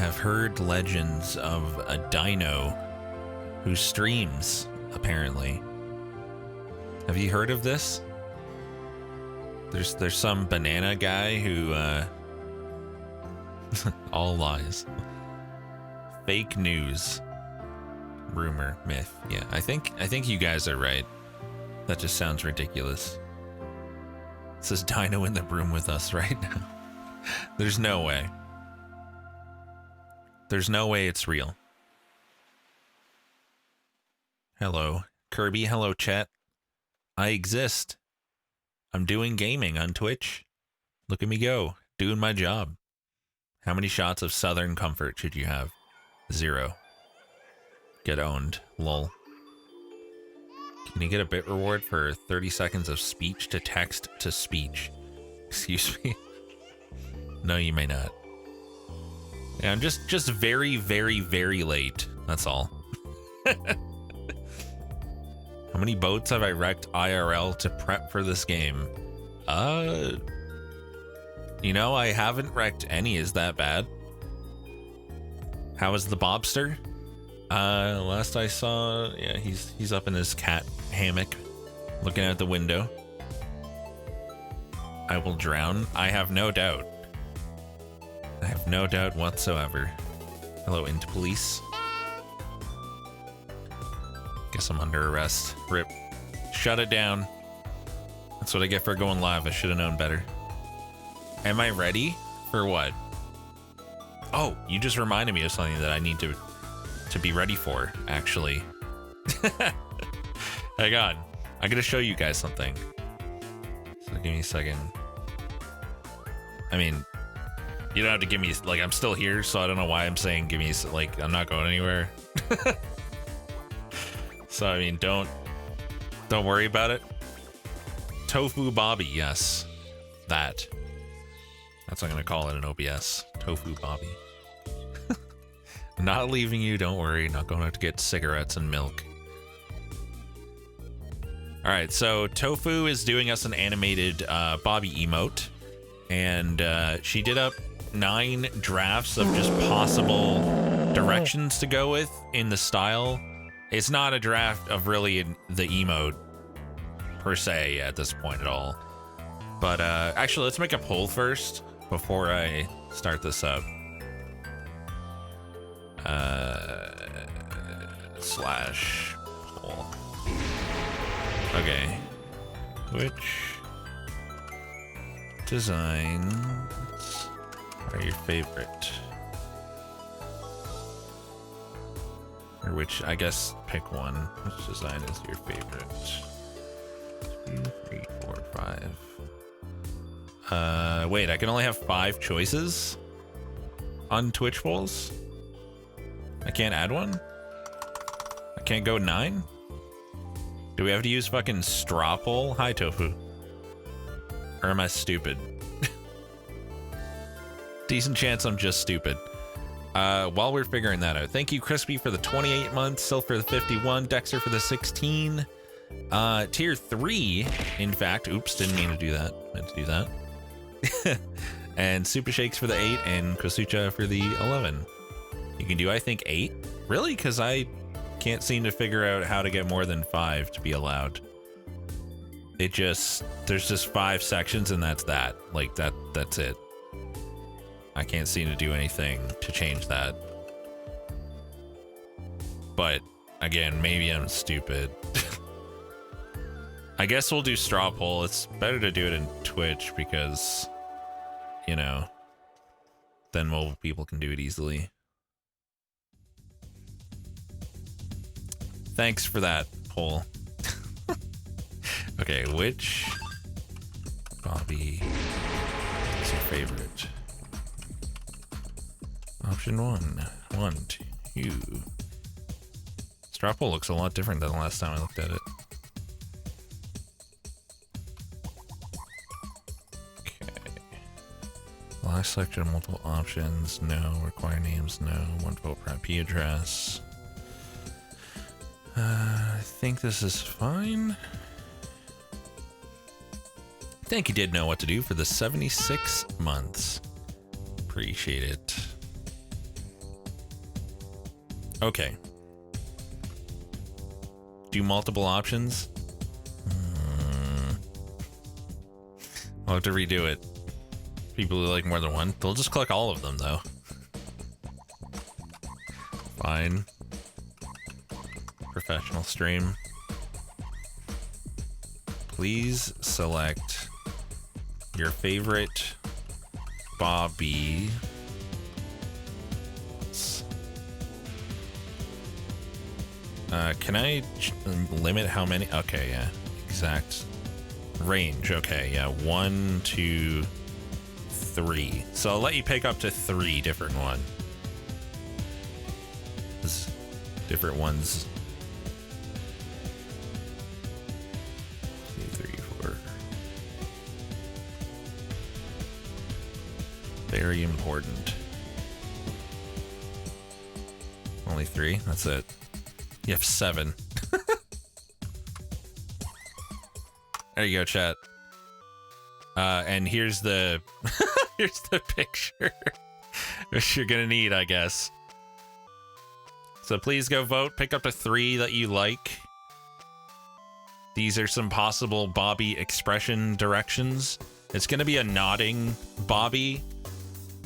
have heard legends of a Dino who streams, apparently. Have you heard of this? There's some banana guy who, all lies. Fake news. Rumor, myth. Yeah, I think you guys are right. That just sounds ridiculous. It says Dino in the room with us right now. There's no way. There's no way it's real. Hello, Kirby. Hello, chat. I exist. I'm doing gaming on Twitch. Look at me go. Doing my job. How many shots of Southern Comfort should you have? 0. Get owned. Lol. Can you get a bit reward for 30 seconds of speech to text to speech? Excuse me? No, you may not. Yeah, I'm just very, very, very late. That's all. How many boats have I wrecked IRL to prep for this game? You know, I haven't wrecked any. Is that bad? How is the Bobster? Last I saw, yeah, he's up in his cat hammock, looking out the window. I will drown. I have no doubt. I have no doubt whatsoever. Hello, Int Police. Guess I'm under arrest. RIP. Shut it down. That's what I get for going live. I should have known better. Am I ready for what? Oh, you just reminded me of something that I need to be ready for, actually. Hang on. I gotta show you guys something. So give me a second. I mean, you don't have to give me, like, I'm still here, so I don't know why I'm saying give me, like, I'm not going anywhere. So, I mean, don't worry about it. Tofu Bobby, yes. That's what I'm gonna call it in OBS. Tofu Bobby. Not leaving you, don't worry. Not going out to get cigarettes and milk. Alright, so Tofu is doing us an animated Bobby emote. And she did up 9 drafts of just possible directions to go with in the style. It's not a draft of really the emote per se at this point at all. But actually, let's make a poll first before I start this up. Slash poll. Okay. Which designs are your favorite? Or which, I guess, pick one. Which design is your favorite? 2, 3, 4, 5. Wait, I can only have 5 choices on Twitch polls? I can't add one? I can't go 9? Do we have to use fucking straw poll? Hi, Tofu. Or am I stupid? Decent chance I'm just stupid. While we're figuring that out, thank you, Crispy, for the 28 months, Sil for the 51, Dexter for the 16. Tier 3, in fact. Oops, didn't mean to do that. Meant to do that. And Super Shakes for the 8, and Kosucha for the 11. You can do, I think, 8? Really? Because I can't seem to figure out how to get more than 5 to be allowed. There's just 5 sections, and that's that. Like, that's it. I can't seem to do anything to change that. But, again, maybe I'm stupid. I guess we'll do straw poll. It's better to do it in Twitch because, you know, then more people can do it easily. Thanks for that poll. Okay, which Bobby is your favorite? Option 1. 1, 2. Straw poll looks a lot different than the last time I looked at it. Last selection of multiple options, no. Require names, no. 1 vote per IP address. I think this is fine. I think you did know what to do for the 76 months. Appreciate it. Okay. Do multiple options? I'll have to redo it. People who like more than one, they'll just click all of them though. Fine. Professional stream. Please select your favorite Bobby. Can I limit how many? Okay, yeah. Exact range. Okay, yeah. 1, 2, 3. So I'll let you pick up to 3 different ones. Different ones. 2, 3, 4. Very important. Only 3? That's it. You have 7. There you go, chat. And here's the here's the picture, which you're gonna need, I guess. So please go vote. Pick up to 3 that you like. These are some possible Bobby expression directions. It's gonna be a nodding Bobby.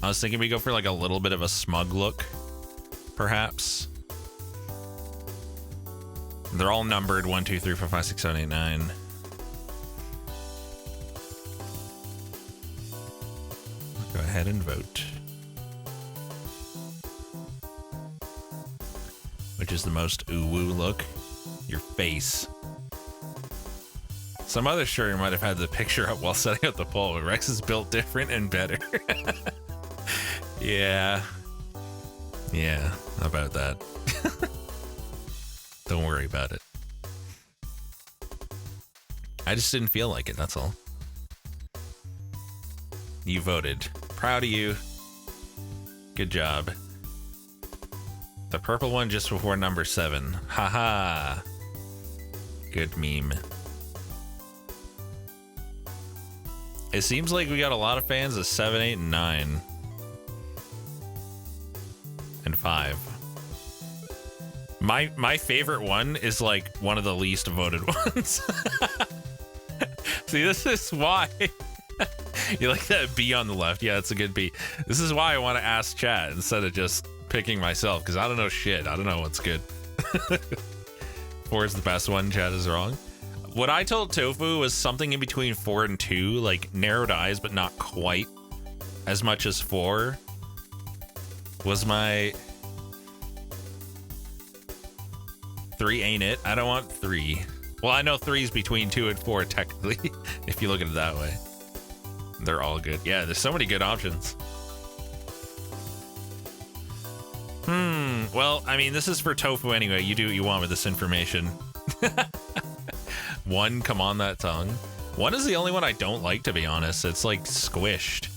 I was thinking we go for like a little bit of a smug look, perhaps. They're all numbered 1, 2, 3, 4, 5, 6, 7, 8, 9. Go ahead and vote. Which is the most ooh-woo look? Your face. Some other streamer might have had the picture up while setting up the poll, but Rex is built different and better. Yeah. Yeah, how about that? Don't worry about it. I just didn't feel like it, that's all. You voted. Proud of you. Good job. The purple one just before number 7. Haha. Good meme. It seems like we got a lot of fans of 7, 8, and 9. And 5. My favorite one is like one of the least voted ones. See, this is why. You like that B on the left? Yeah, it's a good B. This is why I want to ask chat instead of just picking myself, because I don't know shit. I don't know what's good. 4 is the best one, chat is wrong. What I told Tofu was something in between 4 and 2, like narrowed eyes, but not quite as much as 4 was my... 3 ain't it? I don't want 3. Well, I know 3's between 2 and 4 technically, if you look at it that way. They're all good. Yeah, there's so many good options. Well, I mean, this is for Tofu anyway. You do what you want with this information. 1, come on that tongue. 1 is the only one I don't like, to be honest. It's like squished.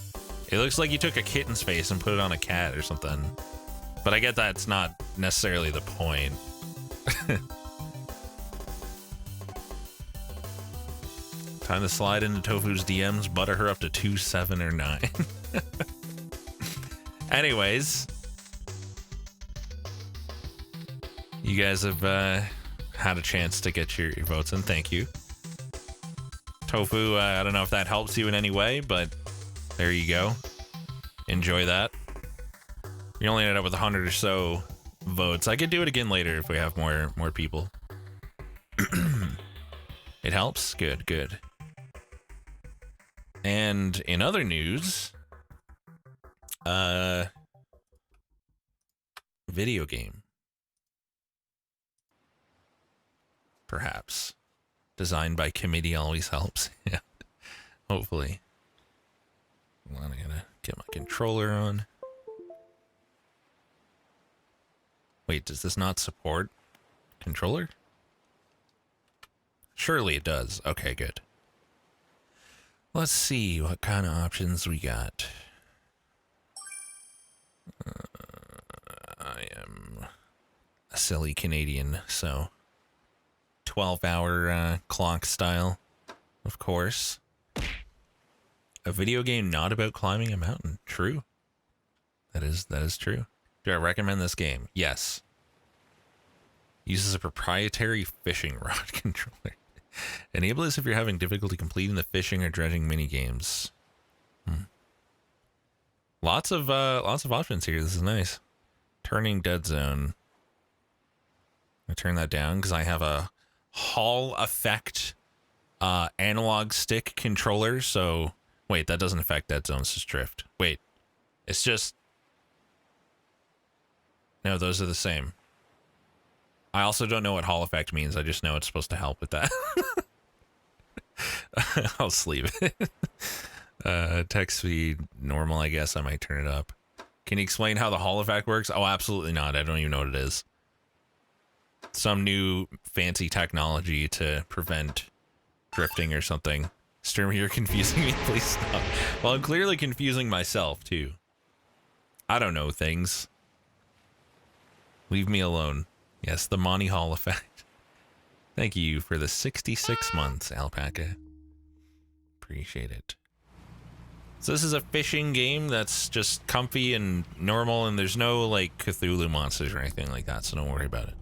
It looks like you took a kitten's face and put it on a cat or something. But I get that's not necessarily the point. Time to slide into Tofu's DMs, butter her up to 2, 7, or 9. Anyways, you guys have had a chance to get your votes in. Thank you. Tofu, I don't know if that helps you in any way, but there you go. Enjoy that. We only ended up with 100 or so votes. I could do it again later if we have more people. It helps? Good, good. And in other news, video game. Perhaps. Designed by committee always helps. Yeah. Hopefully. Hold on, I gotta get my controller on. Wait, does this not support controller? Surely it does. Okay, good. Let's see what kind of options we got. I am a silly Canadian, so 12-hour clock style, of course. A video game not about climbing a mountain. True. That is true. Do I recommend this game? Yes. Uses a proprietary fishing rod controller. Enable this if you're having difficulty completing the fishing or dredging mini games. Lots of options here. This is nice. Turning dead zone. I turn that down because I have a Hall effect analog stick controller. So wait, that doesn't affect dead zones. Just drift. Wait, it's just no. Those are the same. I also don't know what Hall effect means. I just know it's supposed to help with that. I'll sleep it. Text speed normal, I guess. I might turn it up. Can you explain how the Hall effect works? Oh, absolutely not. I don't even know what it is. Some new fancy technology to prevent drifting or something. Streamer, you're confusing me. Please stop. Well, I'm clearly confusing myself, too. I don't know things. Leave me alone. Yes, the Monty Hall effect. Thank you for the 66 months, Alpaca. Appreciate it. So this is a fishing game that's just comfy and normal, and there's no, like, Cthulhu monsters or anything like that, so don't worry about it.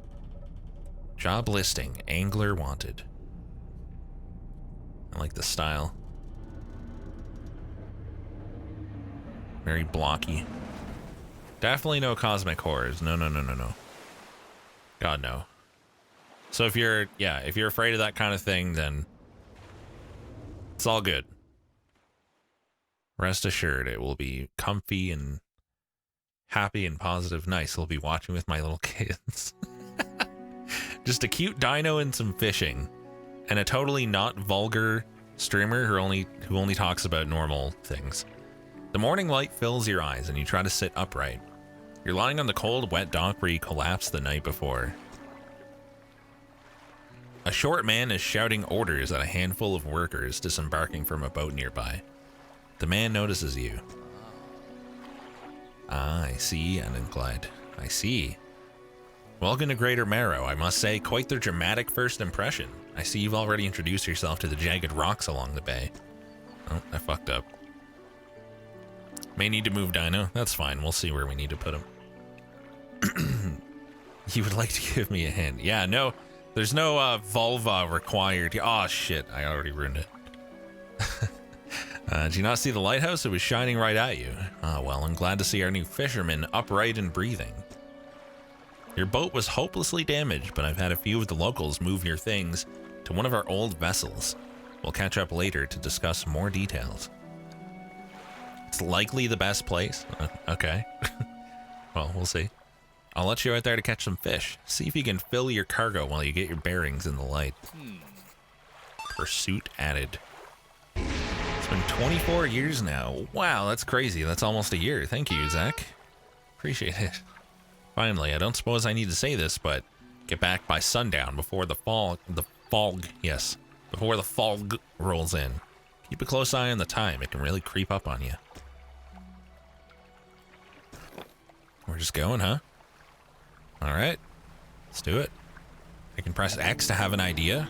Job listing, angler wanted. I like the style. Very blocky. Definitely no cosmic horrors. No, no, no, no, no. God, no. So if you're, yeah, if you're afraid of that kind of thing, then it's all good. Rest assured, it will be comfy and happy and positive. Nice. I'll be watching with my little kids. Just a cute dino and some fishing, and a totally not vulgar streamer who only talks about normal things. The morning light fills your eyes, and you try to sit upright. You're lying on the cold, wet dock where you collapsed the night before. A short man is shouting orders at a handful of workers disembarking from a boat nearby. The man notices you. Ah, I see, Uninclined. I see. Welcome to Greater Marrow. I must say, quite the dramatic first impression. I see you've already introduced yourself to the jagged rocks along the bay. Oh, I fucked up. May need to move Dino. That's fine. We'll see where we need to put him. You would like to give me a hint? Yeah, no. There's no vulva required. Oh, shit. I already ruined it. Did you not see the lighthouse? It was shining right at you. Ah, well, I'm glad to see our new fisherman upright and breathing. Your boat was hopelessly damaged, but I've had a few of the locals move your things to one of our old vessels. We'll catch up later to discuss more details. It's likely the best place. Okay. Well, we'll see. I'll let you out there to catch some fish. See if you can fill your cargo while you get your bearings in the light. Pursuit added. It's been 24 years now. Wow, that's crazy. That's almost a year. Thank you, Zach. Appreciate it. Finally, I don't suppose I need to say this, but get back by sundown before the fog rolls in. Keep a close eye on the time. It can really creep up on you. We're just going, huh? All right, let's do it. I can press X to have an idea.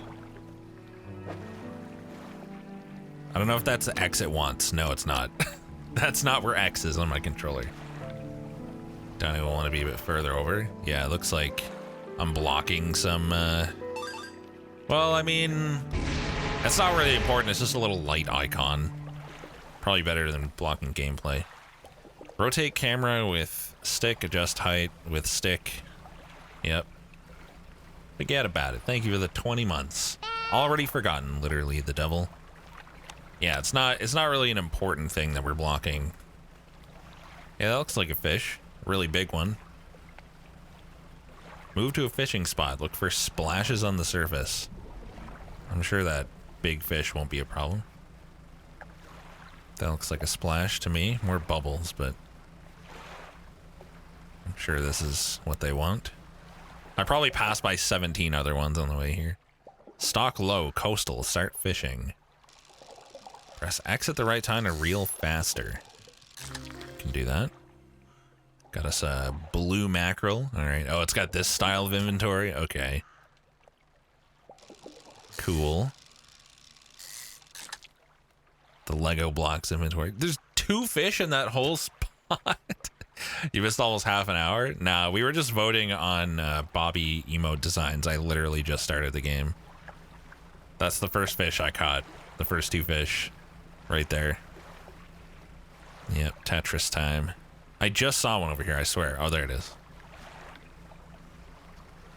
I don't know if that's X at once. No, it's not. That's not where X is on my controller. Don't even want to be a bit further over. Yeah, it looks like I'm blocking some, well, I mean, that's not really important. It's just a little light icon. Probably better than blocking gameplay. Rotate camera with stick, adjust height with stick. Yep. Forget about it. Thank you for the 20 months. Already forgotten, literally, the devil. Yeah, it's not really an important thing that we're blocking. Yeah, that looks like a fish. Really big one. Move to a fishing spot. Look for splashes on the surface. I'm sure that big fish won't be a problem. That looks like a splash to me. More bubbles, but I'm sure this is what they want. I probably passed by 17 other ones on the way here. Stock low, coastal, start fishing. Press X at the right time to reel faster. Can do that. Got us a blue mackerel. All right. Oh, it's got this style of inventory. Okay. Cool. The Lego blocks inventory. There's 2 fish in that whole spot. You missed almost half an hour? Nah, we were just voting on Bobby emote designs. I literally just started the game. That's the first fish I caught. The first 2 fish. Right there. Yep, Tetris time. I just saw one over here, I swear. Oh, there it is.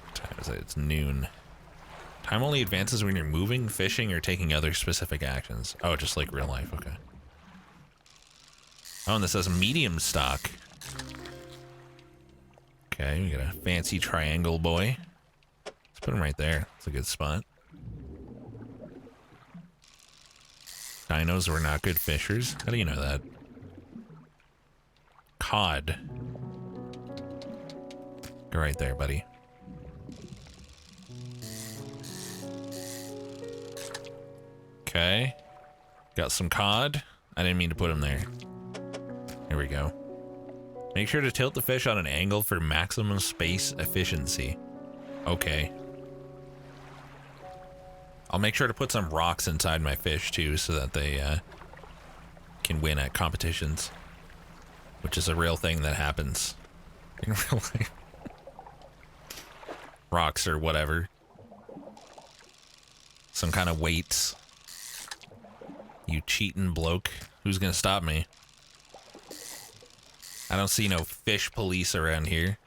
What time is it? It's noon. Time only advances when you're moving, fishing, or taking other specific actions. Oh, just like real life, okay. Oh, and this says medium stock. Okay, we got a fancy triangle boy. Let's put him right there. It's a good spot. Dinos were not good fishers. How do you know that? Cod. Go right there, buddy. Okay. Got some cod. I didn't mean to put him there. Here we go. Make sure to tilt the fish on an angle for maximum space efficiency. Okay. I'll make sure to put some rocks inside my fish too so that they can win at competitions. Which is a real thing that happens in real life. Rocks or whatever. Some kind of weights. You cheating bloke. Who's gonna stop me? I don't see no fish police around here.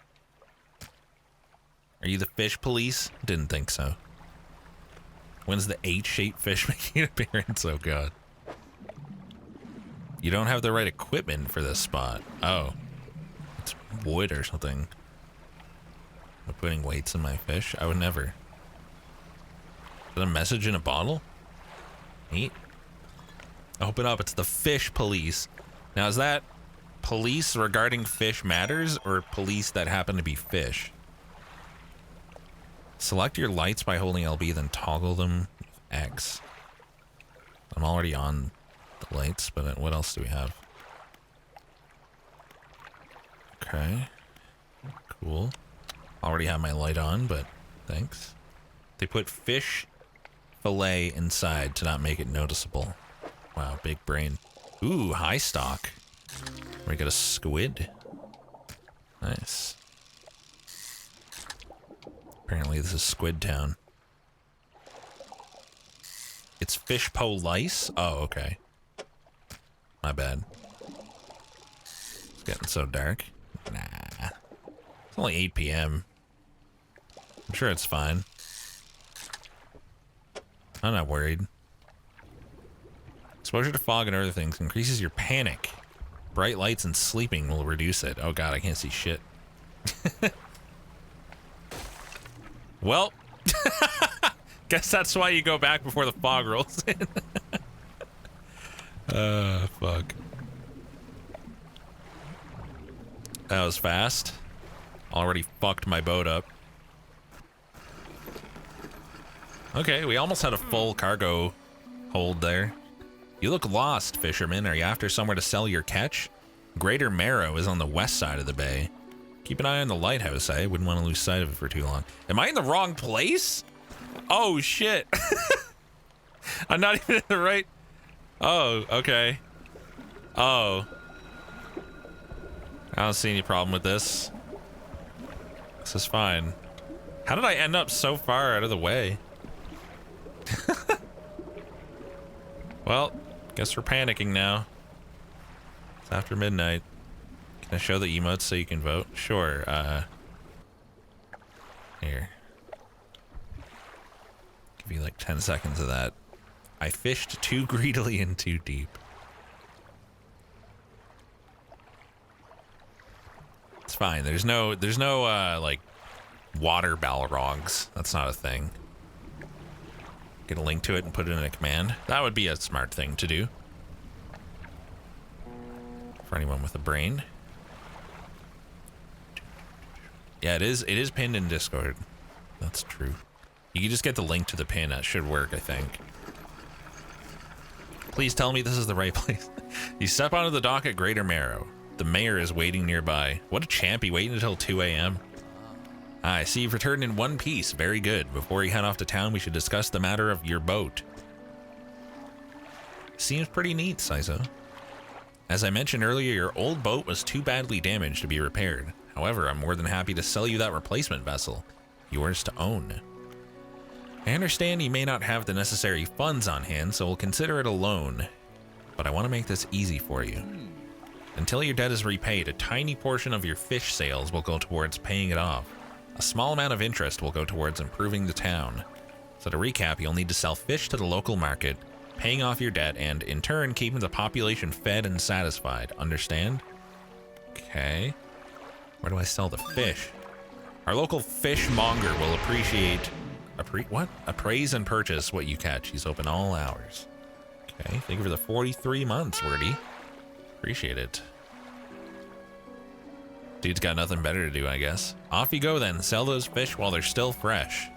Are you the fish police? Didn't think so. When's the H-shaped fish making an appearance? Oh god. You don't have the right equipment for this spot. Oh. It's wood or something. I'm putting weights in my fish? I would never. Is that a message in a bottle? Neat. Open up, it's the fish police. Now is that police regarding fish matters or police that happen to be fish? Select your lights by holding LB, then toggle them with X. I'm already on the lights, but what else do we have? Okay. Cool. Already have my light on, but thanks. They put fish fillet inside to not make it noticeable. Wow, big brain. Ooh, high stock. We got a squid. Nice. Apparently this is Squid Town. It's fish police? Oh, okay. My bad. It's getting so dark. Nah. It's only 8 p.m. I'm sure it's fine. I'm not worried. Exposure to fog and other things increases your panic. Bright lights and sleeping will reduce it. Oh god, I can't see shit. Well, guess that's why you go back before the fog rolls in. Fuck. That was fast. Already fucked my boat up. Okay, we almost had a full cargo hold there. You look lost, fisherman. Are you after somewhere to sell your catch? Greater Marrow is on the west side of the bay. Keep an eye on the lighthouse, eh? Wouldn't want to lose sight of it for too long. Am I in the wrong place? Oh, shit. I'm not even in the right... Oh, okay. Oh. I don't see any problem with this. This is fine. How did I end up so far out of the way? Well, guess we're panicking now. It's after midnight. Can I show the emotes so you can vote? Sure, here. Give you like 10 seconds of that. I fished too greedily and too deep. It's fine. There's no like water balrogs. That's not a thing. Get a link to it and put it in a command. That would be a smart thing to do. For anyone with a brain. Yeah, it is pinned in Discord. That's true. You can just get the link to the pin. That should work, I think. Please tell me this is the right place. You step onto the dock at Greater Marrow. The mayor is waiting nearby. What a champ, he waited until 2 a.m. I see you've returned in one piece. Very good. Before you head off to town, we should discuss the matter of your boat. Seems pretty neat, Saizo. As I mentioned earlier, your old boat was too badly damaged to be repaired. However, I'm more than happy to sell you that replacement vessel. Yours to own. I understand you may not have the necessary funds on hand, so we'll consider it a loan. But I want to make this easy for you. Until your debt is repaid, a tiny portion of your fish sales will go towards paying it off. A small amount of interest will go towards improving the town. So to recap, you'll need to sell fish to the local market, paying off your debt, and in turn keeping the population fed and satisfied. Understand? Okay. Where do I sell the fish? Our local fishmonger will appraise and purchase what you catch. He's open all hours. Okay, thank you for the 43 months, Wordy. Appreciate it. Dude's got nothing better to do, I guess. Off you go then. Sell those fish while they're still fresh.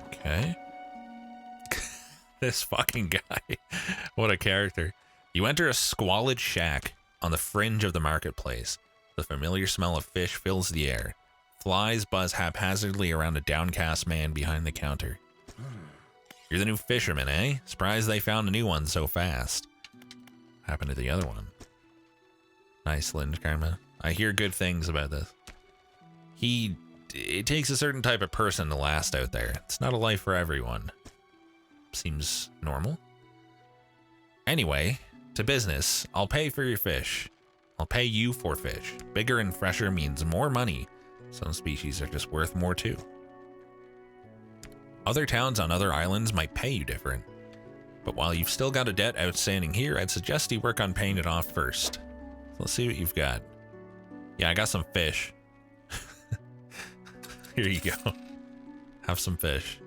Okay. This fucking guy. What a character. You enter a squalid shack on the fringe of the marketplace. The familiar smell of fish fills the air. Flies buzz haphazardly around a downcast man behind the counter. You're the new fisherman, eh? Surprised they found a new one so fast. Happened to the other one. Nice, Lind Karma. I hear good things about this. It takes a certain type of person to last out there. It's not a life for everyone. Seems normal. Anyway, to business. I'll pay for your fish. I'll pay you for fish. Bigger and fresher means more money. Some species are just worth more too. Other towns on other islands might pay you different. But while you've still got a debt outstanding here, I'd suggest you work on paying it off first. So let's see what you've got. Yeah, I got some fish. Here you go. Have some fish.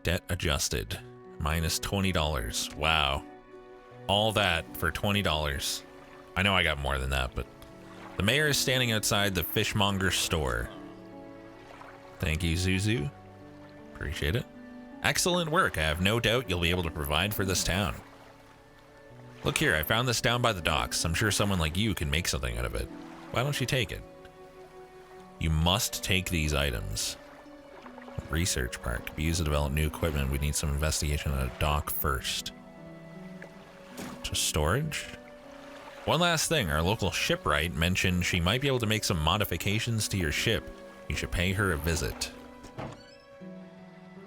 Debt adjusted. Minus $20. Wow. All that for $20. I know I got more than that, but the mayor is standing outside the fishmonger's store. Thank you, Zuzu. Appreciate it. Excellent work. I have no doubt you'll be able to provide for this town. Look here, I found this down by the docks. I'm sure someone like you can make something out of it. Why don't you take it? You must take these items. Research park. To be used to develop new equipment, we need some investigation at a dock first. To storage? One last thing, our local shipwright mentioned she might be able to make some modifications to your ship. You should pay her a visit.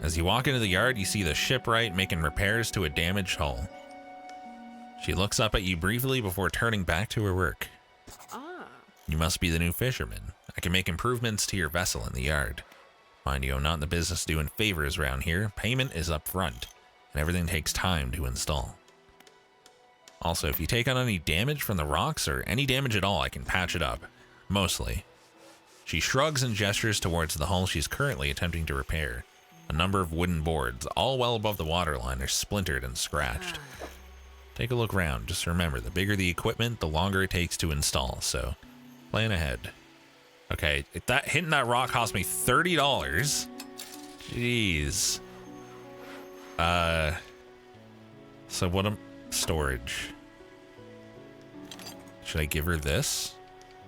As you walk into the yard, you see the shipwright making repairs to a damaged hull. She looks up at you briefly before turning back to her work. You must be the new fisherman. I can make improvements to your vessel in the yard. Mind you, I'm not in the business doing favors around here. Payment is up front, and everything takes time to install. Also, if you take on any damage from the rocks, or any damage at all, I can patch it up. Mostly. She shrugs and gestures towards the hull she's currently attempting to repair. A number of wooden boards, all well above the waterline, are splintered and scratched. Take a look around. Just remember, the bigger the equipment, the longer it takes to install, so plan ahead. Okay, hitting that rock cost me $30. Jeez. So what storage. Should I give her this?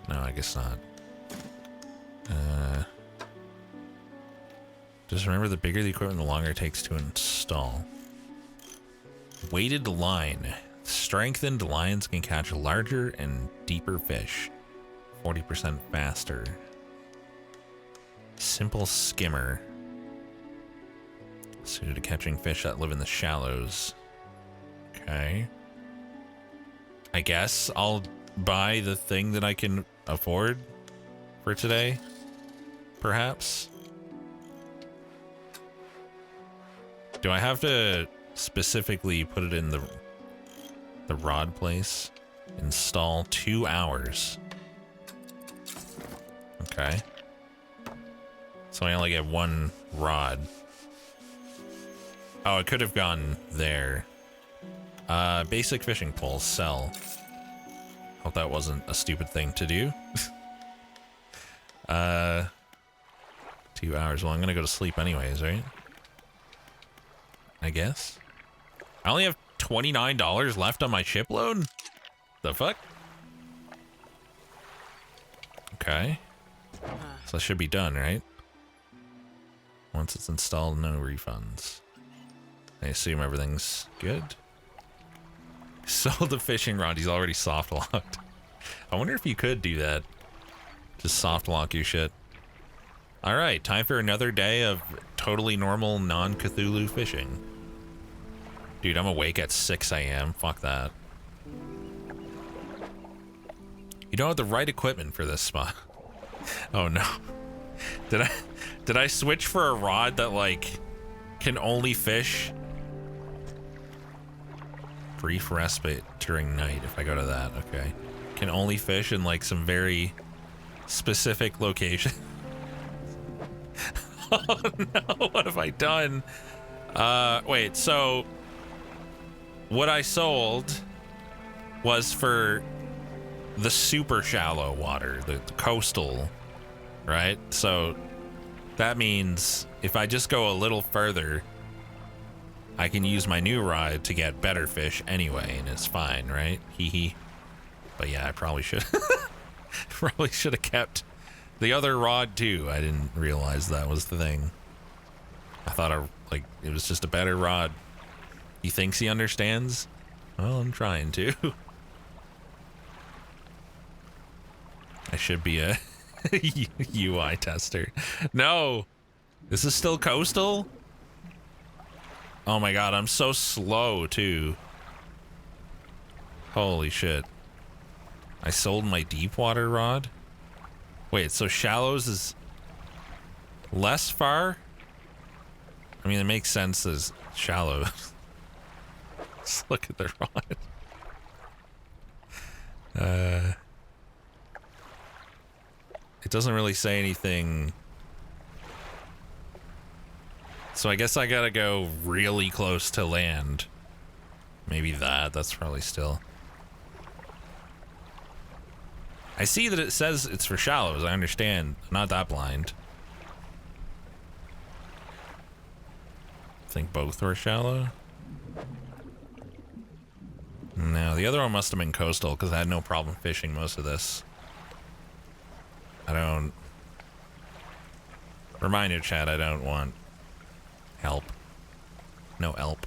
No, I guess not. Just remember, the bigger the equipment, the longer it takes to install. Weighted line. Strengthened lines can catch larger and deeper fish. 40% faster. Simple skimmer. Suited to catching fish that live in the shallows. Okay. I guess I'll buy the thing that I can afford for today. Perhaps. Do I have to specifically put it in the rod place? Install 2 hours. Okay. So I only get 1 rod. Oh, it could have gone there. Basic fishing pole, sell. Hope that wasn't a stupid thing to do. 2 hours. Well, I'm gonna go to sleep anyways, right? I guess. I only have $29 left on my ship load? The fuck? Okay. So that should be done, right? Once it's installed, no refunds. I assume everything's good. 2 hours. Well, I'm gonna go to sleep anyways, right? I guess. I only have $29 left on my ship load. The fuck? Okay. So that should be done, right? Once it's installed, no refunds. I assume everything's good. 2 hours. Well, I'm gonna go to sleep anyways, right? I assume everything's good. Sold the fishing rod. He's already soft locked. I wonder if you could do that. Just soft lock your shit. All right, time for another day of totally normal non-Cthulhu fishing. Dude, I'm awake at 6 a.m. Fuck that. You don't have the right equipment for this spot. Oh no. Did I switch for a rod that like can only fish? Brief respite during night if I go to that, okay. Can only fish in like some very specific location. Oh no, what have I done? Wait, so what I sold was for the super shallow water, the coastal, right? So that means if I just go a little further, I can use my new rod to get better fish anyway, and it's fine, right? Hee hee. But yeah, I probably should probably should have kept the other rod too. I didn't realize that was the thing. I thought it was just a better rod. He thinks he understands? Well, I'm trying to. I should be a UI tester. No! This is still coastal? Oh my god, I'm so slow too. Holy shit. I sold my deep water rod? Wait, so shallows is less far? I mean, it makes sense as shallows. Let's look at the rod. It doesn't really say anything. So I guess I gotta go really close to land. Maybe that's probably still. I see that it says it's for shallows, I understand. I'm not that blind. I think both were shallow. No, the other one must have been coastal because I had no problem fishing most of this. I don't... Reminder chat, I don't want help. No help.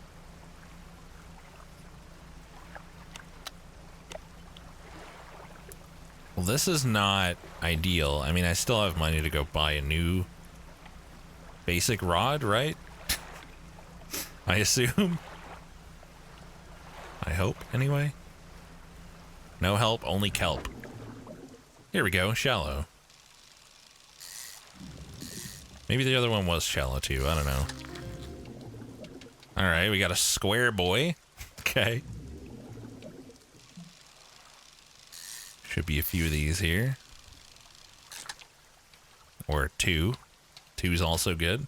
Well, this is not ideal. I mean, I still have money to go buy a new basic rod, right? I assume. I hope, anyway. No help, only kelp. Here we go, shallow. Maybe the other one was shallow too, I don't know. Alright, we got a square boy. Okay. Should be a few of these here. Or two. Two's also good.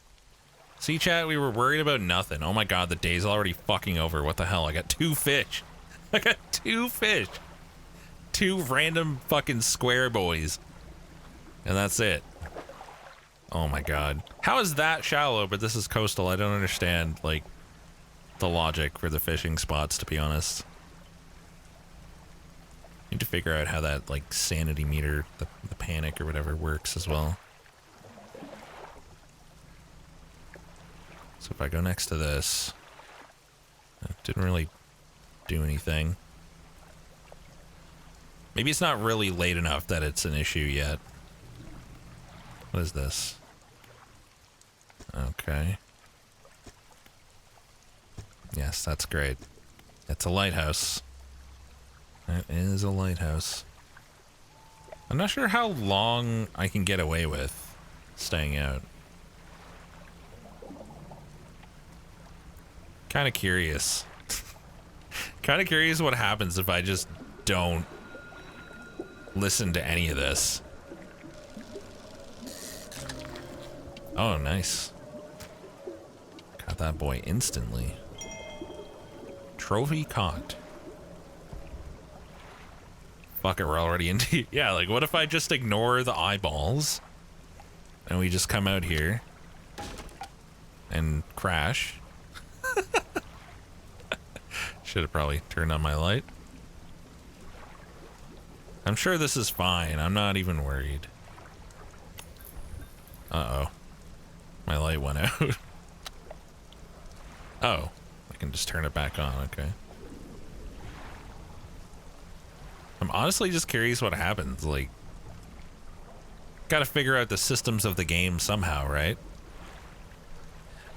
See, chat, we were worried about nothing. Oh my god, the day's already fucking over. What the hell? I got 2 fish. I got 2 fish. 2 random fucking square boys. And that's it. Oh my god. How is that shallow, but this is coastal? I don't understand, like, the logic for the fishing spots, to be honest. Need to figure out how that, like, sanity meter, the panic or whatever works as well. So if I go next to this, it didn't really do anything. Maybe it's not really late enough that it's an issue yet. What is this? Okay. Yes, that's great. It's a lighthouse. That is a lighthouse. I'm not sure how long I can get away with staying out. Kind of curious. Kind of curious what happens if I just don't listen to any of this. Oh, nice. Caught that boy instantly. Trophy caught. Fuck it, we're already into... Yeah, like, what if I just ignore the eyeballs and we just come out here and crash? Should have probably turned on my light. I'm sure this is fine. I'm not even worried. Uh-oh. My light went out. Oh. I can just turn it back on. Okay. I'm honestly just curious what happens. Like, gotta figure out the systems of the game somehow, right?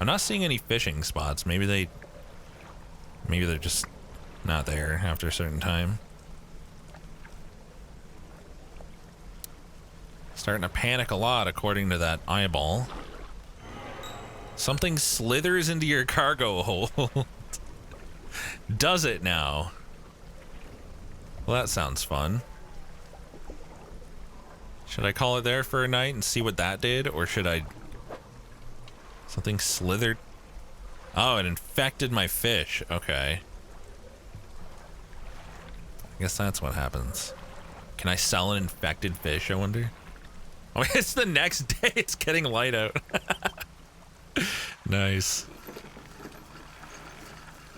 I'm not seeing any fishing spots. Maybe they're just not there after a certain time. Starting to panic a lot according to that eyeball. Something slithers into your cargo hold. Does it now? Well, that sounds fun. Should I call it there for a night and see what that did? Or should I... Something slithered... Oh, it infected my fish. Okay. I guess that's what happens. Can I sell an infected fish, I wonder? Oh, it's the next day. It's getting light out. Nice.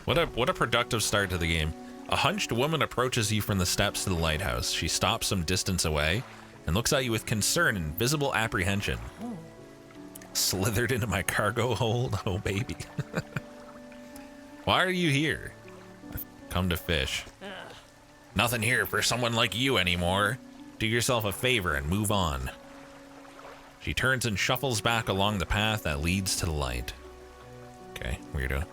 What a productive start to the game. A hunched woman approaches you from the steps to the lighthouse. She stops some distance away and looks at you with concern and visible apprehension. Slithered into my cargo hold? Oh, baby. Why are you here? I've come to fish. Nothing here for someone like you anymore. Do yourself a favor and move on. She turns and shuffles back along the path that leads to the light. Okay, weirdo.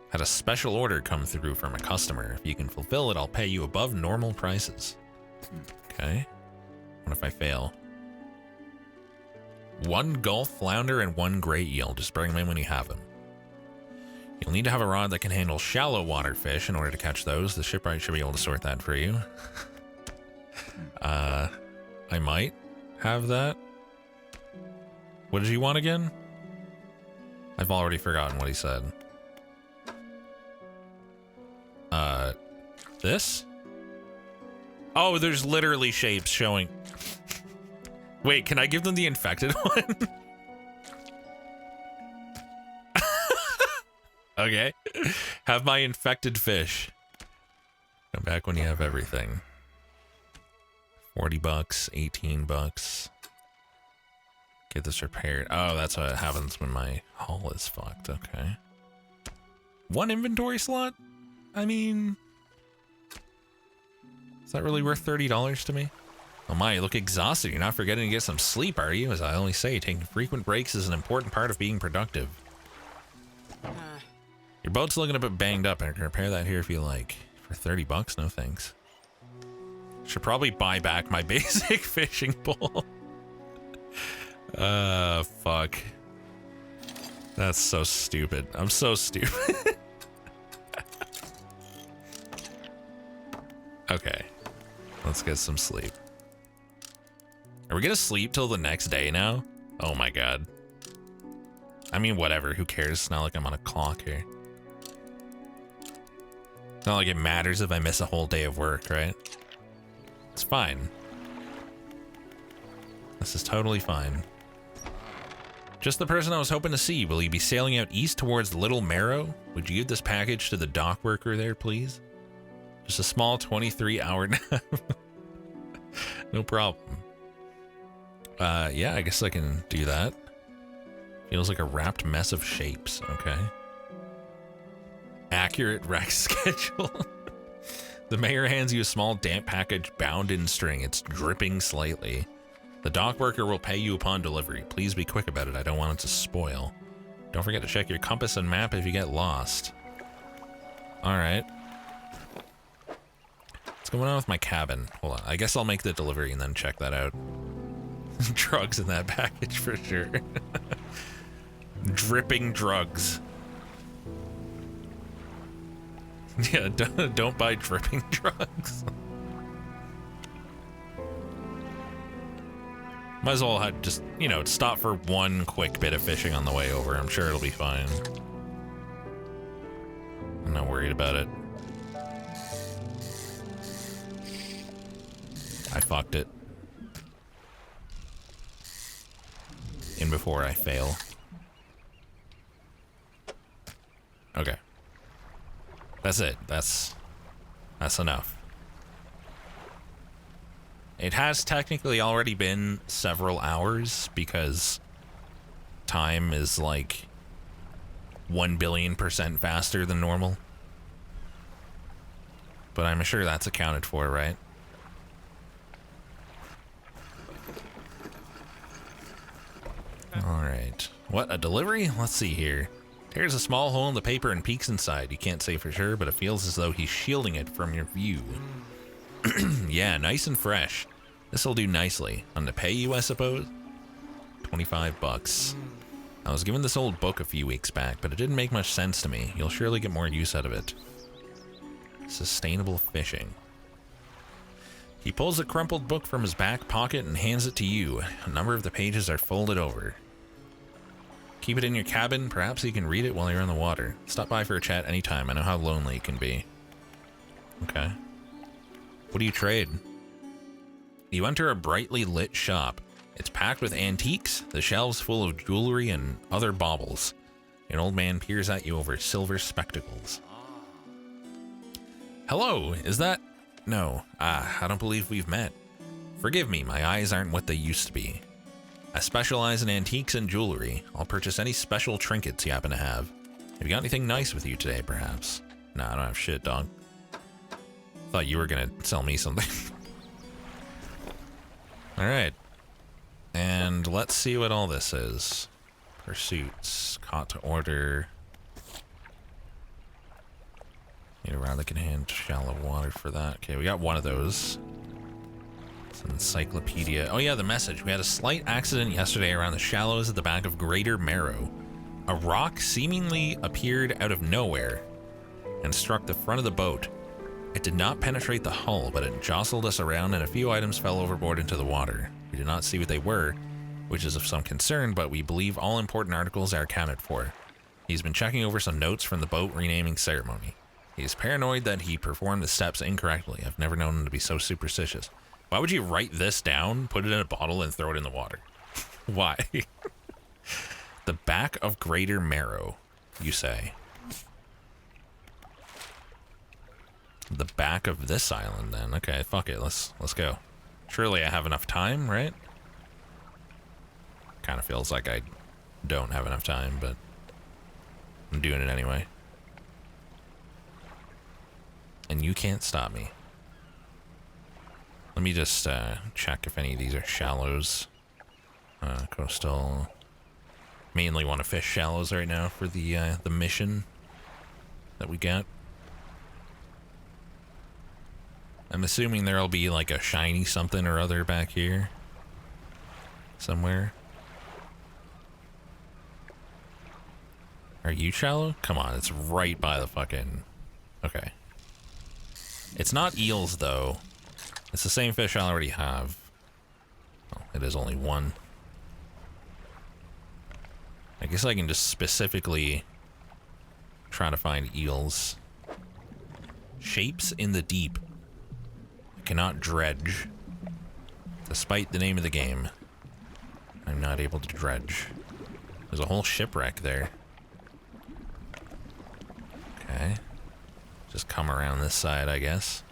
Had a special order come through from a customer. If you can fulfill it, I'll pay you above normal prices. Okay. What if I fail? 1 Gulf flounder and 1 gray eel. Just bring them in when you have them. You'll need to have a rod that can handle shallow water fish in order to catch those. The shipwright should be able to sort that for you. I might have that. What did you want again? I've already forgotten what he said. This? Oh, there's literally shapes showing. Wait, can I give them the infected one? Okay. Have my infected fish. Come back when you have everything. 40 bucks, 18 bucks. Get this repaired. Oh, that's what happens when my hull is fucked. Okay. 1 inventory slot? I mean, is that really worth $30 to me? Oh my, you look exhausted. You're not forgetting to get some sleep, are you? As I always say, taking frequent breaks is an important part of being productive. Your boat's looking a bit banged up. I can repair that here if you like. For 30 bucks? No thanks. Should probably buy back my basic fishing pole. Fuck. That's so stupid. I'm so stupid. Okay. Let's get some sleep. Are we gonna sleep till the next day now? Oh my god. I mean, whatever. Who cares? It's not like I'm on a clock here. It's not like it matters if I miss a whole day of work, right? It's fine. This is totally fine. Just the person I was hoping to see. Will you be sailing out east towards Little Marrow? Would you give this package to the dock worker there, please? Just a small 23-hour nap. No problem. Yeah, I guess I can do that. Feels like a wrapped mess of shapes. Okay. Accurate wreck schedule. The mayor hands you a small damp package bound in string. It's dripping slightly. The dock worker will pay you upon delivery. Please be quick about it. I don't want it to spoil. Don't forget to check your compass and map if you get lost. All right. What's going on with my cabin? Hold on. I guess I'll make the delivery and then check that out. Drugs in that package for sure. Dripping drugs. Yeah, don't buy dripping drugs. Might as well have just, you know, stop for one quick bit of fishing on the way over. I'm sure it'll be fine. I'm not worried about it. I fucked it. In before I fail. Okay. That's it. That's enough. It has technically already been several hours because time is like 1 billion% faster than normal. But I'm sure that's accounted for, right? Alright. What, a delivery? Let's see here. Tears a small hole in the paper and peeks inside. You can't say for sure, but it feels as though he's shielding it from your view. Yeah, nice and fresh. This'll do nicely. On to pay you, I suppose? 25 bucks. I was given this old book a few weeks back, but it didn't make much sense to me. You'll surely get more use out of it. Sustainable fishing. He pulls a crumpled book from his back pocket and hands it to you. A number of the pages are folded over. Keep it in your cabin. Perhaps you can read it while you're in the water. Stop by for a chat anytime. I know how lonely it can be. Okay. What do you trade? You enter a brightly lit shop. It's packed with antiques, the shelves full of jewelry and other baubles. An old man peers at you over silver spectacles. Hello, is that... No, I don't believe we've met. Forgive me, my eyes aren't what they used to be. I specialize in antiques and jewelry. I'll purchase any special trinkets you happen to have. Have you got anything nice with you today, perhaps? Nah, I don't have shit, dog. Thought you were gonna sell me something. Alright. And let's see what all this is. Pursuits. Caught to order. Need a relic in hand, shallow water for that. Okay, we got one of those. It's an encyclopedia. Oh yeah, the message. We had a slight accident yesterday around the shallows at the back of Greater Marrow. A rock seemingly appeared out of nowhere and struck the front of the boat. It did not penetrate the hull, but it jostled us around and a few items fell overboard into the water. We did not see what they were, which is of some concern, but we believe all important articles are accounted for. He's been checking over some notes from the boat renaming ceremony. He is paranoid that he performed the steps incorrectly. I've never known him to be so superstitious. Why would you write this down, put it in a bottle, and throw it in the water? Why? The back of Greater Marrow, you say. The back of this island, then. Okay, fuck it. Let's go. Surely I have enough time, right? Kind of feels like I don't have enough time, but I'm doing it anyway. And you can't stop me. Let me just check if any of these are shallows. Coastal. Mainly want to fish shallows right now for the mission that we got. I'm assuming there'll be like a shiny something or other back here. Somewhere. Are you shallow? Come on, it's right by the fucking... Okay. It's not eels, though. It's the same fish I already have. Oh, it is only one. I guess I can just specifically try to find eels. Shapes in the deep. I cannot dredge. Despite the name of the game, I'm not able to dredge. There's a whole shipwreck there. Okay. Just come around this side, I guess.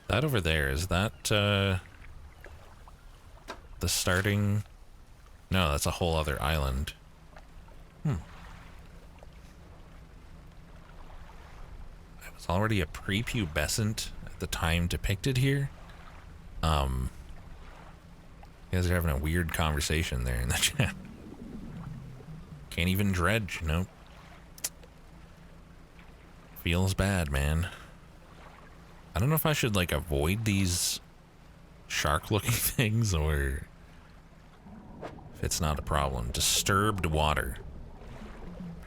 That over there, is that, the starting... No, that's a whole other island. I was already a prepubescent at the time depicted here. You guys are having a weird conversation there in the chat. Can't even dredge, nope. Feels bad, man. I don't know if I should, like, avoid these shark-looking things, or if it's not a problem. Disturbed water.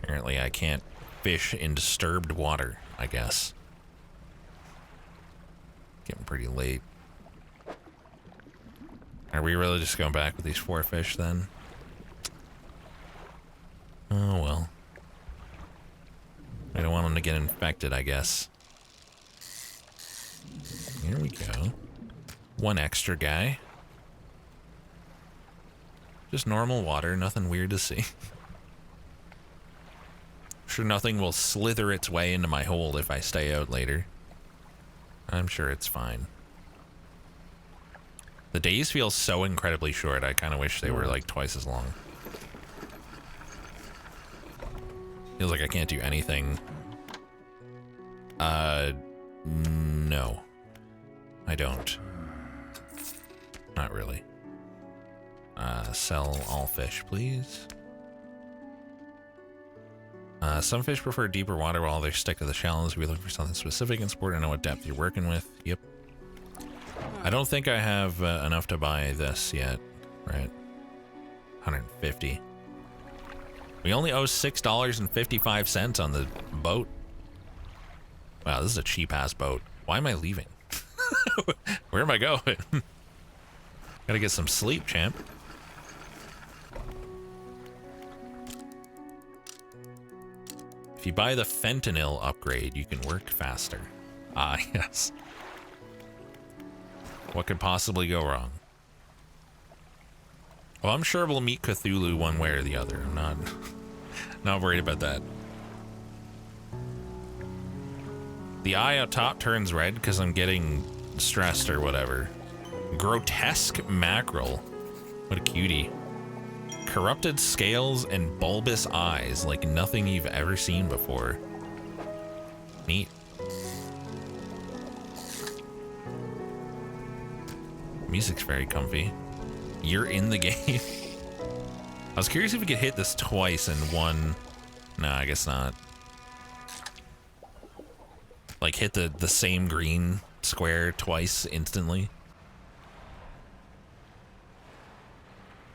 Apparently I can't fish in disturbed water, I guess. Getting pretty late. Are we really just going back with these 4 fish, then? Oh, well. I don't want them to get infected, I guess. Here we go. One extra guy. Just normal water, nothing weird to see. Sure nothing will slither its way into my hold if I stay out later. I'm sure it's fine. The days feel so incredibly short, I kind of wish they were like twice as long. Feels like I can't do anything No. I don't. Not really. Sell all fish, please. Some fish prefer deeper water while others stick to the shallows. We look for something specific and support. I know what depth you're working with. Yep. I don't think I have enough to buy this yet. Right. 150. We only owe $6.55 on the boat. Wow, this is a cheap-ass boat. Why am I leaving? Where am I going? Gotta get some sleep, champ. If you buy the fentanyl upgrade, you can work faster. Ah, yes. What could possibly go wrong? Well, I'm sure we'll meet Cthulhu one way or the other. I'm not worried about that. The eye up top turns red because I'm getting stressed or whatever. Grotesque mackerel. What a cutie. Corrupted scales and bulbous eyes like nothing you've ever seen before. Neat. Music's very comfy. You're in the game. I was curious if we could hit this twice in one. No, I guess not. Like hit the same green square twice instantly.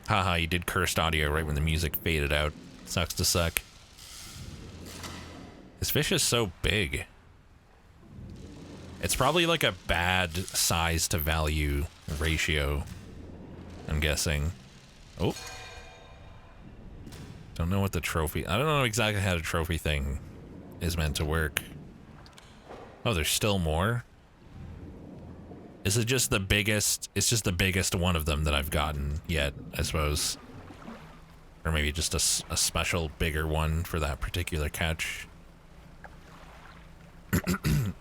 Haha, you did cursed audio right when the music faded out. Sucks to suck. This fish is so big. It's probably like a bad size to value ratio, I'm guessing. Oh. Don't know what the trophy... I don't know exactly how the trophy thing is meant to work. Oh, there's still more? Is it just the biggest... It's just the biggest one of them that I've gotten yet, I suppose. Or maybe just a special bigger one for that particular catch.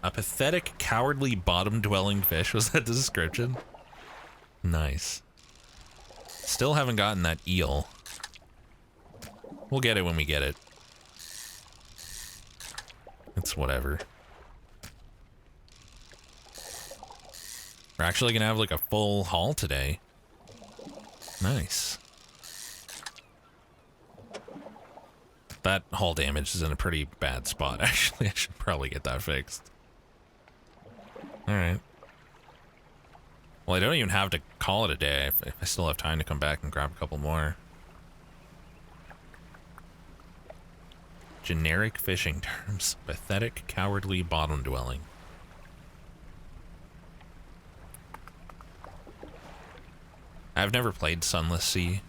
A pathetic, cowardly, bottom-dwelling fish. Was that the description? Nice. Still haven't gotten that eel. We'll get it when we get it. It's whatever. We're actually gonna have like a full haul today. Nice. That hull damage is in a pretty bad spot. Actually, I should probably get that fixed. Alright. Well, I don't even have to call it a day if I still have time to come back and grab a couple more. Generic fishing terms. Pathetic, cowardly, bottom dwelling. I've never played Sunless Sea.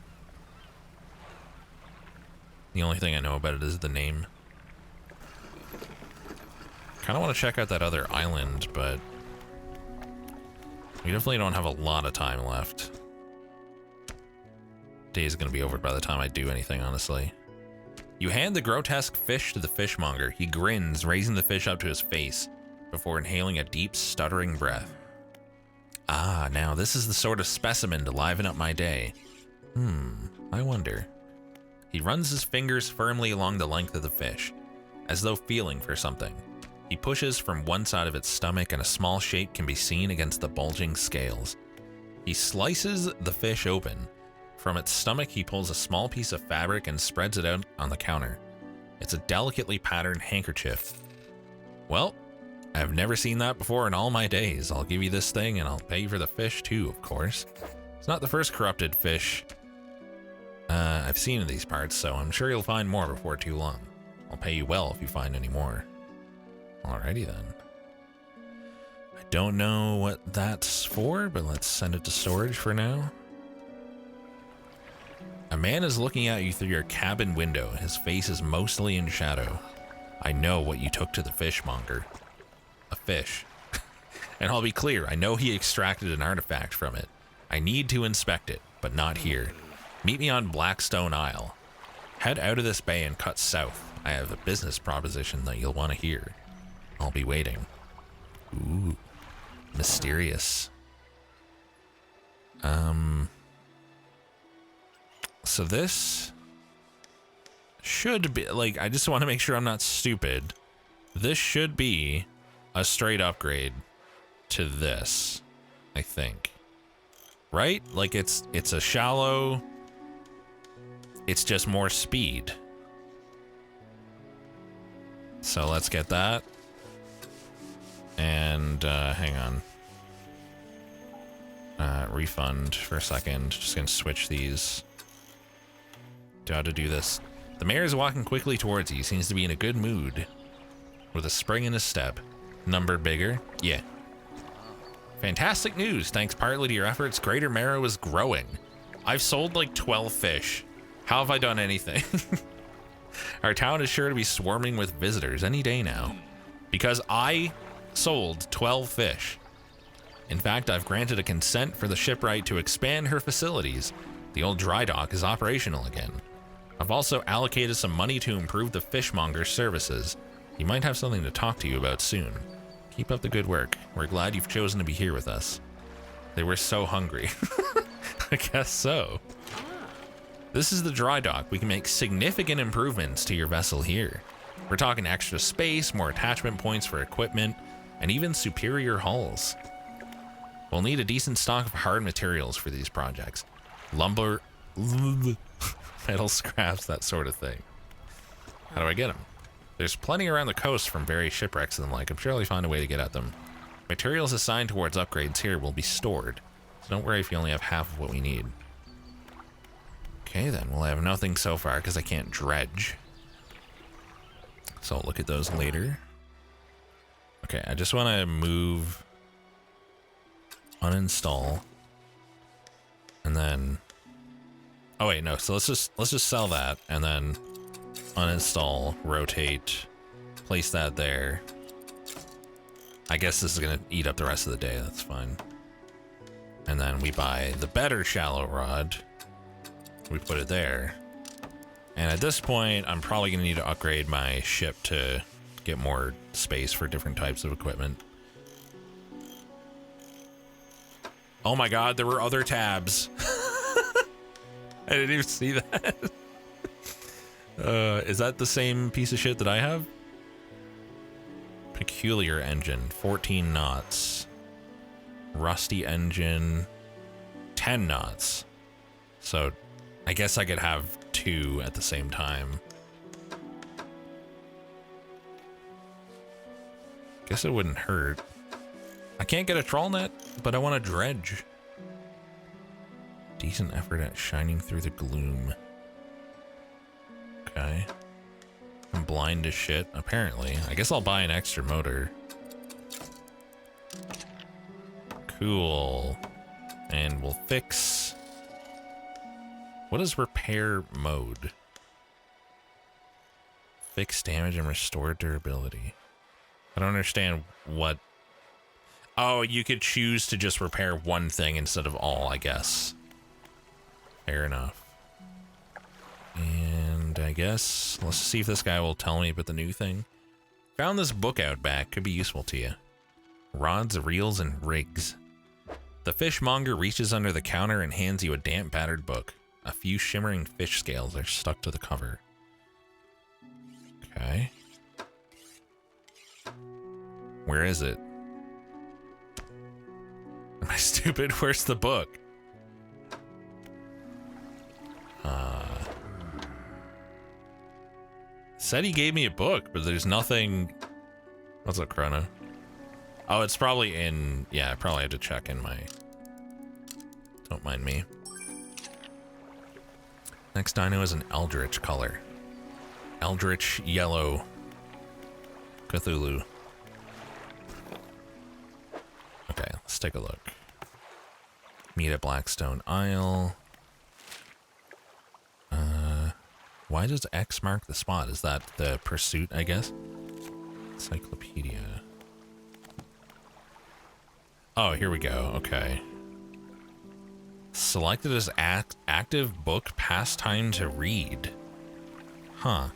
The only thing I know about it is the name. Kind of want to check out that other island, but we definitely don't have a lot of time left. Day's gonna be over by the time I do anything, honestly. You hand the grotesque fish to the fishmonger. He grins, raising the fish up to his face before inhaling a deep, stuttering breath. Ah, now this is the sort of specimen to liven up my day. I wonder. He runs his fingers firmly along the length of the fish, as though feeling for something. He pushes from one side of its stomach and a small shape can be seen against the bulging scales. He slices the fish open. From its stomach, he pulls a small piece of fabric and spreads it out on the counter. It's a delicately patterned handkerchief. Well, I've never seen that before in all my days. I'll give you this thing and I'll pay you for the fish too, of course. It's not the first corrupted fish I've seen in these parts, so I'm sure you'll find more before too long. I'll pay you well if you find any more. Alrighty then. I don't know what that's for, but let's send it to storage for now. A man is looking at you through your cabin window. His face is mostly in shadow. I know what you took to the fishmonger. A fish. And I'll be clear, I know he extracted an artifact from it. I need to inspect it, but not here. Meet me on Blackstone Isle. Head out of this bay and cut south. I have a business proposition that you'll want to hear. I'll be waiting. Ooh. Mysterious. So this should be, like, I just want to make sure I'm not stupid. This should be a straight upgrade to this, I think. Right? Like it's a shallow, it's just more speed. So let's get that. And hang on. Refund for a second. Just gonna switch these. How to do this. The mayor is walking quickly towards you. Seems to be in a good mood. With a spring in his step. Number bigger? Yeah. Fantastic news. Thanks partly to your efforts, Greater Marrow is growing. I've sold like 12 fish. How have I done anything? Our town is sure to be swarming with visitors any day now. Because I sold 12 fish. In fact, I've granted a consent for the shipwright to expand her facilities. The old dry dock is operational again. I've also allocated some money to improve the fishmonger's services. He might have something to talk to you about soon. Keep up the good work. We're glad you've chosen to be here with us. They were so hungry. I guess so. This is the dry dock. We can make significant improvements to your vessel here. We're talking extra space, more attachment points for equipment, and even superior hulls. We'll need a decent stock of hard materials for these projects. Lumber, metal scraps, that sort of thing. How do I get them? There's plenty around the coast from various shipwrecks and the like. I'm sure I'll find a way to get at them. Materials assigned towards upgrades here will be stored, so don't worry if you only have half of what we need. Okay then, well I have nothing so far because I can't dredge. So I'll look at those later. Okay, I just want to move, uninstall, and then, oh wait, no, so let's just sell that and then uninstall, rotate, place that there. I guess this is gonna eat up the rest of the day, that's fine. And then we buy the better shallow rod. We put it there. And at this point, I'm probably gonna need to upgrade my ship to get more space for different types of equipment. Oh my god, there were other tabs. I didn't even see that. Is that the same piece of shit that I have? Peculiar engine, 14 knots. Rusty engine, 10 knots. So I guess I could have two at the same time. Guess it wouldn't hurt. I can't get a trawl net, but I want to dredge. Decent effort at shining through the gloom. Okay. I'm blind as shit, apparently. I guess I'll buy an extra motor. Cool. And we'll fix... What is repair mode? Fix damage and restore durability. I don't understand what... Oh, you could choose to just repair one thing instead of all, I guess. Fair enough. And I guess let's see if this guy will tell me about the new thing. Found this book out back, could be useful to you. Rods, reels, and rigs. The fishmonger reaches under the counter and hands you a damp, battered book. A few shimmering fish scales are stuck to the cover. Okay. Where is it? Am I stupid? Where's the book? Said he gave me a book, but there's nothing. What's up, Chrono? Oh, it's probably in. Yeah, I probably have to check in my. Don't mind me. Next dino is an eldritch color. Eldritch yellow. Cthulhu. Okay, let's take a look. Meet at Blackstone Isle. Why does X mark the spot? Is that the pursuit, I guess? Encyclopedia. Oh, here we go. Okay. Selected as active book pastime to read. Huh.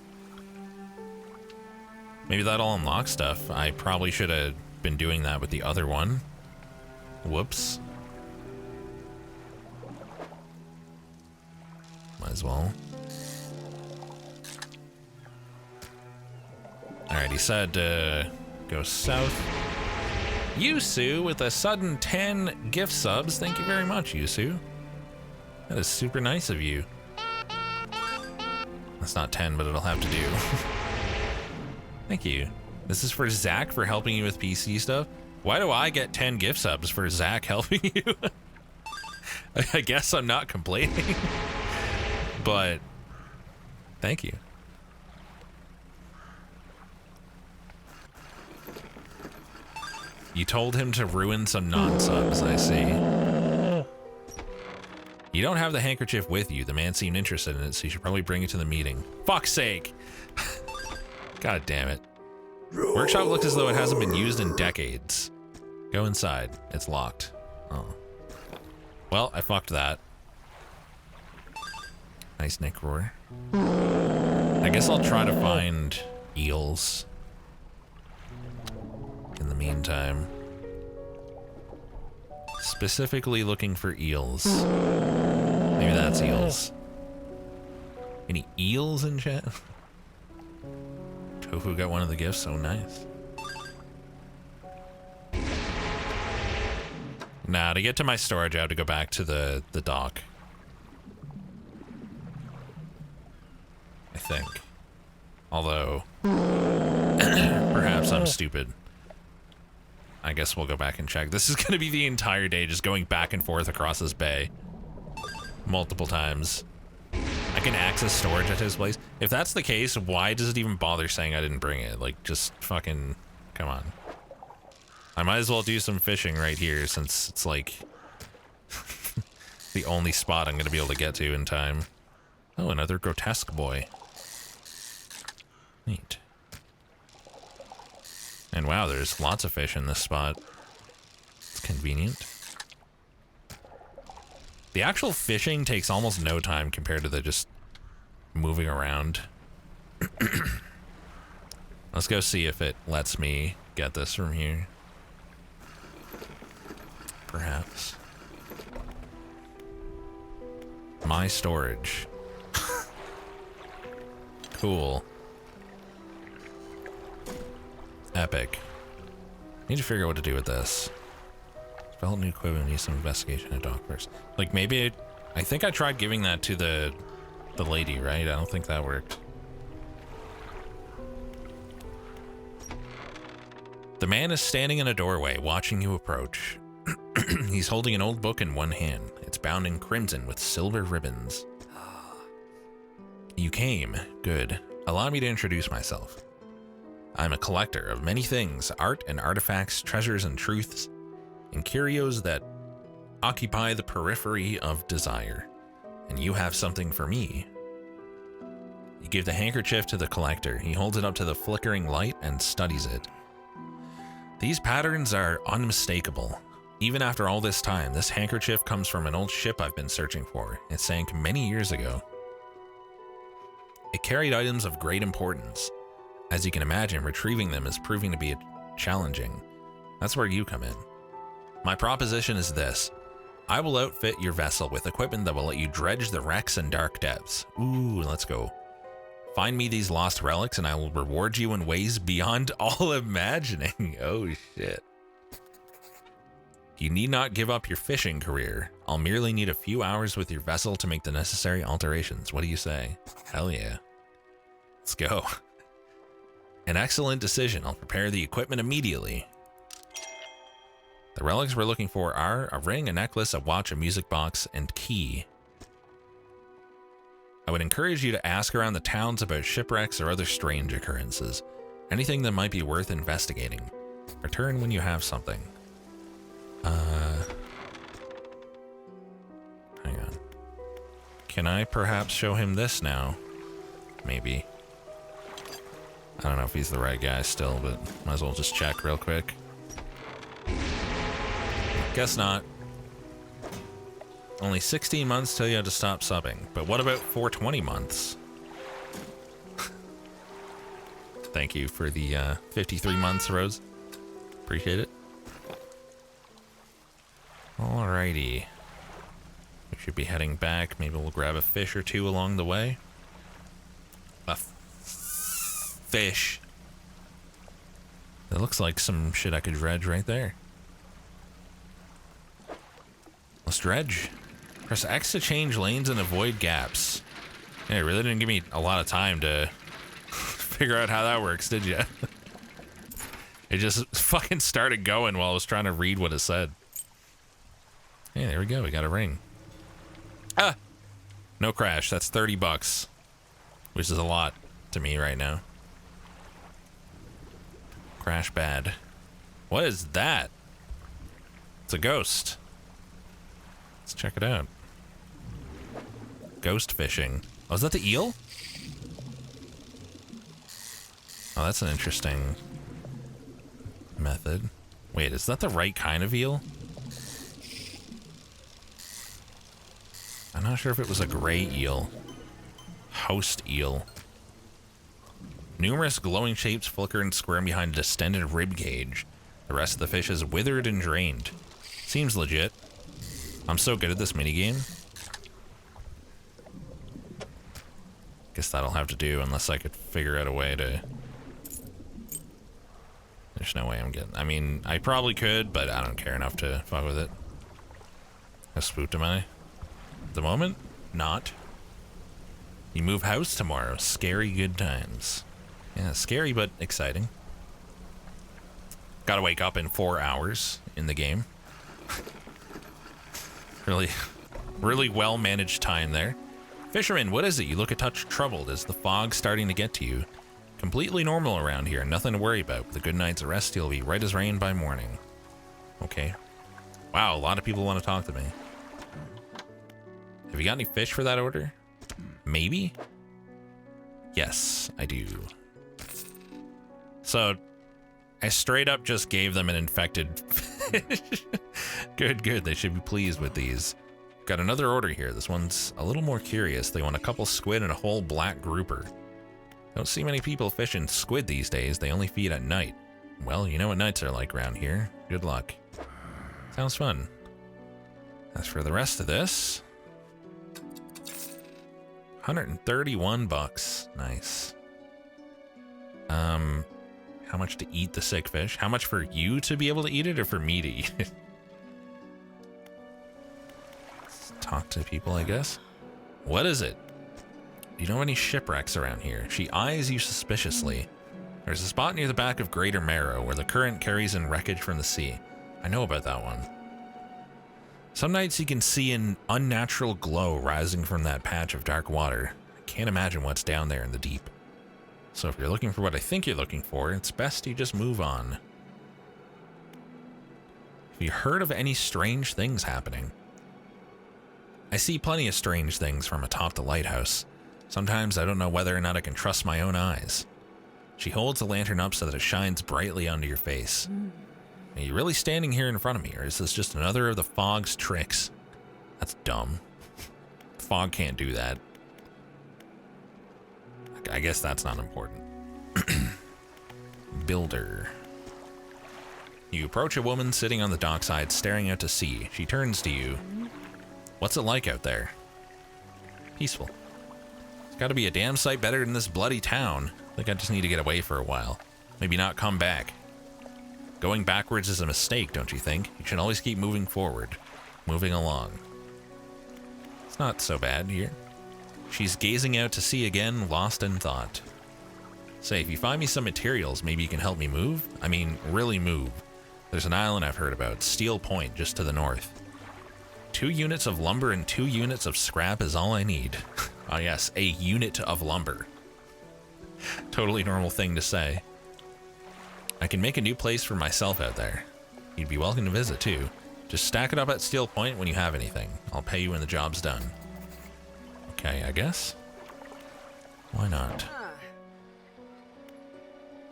Maybe that'll unlock stuff. I probably should have been doing that with the other one. Whoops. Might as well. Alright, he said go south. Yusu with a sudden 10 gift subs. Thank you very much, Yusu. That is super nice of you. That's not 10, but it'll have to do. Thank you. This is for Zach for helping you with PC stuff. Why do I get 10 gift subs for Zach helping you? I guess I'm not complaining. But thank you. You told him to ruin some non-subs, I see. You don't have the handkerchief with you. The man seemed interested in it, so you should probably bring it to the meeting. Fuck's sake! God damn it. Workshop looks as though it hasn't been used in decades. Go inside. It's locked. Oh. Well, I fucked that. Nice Nick roar. I guess I'll try to find eels. In the meantime. Specifically looking for eels. Maybe that's eels. Any eels in chat? Tofu got one of the gifts, so nice. Nah, to get to my storage, I have to go back to the dock. I think. Although, perhaps I'm stupid. I guess we'll go back and check. This is going to be the entire day just going back and forth across this bay. Multiple times. I can access storage at his place. If that's the case, why does it even bother saying I didn't bring it? Like, just fucking... Come on. I might as well do some fishing right here since it's like... the only spot I'm going to be able to get to in time. Oh, another grotesque boy. Neat. And wow, there's lots of fish in this spot. It's convenient. The actual fishing takes almost no time compared to the just moving around. Let's go see if it lets me get this from here. Perhaps. My storage. Cool. Epic. Need to figure out what to do with this. Develop new equipment, need some investigation at dock first. Like maybe I think I tried giving that to the lady, right? I don't think that worked. The man is standing in a doorway, watching you approach. He's holding an old book in one hand. It's bound in crimson with silver ribbons. You came. Good. Allow me to introduce myself. I'm a collector of many things, art and artifacts, treasures and truths, and curios that occupy the periphery of desire. And you have something for me. You give the handkerchief to the collector. He holds it up to the flickering light and studies it. These patterns are unmistakable. Even after all this time, this handkerchief comes from an old ship I've been searching for. It sank many years ago. It carried items of great importance. As you can imagine, retrieving them is proving to be challenging. That's where you come in. My proposition is this. I will outfit your vessel with equipment that will let you dredge the wrecks and dark depths. Ooh, let's go. Find me these lost relics and I will reward you in ways beyond all imagining. Oh shit. You need not give up your fishing career. I'll merely need a few hours with your vessel to make the necessary alterations. What do you say? Hell yeah. Let's go. An excellent decision. I'll prepare the equipment immediately. The relics we're looking for are a ring, a necklace, a watch, a music box, and key. I would encourage you to ask around the towns about shipwrecks or other strange occurrences. Anything that might be worth investigating. Return when you have something. Hang on. Can I perhaps show him this now? Maybe. I don't know if he's the right guy still, but might as well just check real quick. Guess not. Only 16 months till you have to stop subbing. But what about 420 months? Thank you for the 53 months, Rose. Appreciate it. Alrighty. We should be heading back. Maybe we'll grab a fish or two along the way. A fish. That looks like some shit I could dredge right there. Let's dredge. Press X to change lanes and avoid gaps. Yeah, it really didn't give me a lot of time to figure out how that works, did you? It just fucking started going while I was trying to read what it said. Hey, there we go. We got a ring. Ah! No crash. That's 30 bucks. Which is a lot to me right now. Crash bad. What is that? It's a ghost. Let's check it out. Ghost fishing. Oh, is that the eel? Oh, that's an interesting method. Wait, is that the right kind of eel? I'm not sure if it was a gray eel. Host eel. Numerous glowing shapes flicker and squirm behind a distended rib cage. The rest of the fish is withered and drained. Seems legit. I'm so good at this minigame. Guess that'll have to do unless I could figure out a way to... There's no way I'm getting... I mean, I probably could, but I don't care enough to fuck with it. How spooked am I? At the moment, not. You move house tomorrow. Scary good times. Yeah, scary but exciting. Gotta wake up in 4 hours in the game. Really well managed time there. Fisherman, what is it? You look a touch troubled. Is the fog starting to get to you? Completely normal around here. Nothing to worry about. With a good night's rest, you'll be right as rain by morning. Okay. Wow, a lot of people want to talk to me. Have you got any fish for that order? Maybe? Yes, I do. So, I straight up just gave them an infected fish. Good. They should be pleased with these. Got another order here. This one's a little more curious. They want a couple squid and a whole black grouper. Don't see many people fishing squid these days. They only feed at night. Well, you know what nights are like around here. Good luck. Sounds fun. As for the rest of this... 131 bucks. Nice. How much to eat the sick fish? How much for you to be able to eat it or for me to eat it? Let's talk to people, I guess. What is it? You know any shipwrecks around here? She eyes you suspiciously. There's a spot near the back of Greater Marrow where the current carries in wreckage from the sea. I know about that one. Some nights you can see an unnatural glow rising from that patch of dark water. I can't imagine what's down there in the deep. So if you're looking for what I think you're looking for, it's best you just move on. Have you heard of any strange things happening? I see plenty of strange things from atop the lighthouse. Sometimes I don't know whether or not I can trust my own eyes. She holds the lantern up so that it shines brightly onto your face. Are you really standing here in front of me, or is this just another of the fog's tricks? That's dumb. Fog can't do that. I guess that's not important. Builder. You approach a woman sitting on the dockside, staring out to sea. She turns to you. What's it like out there? Peaceful. It's got to be a damn sight better than this bloody town. I think I just need to get away for a while. Maybe not come back. Going backwards is a mistake, don't you think? You should always keep moving forward. Moving along. It's not so bad here. She's gazing out to sea again, lost in thought. Say, if you find me some materials, maybe you can help me move? I mean, really move. There's an island I've heard about, Steel Point, just to the north. 2 units of lumber and 2 units of scrap is all I need. Oh yes, a unit of lumber. Totally normal thing to say. I can make a new place for myself out there. You'd be welcome to visit too. Just stack it up at Steel Point when you have anything. I'll pay you when the job's done. Okay, I guess. Why not?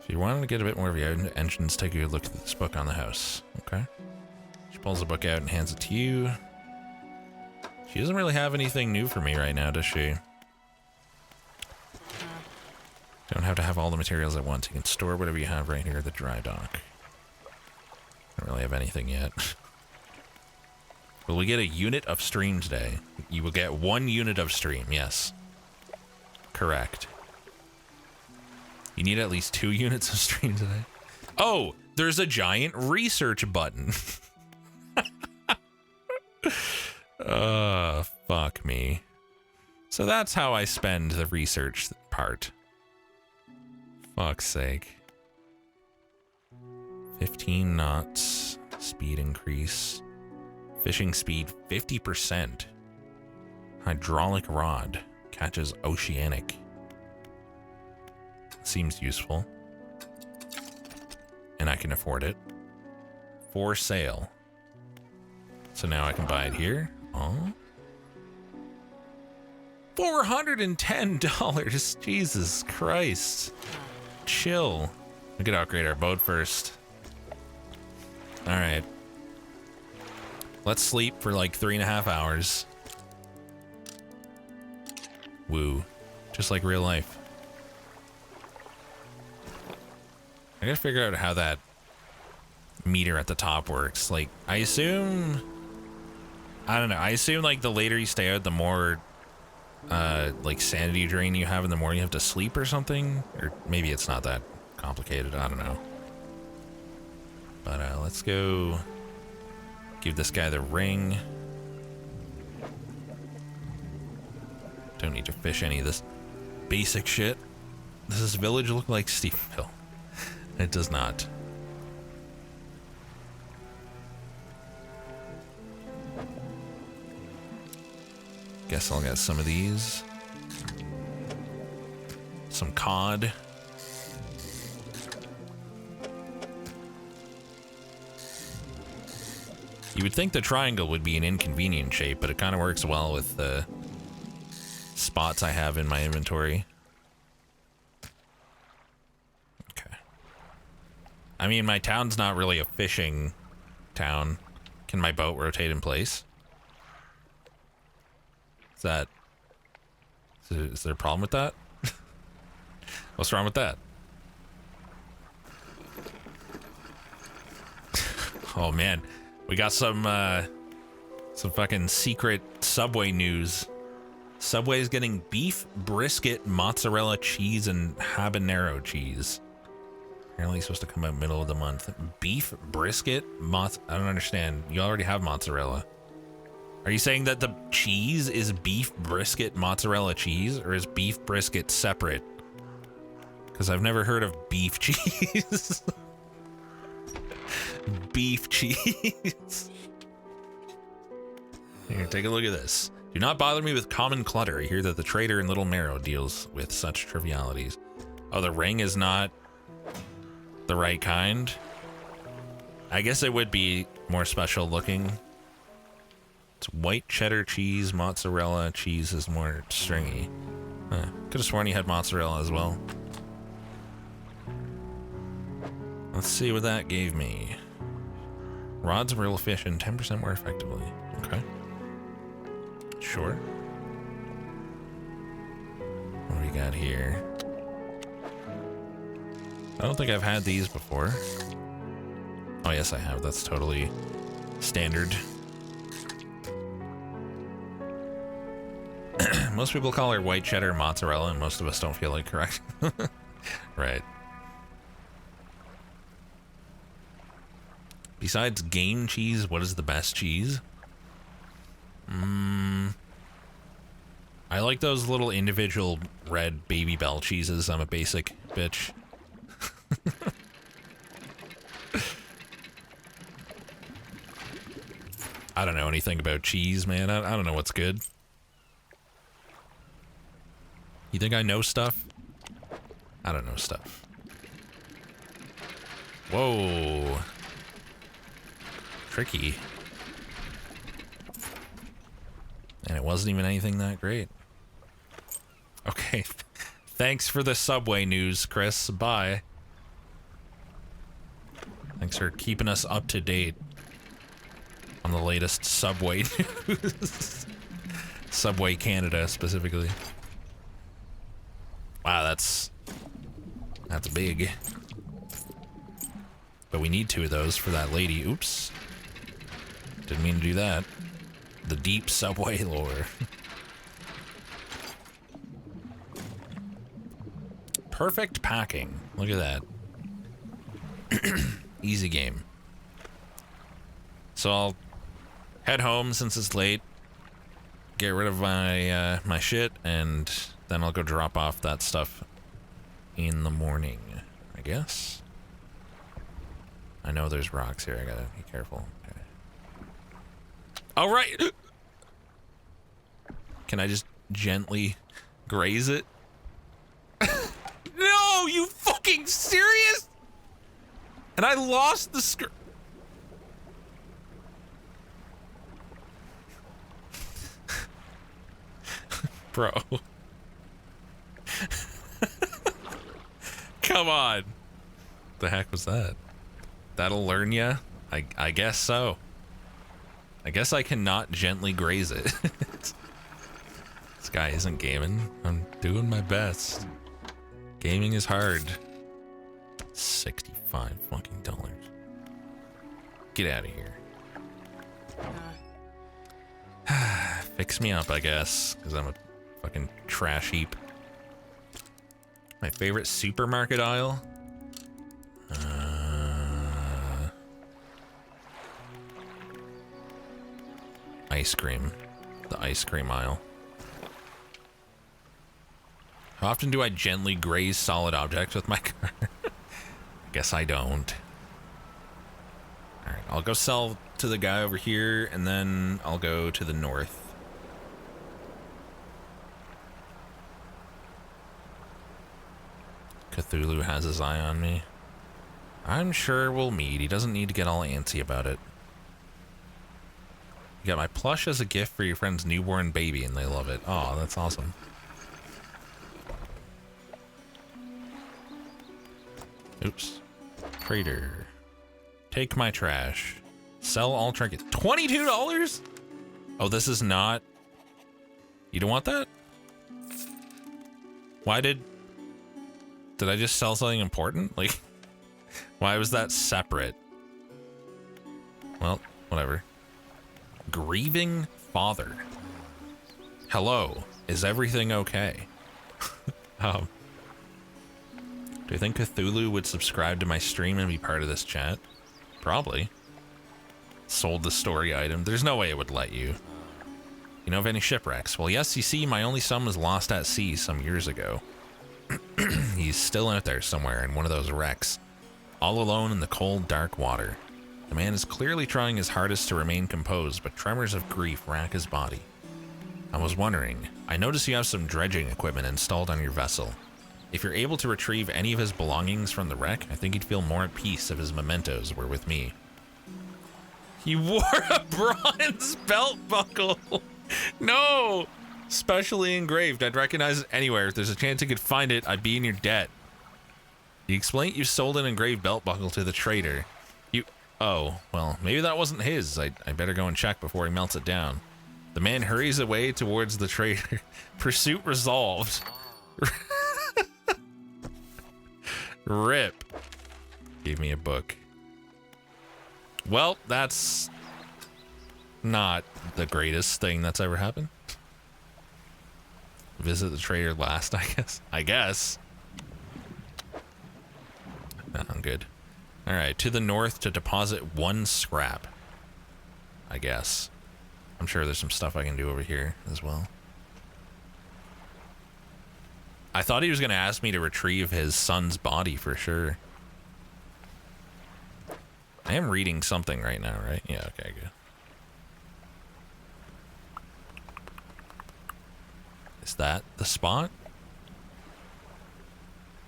If you wanted to get a bit more of your entrance, take a good look at this book on the house. Okay. She pulls the book out and hands it to you. She doesn't really have anything new for me right now, does she? Don't have to have all the materials at once. You can store whatever you have right here at the dry dock. Don't really have anything yet. Will we get a unit of stream today? You will get 1 unit of stream, yes. Correct. You need at least 2 units of stream today. Oh, there's a giant research button. Fuck me. So that's how I spend the research part. Fuck's sake. 15 knots. Speed increase. Fishing speed 50%. Hydraulic rod. Catches oceanic. Seems useful. And I can afford it. For sale. So now I can buy it here. Oh. $410. Jesus Christ. Chill. We could upgrade our boat first. Alright. Let's sleep for like 3.5 hours. Woo. Just like real life. I gotta figure out how that meter at the top works. Like, I assume... I don't know. I assume, like, the later you stay out, the more... like sanity drain you have, and the more you have to sleep or something, or maybe it's not that complicated. I don't know. But let's go give this guy the ring. Don't need to fish any of this basic shit. Does this village look like Stephenville? It does not. Guess I'll get some of these. Some cod. You would think the triangle would be an inconvenient shape, but it kind of works well with the spots I have in my inventory. Okay. I mean, my town's not really a fishing town. Can my boat rotate in place? Is there a problem with that? What's wrong with that? Oh man, we got some fucking secret Subway news. Subway's getting beef brisket, mozzarella cheese, and habanero cheese. Apparently supposed to come out middle of the month. Beef brisket, I don't understand. You already have mozzarella. Are you saying that the cheese is beef brisket mozzarella cheese, or is beef brisket separate? Because I've never heard of beef cheese. Beef cheese. Here, take a look at this. Do not bother me with common clutter. I hear that the trader in Little Marrow deals with such trivialities. Oh, the ring is not the right kind? I guess it would be more special looking. It's white cheddar cheese, mozzarella cheese is more stringy. Could have sworn you had mozzarella as well. Let's see what that gave me. Rods reel fish in 10% more effectively. Okay. Sure. What do we got here? I don't think I've had these before. Oh yes, I have. That's totally standard. Most people call her white cheddar mozzarella, and most of us don't feel like correct. Right. Besides game cheese, what is the best cheese? I like those little individual red Baby Bell cheeses. I'm a basic bitch. I don't know anything about cheese, man. I don't know what's good. You think I know stuff? I don't know stuff. Whoa. Tricky. And it wasn't even anything that great. Okay. Thanks for the Subway news, Chris. Bye. Thanks for keeping us up to date on the latest Subway news. Subway Canada, specifically. Wow, that's big. But we need 2 of those for that lady. Oops. Didn't mean to do that. The deep Subway lore. Perfect packing. Look at that. Easy game. So I'll head home since it's late. get rid of my my shit, and then I'll go drop off that stuff in the morning, I guess. I know there's rocks here. I gotta be careful. Okay. All right. Can I just gently graze it? No, you fucking serious? And I lost the script. Bro. Come on. The heck was that? That'll learn ya? I guess so. I guess I cannot gently graze it. This guy isn't gaming. I'm doing my best. Gaming is hard. 65 fucking dollars. Get out of here. Fix me up, I guess, because I'm a fucking trash heap. My favorite supermarket aisle? Ice cream. The ice cream aisle. How often do I gently graze solid objects with my car? I guess I don't. Alright, I'll go sell to the guy over here, and then I'll go to the north. Cthulhu has his eye on me. I'm sure we'll meet. He doesn't need to get all antsy about it. You got my plush as a gift for your friend's newborn baby, and they love it. Oh, that's awesome. Oops. Trader. Take my trash. Sell all trinkets. $22? Oh, this is not... You don't want that? Why did I just sell something important? Like, why was that separate? Well, whatever. Grieving father. Hello, is everything okay? Do you think Cthulhu would subscribe to my stream and be part of this chat? Probably. Sold the story item. There's no way it would let you. You know of any shipwrecks? Well, yes, you see, my only son was lost at sea some years ago. He's still out there somewhere in one of those wrecks, all alone in the cold, dark water. The man is clearly trying his hardest to remain composed, but tremors of grief rack his body. I was wondering, I noticed you have some dredging equipment installed on your vessel. If you're able to retrieve any of his belongings from the wreck, I think he'd feel more at peace if his mementos were with me. He wore a bronze belt buckle. No! Specially engraved. I'd recognize it anywhere. If there's a chance you could find it, I'd be in your debt. You explained you sold an engraved belt buckle to the trader. Oh, well, maybe that wasn't his. I better go and check before he melts it down. The man hurries away towards the trader. Pursuit resolved. Rip. Gave me a book. Well, that's not the greatest thing that's ever happened. Visit the trader last, I guess. No, I'm good. All right, to the north to deposit 1 scrap. I guess. I'm sure there's some stuff I can do over here as well. I thought he was going to ask me to retrieve his son's body for sure. I am reading something right now, right? Yeah, okay, good. Is that the spot?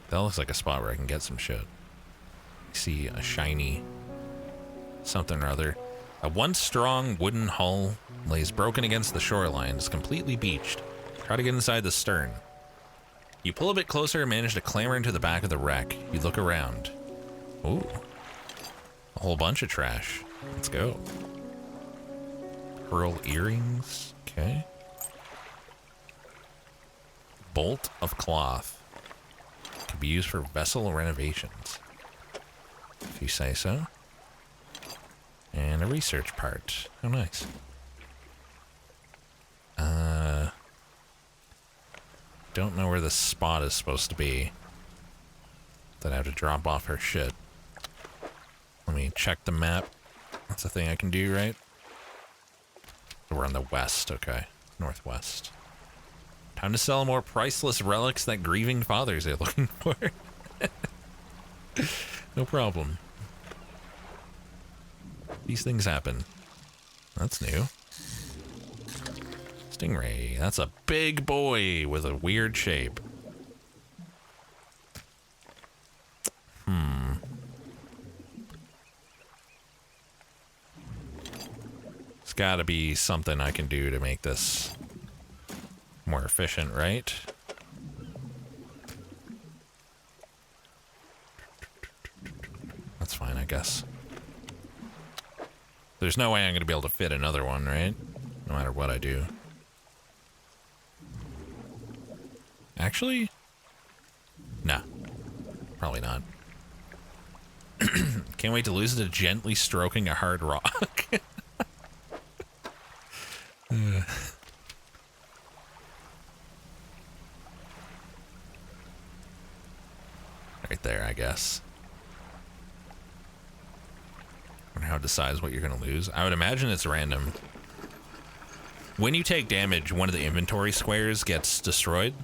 That looks like a spot where I can get some shit. I see a shiny something or other. A once strong wooden hull lays broken against the shoreline. It's completely beached. Try to get inside the stern. You pull a bit closer and manage to clamber into the back of the wreck. You look around. Ooh. A whole bunch of trash. Let's go. Pearl earrings. Okay. Bolt of cloth. Could be used for vessel renovations. If you say so. And a research part. Oh, nice. Don't know where the spot is supposed to be. Then I have to drop off her shit. Let me check the map. That's a thing I can do, right? We're on the west, okay. Northwest. Time to sell more priceless relics that grieving fathers are looking for. No problem. These things happen. That's new. Stingray. That's a big boy with a weird shape. It's gotta be something I can do to make this more efficient, right? That's fine, I guess. There's no way I'm gonna be able to fit another one, right? No matter what I do. Actually? Nah. Probably not. Can't wait to lose it to gently stroking a hard rock. Right there, I guess. And how it decides what you're going to lose. I would imagine it's random. When you take damage, one of the inventory squares gets destroyed,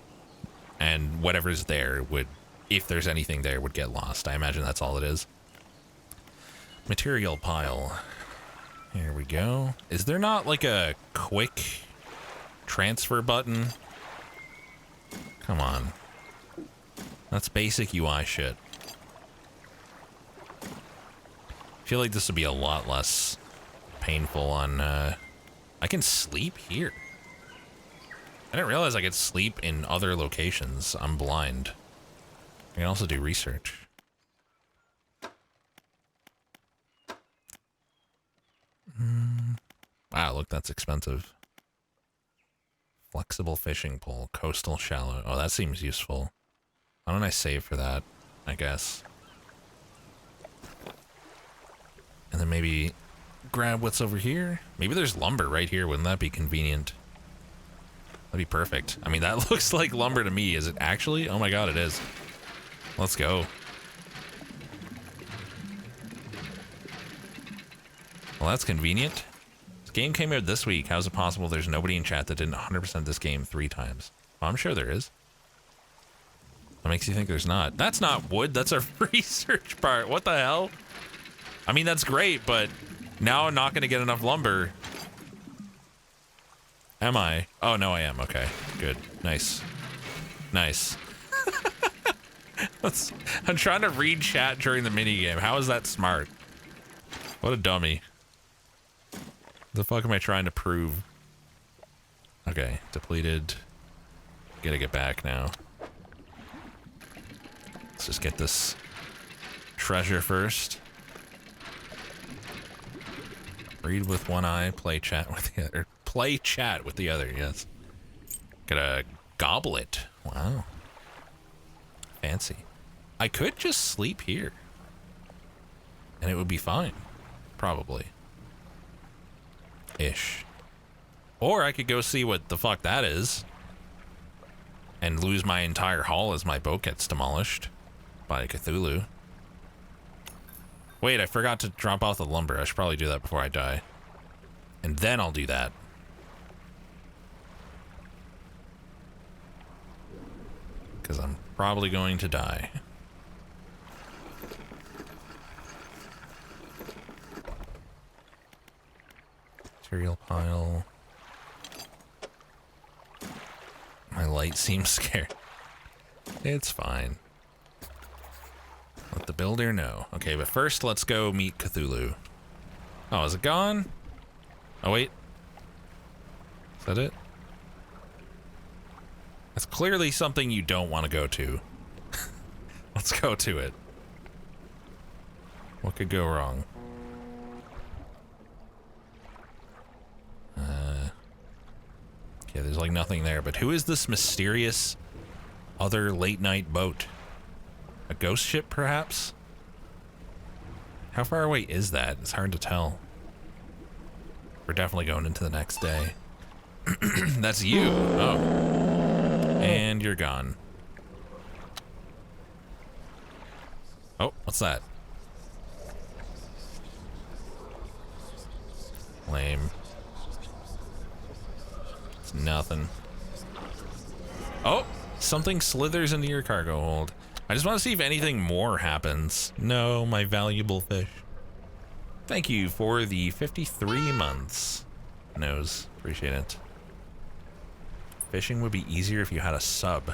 and whatever's there would, if there's anything there, would get lost. I imagine that's all it is. Material pile. Here we go. Is there not like a quick transfer button? Come on. That's basic UI shit. I feel like this would be a lot less painful on, I can sleep here. I didn't realize I could sleep in other locations. I'm blind. I can also do research. Wow, look, that's expensive. Flexible fishing pole, coastal shallow. Oh, that seems useful. Why don't I save for that, I guess? And then maybe grab what's over here. Maybe there's lumber right here. Wouldn't that be convenient? That'd be perfect. I mean, that looks like lumber to me. Is it actually? Oh my god, it is. Let's go. Well, that's convenient. This game came out this week. How is it possible there's nobody in chat that didn't 100% this game 3 times? Well, I'm sure there is. What makes you think there's not? That's not wood. That's a research part. What the hell? I mean, that's great, but now I'm not going to get enough lumber. Am I? Oh, no, I am. Okay, good. Nice. Nice. I'm trying to read chat during the minigame. How is that smart? What a dummy. The fuck am I trying to prove? Okay, depleted. Gotta get back now. Let's just get this treasure first. Read with one eye, play chat with the other. Play chat with the other, yes. Get a goblet. Wow. Fancy. I could just sleep here. And it would be fine. Probably. Ish. Or I could go see what the fuck that is. And lose my entire haul as my boat gets demolished by Cthulhu. Wait, I forgot to drop off the lumber. I should probably do that before I die. And then I'll do that. Because I'm probably going to die. Material pile. My light seems scared. It's fine. Let the builder know. Okay, but first let's go meet Cthulhu. Oh, is it gone? Oh, wait. Is that it? That's clearly something you don't want to go to. Let's go to it. What could go wrong? Okay, there's like nothing there, but who is this mysterious other late night boat? A ghost ship, perhaps? How far away is that? It's hard to tell. We're definitely going into the next day. That's you. Oh. And you're gone. Oh, what's that? Lame. It's nothing. Oh, something slithers into your cargo hold. I just want to see if anything more happens. No, my valuable fish. Thank you for the 53 months. Nose, appreciate it. Fishing would be easier if you had a sub.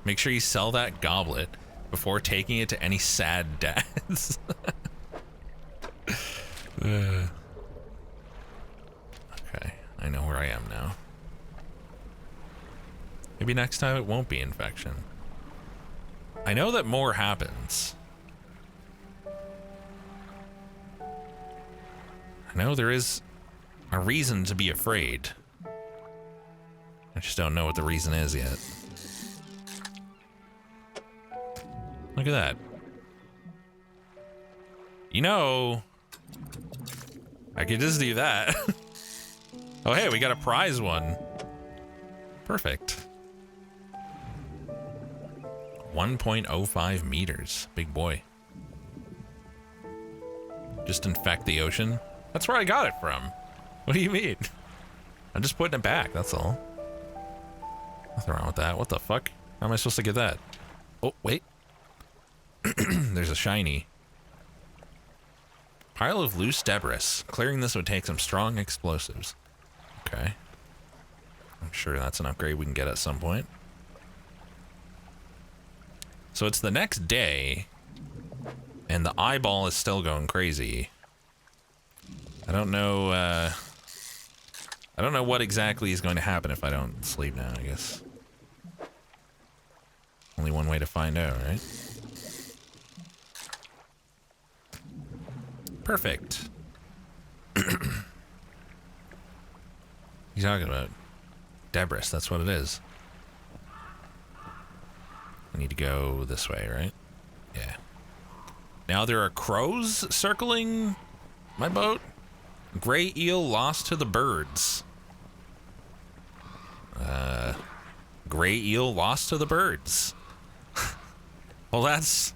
Make sure you sell that goblet before taking it to any sad dads. Okay, I know where I am now. Maybe next time it won't be infection. I know that more happens. I know there is a reason to be afraid. I just don't know what the reason is yet. Look at that. You know, I could just do that. Oh, hey, we got a prize one. Perfect. 1.05 meters. Big boy. Just infect the ocean. That's where I got it from. What do you mean? I'm just putting it back, that's all. Nothing wrong with that. What the fuck? How am I supposed to get that? Oh, wait. There's a shiny. Pile of loose debris. Clearing this would take some strong explosives. Okay. I'm sure that's an upgrade we can get at some point. So it's the next day, and the eyeball is still going crazy. I don't know what exactly is going to happen if I don't sleep now, I guess. Only one way to find out, right? Perfect. What are you talking about? Debris, that's what it is. I need to go this way, right? Yeah. Now there are crows circling my boat. Gray eel lost to the birds. Gray eel lost to the birds. Well, that's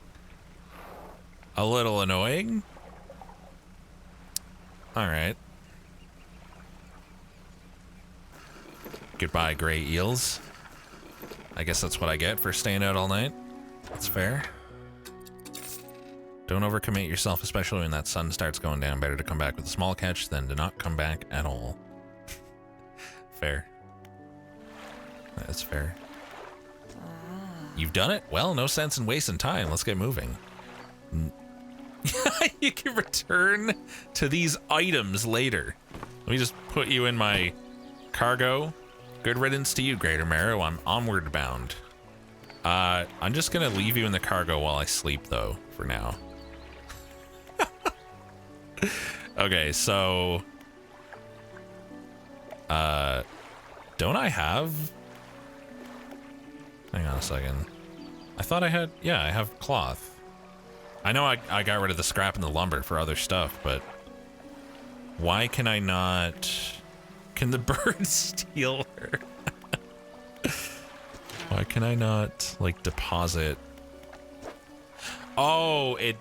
a little annoying. All right. Goodbye, gray eels. I guess that's what I get for staying out all night. That's fair. Don't overcommit yourself, especially when that sun starts going down. Better to come back with a small catch than to not come back at all. Fair. That's fair. You've done it? Well, no sense in wasting time. Let's get moving. You can return to these items later. Let me just put you in my cargo. Good riddance to you, Greater Marrow. I'm onward bound. I'm just gonna leave you in the cargo while I sleep, though, for now. Okay, so... don't I have... Hang on a second. I thought I had... Yeah, I have cloth. I know I got rid of the scrap and the lumber for other stuff, but... Why can I not... Can the bird steal her? Why can I not, like, deposit... Oh, it...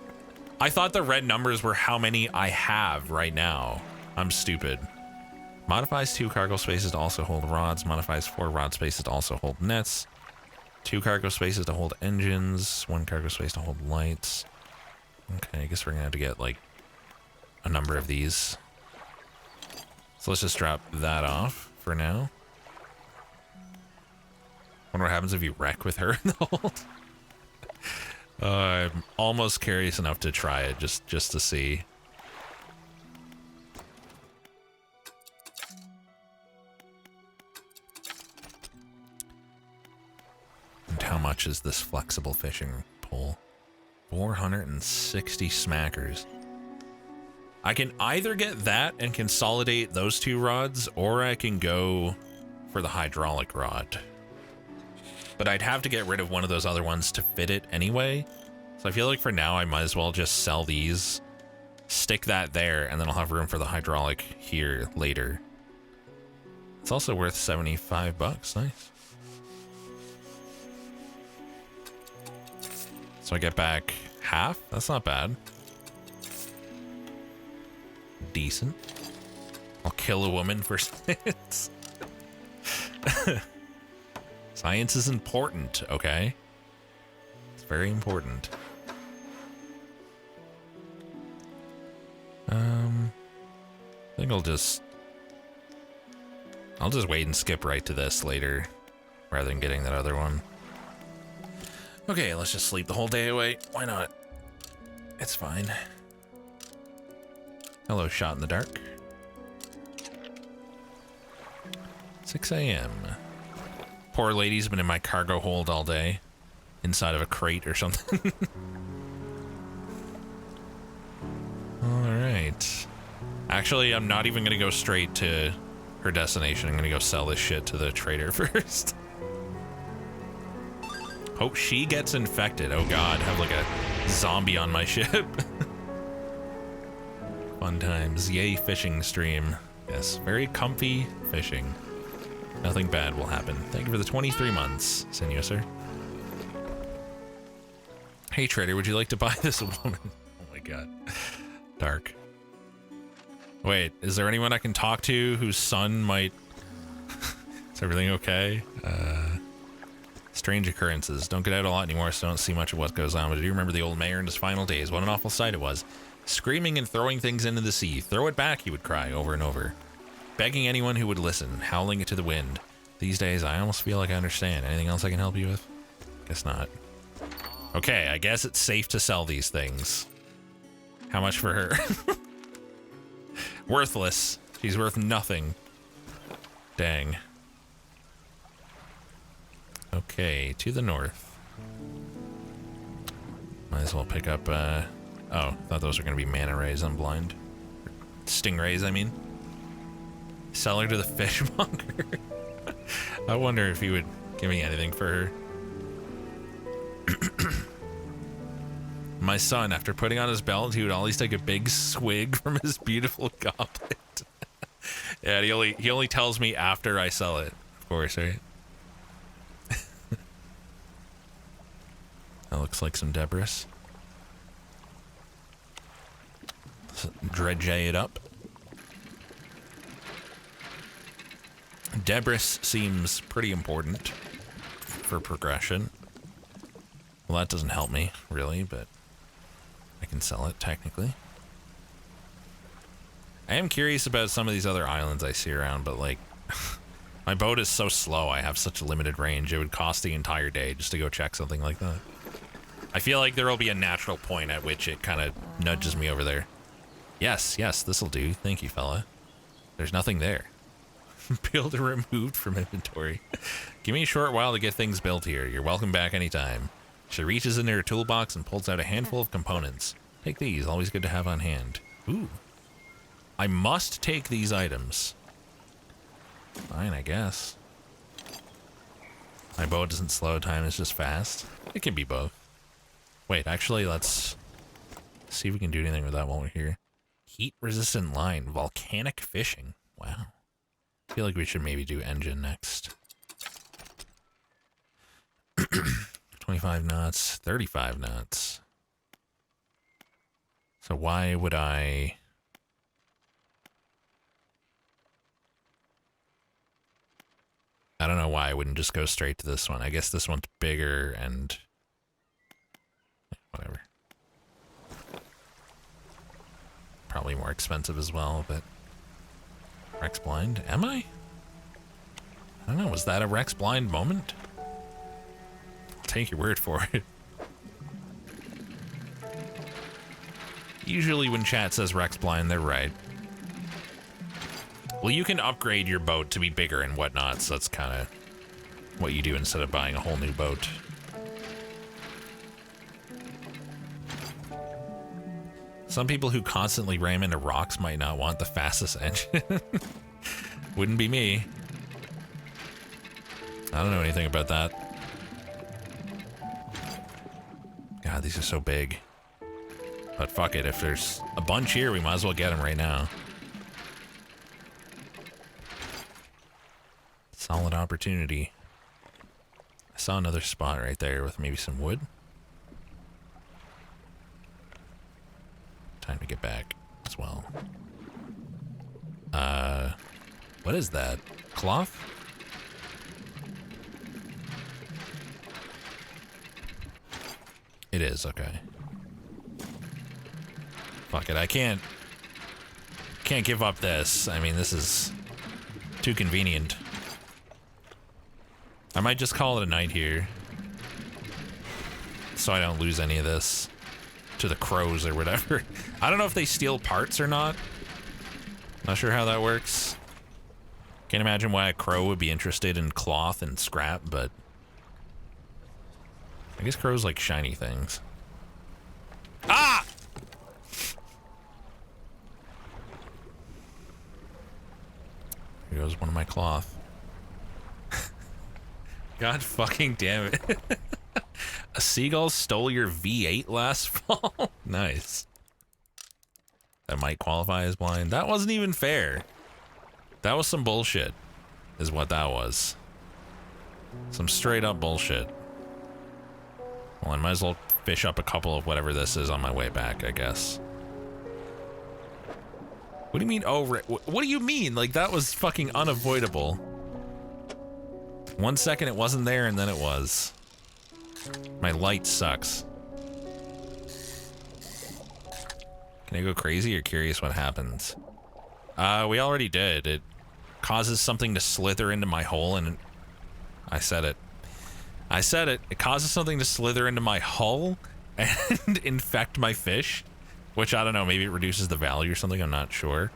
I thought the red numbers were how many I have right now. I'm stupid. Modifies 2 cargo spaces to also hold rods. Modifies 4 rod spaces to also hold nets. 2 cargo spaces to hold engines. 1 cargo space to hold lights. Okay, I guess we're gonna have to get, like, a number of these. So let's just drop that off for now. Wonder what happens if you wreck with her in the hold. I'm almost curious enough to try it just to see. And how much is this flexible fishing pole? 460 smackers. I can either get that and consolidate those 2 rods, or I can go for the hydraulic rod. But I'd have to get rid of one of those other ones to fit it anyway. So I feel like for now I might as well just sell these, stick that there, and then I'll have room for the hydraulic here later. It's also worth 75 bucks. Nice. So I get back half? That's not bad. decent. I'll kill a woman for science. Science is important, okay? It's very important. I think I'll just wait and skip right to this later, rather than getting that other one. Okay, let's just sleep the whole day away. Why not? It's fine. Hello, shot in the dark. 6 a.m. Poor lady's been in my cargo hold all day, inside of a crate or something. Alright. Actually, I'm not even gonna go straight to her destination. I'm gonna go sell this shit to the trader first. Hope she gets infected. Oh god, have like a zombie on my ship. Fun times. Yay, fishing stream. Yes, very comfy fishing. Nothing bad will happen. Thank you for the 23 months, Senor Sir. Hey trader, would you like to buy this woman? Oh my god. Dark. Wait, is there anyone I can talk to whose son might... Is everything okay? Strange occurrences. Don't get out a lot anymore, so don't see much of what goes on. But I do remember the old mayor in his final days. What an awful sight it was. Screaming and throwing things into the sea. Throw it back, he would cry over and over. Begging anyone who would listen. Howling it to the wind. These days, I almost feel like I understand. Anything else I can help you with? Guess not. Okay, I guess it's safe to sell these things. How much for her? Worthless. She's worth nothing. Dang. Okay, to the north. Might as well pick up, oh, thought those were gonna be manta rays. I'm blind. Stingrays, I mean. Sell her to the fishmonger. I wonder if he would give me anything for her. My son, after putting on his belt, he would always take a big swig from his beautiful goblet. Yeah, he only tells me after I sell it, of course, right? That looks like some debris. Let's dredge it up. Debris seems pretty important for progression. Well, that doesn't help me, really, but I can sell it, technically. I am curious about some of these other islands I see around, but, like, my boat is so slow, I have such a limited range, it would cost the entire day just to go check something like that. I feel like there will be a natural point at which it kind of nudges me over there. Yes, yes, this'll do. Thank you, fella. There's nothing there. Builder removed from inventory. Give me a short while to get things built here. You're welcome back anytime. She reaches into her toolbox and pulls out a handful of components. Take these, always good to have on hand. Ooh. I must take these items. Fine, I guess. My boat doesn't slow, time is just fast. It can be both. Wait, actually, let's see if we can do anything with that while we're here. Heat-resistant line, volcanic fishing. Wow. I feel like we should maybe do engine next. 25 knots, 35 knots. So why would I... I don't know why I wouldn't just go straight to this one. I guess this one's bigger and... whatever. Probably more expensive as well, but... Rex blind? Am I? I don't know, was that a Rex blind moment? I'll take your word for it. Usually when chat says Rex blind, they're right. Well, you can upgrade your boat to be bigger and whatnot, so that's kind of what you do instead of buying a whole new boat. Some people who constantly ram into rocks might not want the fastest engine. Wouldn't be me. I don't know anything about that. God, these are so big. But fuck it, if there's a bunch here, we might as well get them right now. Solid opportunity. I saw another spot right there with maybe some wood. Time to get back as well. What is that? Cloth? It is, okay. Fuck it, I can't give up this. I mean, this is too convenient. I might just call it a night here, so I don't lose any of this to the crows or whatever. I don't know if they steal parts or not. Not sure how that works. Can't imagine why a crow would be interested in cloth and scrap, but I guess crows like shiny things. Ah! Here goes one of my cloth. God fucking damn it. A seagull stole your V8 last fall? Nice. That might qualify as blind. That wasn't even fair. That was some bullshit, is what that was. Some straight up bullshit. Well, I might as well fish up a couple of whatever this is on my way back, I guess. What do you mean, oh, what do you mean? Like, that was fucking unavoidable. 1 second it wasn't there, and then it was. My light sucks. Can I go crazy or curious what happens? We already did. It causes something to slither into my hole, and I said it. I said it. It causes something to slither into my hull and infect my fish, which I don't know, maybe it reduces the value or something, I'm not sure.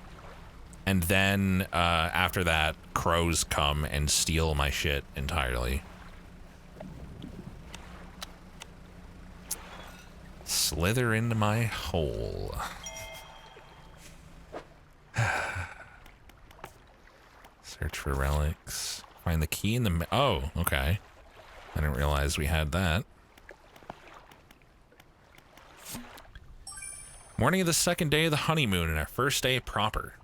And then after that, crows come and steal my shit entirely. Slither into my hole. Search for relics. Find the key in the... Oh, okay. I didn't realize we had that. Morning of the second day of the honeymoon and our first day proper.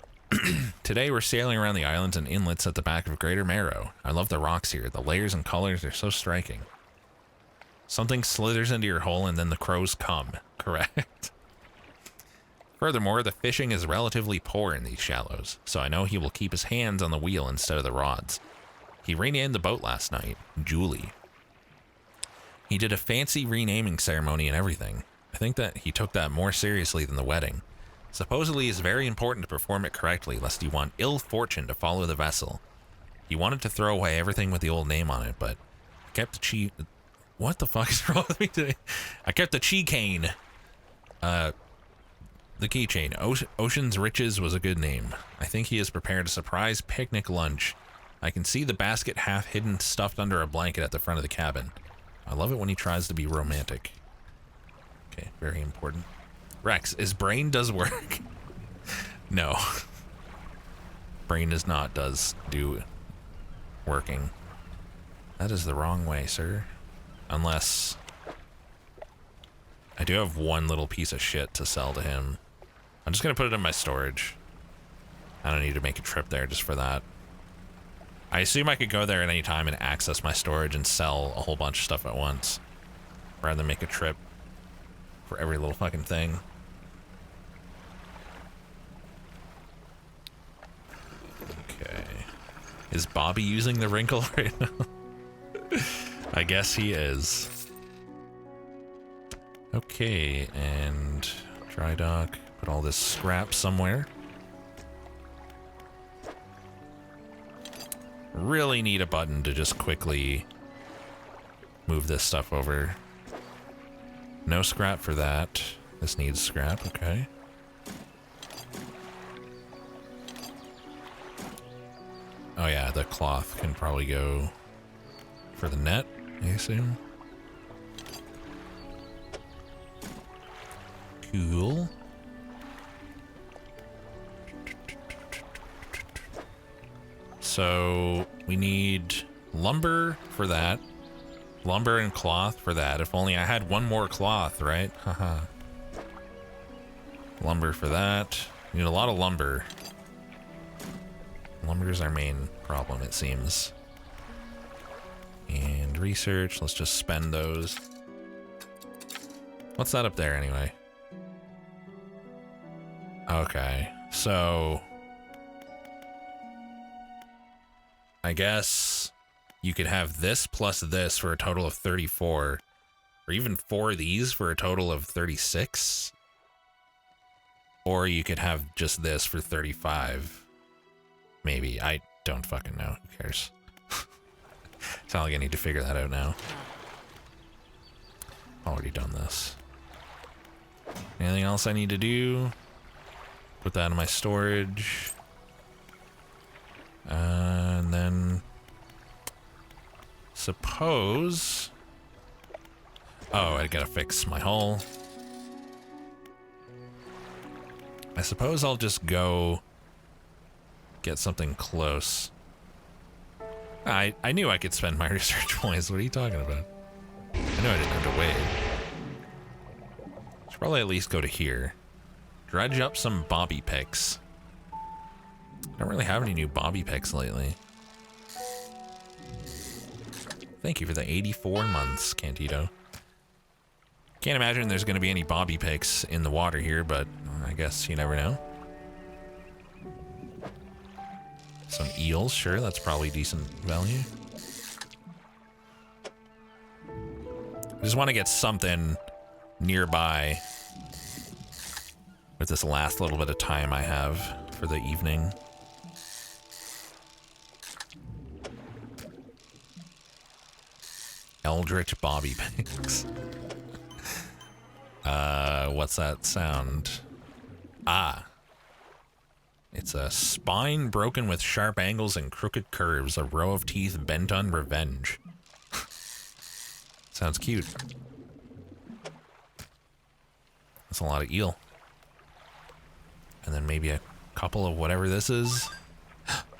Today we're sailing around the islands and inlets at the back of Greater Marrow. I love the rocks here. The layers and colors are so striking. Something slithers into your hole and then the crows come. Correct. Furthermore, the fishing is relatively poor in these shallows, so I know he will keep his hands on the wheel instead of the rods. He renamed the boat last night, Julie. He did a fancy renaming ceremony and everything. I think that he took that more seriously than the wedding. Supposedly it's very important to perform it correctly lest you want ill fortune to follow the vessel. He wanted to throw away everything with the old name on it, but kept the what the fuck is wrong with me today? I kept the keychain. The keychain. Ocean's Riches was a good name. I think he has prepared a surprise picnic lunch. I can see the basket half hidden, stuffed under a blanket at the front of the cabin. I love it when he tries to be romantic. Okay, very important. Rex, is brain does work? No. Brain does not do working. That is the wrong way, sir. Unless... I do have one little piece of shit to sell to him. I'm just gonna put it in my storage. I don't need to make a trip there just for that. I assume I could go there at any time and access my storage and sell a whole bunch of stuff at once, rather than make a trip for every little fucking thing. Okay. Is Bobby using the wrinkle right now? I guess he is. Okay, and dry dock. Put all this scrap somewhere. Really need a button to just quickly move this stuff over. No scrap for that. This needs scrap, okay. Oh yeah, the cloth can probably go for the net, I assume. Cool. So we need lumber for that. Lumber and cloth for that. If only I had one more cloth, right? Haha. Lumber for that. We need a lot of lumber. Lumber is our main problem, it seems. And research, let's just spend those. What's that up there anyway? Okay, so I guess you could have this plus this for a total of 34. Or even 4 of these for a total of 36. Or you could have just this for 35. Maybe. I don't fucking know. Who cares? It's not like I need to figure that out now. Already done this. Anything else I need to do? Put that in my storage. And then... suppose... oh, I gotta fix my hull. I suppose I'll just go get something close. I knew I could spend my research points. What are you talking about? I know I didn't have to wait. Should probably at least go to here. Dredge up some bobby picks. I don't really have any new bobby picks lately. Thank you for the 84 months, Cantito. Can't imagine there's going to be any bobby picks in the water here, but I guess you never know. Some eels, sure, that's probably decent value. I just want to get something nearby with this last little bit of time I have for the evening. Eldritch bobby picks. What's that sound? Ah. It's a spine broken with sharp angles and crooked curves, a row of teeth bent on revenge. Sounds cute. That's a lot of eel. And then maybe a couple of whatever this is.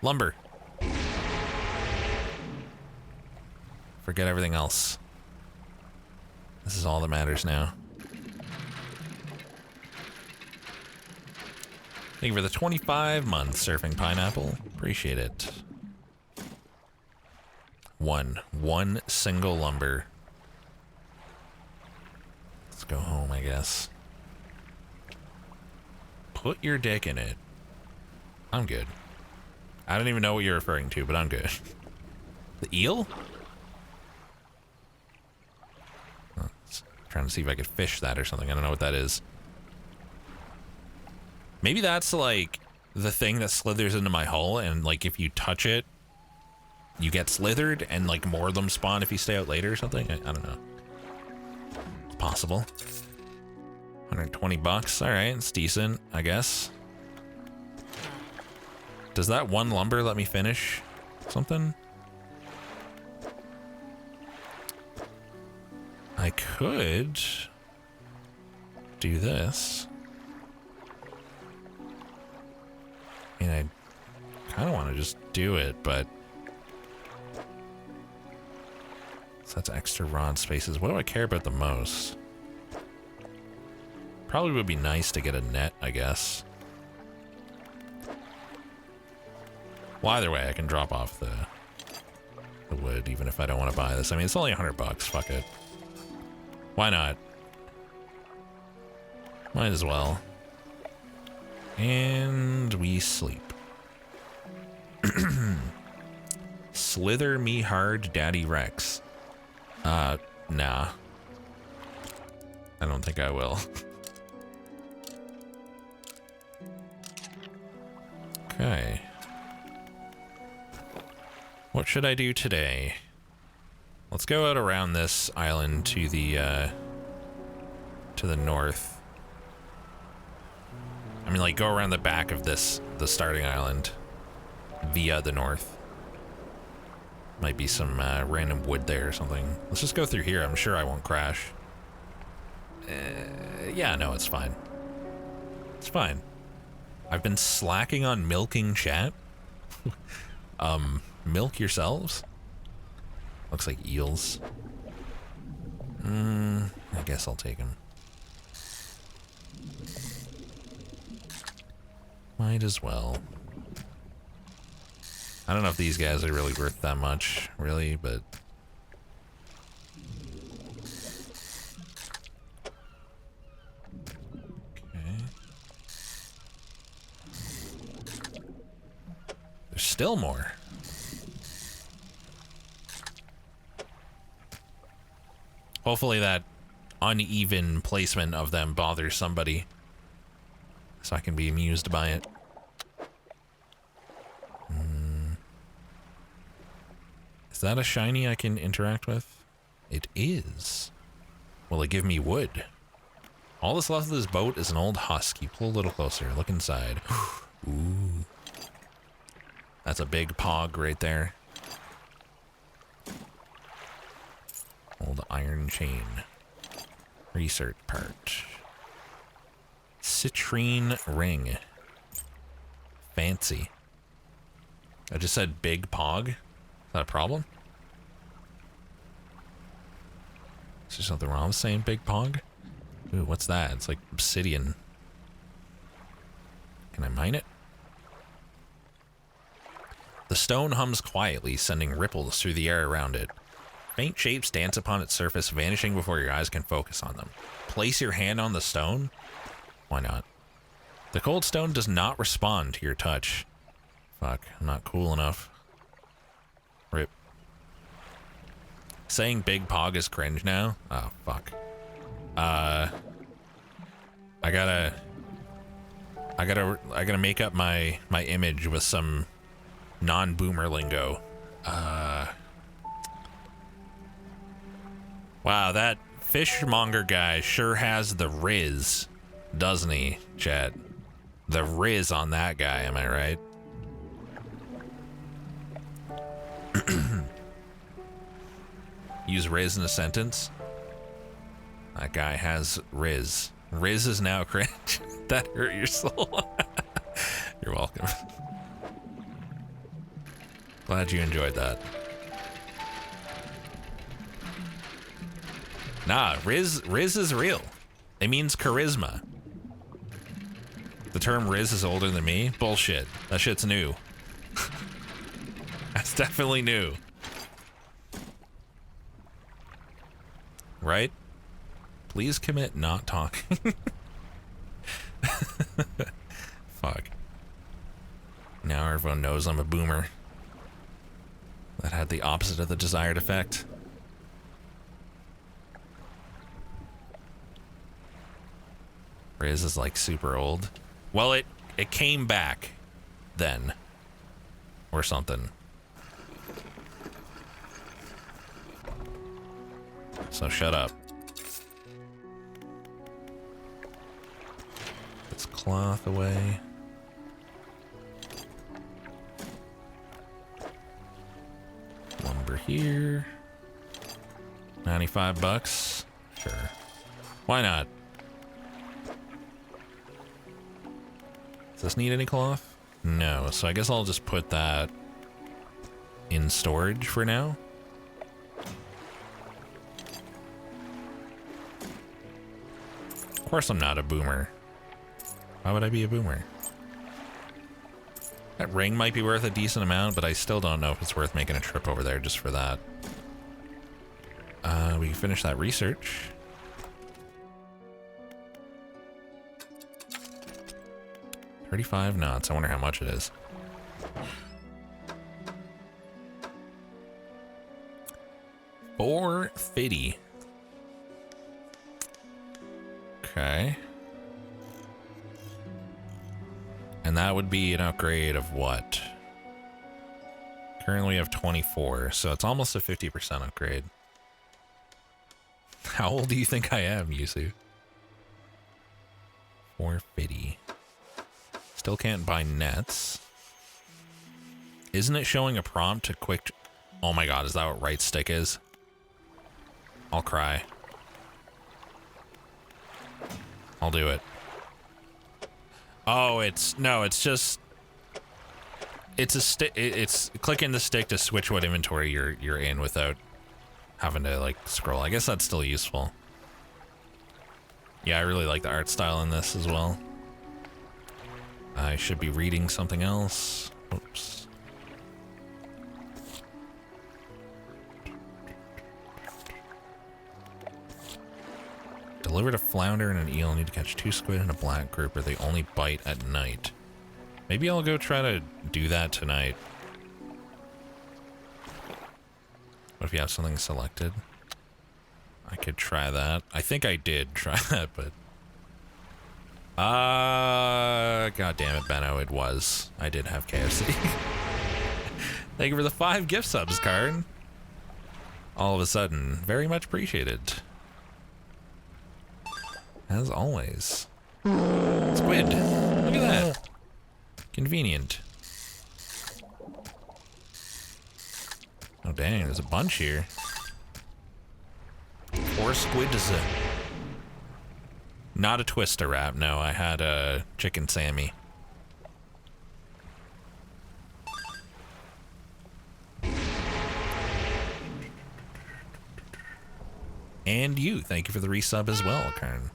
Lumber. Forget everything else. This is all that matters now. Thank you for the 25 months, Surfing Pineapple. Appreciate it. One single lumber. Let's go home, I guess. Put your dick in it. I'm good. I don't even know what you're referring to, but I'm good. The eel? Trying to see if I could fish that or something. I don't know what that is. Maybe that's like the thing that slithers into my hull, and like if you touch it, you get slithered, and like more of them spawn if you stay out later or something. I don't know. It's possible. 120 bucks. All right, it's decent, I guess. Does that one lumber let me finish something? I could do this. I mean, I kind of want to just do it, but so that's extra rod spaces. What do I care about the most? Probably would be nice to get a net, I guess. Well, either way, I can drop off the wood, even if I don't want to buy this. I mean, it's only 100 bucks. Fuck it. Why not? Might as well. And we sleep. Slither me hard, Daddy Rex. Nah. I don't think I will. Okay. What should I do today? Let's go out around this island to the north. I mean, like, go around the back of the starting island via the north. Might be some random wood there or something. Let's just go through here. I'm sure I won't crash. Yeah, no, it's fine. It's fine. I've been slacking on milking chat. Milk yourselves? Looks like eels. I guess I'll take them. Might as well. I don't know if these guys are really worth that much, really, but... Okay. There's still more. Hopefully that uneven placement of them bothers somebody, so I can be amused by it. Is that a shiny I can interact with? It is. Will it give me wood? All that's left of this boat is an old husk. You pull a little closer. Look inside. Ooh. That's a big pog right there. Old iron chain. Research part. Citrine ring. Fancy. I just said big pog. Is that a problem? Is there something wrong with saying big pog? Ooh, what's that? It's like obsidian. Can I mine it? The stone hums quietly, sending ripples through the air around it. Faint shapes dance upon its surface, vanishing before your eyes can focus on them. Place your hand on the stone? Why not? The cold stone does not respond to your touch. Fuck, I'm not cool enough. Rip. Saying big pog is cringe now? Oh, fuck. I gotta make up my image with some non-boomer lingo. Wow, that fishmonger guy sure has the riz, doesn't he, chat? The riz on that guy, am I right? Use riz in a sentence? That guy has riz. Riz is now cringe. That hurt your soul. You're welcome. Glad you enjoyed that. Nah, riz is real. It means charisma. The term riz is older than me? Bullshit. That shit's new. That's definitely new. Right? Please commit not talking. Fuck. Now everyone knows I'm a boomer. That had the opposite of the desired effect. Riz is like super old. Well, it came back then. Or something. So shut up. This cloth away. Lumber here. 95 bucks. Sure. Why not? Does this need any cloth? No, so I guess I'll just put that in storage for now. Of course I'm not a boomer. Why would I be a boomer? That ring might be worth a decent amount, but I still don't know if it's worth making a trip over there just for that. We can finish that research. $35 knots. I wonder how much it is. $450. Okay. And that would be an upgrade of what? Currently we have 24, so it's almost a 50% upgrade. How old do you think I am, Yusu? 450. Still can't buy nets. Isn't it showing a prompt to quick... Oh my god, is that what right stick is? I'll cry. I'll do it. Oh, it's just... It's a stick. It's clicking the stick to switch what inventory you're in without having to like scroll. I guess that's still useful. Yeah, I really like the art style in this as well. I should be reading something else. Oops. Delivered a flounder and an eel. Need to catch 2 squid and a black grouper. They only bite at night. Maybe I'll go try to do that tonight. What if you have something selected? I could try that. I think I did try that, but... God damn it, Benno, it was. I did have KFC. Thank you for the 5 gift subs, card. All of a sudden, very much appreciated. As always. Squid, look at that. Convenient. Oh dang, there's a bunch here. 4 squids. Not a twister wrap, no, I had a chicken Sammy. And you, thank you for the resub as well, Kern.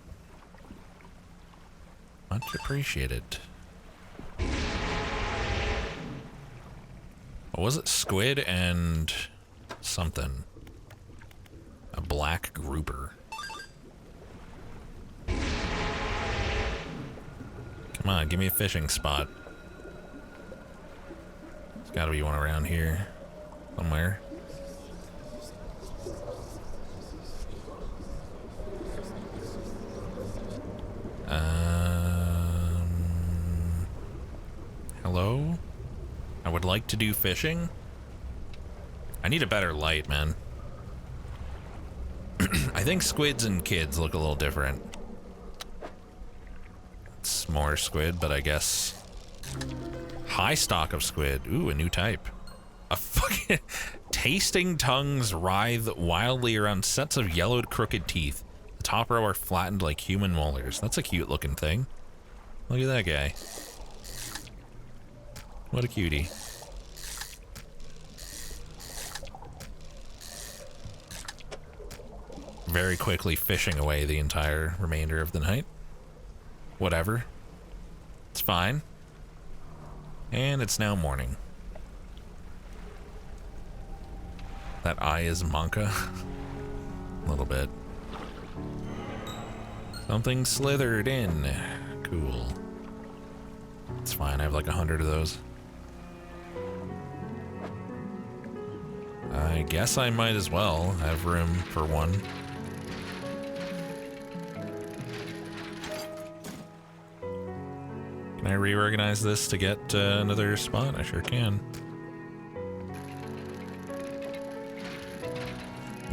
Much appreciated. What was it? Squid and something. A black grouper. Come on, give me a fishing spot. There's gotta be one around here somewhere. Hello? I would like to do fishing. I need a better light, man. I think squids and kids look a little different. It's more squid, but I guess... High stock of squid. Ooh, a new type. A fucking... Tasting tongues writhe wildly around sets of yellowed crooked teeth. The top row are flattened like human molars. That's a cute looking thing. Look at that guy. What a cutie. Very quickly fishing away the entire remainder of the night. Whatever. It's fine. And it's now morning. That eye is Monka. A little bit. Something slithered in. Cool. It's fine, I have like 100 of those. I guess I might as well have room for one. Can I reorganize this to get another spot? I sure can.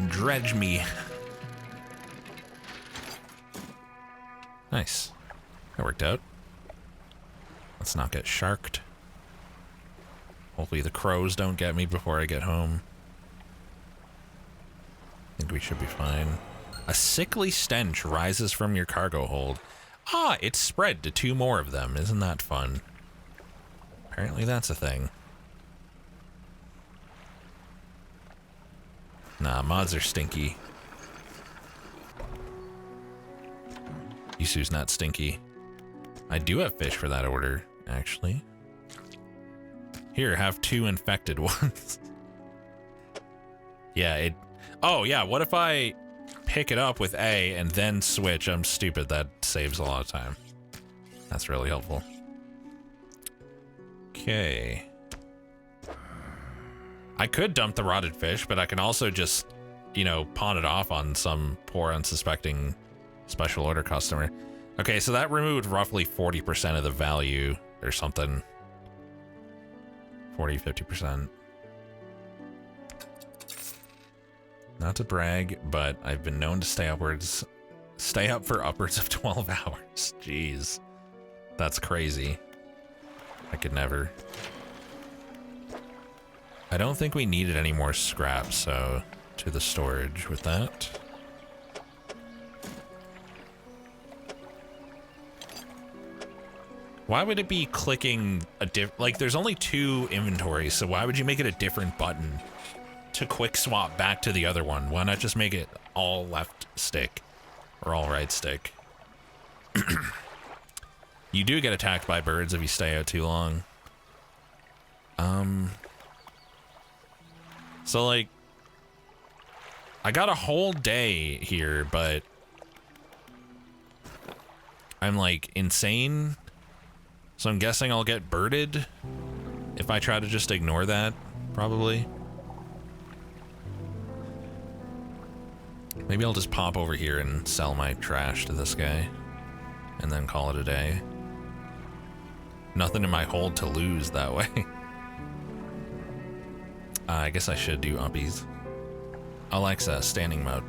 Dredge me. Nice. That worked out. Let's not get sharked. Hopefully the crows don't get me before I get home. I think we should be fine. A sickly stench rises from your cargo hold. Ah, it's spread to 2 more of them. Isn't that fun? Apparently that's a thing. Nah, mods are stinky. Yisu's not stinky. I do have fish for that order, actually. Here, have 2 infected ones. Yeah, it... Oh, yeah, what if I pick it up with A and then switch? I'm stupid. That saves a lot of time. That's really helpful. Okay. I could dump the rotted fish, but I can also just, you know, pawn it off on some poor unsuspecting special order customer. Okay, so that removed roughly 40% of the value or something. 40, 50%. Not to brag, but I've been known to stay up for upwards of 12 hours. Jeez. That's crazy. I could never. I don't think we needed any more scrap, so to the storage with that. Why would it be clicking a like there's only 2 inventories, so why would you make it a different button to quick swap back to the other one? Why not just make it all left stick or all right stick? You do get attacked by birds if you stay out too long. So like I got a whole day here, but I'm like insane. So I'm guessing I'll get birded if I try to just ignore that, probably. Maybe I'll just pop over here and sell my trash to this guy. And then call it a day. Nothing in my hold to lose that way. I guess I should do uppies. Alexa, standing mode.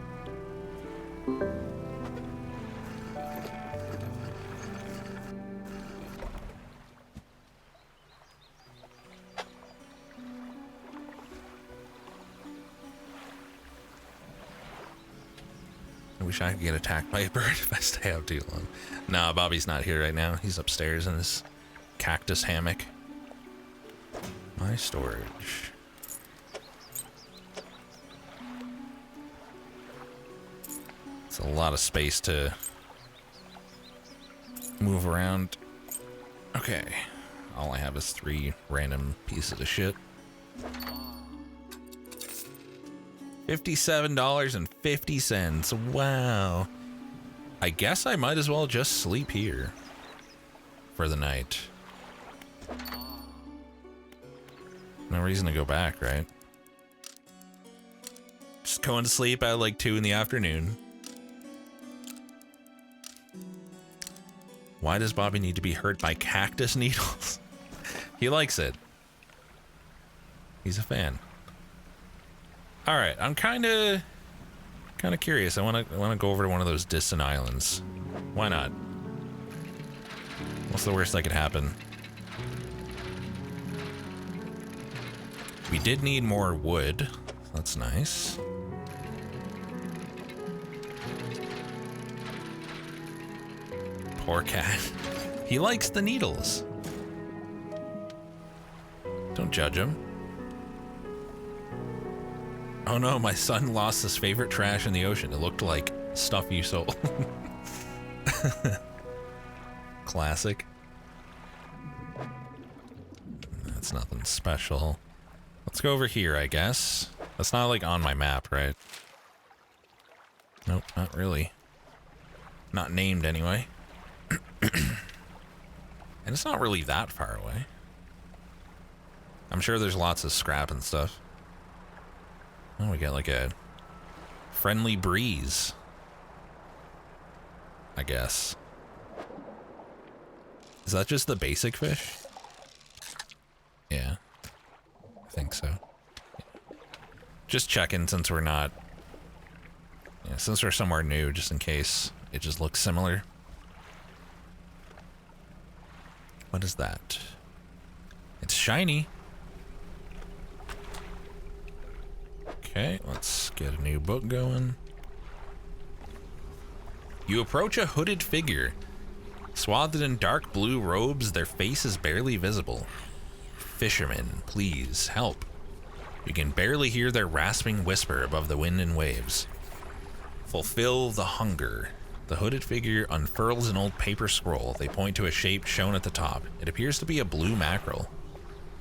I wish I could get attacked by a bird if I stay out too long. Nah, Bobby's not here right now. He's upstairs in his cactus hammock. My storage. It's a lot of space to move around. Okay. All I have is 3 random pieces of shit. $57.50. Wow. I guess I might as well just sleep here for the night. No reason to go back, right? Just going to sleep at like 2 in the afternoon. Why does Bobby need to be hurt by cactus needles? He likes it. He's a fan. All right, I'm kind of curious. I want to go over to one of those distant islands. Why not? What's the worst that could happen? We did need more wood. That's nice. Poor cat. He likes the needles. Don't judge him. Oh no, my son lost his favorite trash in the ocean. It looked like stuff you sold. Classic. That's nothing special. Let's go over here, I guess. That's not like on my map, right? Nope, not really. Not named anyway. And it's not really that far away. I'm sure there's lots of scrap and stuff. Oh, we got like a friendly breeze, I guess. Is that just the basic fish? Yeah, I think so. Just checking since we're not, since we're somewhere new, just in case it just looks similar. What is that? It's shiny. Okay, let's get a new book going. You approach a hooded figure. Swathed in dark blue robes, their face is barely visible. Fishermen, please, help. You can barely hear their rasping whisper above the wind and waves. Fulfill the hunger. The hooded figure unfurls an old paper scroll. They point to a shape shown at the top. It appears to be a blue mackerel.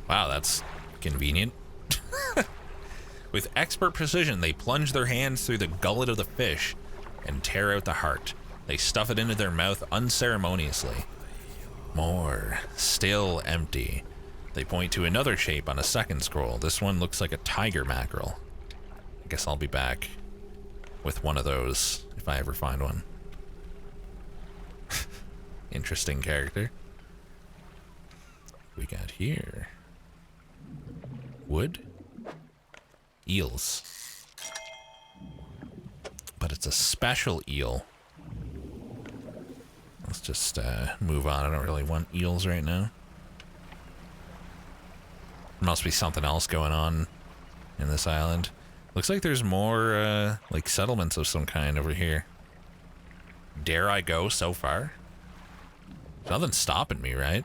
Wow, that's convenient. With expert precision, they plunge their hands through the gullet of the fish and tear out the heart. They stuff it into their mouth unceremoniously. More. Still empty. They point to another shape on a second scroll. This one looks like a tiger mackerel. I guess I'll be back with one of those if I ever find one. Interesting character. We got here. Wood? Eels. But it's a special eel. Let's just move on. I don't really want eels right now. There must be something else going on in this island. Looks like there's more like settlements of some kind over here. Dare I go so far? There's nothing stopping me, right?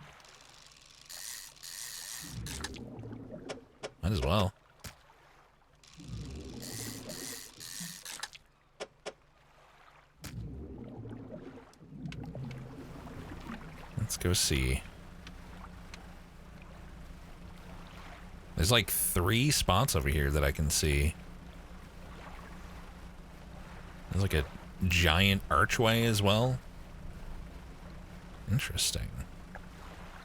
Might as well. Let's go see. There's like 3 spots over here that I can see. There's like a giant archway as well. Interesting.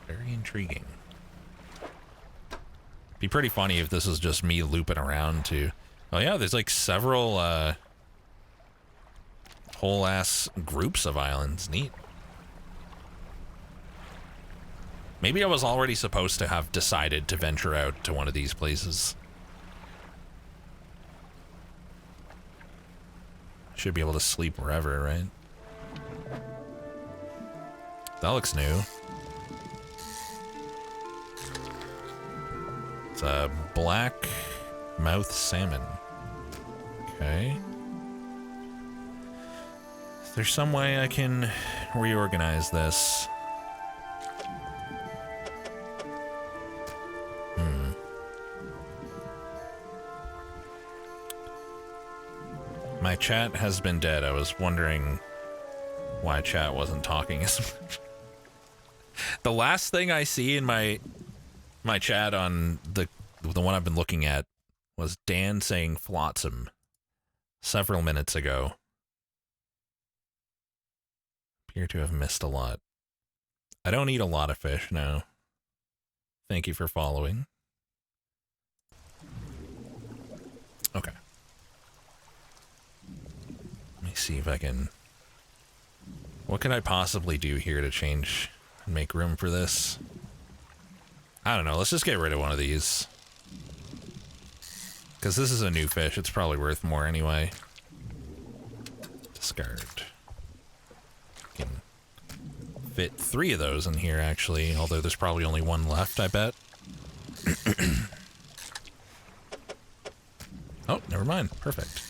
Very intriguing. Be pretty funny if this is just me looping around to... Oh yeah, there's like several Whole ass groups of islands. Neat. Maybe I was already supposed to have decided to venture out to one of these places. Should be able to sleep wherever, right? That looks new. It's a black mouth salmon. Okay. Is there some way I can reorganize this? My chat has been dead. I was wondering why chat wasn't talking as much. The last thing I see in my chat on the one I've been looking at was Dan saying flotsam several minutes ago. Appear to have missed a lot. I don't eat a lot of fish, no. Thank you for following. Okay. Let me see if I can... What can I possibly do here to change and make room for this? I don't know, let's just get rid of one of these. Because this is a new fish, it's probably worth more anyway. Discard. Can fit 3 of those in here, actually, although there's probably only 1 left, I bet. Oh, never mind. Perfect.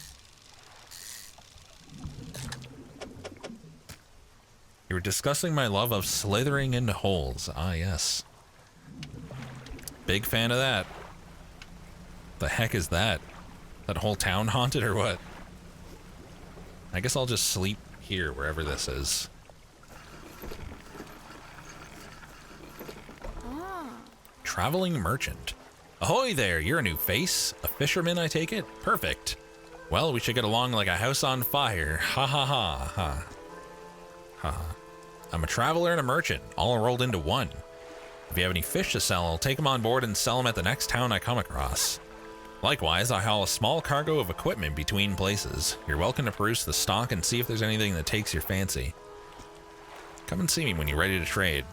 You were discussing my love of slithering into holes. Ah, yes. Big fan of that. The heck is that? That whole town haunted or what? I guess I'll just sleep here, wherever this is. Traveling merchant. Ahoy there, you're a new face. A fisherman, I take it? Perfect. Well, we should get along like a house on fire. Ha ha ha ha. Ha ha. I'm a traveler and a merchant, all rolled into one. If you have any fish to sell, I'll take them on board and sell them at the next town I come across. Likewise, I haul a small cargo of equipment between places. You're welcome to peruse the stock and see if there's anything that takes your fancy. Come and see me when you're ready to trade.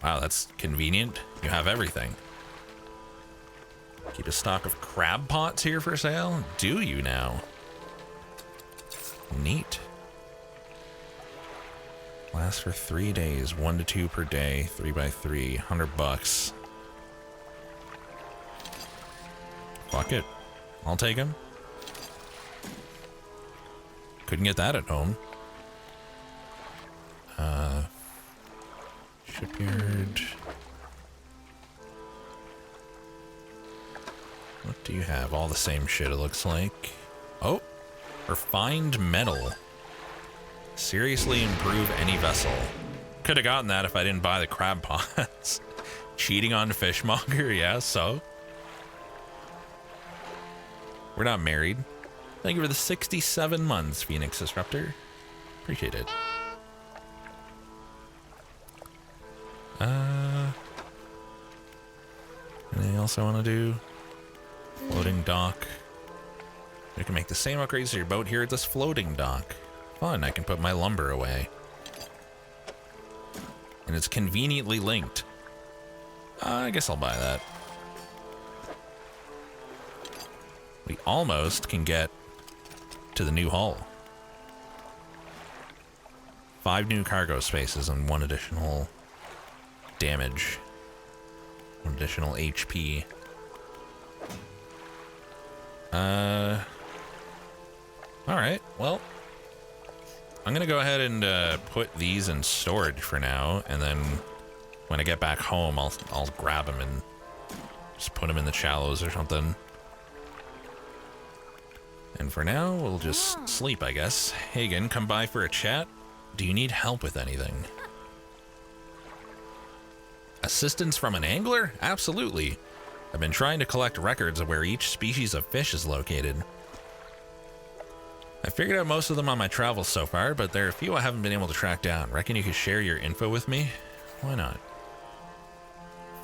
Wow, that's convenient. You have everything. Keep a stock of crab pots here for sale? Do you now? Neat. Lasts for 3 days, 1 to 2 per day, 3 by 3, $100. Fuck it. I'll take him. Couldn't get that at home. Shipyard. What do you have? All the same shit, it looks like. Oh, refined metal. Seriously improve any vessel. Could have gotten that if I didn't buy the crab pots. Cheating on fishmonger, yeah, so. We're not married. Thank you for the 67 months, Phoenix Disruptor. Appreciate it. Anything else I want to do? Floating dock. You can make the same upgrades to your boat here at this floating dock. Fun, I can put my lumber away. And it's conveniently linked. I guess I'll buy that. We almost can get to the new hull. 5 new cargo spaces and 1 additional damage. 1 additional HP. Alright, well, I'm gonna go ahead and put these in storage for now, and then when I get back home, I'll grab them and just put them in the shallows or something. And for now, we'll just sleep, I guess. Hagen, come by for a chat. Do you need help with anything? Assistance from an angler? Absolutely. I've been trying to collect records of where each species of fish is located. I figured out most of them on my travels so far, but there are a few I haven't been able to track down. Reckon you could share your info with me? Why not?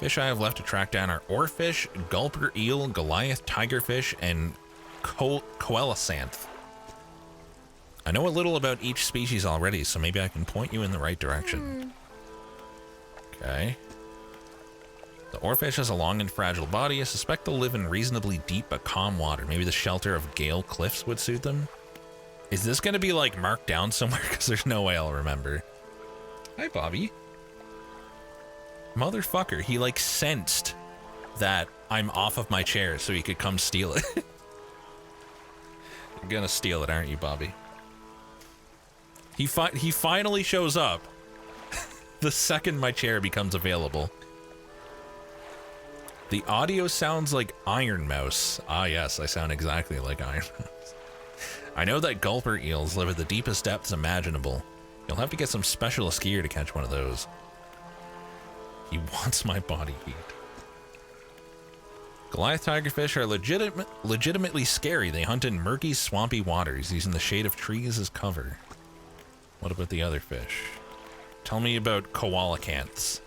Fish I have left to track down are oarfish, gulper eel, Goliath tigerfish, and coelacanth. I know a little about each species already, so maybe I can point you in the right direction. Okay. The oarfish has a long and fragile body. I suspect they'll live in reasonably deep but calm water. Maybe the shelter of gale cliffs would suit them. Is this going to be like marked down somewhere? Because there's no way I'll remember. Hi, Bobby. Motherfucker, he like sensed that I'm off of my chair so he could come steal it. You're gonna steal it, aren't you, Bobby? He finally shows up the second my chair becomes available. The audio sounds like Iron Mouse. Ah, yes, I sound exactly like Iron Mouse. I know that gulper eels live at the deepest depths imaginable. You'll have to get some specialist gear to catch one of those. He wants my body heat. Goliath tigerfish are legitimately scary. They hunt in murky, swampy waters, using the shade of trees as cover. What about the other fish? Tell me about koalacanths.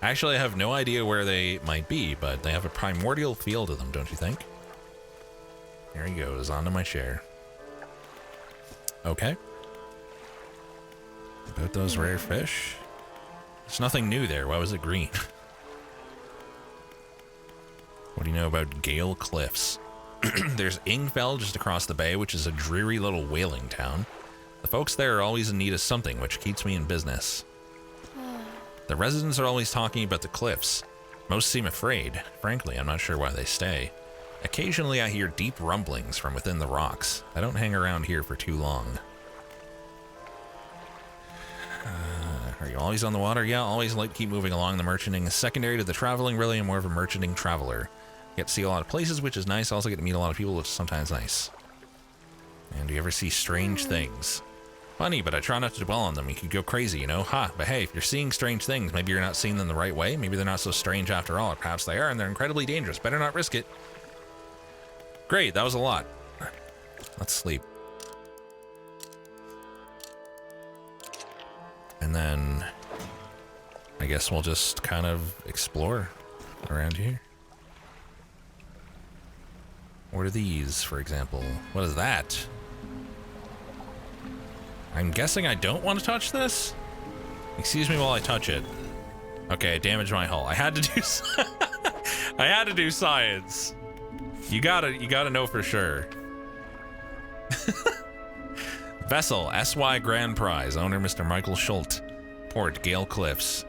Actually, I have no idea where they might be, but they have a primordial feel to them, don't you think? There he goes, onto my chair. Okay. About those rare fish. There's nothing new there. Why was it green? What do you know about Gale Cliffs? There's Ingfell just across the bay, which is a dreary little whaling town. The folks there are always in need of something, which keeps me in business. The residents are always talking about the cliffs. Most seem afraid. Frankly, I'm not sure why they stay. Occasionally I hear deep rumblings from within the rocks. I don't hang around here for too long. Are you always on the water? Yeah, always like keep moving along. The merchanting is secondary to the traveling, really. I'm more of a merchanting traveler. Get to see a lot of places, which is nice. Also get to meet a lot of people, which is sometimes nice. And do you ever see strange things? Funny, but I try not to dwell on them. You could go crazy, you know? Ha, but hey, if you're seeing strange things, maybe you're not seeing them the right way. Maybe they're not so strange after all. Or perhaps they are, and they're incredibly dangerous. Better not risk it. Great, that was a lot. Let's sleep. And then I guess we'll just kind of explore around here. What are these, for example? What is that? I'm guessing I don't want to touch this? Excuse me while I touch it. Okay, I damaged my hull. I had to do I had to do science. You gotta know for sure. Vessel, SY Grand Prize, owner Mr. Michael Schult. Port, Gale Cliffs.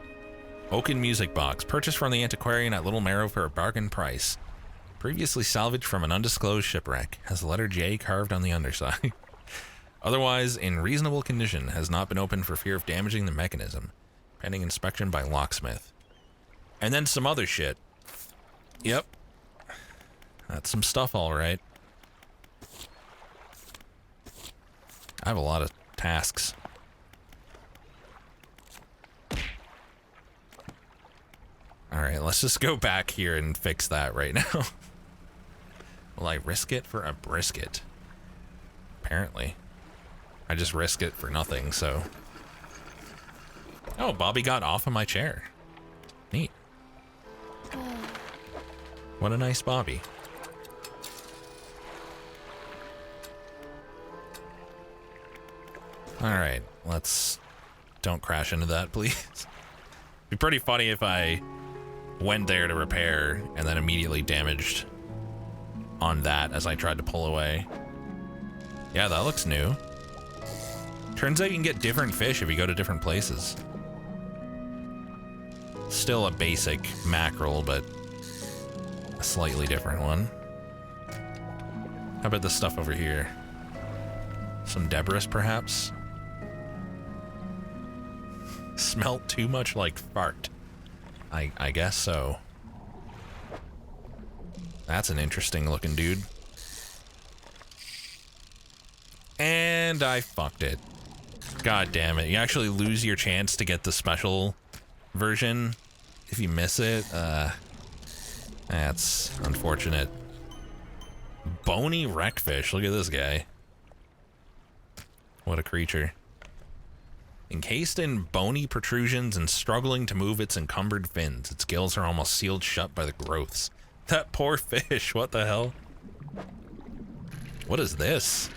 Oaken music box, purchased from the antiquarian at Little Marrow for a bargain price. Previously salvaged from an undisclosed shipwreck. Has the letter J carved on the underside. Otherwise, in reasonable condition, has not been opened for fear of damaging the mechanism. Pending inspection by locksmith. And then some other shit. Yep. That's some stuff, alright. I have a lot of tasks. Alright, let's just go back here and fix that right now. Will I risk it for a brisket? Apparently. I just risked it for nothing, so... Oh, Bobby got off of my chair. Neat. What a nice Bobby. Alright, let's... Don't crash into that, please. It'd be pretty funny if I went there to repair and then immediately damaged on that as I tried to pull away. Yeah, that looks new. Turns out you can get different fish if you go to different places. Still a basic mackerel, but a slightly different one. How about this stuff over here? Some debris, perhaps? Smelt too much like fart. I guess so. That's an interesting looking dude. And I fucked it. God damn it. You actually lose your chance to get the special version if you miss it. That's unfortunate. Bony wreckfish. Look at this guy. What a creature. Encased in bony protrusions and struggling to move its encumbered fins. Its gills are almost sealed shut by the growths. That poor fish, what the hell? What is this?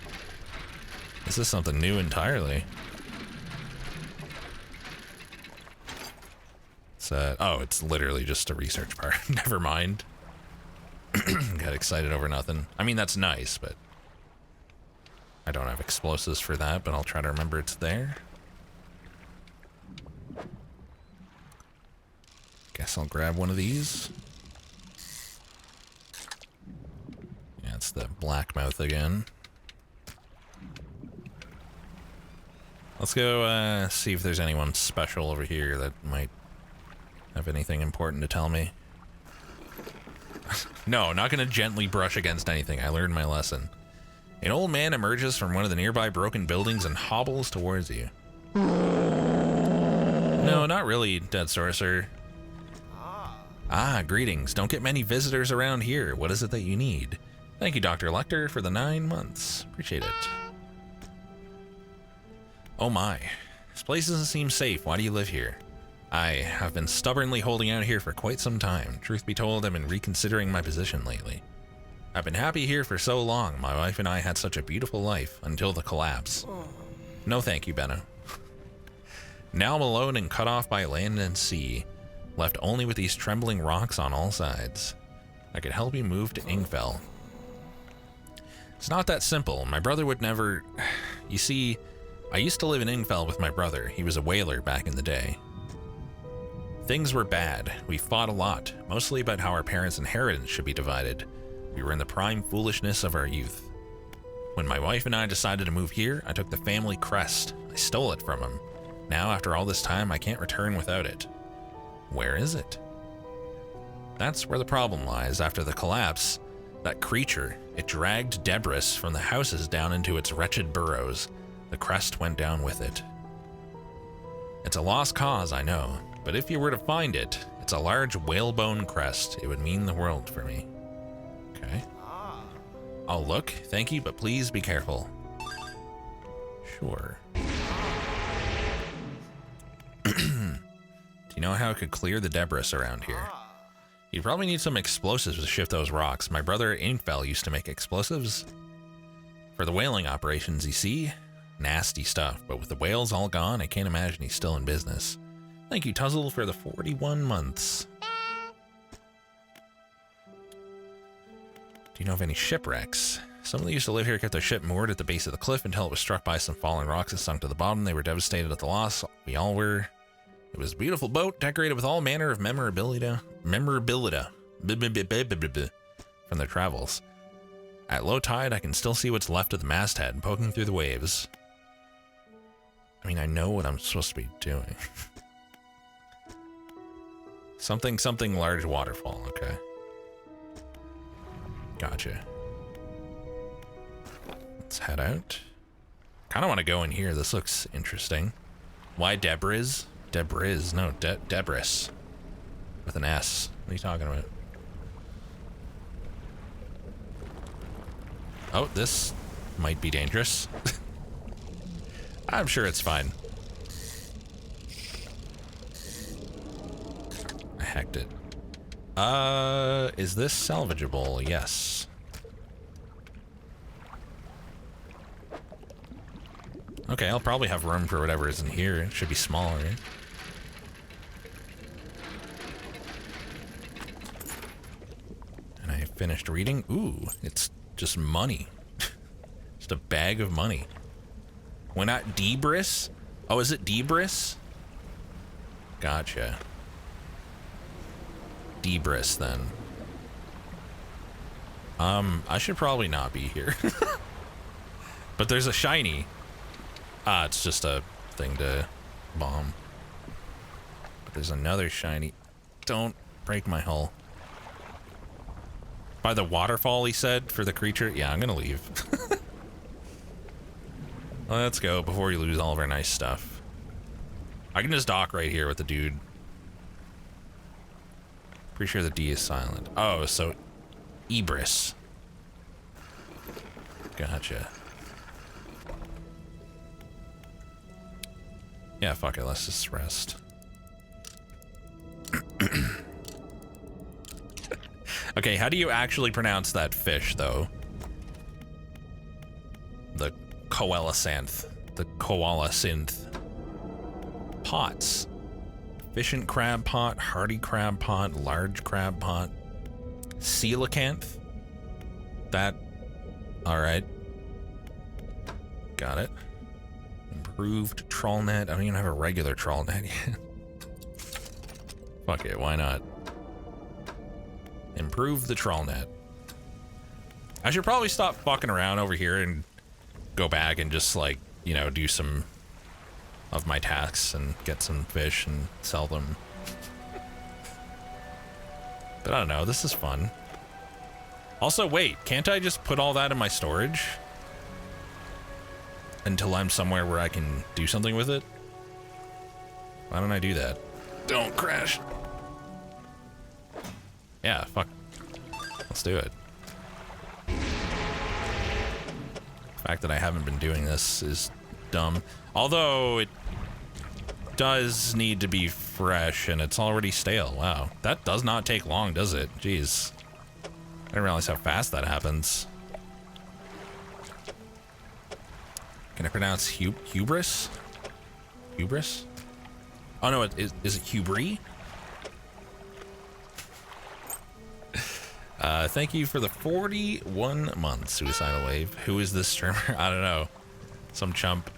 Is this something new entirely? It's oh, it's literally just a research part. Never mind. Got excited over nothing. I mean, that's nice, but I don't have explosives for that, but I'll try to remember it's there. Guess I'll grab one of these. Yeah, it's the blackmouth again. Let's go see if there's anyone special over here that might have anything important to tell me. No, not gonna gently brush against anything. I learned my lesson. An old man emerges from one of the nearby broken buildings and hobbles towards you. No, not really, dead sorcerer. Ah, greetings. Don't get many visitors around here. What is it that you need? Thank you, Dr. Lecter, for the 9 months. Appreciate it. Oh my. This place doesn't seem safe. Why do you live here? I have been stubbornly holding out here for quite some time. Truth be told, I've been reconsidering my position lately. I've been happy here for so long. My wife and I had such a beautiful life until the collapse. No thank you, Benno. Now I'm alone and cut off by land and sea, left only with these trembling rocks on all sides. I could help you move to Ingfell. It's not that simple. My brother would never... You see, I used to live in Ingfell with my brother. He was a whaler back in the day. Things were bad. We fought a lot, mostly about how our parents' inheritance should be divided. We were in the prime foolishness of our youth. When my wife and I decided to move here, I took the family crest. I stole it from him. Now, after all this time, I can't return without it. Where is it? That's where the problem lies. After the collapse, that creature, it dragged debris from the houses down into its wretched burrows. The crest went down with it. It's a lost cause, I know, but if you were to find it, it's a large whalebone crest. It would mean the world for me. Okay. I'll look, thank you, but please be careful. Sure. Do you know how I could clear the debris around here? You'd probably need some explosives to shift those rocks. My brother Inkfell used to make explosives for the whaling operations, you see? Nasty stuff, but with the whales all gone, I can't imagine he's still in business. Thank you, Tuzzle, for the 41 months. Do you know of any shipwrecks? Someone that used to live here kept their ship moored at the base of the cliff until it was struck by some falling rocks and sunk to the bottom. They were devastated at the loss. We all were. It was a beautiful boat, decorated with all manner of memorabilia from their travels. At low tide, I can still see what's left of the masthead poking through the waves. I mean, I know what I'm supposed to be doing. something large waterfall, okay. Gotcha. Let's head out. Kind of want to go in here. This looks interesting. Why debris? Debris. No, debris. With an S. What are you talking about? Oh, this might be dangerous. I'm sure it's fine. I hacked it. Is this salvageable? Yes. Okay, I'll probably have room for whatever is in here. It should be small, right? And I finished reading. Ooh, it's just money. Just a bag of money. Why not debris? Oh, is it debris? Gotcha. Debris, then. I should probably not be here. But there's a shiny. Ah, it's just a thing to bomb. But there's another shiny. Don't break my hull. By the waterfall, he said, for the creature. Yeah, I'm gonna leave. Let's go before we lose all of our nice stuff. I can just dock right here with the dude. Pretty sure the D is silent. Oh, so Ibris. Gotcha. Yeah, fuck it, let's just rest. Okay, how do you actually pronounce that fish, though? The koala synth. The koala synth. Pots. Efficient crab pot, hardy crab pot, large crab pot. Coelacanth. That. Alright. Got it. Improved trawl net. I don't even have a regular trawl net yet. Fuck it, why not? Improve the trawl net. I should probably stop fucking around over here and go back and just, like, you know, do some of my tasks and get some fish and sell them. But I don't know, this is fun. Also, wait, can't I just put all that in my storage? Until I'm somewhere where I can do something with it? Why don't I do that? Don't crash. Yeah, fuck. Let's do it. The fact that I haven't been doing this is dumb. Although it does need to be fresh and it's already stale. Wow. That does not take long, does it? Jeez. I didn't realize how fast that happens. Can I pronounce hubris? Hubris? Oh no, is it hubri? Thank you for the 41 months, Suicidal Wave. Who is this streamer? I don't know. Some chump.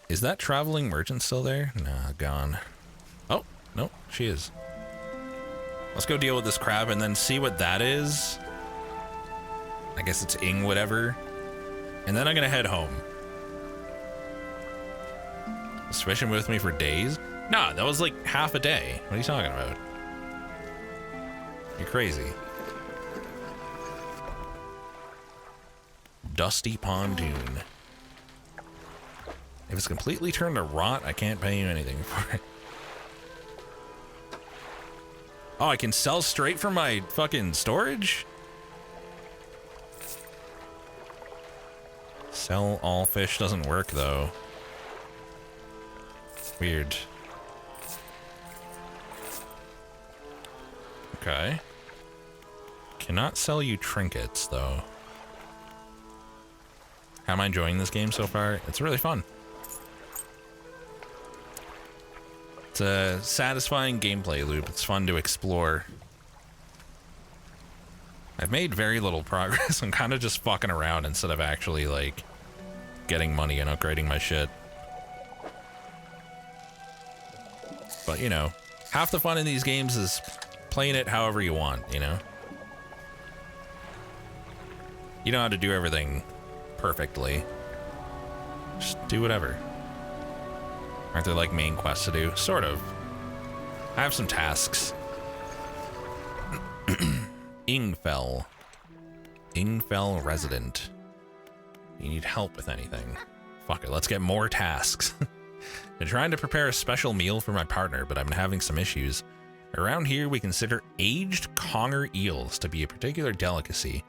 Is that traveling merchant still there? Nah, gone. Oh, no, she is. Let's go deal with this crab and then see what that is. I guess it's ing whatever. And then I'm gonna head home. Was fishing with me for days? Nah, that was like half a day. What are you talking about? You're crazy. Dusty pontoon. If it's completely turned to rot, I can't pay you anything for it. Oh, I can sell straight from my fucking storage? Sell all fish doesn't work though. Weird. Okay. Cannot sell you trinkets though. How am I enjoying this game so far? It's really fun. It's a satisfying gameplay loop. It's fun to explore. I've made very little progress. I'm kind of just fucking around instead of actually, like, getting money and upgrading my shit. But, you know, half the fun in these games is playing it however you want, you know? You don't have to do everything perfectly. Just do whatever. Aren't there, like, main quests to do? Sort of. I have some tasks. Ingfell. Ingfell resident. You need help with anything. Fuck it, let's get more tasks. Been trying to prepare a special meal for my partner, but I've been having some issues. Around here, we consider aged conger eels to be a particular delicacy.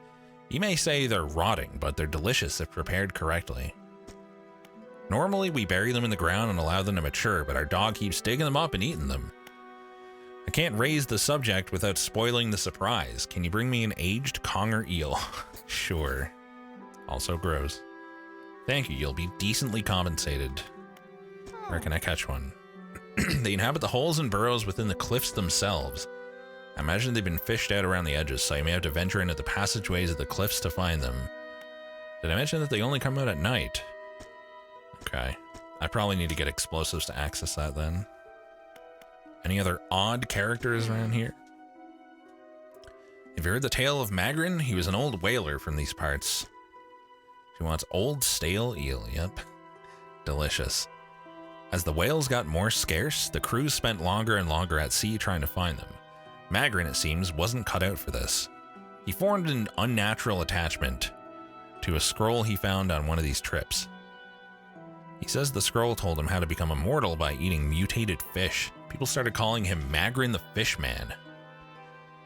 You may say they're rotting, but they're delicious if prepared correctly. Normally, we bury them in the ground and allow them to mature, but our dog keeps digging them up and eating them. I can't raise the subject without spoiling the surprise. Can you bring me an aged conger eel? Sure. Also gross. Thank you, you'll be decently compensated. Where can I catch one? They inhabit the holes and burrows within the cliffs themselves. I imagine they've been fished out around the edges, so you may have to venture into the passageways of the cliffs to find them. Did I mention that they only come out at night? Okay. I probably need to get explosives to access that then. Any other odd characters around here? Have you heard the tale of Magrin? He was an old whaler from these parts. She wants old stale eel, yep. Delicious. As the whales got more scarce, the crews spent longer and longer at sea trying to find them. Magrin, it seems, wasn't cut out for this. He formed an unnatural attachment to a scroll he found on one of these trips. He says the scroll told him how to become immortal by eating mutated fish. People started calling him Magrin the Fishman.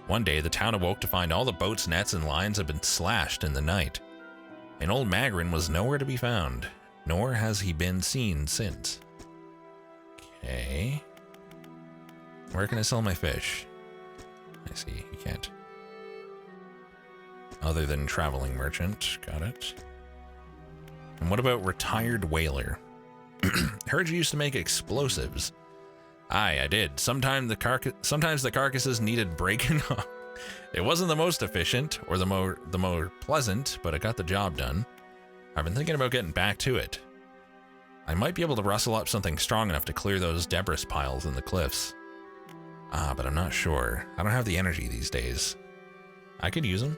One day, the town awoke to find all the boats, nets, and lines had been slashed in the night. And old Magrin was nowhere to be found, nor has he been seen since. Okay. Where can I sell my fish? I see, you can't. Other than traveling merchant, got it. And what about retired whaler? Heard you used to make explosives. Aye, I did. Sometimes the carcasses needed breaking off. It wasn't the most efficient or the more pleasant, but it got the job done. I've been thinking about getting back to it. I might be able to rustle up something strong enough to clear those debris piles in the cliffs. Ah, but I'm not sure. I don't have the energy these days. I could use them.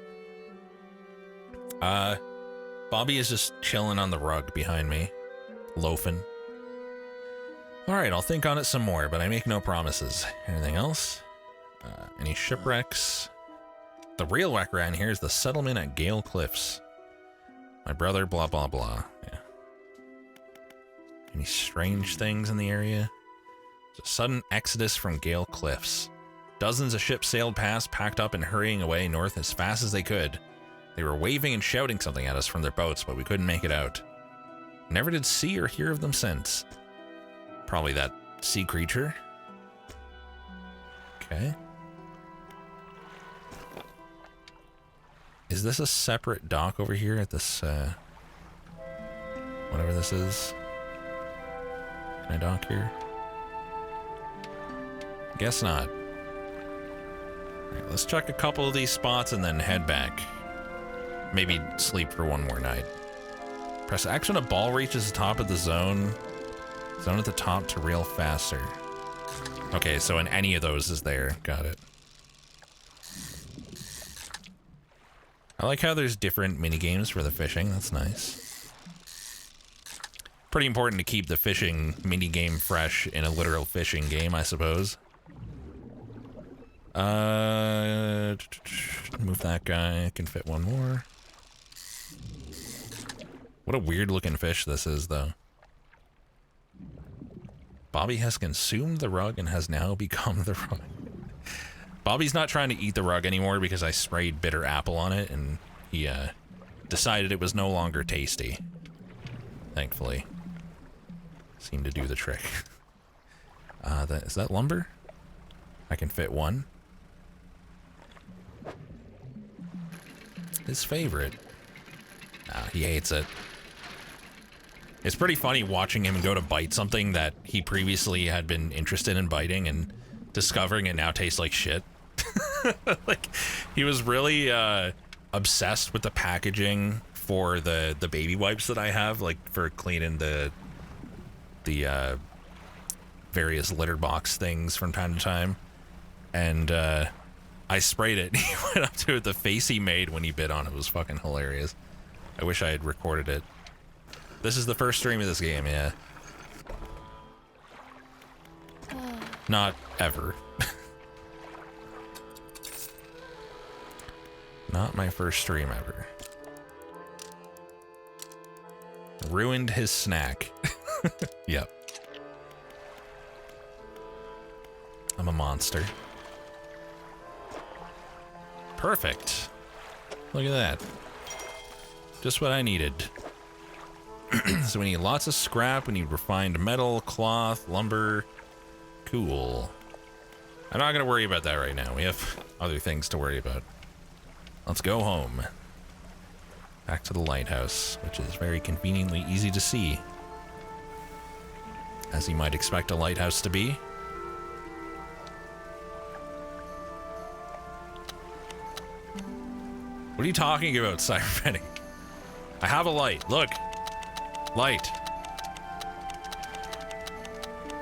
Bobby is just chilling on the rug behind me, loafing. Alright, I'll think on it some more, but I make no promises. Anything else? Any shipwrecks? The real wreck around here is the settlement at Gale Cliffs. My brother, blah, blah, blah. Yeah. Any strange things in the area? There's a sudden exodus from Gale Cliffs. Dozens of ships sailed past, packed up and hurrying away north as fast as they could. They were waving and shouting something at us from their boats, but we couldn't make it out. Never did see or hear of them since. Probably that sea creature. Okay. Is this a separate dock over here at this, whatever this is? Can I dock here? Guess not. Alright, let's check a couple of these spots and then head back. Maybe sleep for one more night. Press X when a ball reaches the top of the zone. Zone at the top to rail faster. Okay, so in any of those is there. Got it. I like how there's different minigames for the fishing. That's nice. Pretty important to keep the fishing minigame fresh in a literal fishing game, I suppose. Move that guy. I can fit one more. What a weird looking fish this is, though. Bobby has consumed the rug and has now become the rug. Bobby's not trying to eat the rug anymore because I sprayed bitter apple on it and he decided it was no longer tasty. Thankfully. Seemed to do the trick. Is that lumber? I can fit one. His favorite. He hates it. It's pretty funny watching him go to bite something that he previously had been interested in biting and discovering it now tastes like shit. Like, he was really obsessed with the packaging for the baby wipes that I have, like for cleaning the various litter box things from time to time. And I sprayed it. He went up to it. The face he made when he bit on it was fucking hilarious. I wish I had recorded it. This is the first stream of this game, yeah. Not ever. Not my first stream ever. Ruined his snack. Yep. I'm a monster. Perfect. Look at that. Just what I needed. So we need lots of scrap, we need refined metal, cloth, lumber. Cool. I'm not gonna worry about that right now. We have other things to worry about. Let's go home. Back to the lighthouse, which is very conveniently easy to see. As you might expect a lighthouse to be. What are you talking about, Cyberpanic? I have a light. Look. Light.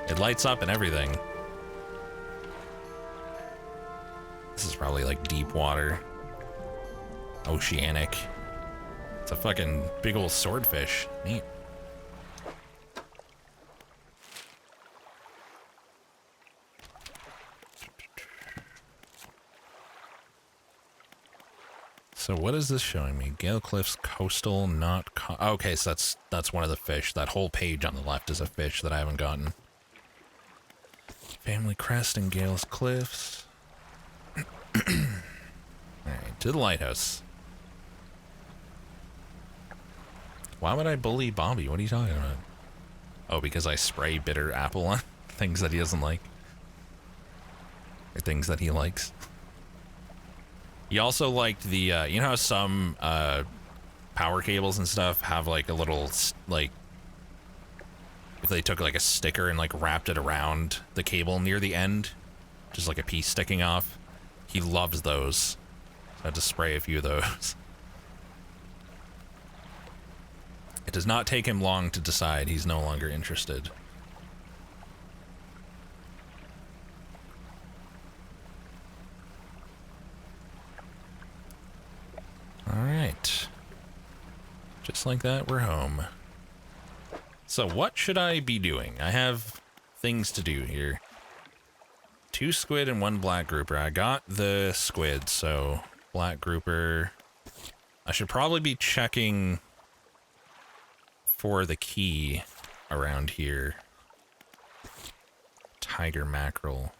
It lights up and everything. This is probably like deep water. Oceanic. It's a fucking big old swordfish. Neat. So what is this showing me? Gale Cliffs coastal, not okay, so that's one of the fish. That whole page on the left is a fish that I haven't gotten. Family crest and Gale's Cliffs. Alright, to the lighthouse. Why would I bully Bobby? What are you talking about? Oh, because I spray bitter apple on things that he doesn't like. Or things that he likes. He also liked the, you know how some power cables and stuff have like a little, like, if they took like a sticker and like wrapped it around the cable near the end, just like a piece sticking off. He loves those. So I had to spray a few of those. It does not take him long to decide he's no longer interested. All right. Just like that, we're home. So what should I be doing? I have things to do here. 2 squid and 1 black grouper. I got the squid, so black grouper. I should probably be checking for the key around here. Tiger mackerel.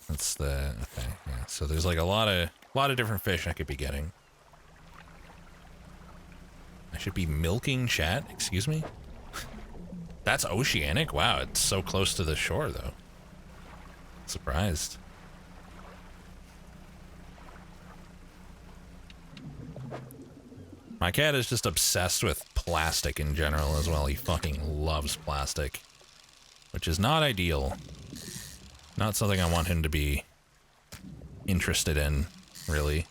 That's the, okay, yeah. So there's like a lot of different fish I could be getting. I should be milking chat, excuse me? That's oceanic? Wow, it's so close to the shore though. Surprised. My cat is just obsessed with plastic in general as well. He fucking loves plastic, which is not ideal. Not something I want him to be interested in, really.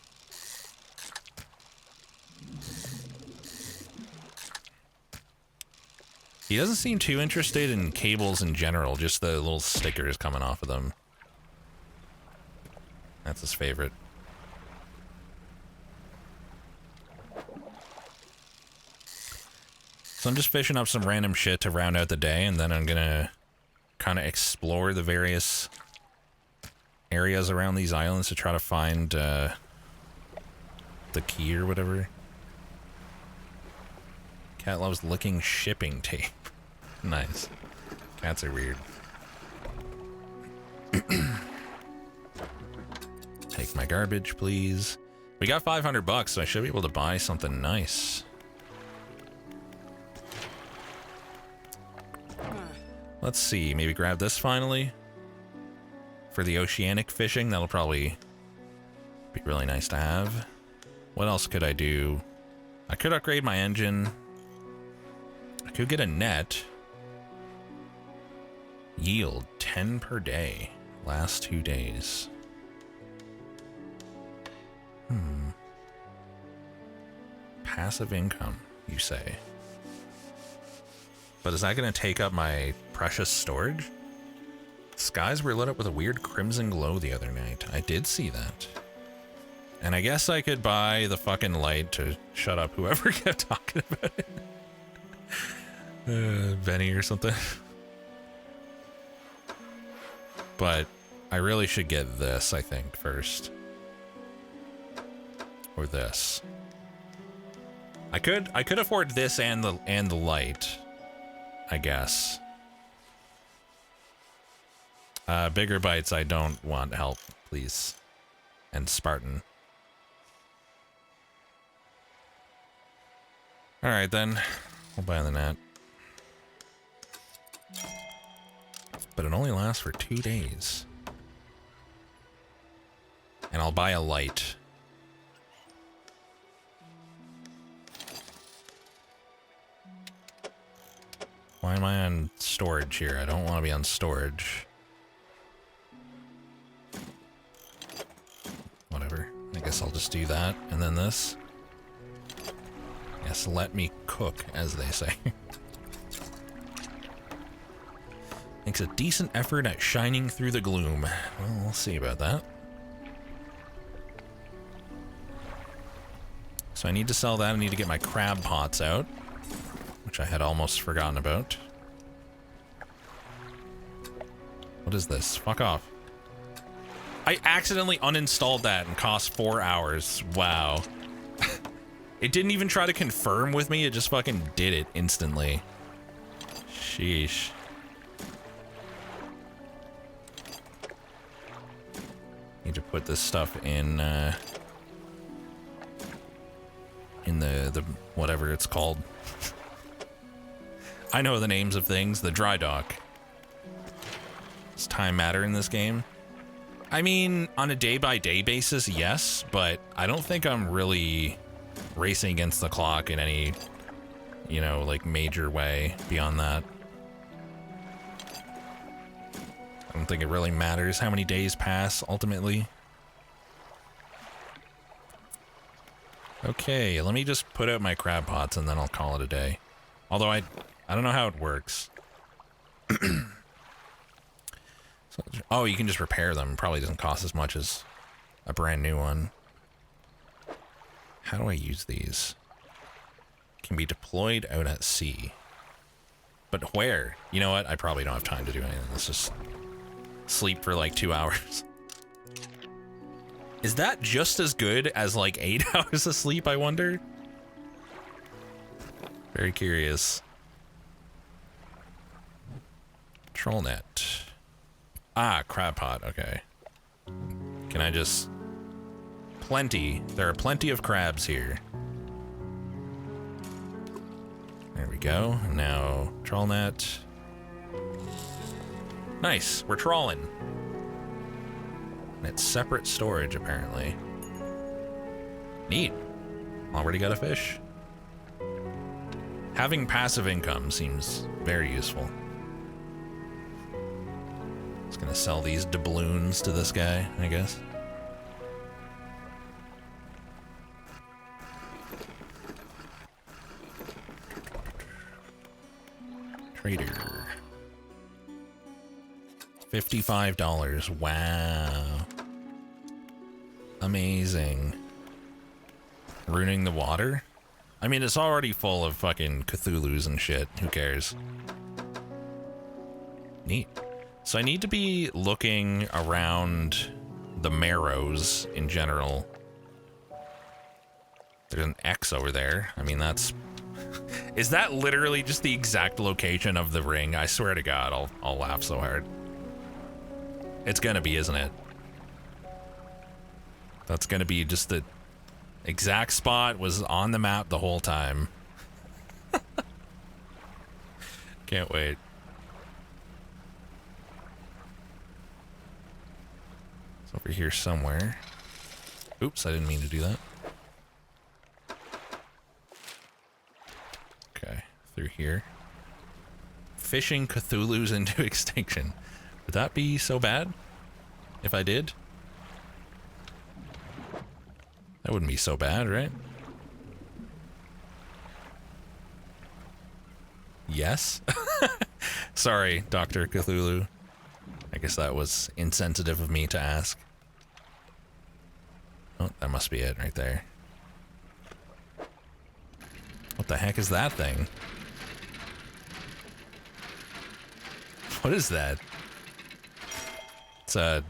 He doesn't seem too interested in cables in general, just the little stickers coming off of them. That's his favorite. So I'm just fishing up some random shit to round out the day, and then I'm gonna kind of explore the various areas around these islands to try to find the key or whatever. Cat loves licking shipping tape. Nice. Cats are weird. Take my garbage, please. We got 500 bucks, so I should be able to buy something nice. Let's see, maybe grab this finally. For the oceanic fishing, that'll probably be really nice to have. What else could I do? I could upgrade my engine. I could get a net. Yield 10 per day. Last 2 days. Passive income, you say? But is that going to take up my precious storage? Skies were lit up with a weird crimson glow the other night. I did see that. And I guess I could buy the fucking light to shut up whoever kept talking about it. Benny or something. But I really should get this, I think, first. Or this. I could afford this and the light, I guess. Bigger bites, I don't want help, please. And Spartan. Alright then, we'll buy the net. But it only lasts for 2 days. And I'll buy a light. Why am I on storage here? I don't want to be on storage. Whatever. I guess I'll just do that. And then this. Yes, let me cook, as they say. Makes a decent effort at shining through the gloom. Well, we'll see about that. So I need to sell that. I need to get my crab pots out, which I had almost forgotten about. What is this? Fuck off. I accidentally uninstalled that and cost 4 hours. Wow. It didn't even try to confirm with me. It just fucking did it instantly. Sheesh. Need to put this stuff in the whatever it's called. I know the names of things. The dry dock. Does time matter in this game? I mean, on a day-by-day basis, yes, but I don't think I'm really racing against the clock in any, you know, like, major way beyond that. I don't think it really matters how many days pass, ultimately. Okay, let me just put out my crab pots and then I'll call it a day. Although I don't know how it works. Oh, you can just repair them. Probably doesn't cost as much as a brand new one. How do I use these? Can be deployed out at sea. But where? You know what? I probably don't have time to do anything. Let's just sleep for like 2 hours. Is that just as good as like 8 hours of sleep, I wonder? Very curious. Troll net. Ah, crab pot, okay. Can I just... Plenty. There are plenty of crabs here. There we go. Now, troll net. Nice, we're trawling. And it's separate storage, apparently. Neat. Already got a fish. Having passive income seems very useful. Just gonna sell these doubloons to this guy, I guess. Trader. $55. Wow. Amazing. Ruining the water? I mean, it's already full of fucking Cthulhu's and shit. Who cares? Neat. So I need to be looking around the marrows in general. There's an X over there. I mean, that's... Is that literally just the exact location of the ring? I swear to God, I'll laugh so hard. It's gonna be, isn't it? That's gonna be just the exact spot was on the map the whole time. Can't wait. It's over here somewhere. Oops, I didn't mean to do that. Okay, through here. Fishing Cthulhu's into extinction. Would that be so bad if I did? That wouldn't be so bad, right? Yes? Sorry, Dr. Cthulhu. I guess that was insensitive of me to ask. Oh, that must be it right there. What the heck is that thing? What is that? It's a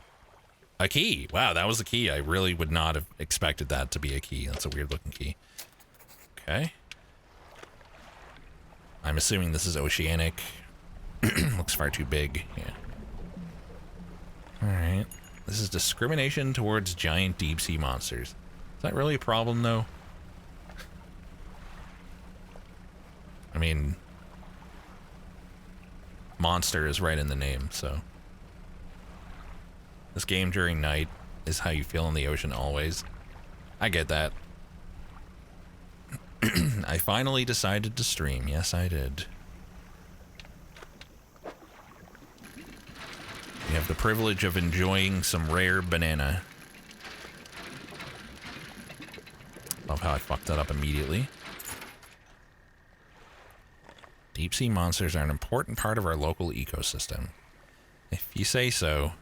key. Wow, that was a key. I really would not have expected that to be a key. That's a weird looking key. Okay. I'm assuming this is oceanic. Looks far too big. Yeah. Alright. This is discrimination towards giant deep sea monsters. Is that really a problem, though? I mean, monster is right in the name, so. This game during night is how you feel in the ocean always. I get that. I finally decided to stream. Yes, I did. You have the privilege of enjoying some rare banana. Love how I fucked that up immediately. Deep sea monsters are an important part of our local ecosystem. If you say so.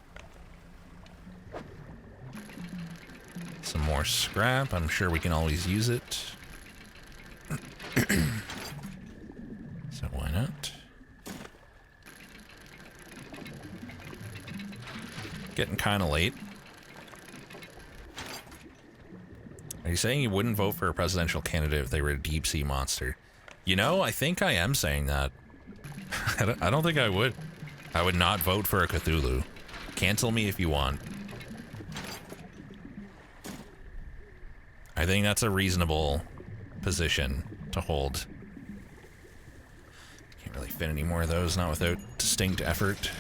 Some more scrap. I'm sure we can always use it. So why not? Getting kind of late. Are you saying you wouldn't vote for a presidential candidate if they were a deep sea monster? You know, I think I am saying that. I don't think I would. I would not vote for a Cthulhu. Cancel me if you want. I think that's a reasonable position to hold. Can't really fit any more of those, not without distinct effort.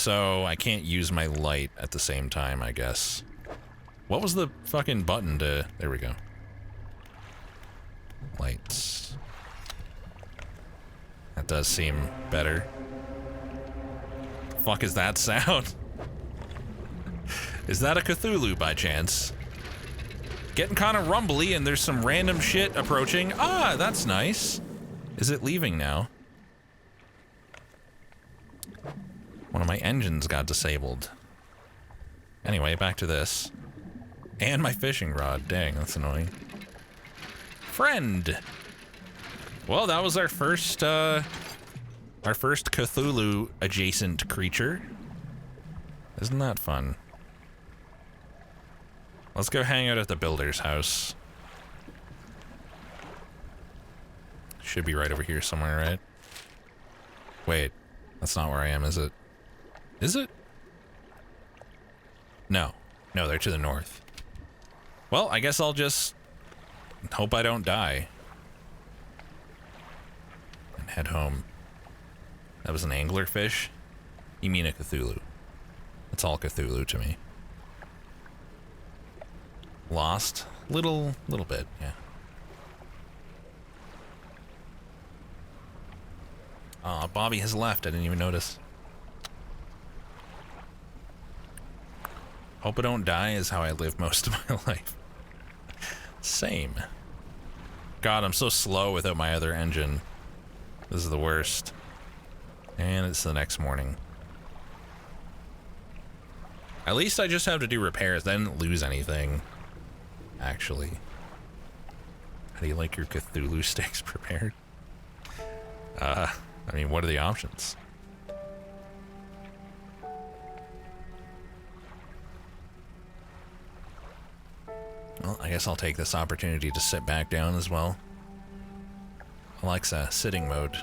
So I can't use my light at the same time, I guess. What was the fucking button to... There we go. Lights. That does seem better. Fuck is that sound? Is that a Cthulhu by chance? Getting kind of rumbly and there's some random shit approaching. Ah, that's nice. Is it leaving now? One of my engines got disabled. Anyway, back to this. And my fishing rod. Dang, that's annoying. Friend! Well, that was our first Cthulhu adjacent creature. Isn't that fun? Let's go hang out at the builder's house. Should be right over here somewhere, right? Wait, that's not where I am, is it? Is it? No. No, they're to the north. Well, I guess I'll just hope I don't die. And head home. That was an anglerfish? You mean a Cthulhu. It's all Cthulhu to me. Lost? Little bit, yeah. Aw, Bobby has left. I didn't even notice. Hope I don't die is how I live most of my life. Same. God, I'm so slow without my other engine. This is the worst. And it's the next morning. At least I just have to do repairs. I didn't lose anything. Actually. How do you like your Cthulhu sticks prepared? I mean, what are the options? Well, I guess I'll take this opportunity to sit back down as well. Alexa, sitting mode.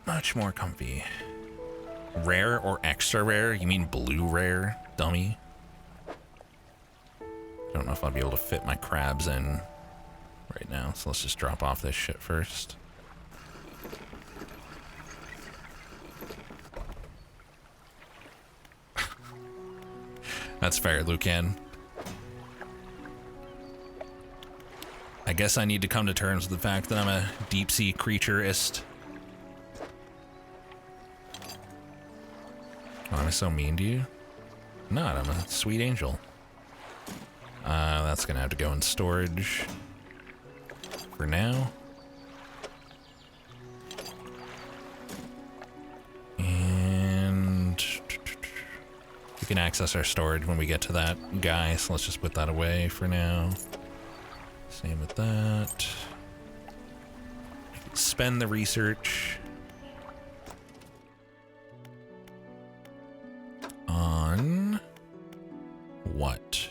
Much more comfy. Rare or extra rare? You mean blue rare, dummy? I don't know if I'll be able to fit my crabs in right now, so let's just drop off this shit first. That's fair, Lucan. I guess I need to come to terms with the fact that I'm a deep sea creatureist. Oh, am I so mean to you? Not, I'm a sweet angel. That's gonna have to go in storage for now. And we can access our storage when we get to that guy, so let's just put that away for now. Same with that. Spend the research on what?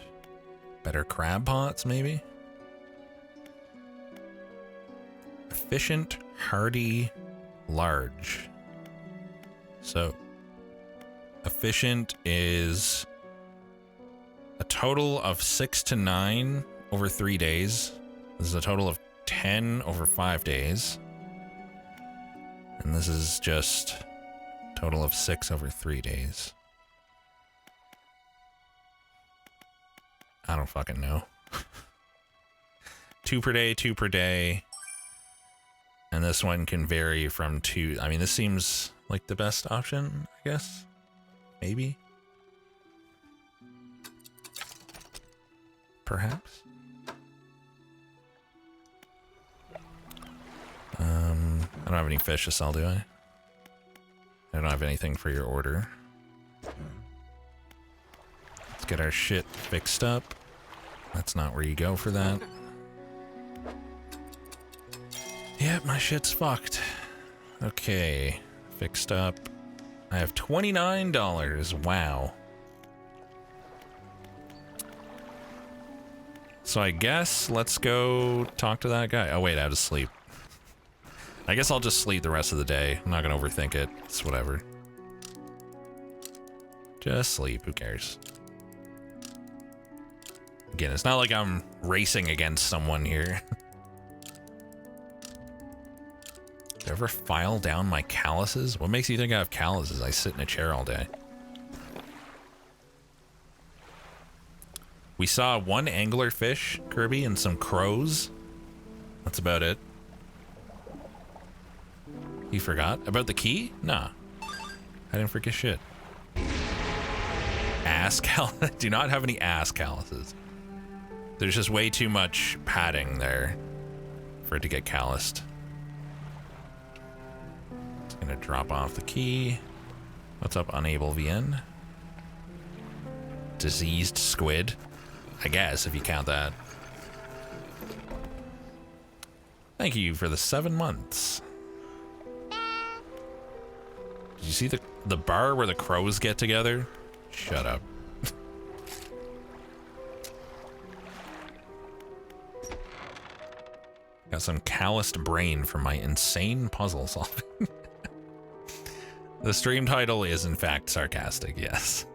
Better crab pots, maybe? Efficient, hardy, large. So, efficient is a total of 6 to 9 over 3 days. This is a total of 10 over 5 days. And this is just a total of 6 over 3 days. I don't fucking know. 2 per day, 2 per day. And this one can vary from 2. I mean, this seems like the best option, I guess. Maybe. Perhaps. I don't have any fish to sell, do I? I don't have anything for your order. Let's get our shit fixed up. That's not where you go for that. Yep, my shit's fucked. Okay, fixed up. I have $29. Wow. So I guess let's go talk to that guy. Oh wait, I have to sleep. I guess I'll just sleep the rest of the day. I'm not gonna overthink it. It's whatever. Just sleep. Who cares? Again, it's not like I'm racing against someone here. Do I ever file down my calluses? What makes you think I have calluses? I sit in a chair all day. We saw one anglerfish, Kirby, and some crows. That's about it. You forgot about the key? Nah. I didn't forget shit. Ass calluses. Do not have any ass calluses. There's just way too much padding there for it to get calloused. It's gonna drop off the key. What's up, unable VN? Diseased squid. I guess, if you count that. Thank you for the 7 months. Did you see the bar where the crows get together? Shut up. Got some calloused brain from my insane puzzle solving. The stream title is in fact sarcastic, yes.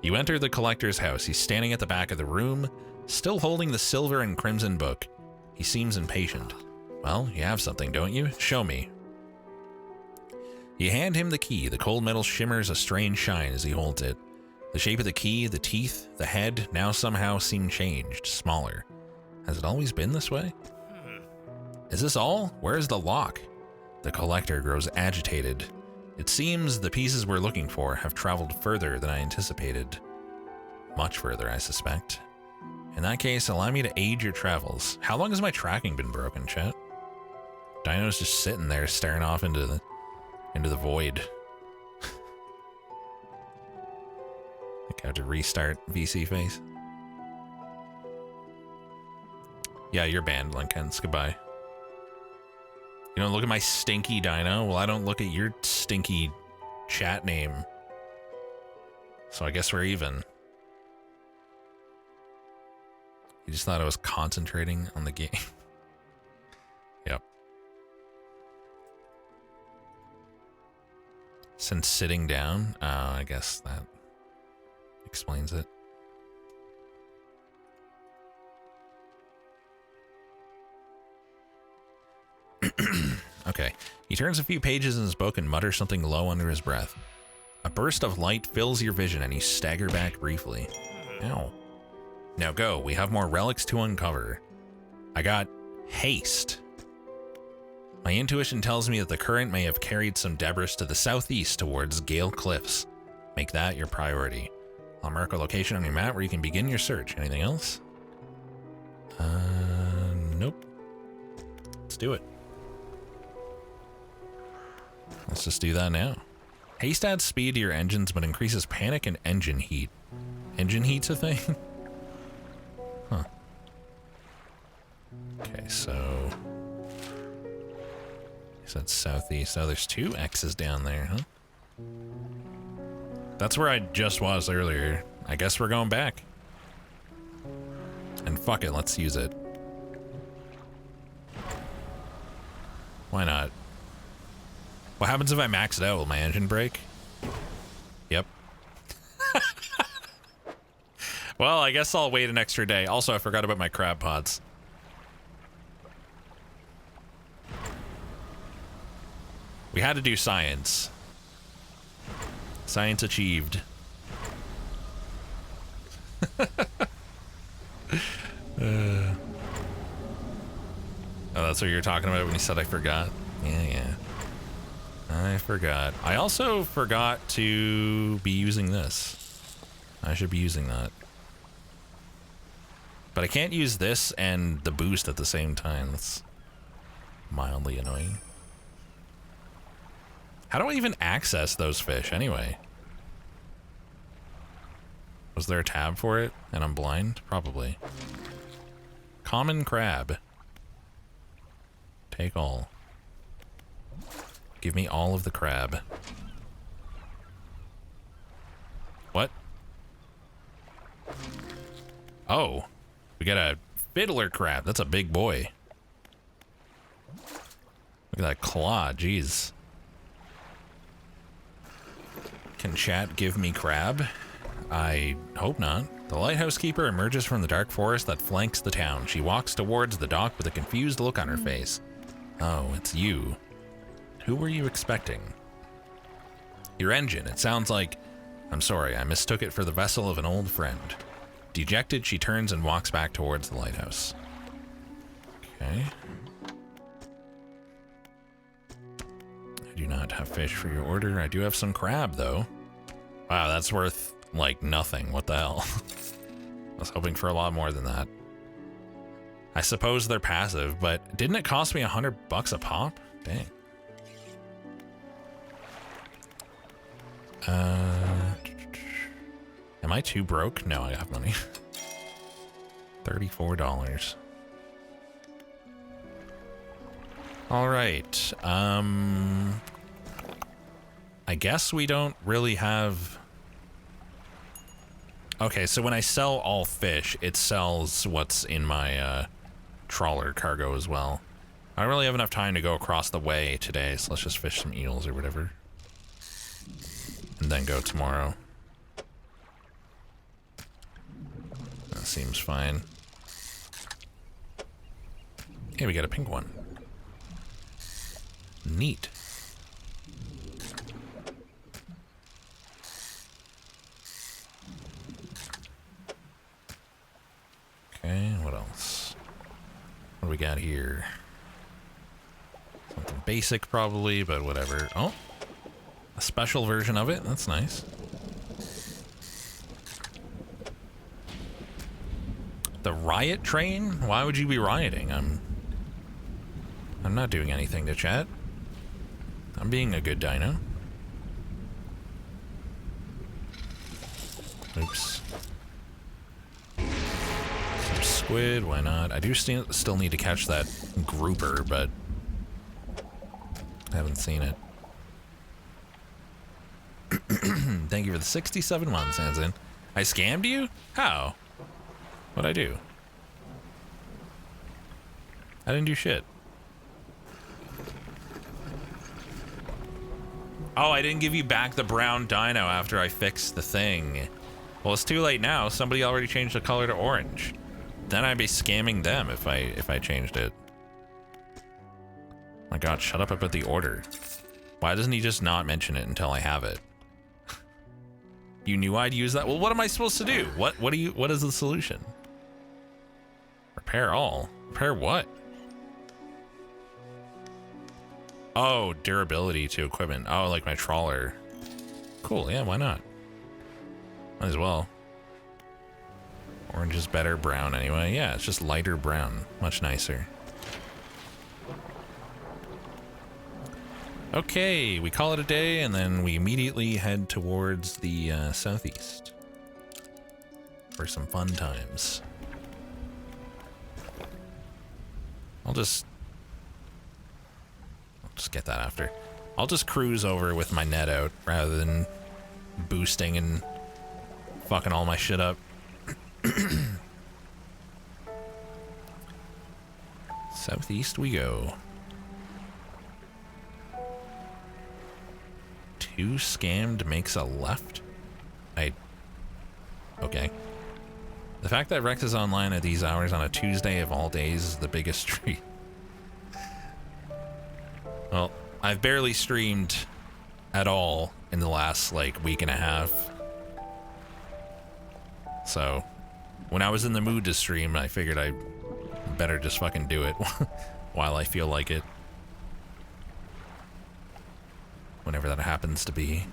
You enter the collector's house. He's standing at the back of the room, still holding the silver and crimson book. He seems impatient. Well, you have something, don't you? Show me. You hand him the key. The cold metal shimmers a strange shine as he holds it. The shape of the key, the teeth, the head now somehow seem changed, smaller. Has it always been this way? Is this all? Where's the lock? The collector grows agitated. It seems the pieces we're looking for have traveled further than I anticipated. Much further, I suspect. In that case, allow me to aid your travels. How long has my tracking been broken, chat? Dino's just sitting there staring off into the void. I think I have to restart VC face. Yeah, you're banned, Linkens. Goodbye. You don't look at my stinky Dino? Well, I don't look at your stinky chat name. So I guess we're even. You just thought I was concentrating on the game. Yep. Since sitting down, I guess that explains it. Okay. He turns a few pages in his book and mutters something low under his breath. A burst of light fills your vision and you stagger back briefly. Ow. Now go. We have more relics to uncover. I got haste. My intuition tells me that the current may have carried some debris to the southeast towards Gale Cliffs. Make that your priority. I'll mark a location on your map where you can begin your search. Anything else? Nope. Let's do it. Let's just do that now. Haste adds speed to your engines, but increases panic and engine heat. Engine heat's a thing? Huh. Okay, so... Is that southeast? Oh, there's 2 X's down there, huh? That's where I just was earlier. I guess we're going back. And fuck it, let's use it. Why not? What happens if I max it out? Will my engine break? Yep. Well, I guess I'll wait an extra day. Also, I forgot about my crab pods. We had to do science. Science achieved. Oh, that's what you're talking about when you said I forgot? Yeah. I forgot. I also forgot to be using this. I should be using that. But I can't use this and the boost at the same time. That's mildly annoying. How do I even access those fish anyway? Was there a tab for it and I'm blind? Probably. Common crab. Take all. Give me all of the crab. What? Oh, we got a fiddler crab. That's a big boy. Look at that claw, jeez. Can chat give me crab? I hope not. The lighthouse keeper emerges from the dark forest that flanks the town. She walks towards the dock with a confused look on her face. Oh, it's you. Who were you expecting? Your engine. It sounds like... I'm sorry, I mistook it for the vessel of an old friend. Dejected, she turns and walks back towards the lighthouse. Okay. I do not have fish for your order. I do have some crab, though. Wow, that's worth, like, nothing. What the hell? I was hoping for a lot more than that. I suppose they're passive, but didn't it cost me $100 a pop? Dang. Am I too broke? No, I have money. $34. All right. I guess we don't really have... Okay, so when I sell all fish, it sells what's in my trawler cargo as well. I don't really have enough time to go across the way today, so let's just fish some eels or whatever. And then go tomorrow. That seems fine. Hey, we got a pink one. Neat. Okay, what else? What do we got here? Something basic probably, but whatever. Oh, a special version of it. That's nice. The riot train? Why would you be rioting? I'm not doing anything to chat. I'm being a good dino. Oops. Some squid, why not? I do still need to catch that grouper, but I haven't seen it. Thank you for the 67 months, Anzin. I scammed you? How? What'd I do? I didn't do shit. Oh, I didn't give you back the brown dino after I fixed the thing. Well, it's too late now. Somebody already changed the color to orange. Then I'd be scamming them if I changed it. My god, shut up about the order. Why doesn't he just not mention it until I have it? You knew I'd use that? Well, what am I supposed to do? What is the solution? Repair all. Repair what? Oh, durability to equipment. Oh, like my trawler. Cool, yeah, why not? Might as well. Orange is better, brown anyway. Yeah, it's just lighter brown. Much nicer. Okay, we call it a day, and then we immediately head towards the southeast for some fun times. I'll just get that after. I'll just cruise over with my net out rather than boosting and fucking all my shit up. Southeast we go. 2 scammed makes a left? Okay. The fact that Rex is online at these hours on a Tuesday of all days is the biggest treat. Well, I've barely streamed at all in the last, like, week and a half. So, when I was in the mood to stream, I figured I better just fucking do it while I feel like it. Whenever that happens to be.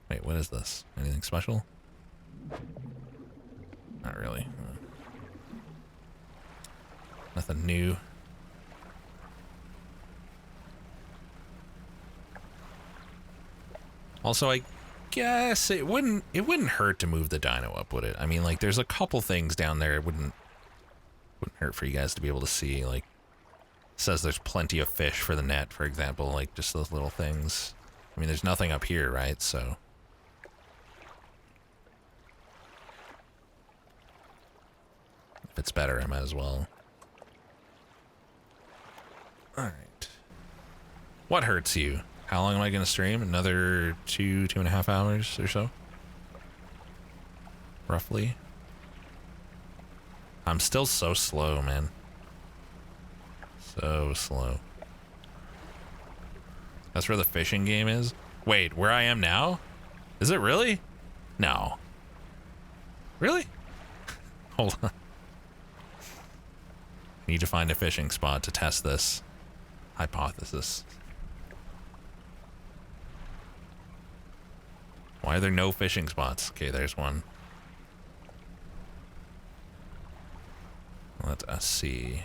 Wait, what is this? Anything special? Not really. Nothing new. Also, I guess it wouldn't hurt to move the dino up, would it? I mean, like, there's a couple things down there it wouldn't hurt for you guys to be able to see. Like, it says there's plenty of fish for the net, for example, like just those little things. I mean, there's nothing up here, right? So if it's better, I might as well. All right. What hurts you? How long am I gonna stream? Another 2.5 hours or so? Roughly. I'm still so slow, man. So slow. That's where the fishing game is? Wait, where I am now? Is it really? No. Really? Hold on. Need to find a fishing spot to test this hypothesis. Why are there no fishing spots? Okay, there's one. Let us see.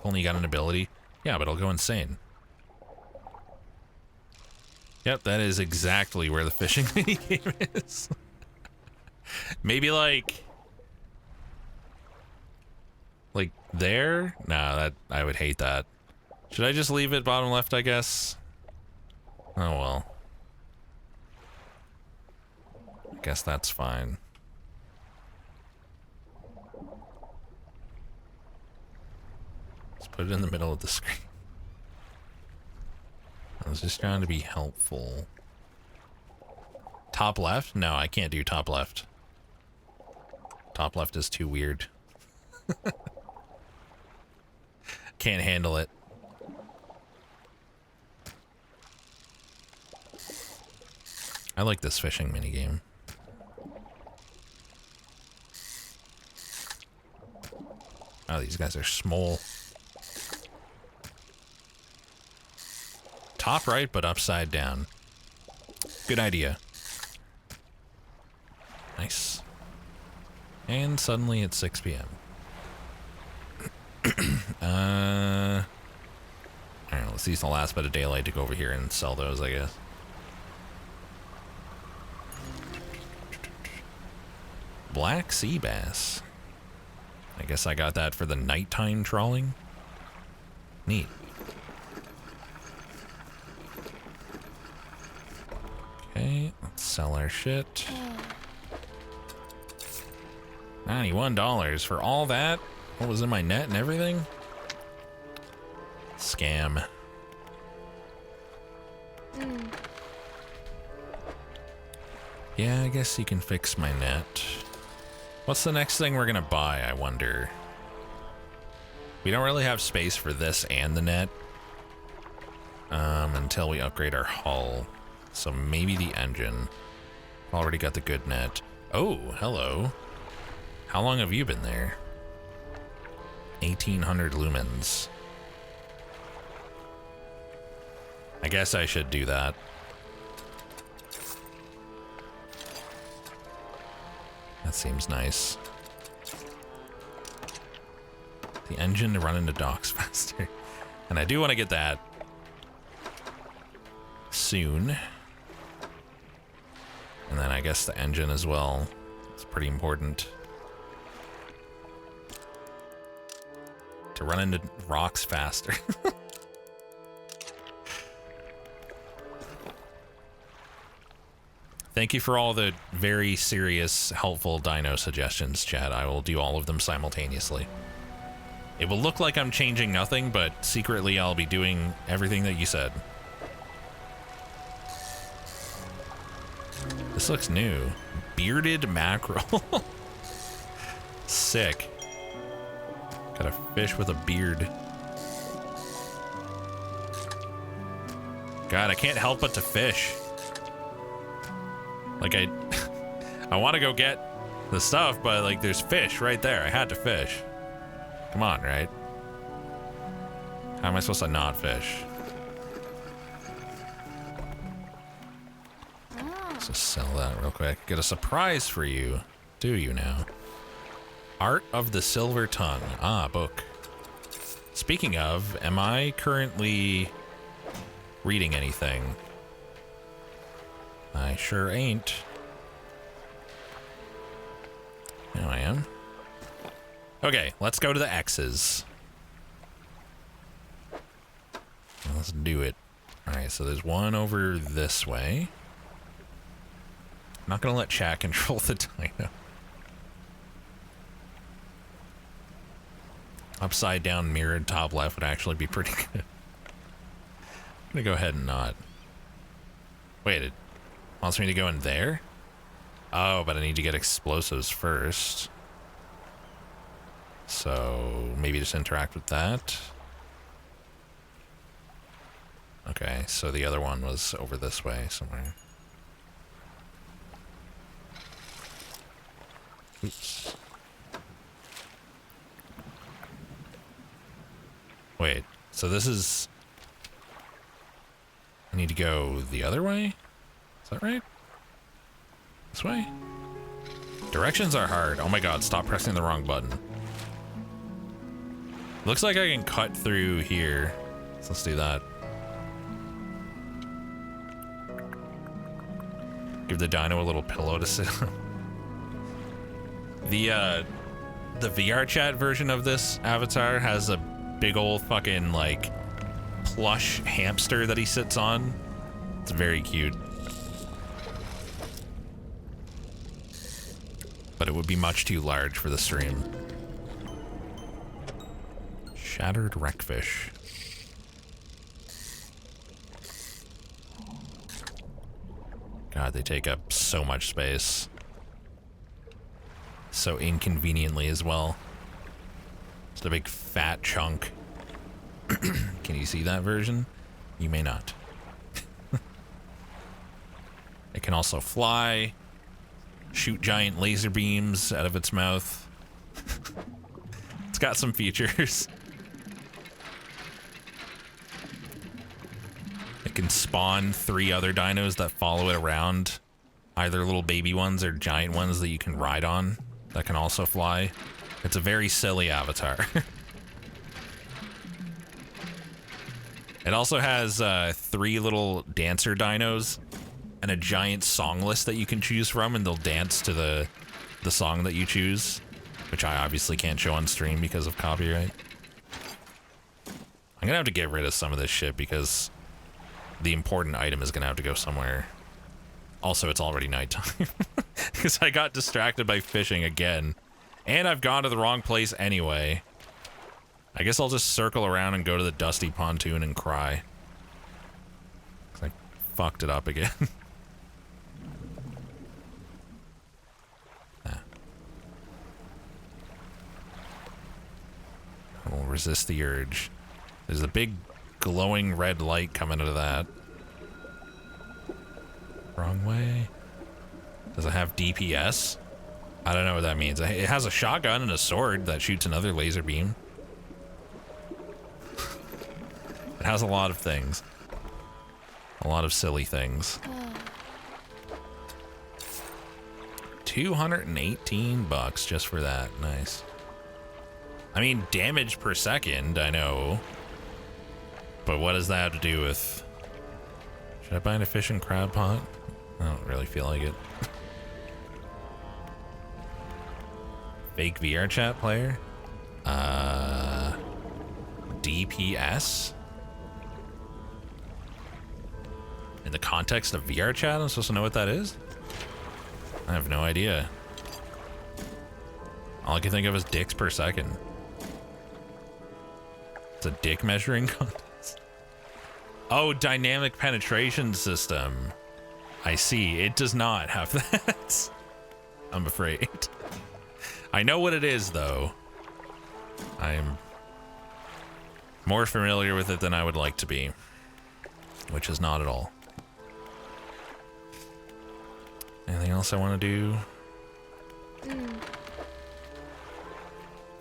Only got an ability? Yeah, but I'll go insane. Yep, that is exactly where the fishing minigame is. Maybe like there? Nah, that I would hate that. Should I just leave it bottom left, I guess? Oh well. I guess that's fine. Let's put it in the middle of the screen. I was just trying to be helpful. Top left? No, I can't do top left. Top left is too weird. Can't handle it. I like this fishing minigame. Oh, these guys are small. Top right, but upside down. Good idea. Nice. And suddenly it's 6 p.m. Alright, let's use the last bit of daylight to go over here and sell those, I guess. Black sea bass. I guess I got that for the nighttime trawling. Neat. Okay, let's sell our shit. $91 for all that? What was in my net and everything? Scam. Yeah, I guess you can fix my net. What's the next thing we're gonna buy, I wonder? We don't really have space for this and the net. Until we upgrade our hull. So maybe the engine. Already got the good net. Oh, hello. How long have you been there? 1800 lumens. I guess I should do that. That seems nice. The engine to run into docks faster. And I do want to get that soon. And then I guess the engine as well. It's pretty important. To run into rocks faster. Thank you for all the very serious, helpful dino suggestions, chat. I will do all of them simultaneously. It will look like I'm changing nothing, but secretly I'll be doing everything that you said. This looks new. Bearded mackerel. Sick. Got a fish with a beard. God, I can't help but to fish. Like I want to go get the stuff, but like there's fish right there. I had to fish. Come on, right? How am I supposed to not fish? Let's just sell that real quick. Get a surprise for you. Do you now? Art of the Silver Tongue. Ah, book. Speaking of, am I currently reading anything? I sure ain't. Now I am. Okay, let's go to the X's. Let's do it. Alright, so there's one over this way. I'm not gonna let chat control the dino. Upside down mirrored top left would actually be pretty good. I'm gonna go ahead and not. Wait, it wants me to go in there? Oh, but I need to get explosives first. So maybe just interact with that. Okay, so the other one was over this way somewhere. Oops. Wait, so this is... I need to go the other way? Is that right? This way? Directions are hard. Oh my god, stop pressing the wrong button. Looks like I can cut through here. So let's do that. Give the dino a little pillow to sit on. The VR chat version of this avatar has a big old fucking like plush hamster that he sits on. It's very cute. But it would be much too large for the stream. Shattered wreckfish. God, they take up so much space. So inconveniently as well. Just a big fat chunk. Can you see that version? You may not. It can also fly, shoot giant laser beams out of its mouth. It's got some features. It can spawn 3 other dinos that follow it around. Either little baby ones or giant ones that you can ride on that can also fly. It's a very silly avatar. It also has 3 little dancer dinos and a giant song list that you can choose from, and they'll dance to the song that you choose, which I obviously can't show on stream because of copyright. I'm gonna have to get rid of some of this shit because the important item is gonna have to go somewhere. Also, it's already nighttime because I got distracted by fishing again, and I've gone to the wrong place anyway. I guess I'll just circle around and go to the dusty pontoon and cry. 'Cause I fucked it up again. I will resist the urge. There's a big glowing red light coming out of that. Wrong way. Does it have DPS? I don't know what that means. It has a shotgun and a sword that shoots another laser beam. It has a lot of things. A lot of silly things. 218 bucks just for that. Nice. I mean, damage per second, I know. But what does that have to do with... Should I buy an efficient crab pot? I don't really feel like it. Fake VR chat player? DPS? In the context of VR chat, I'm supposed to know what that is? I have no idea. All I can think of is dicks per second. It's a dick measuring contest. Oh, dynamic penetration system. I see. It does not have that. I'm afraid. I know what it is, though. I'm more familiar with it than I would like to be, which is not at all. Anything else I want to do?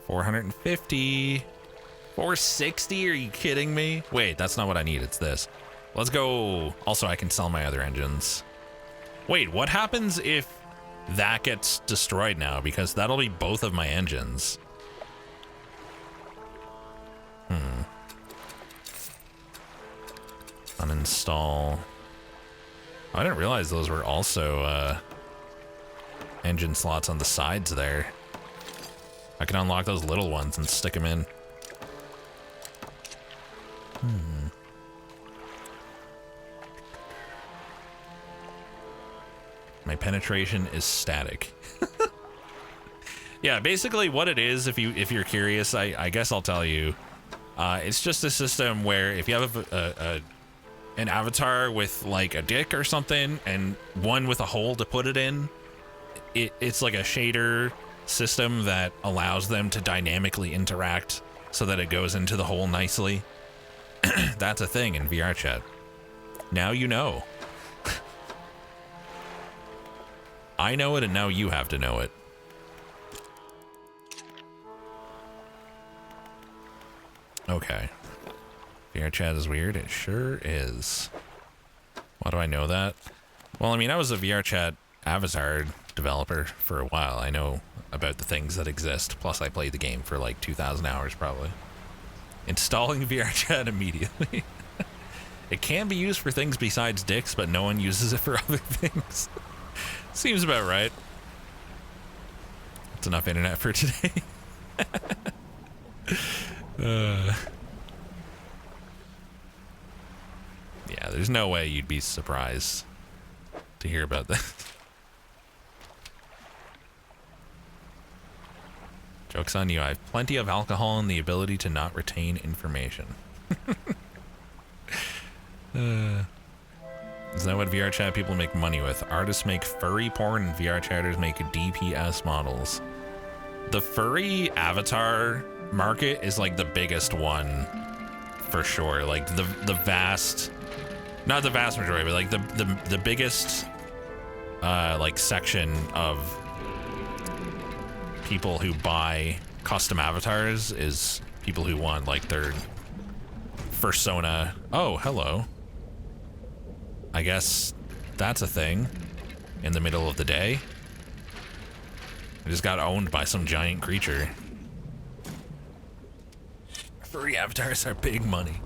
450. 460? Are you kidding me? Wait, that's not what I need. It's this. Let's go. Also, I can sell my other engines. Wait, what happens if that gets destroyed now? Because that'll be both of my engines. Uninstall. I didn't realize those were also engine slots on the sides there. I can unlock those little ones and stick them in. My penetration is static. Yeah, basically what it is, if you're curious, I guess I'll tell you. It's just a system where if you have an avatar with like a dick or something and one with a hole to put it in, it's like a shader system that allows them to dynamically interact so that it goes into the hole nicely. That's a thing in VR chat. Now you know. I know it, and now you have to know it. Okay. VR chat is weird. It sure is. Why do I know that? Well, I mean, I was a VR chat avatar developer for a while. I know about the things that exist. Plus, I played the game for like 2,000 hours probably. Installing VR chat immediately. It can be used for things besides dicks, but no one uses it for other things. Seems about right. That's enough internet for today. Yeah, there's no way you'd be surprised to hear about that. Joke's on you. I have plenty of alcohol and the ability to not retain information. Isn't that what VR chat people make money with? Artists make furry porn and VR chatters make DPS models. The furry avatar market is like the biggest one for sure. Like the vast, not the vast majority, but like the biggest like section of people who buy custom avatars is people who want like their fursona. Oh, hello. I guess that's a thing in the middle of the day. I just got owned by some giant creature. Furry avatars are big money.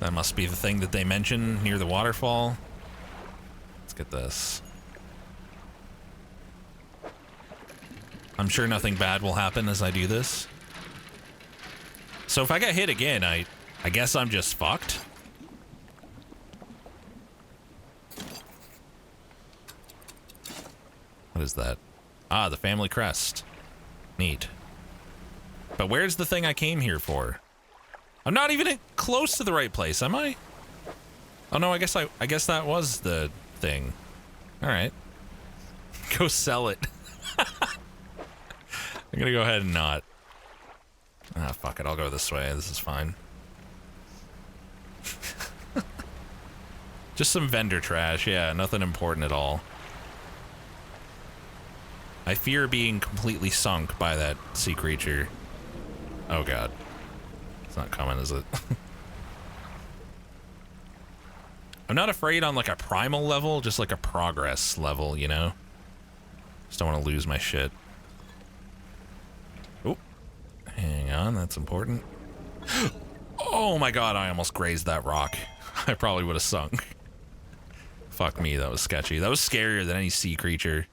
That must be the thing that they mention near the waterfall. Let's get this. I'm sure nothing bad will happen as I do this. So if I get hit again, I guess I'm just fucked. What is that? Ah, the family crest. Neat. But where's the thing I came here for? I'm not even close to the right place, am I? Oh no, I guess that was the thing. All right. Go sell it. I'm gonna go ahead and not. Ah, fuck it. I'll go this way. This is fine. Just some vendor trash. Yeah, nothing important at all. I fear being completely sunk by that sea creature. Oh god. It's not coming, is it? I'm not afraid on like a primal level, just like a progress level, you know? Just don't want to lose my shit. Oh, hang on, that's important. Oh my god, I almost grazed that rock. I probably would have sunk. Fuck me, that was sketchy. That was scarier than any sea creature.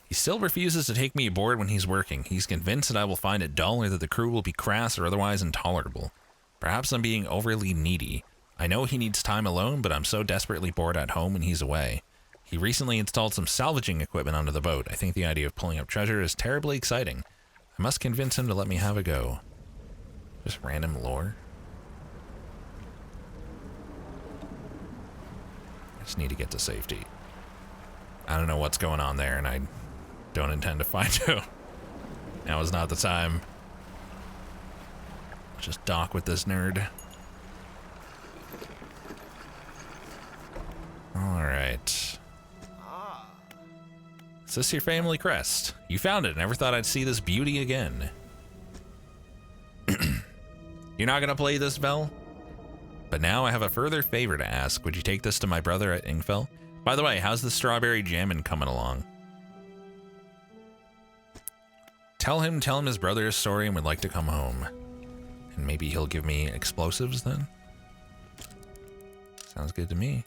He still refuses to take me aboard when he's working. He's convinced that I will find it dull or that the crew will be crass or otherwise intolerable. Perhaps I'm being overly needy. I know he needs time alone, but I'm so desperately bored at home when he's away. He recently installed some salvaging equipment onto the boat. I think the idea of pulling up treasure is terribly exciting. I must convince him to let me have a go. Just random lore. I just need to get to safety. I don't know what's going on there, and I don't intend to find out. Now is not the time. Just dock with this nerd. Alright. Is this your family crest? You found it. Never thought I'd see this beauty again. You're not gonna play this, Vel? But now I have a further favor to ask. Would you take this to my brother at Ingfell? By the way, how's the strawberry jammin' coming along? Tell him his brother's story and would like to come home. And maybe he'll give me explosives then? Sounds good to me.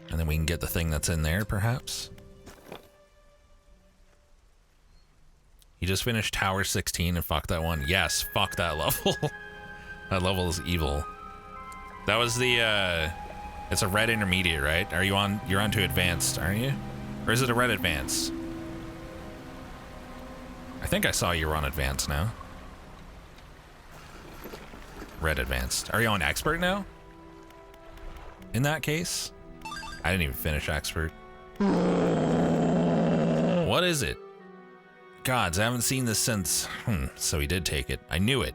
And then we can get the thing that's in there, perhaps? You just finished Tower 16 and fuck that one. Yes, fuck that level. That level is evil. That was the, it's a red intermediate, right? Are you on, you're on to advanced, aren't you? Or is it a red advanced? I think I saw you were on advanced now. Red advanced. Are you on expert now? In that case? I didn't even finish expert. What is it? Gods, I haven't seen this since... so he did take it. I knew it.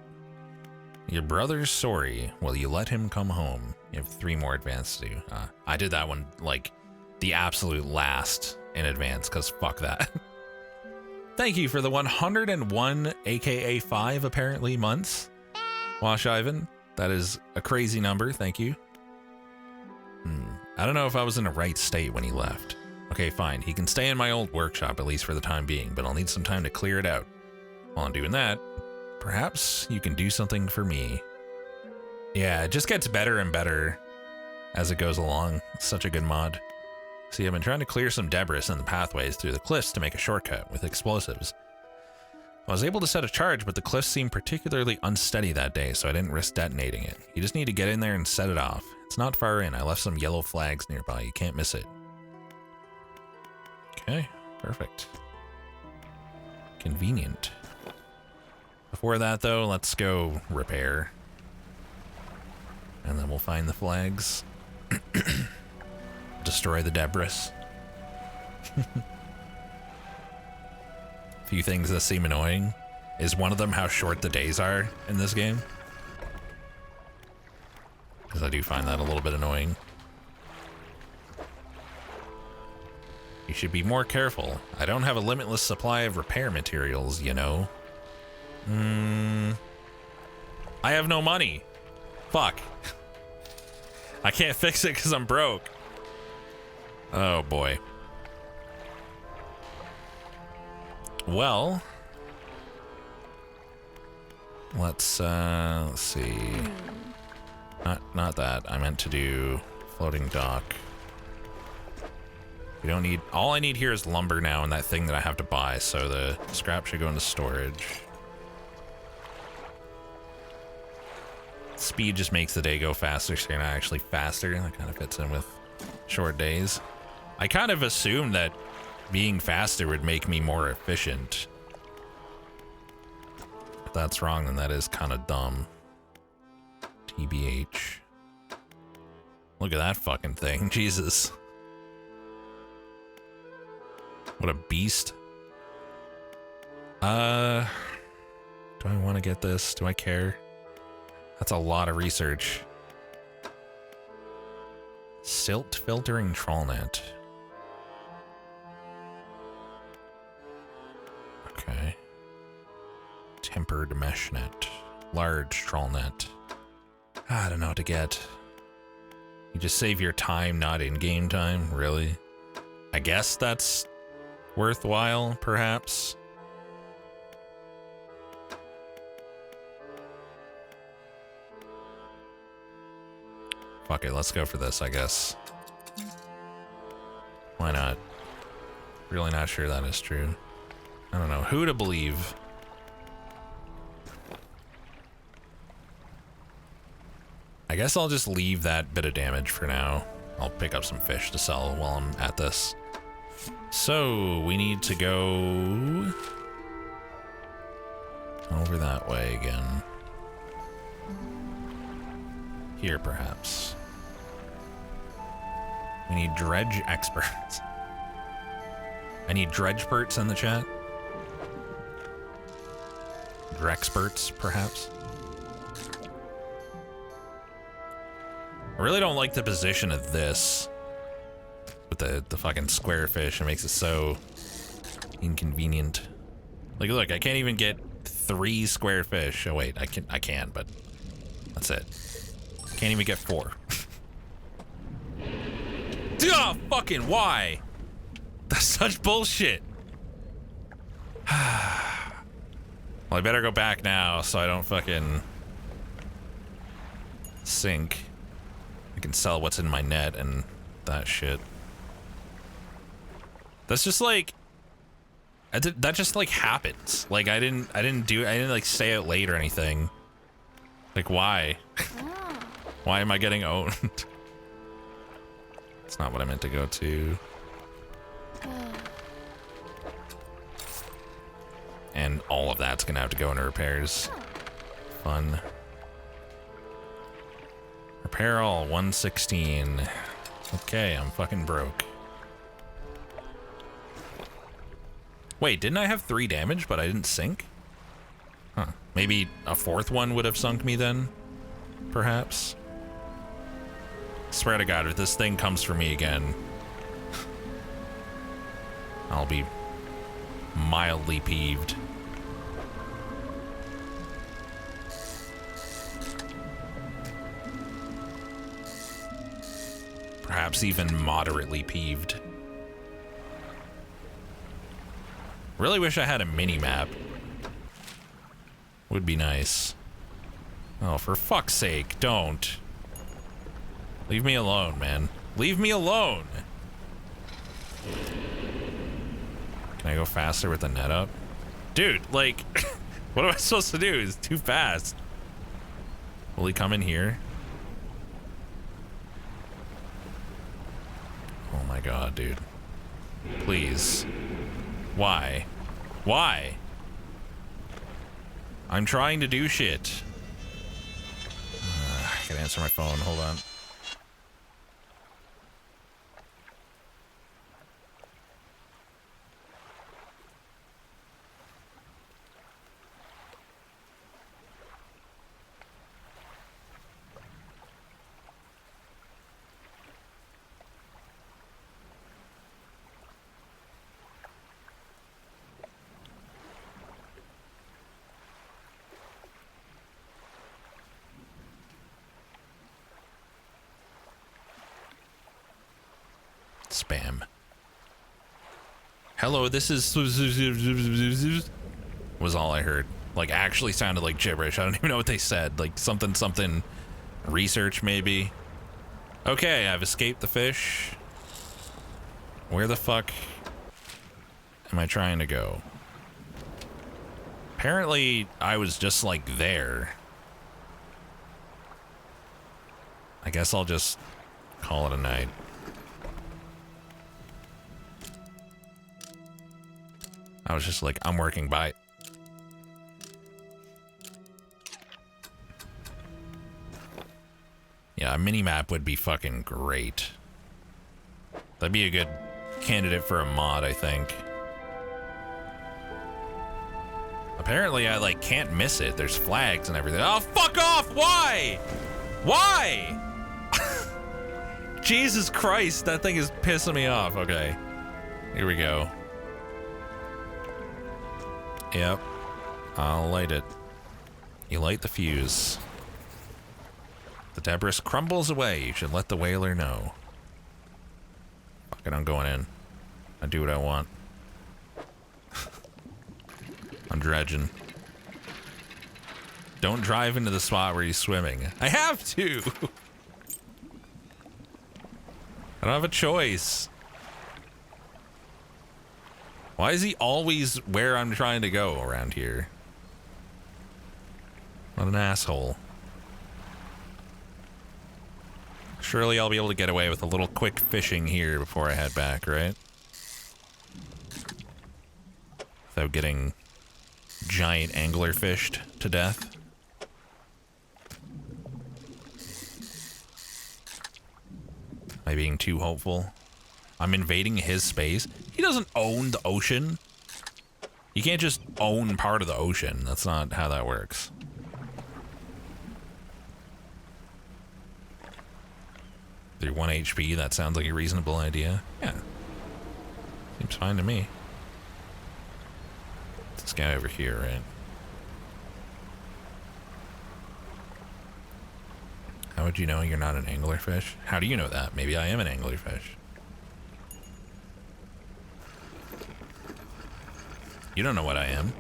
Your brother's sorry. Will you let him come home? You have 3 more advanced to do. I did that one, like, the absolute last in advance, because fuck that. Thank you for the 101, aka 5, apparently, months. Wash Ivan. That is a crazy number. Thank you. I don't know if I was in the right state when he left. Okay, fine. He can stay in my old workshop, at least for the time being, but I'll need some time to clear it out. While I'm doing that, perhaps you can do something for me. Yeah, it just gets better and better as it goes along. Such a good mod. See, I've been trying to clear some debris in the pathways through the cliffs to make a shortcut with explosives. I was able to set a charge, but the cliffs seemed particularly unsteady that day, so I didn't risk detonating it. You just need to get in there and set it off. It's not far in. I left some yellow flags nearby. You can't miss it. Okay, perfect. Convenient. Before that, though, let's go repair. And then we'll find the flags. Destroy the debris. Few things that seem annoying. Is one of them how short the days are in this game? Because I do find that a little bit annoying. You should be more careful. I don't have a limitless supply of repair materials, you know. I have no money. Fuck. I can't fix it because I'm broke. Oh boy. Well, let's see. Not that. I meant to do floating dock. We don't need, all I need here is lumber now and that thing that I have to buy, so the scrap should go into storage. Speed just makes the day go faster, so you're not actually faster. That kind of fits in with short days. I kind of assumed that being faster would make me more efficient. If that's wrong, then that is kind of dumb. TBH. Look at that fucking thing, Jesus. What a beast. Do I want to get this? Do I care? That's a lot of research. Silt filtering trawl net. Okay. Tempered mesh net. Large trawl net. I don't know what to get. You just save your time, not in-game time? Really? I guess that's worthwhile, perhaps. Fuck it, let's go for this, I guess. Why not? Really not sure that is true. I don't know who to believe. I guess I'll just leave that bit of damage for now. I'll pick up some fish to sell while I'm at this. So, we need to go over that way again. Here, perhaps. We need dredge experts. I need dredge perts in the chat. Drexperts, perhaps. I really don't like the position of this. With the fucking square fish, it makes it so inconvenient. Like, look, I can't even get 3 square fish. Oh wait, I can, but that's it. Can't even get 4. Oh, fucking why? That's such bullshit. Well, I better go back now so I don't fucking sink. I can sell what's in my net and that shit. That's just like, that just like happens. Like I didn't like stay out late or anything. Like why? Why am I getting owned? It's not what I meant to go to. And all of that's gonna have to go into repairs. Fun. Repair all, 116. Okay, I'm fucking broke. Wait, didn't I have 3 damage, but I didn't sink? Huh. Maybe a 4th one would have sunk me then? Perhaps? Swear to God, if this thing comes for me again, I'll be mildly peeved. Perhaps even moderately peeved. Really wish I had a mini-map. Would be nice. Oh, for fuck's sake, don't. Leave me alone, man. Leave me alone! Can I go faster with the net up? Dude, like, what am I supposed to do? It's too fast. Will he come in here? Oh my God, dude. Please. Why? Why? I'm trying to do shit. I gotta answer my phone, hold on. Spam. Hello, this is was all I heard. Like, actually sounded like gibberish. I don't even know what they said. Like something research maybe. Okay, I've escaped the fish. Where the fuck am I trying to go? Apparently I was just like there. I guess I'll just call it a night. I was just like, I'm working, bye. Yeah, a mini-map would be fucking great. That'd be a good candidate for a mod, I think. Apparently, I, like, can't miss it. There's flags and everything. Oh, fuck off! Why? Why? Jesus Christ, that thing is pissing me off. Okay. Here we go. Yep. I'll light it. You light the fuse. The debris crumbles away. You should let the whaler know. Fuck it, I'm going in. I do what I want. I'm dredging. Don't drive into the spot where he's swimming. I have to! I don't have a choice. Why is he always where I'm trying to go around here? What an asshole. Surely I'll be able to get away with a little quick fishing here before I head back, right? Without getting giant angler fished to death. Am I being too hopeful? I'm invading his space. He doesn't own the ocean. You can't just own part of the ocean. That's not how that works. They're 1 HP, that sounds like a reasonable idea. Yeah. Seems fine to me. This guy over here, right? How would you know you're not an anglerfish? How do you know that? Maybe I am an anglerfish. You don't know what I am.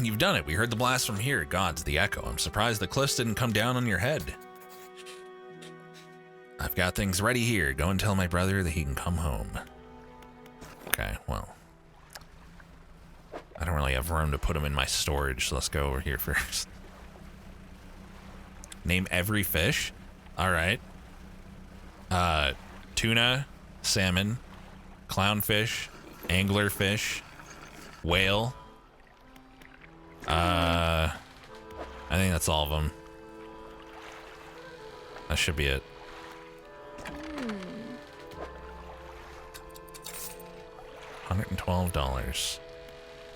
You've done it. We heard the blast from here. Gods, the echo. I'm surprised the cliffs didn't come down on your head. I've got things ready here. Go and tell my brother that he can come home. Okay, well. I don't really have room to put them in my storage, so let's go over here first. Name every fish. All right. Tuna, salmon, clownfish, anglerfish, whale. I think that's all of them. That should be it. $112.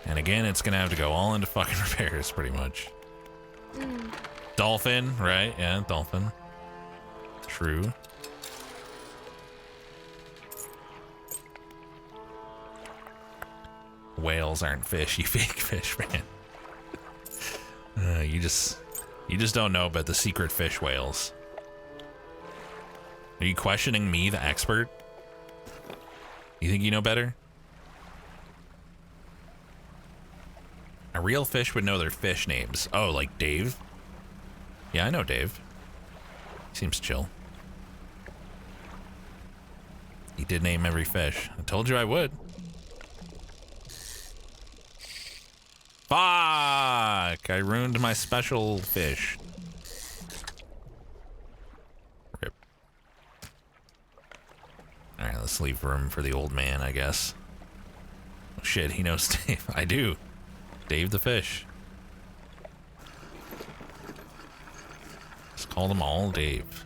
And again, it's gonna have to go all into fucking repairs, pretty much. Dolphin, right? Yeah, dolphin. True. Whales aren't fish, you fake fish, man. You just don't know about the secret fish whales. Are you questioning me, the expert? You think you know better? A real fish would know their fish names. Oh, like Dave? Yeah, I know Dave. Seems chill. He did name every fish. I told you I would. Fuck! I ruined my special fish. Rip. Alright, let's leave room for the old man, I guess. Oh, shit, he knows Dave. I do. Dave the fish. Just call them all Dave.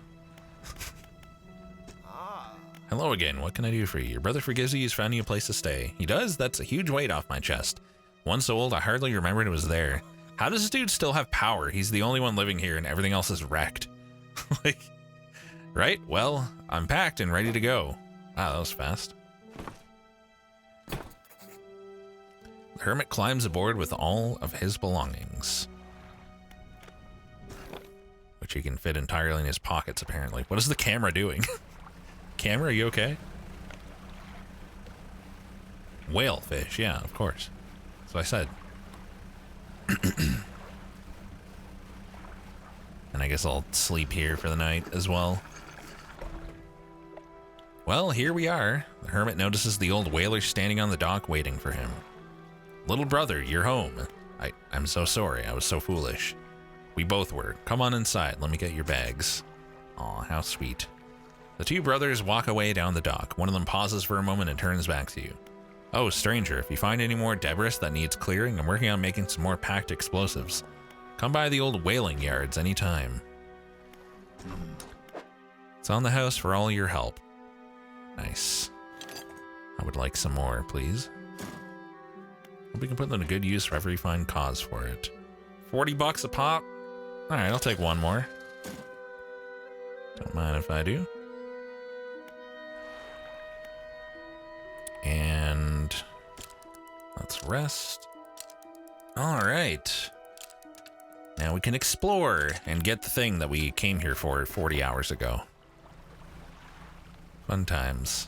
Hello again, what can I do for you? Your brother forgives you, he's found you a place to stay. He does? That's a huge weight off my chest. One so old, I hardly remembered it was there. How does this dude still have power? He's the only one living here and everything else is wrecked. Like, right? Well, I'm packed and ready to go. Wow, that was fast. The hermit climbs aboard with all of his belongings. Which he can fit entirely in his pockets, apparently. What is the camera doing? Camera, are you okay? Whalefish, yeah, of course. That's what I said. And I guess I'll sleep here for the night as well. Well, here we are. The hermit notices the old whaler standing on the dock waiting for him. Little brother, you're home. I'm so sorry. I was so foolish. We both were. Come on inside. Let me get your bags. Aw, how sweet. The two brothers walk away down the dock. One of them pauses for a moment and turns back to you. Oh, stranger, if you find any more debris that needs clearing, I'm working on making some more packed explosives. Come by the old whaling yards anytime. It's on the house for all your help. Nice. I would like some more, please. Hope we can put them to good use wherever you find cause for it. 40 bucks a pop? Alright, I'll take one more. Don't mind if I do. And let's rest. All right. Now we can explore and get the thing that we came here for 40 hours ago. Fun times.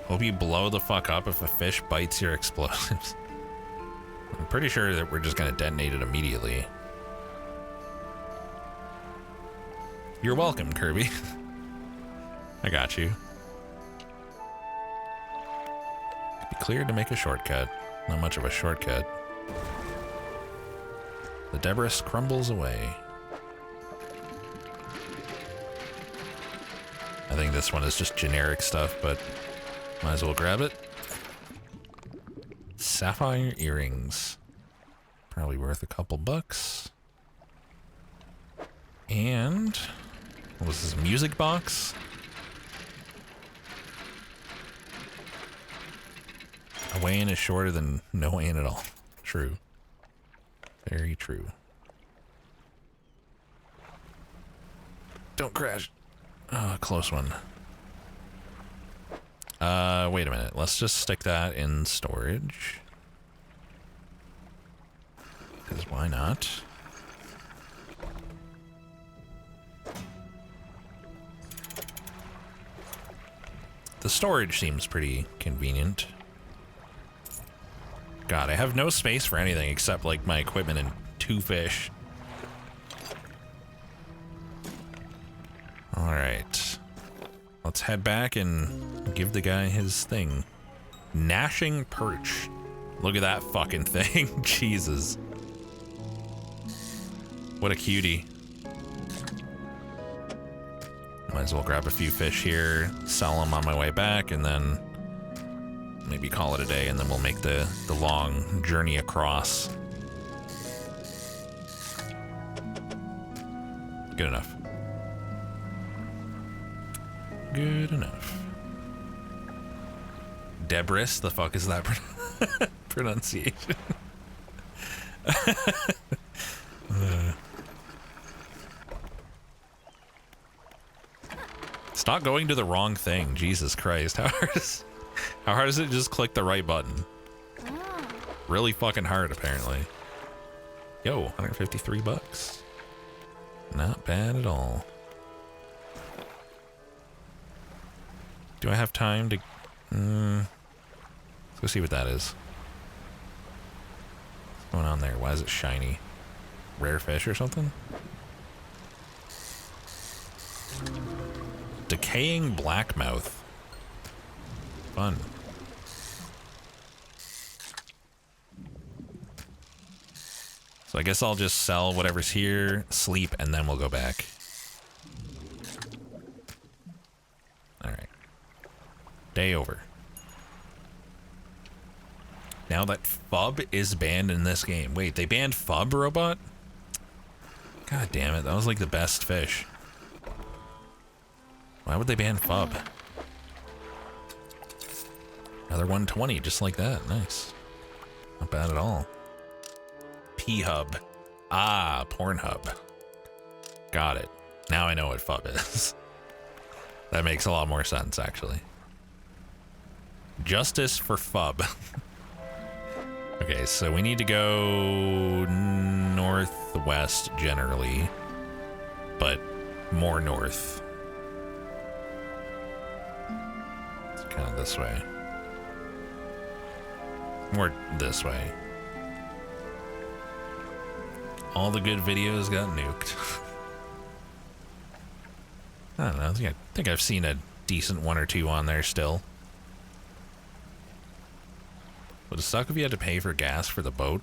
Hope you blow the fuck up if a fish bites your explosives. I'm pretty sure that we're just gonna detonate it immediately. You're welcome, Kirby. I got you. Be cleared to make a shortcut. Not much of a shortcut. The debris crumbles away. I think this one is just generic stuff, but might as well grab it. Sapphire earrings. Probably worth a couple bucks. And what was this, music box? A weigh-in is shorter than no weigh-in at all. True. Very true. Don't crash. Oh, close one. Wait a minute. Let's just stick that in storage. Because why not? The storage seems pretty convenient. God, I have no space for anything except like my equipment and 2 fish. All right, let's head back and give the guy his thing. Gnashing perch. Look at that fucking thing. Jesus. What a cutie. Might as well grab a few fish here, sell them on my way back, and then maybe call it a day, and then we'll make the long journey across. Good enough. Good enough. Debris, the fuck is that pronunciation? It's not going to the wrong thing. Jesus Christ. How hard is it to just click the right button? Really fucking hard, apparently. Yo, 153 bucks. Not bad at all. Do I have time to... let's go see what that is. What's going on there? Why is it shiny? Rare fish or something? Decaying blackmouth. Fun. So I guess I'll just sell whatever's here, sleep, and then we'll go back. Alright. Day over. Now that FUB is banned in this game. Wait, they banned FUB, robot? God damn it, that was like the best fish. Why would they ban FUB? Another 120, just like that. Nice. Not bad at all. P-Hub. Ah, Pornhub. Got it. Now I know what FUB is. That makes a lot more sense, actually. Justice for FUB. Okay, so we need to go northwest generally, but more north. It's kind of this way. More this way. All the good videos got nuked. I don't know. I think I've seen a decent one or two on there still. Would it suck if you had to pay for gas for the boat?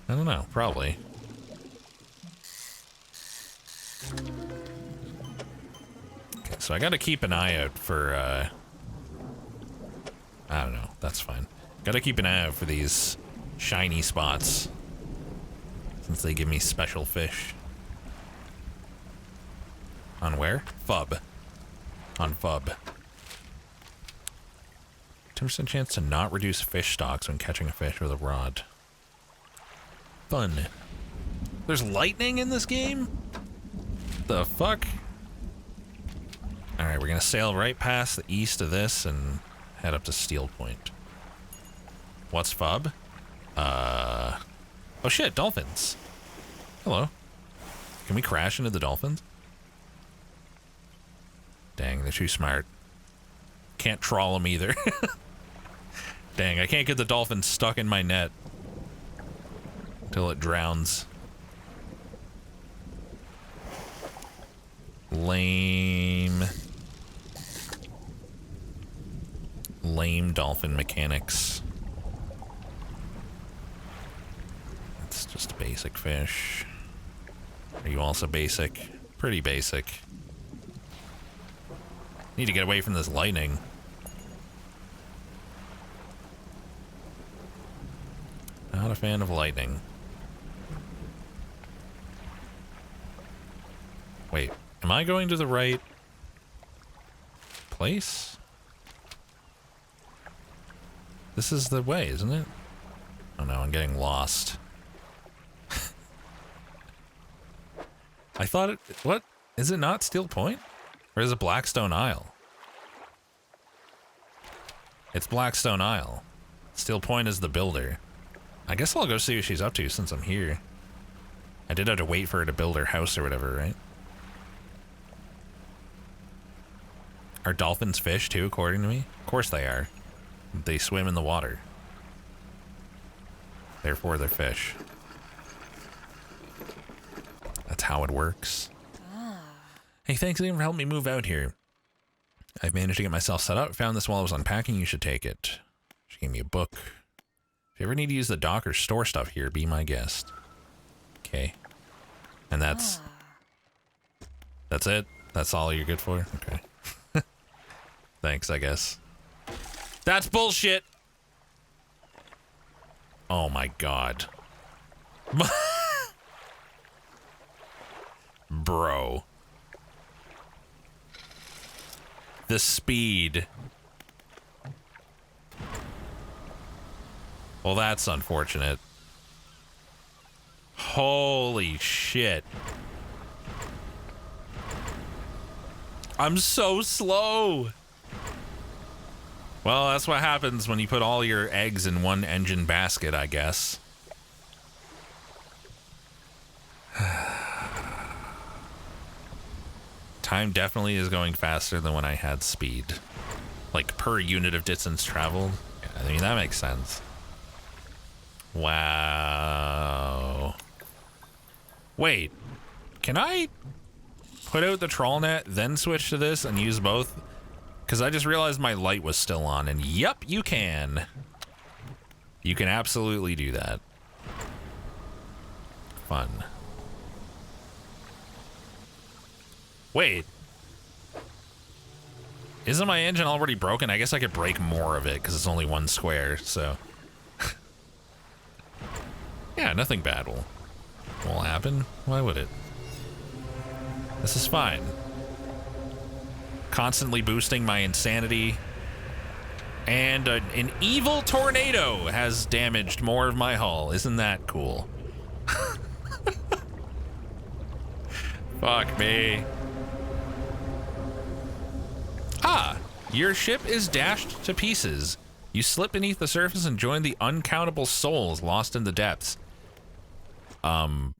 I don't know. Probably. Okay, so I gotta keep an eye out for, I don't know. That's fine. Gotta keep an eye out for these shiny spots, since they give me special fish. On where? FUB. On FUB. 10% chance to not reduce fish stocks when catching a fish with a rod. Fun. There's lightning in this game? The fuck? Alright, we're gonna sail right past the east of this and head up to Steel Point. What's FUB? Oh shit, dolphins. Hello. Can we crash into the dolphins? Dang, they're too smart. Can't trawl them either. Dang, I can't get the dolphin stuck in my net until it drowns. Lame. Lame dolphin mechanics. It's just a basic fish. Are you also basic? Pretty basic. Need to get away from this lightning. Not a fan of lightning. Wait, am I going to the right place? This is the way, isn't it? Oh no, I'm getting lost. I thought it... What? Is it not Steel Point? Or is it Blackstone Isle? It's Blackstone Isle. Steel Point is the builder. I guess I'll go see what she's up to since I'm here. I did have to wait for her to build her house or whatever, right? Are dolphins fish too, according to me? Of course they are. They swim in the water. Therefore, they're fish. That's how it works. Hey, thanks again for helping me move out here. I've managed to get myself set up. Found this while I was unpacking. You should take it. She gave me a book. If you ever need to use the dock or store stuff here, be my guest. Okay. And that's it? That's all you're good for? Okay. Thanks, I guess. That's bullshit! Oh my god. Bro. The speed. Well, that's unfortunate. Holy shit. I'm so slow. Well, that's what happens when you put all your eggs in one engine basket, I guess. Time definitely is going faster than when I had speed. Like, per unit of distance traveled. Yeah, I mean, that makes sense. Wow. Wait. Can I put out the trawl net, then switch to this and use both? Because I just realized my light was still on, and yep, you can. You can absolutely do that. Fun. Wait. Isn't my engine already broken? I guess I could break more of it because it's only one square, so. Yeah, nothing bad will happen. Why would it? This is fine. Constantly boosting my insanity. And an evil tornado has damaged more of my hull. Isn't that cool? Fuck me. Ah, your ship is dashed to pieces. You slip beneath the surface and join the uncountable souls lost in the depths. I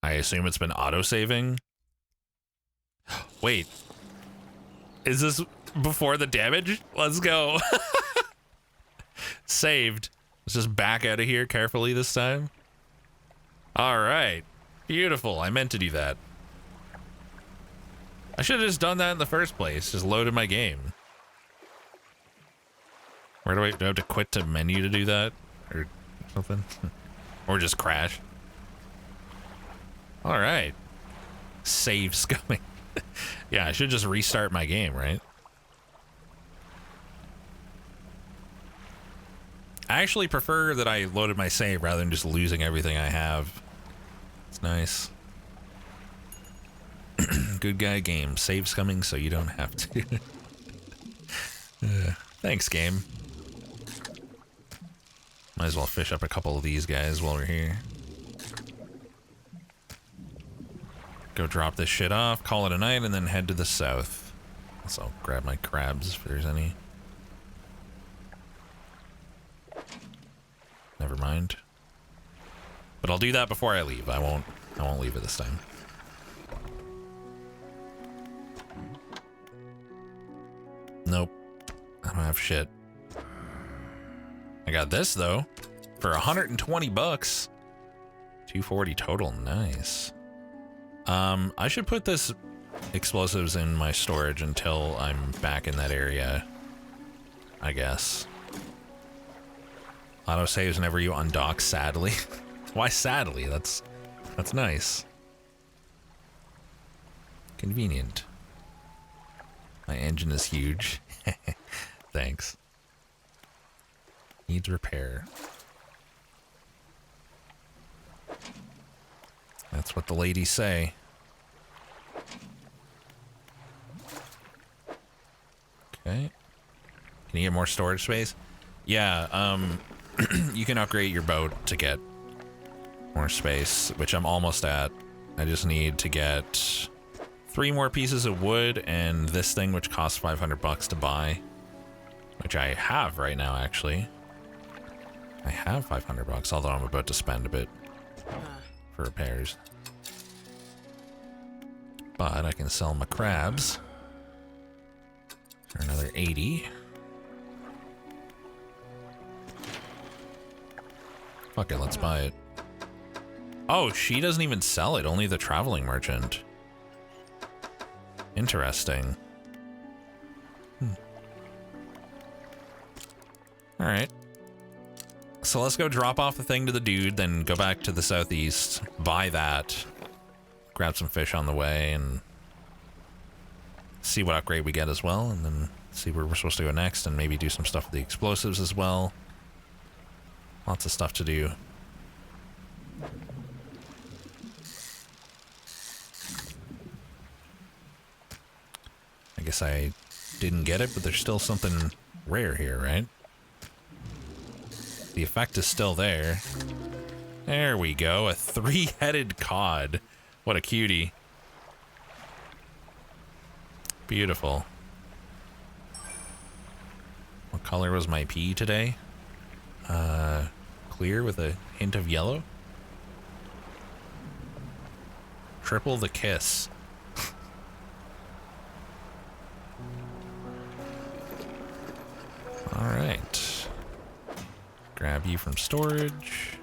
assume it's been autosaving. Wait. Is this before the damage? Let's go. Saved. Let's just back out of here carefully this time. All right. Beautiful. I meant to do that. I should have just done that in the first place. Just loaded my game. Where do I have to quit to menu to do that? Or something? Or just crash? All right. Save scumming. Yeah, I should just restart my game, right? I actually prefer that I loaded my save rather than just losing everything I have. It's nice. Good guy game. Save scumming so you don't have to. Thanks, game. Might as well fish up a couple of these guys while we're here. Go drop this shit off, call it a night, and then head to the south. So I'll grab my crabs if there's any. Never mind. But I'll do that before I leave. I won't leave it this time. Nope. I don't have shit. I got this though. For 120 bucks. 240 total. Nice. I should put this explosives in my storage until I'm back in that area, I guess. Auto saves whenever you undock, sadly. Why sadly? That's nice. Convenient. My engine is huge. Thanks. Needs repair. That's what the ladies say. Okay. Can you get more storage space? Yeah, you can upgrade your boat to get more space, which I'm almost at. I just need to get 3 more pieces of wood and this thing, which costs 500 bucks to buy, which I have right now, actually. I have 500 bucks, although I'm about to spend a bit for repairs. But I can sell my crabs for another 80. Fuck it, let's buy it. Oh, she doesn't even sell it, only the traveling merchant. Interesting. All right. So let's go drop off the thing to the dude, then go back to the southeast, buy that, grab some fish on the way, and see what upgrade we get as well, and then see where we're supposed to go next, and maybe do some stuff with the explosives as well. Lots of stuff to do. I guess I didn't get it, but there's still something rare here, right? The effect is still there. There we go, a 3-headed cod. What a cutie. Beautiful. What color was my pea today? Clear with a hint of yellow. Triple the kiss. All right. Grab you from storage.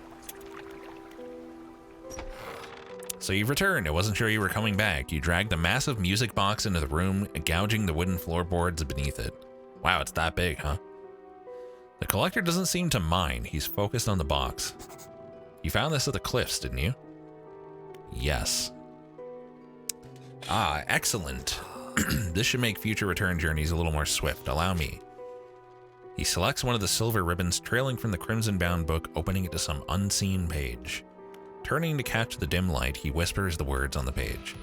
So you've returned. I wasn't sure you were coming back. You dragged a massive music box into the room, gouging the wooden floorboards beneath it. Wow, it's that big, huh? The collector doesn't seem to mind. He's focused on the box. You found this at the cliffs, didn't you? Yes. Ah, excellent. This should make future return journeys a little more swift. Allow me. He selects one of the silver ribbons trailing from the crimson-bound book, opening it to some unseen page. Turning to catch the dim light, he whispers the words on the page.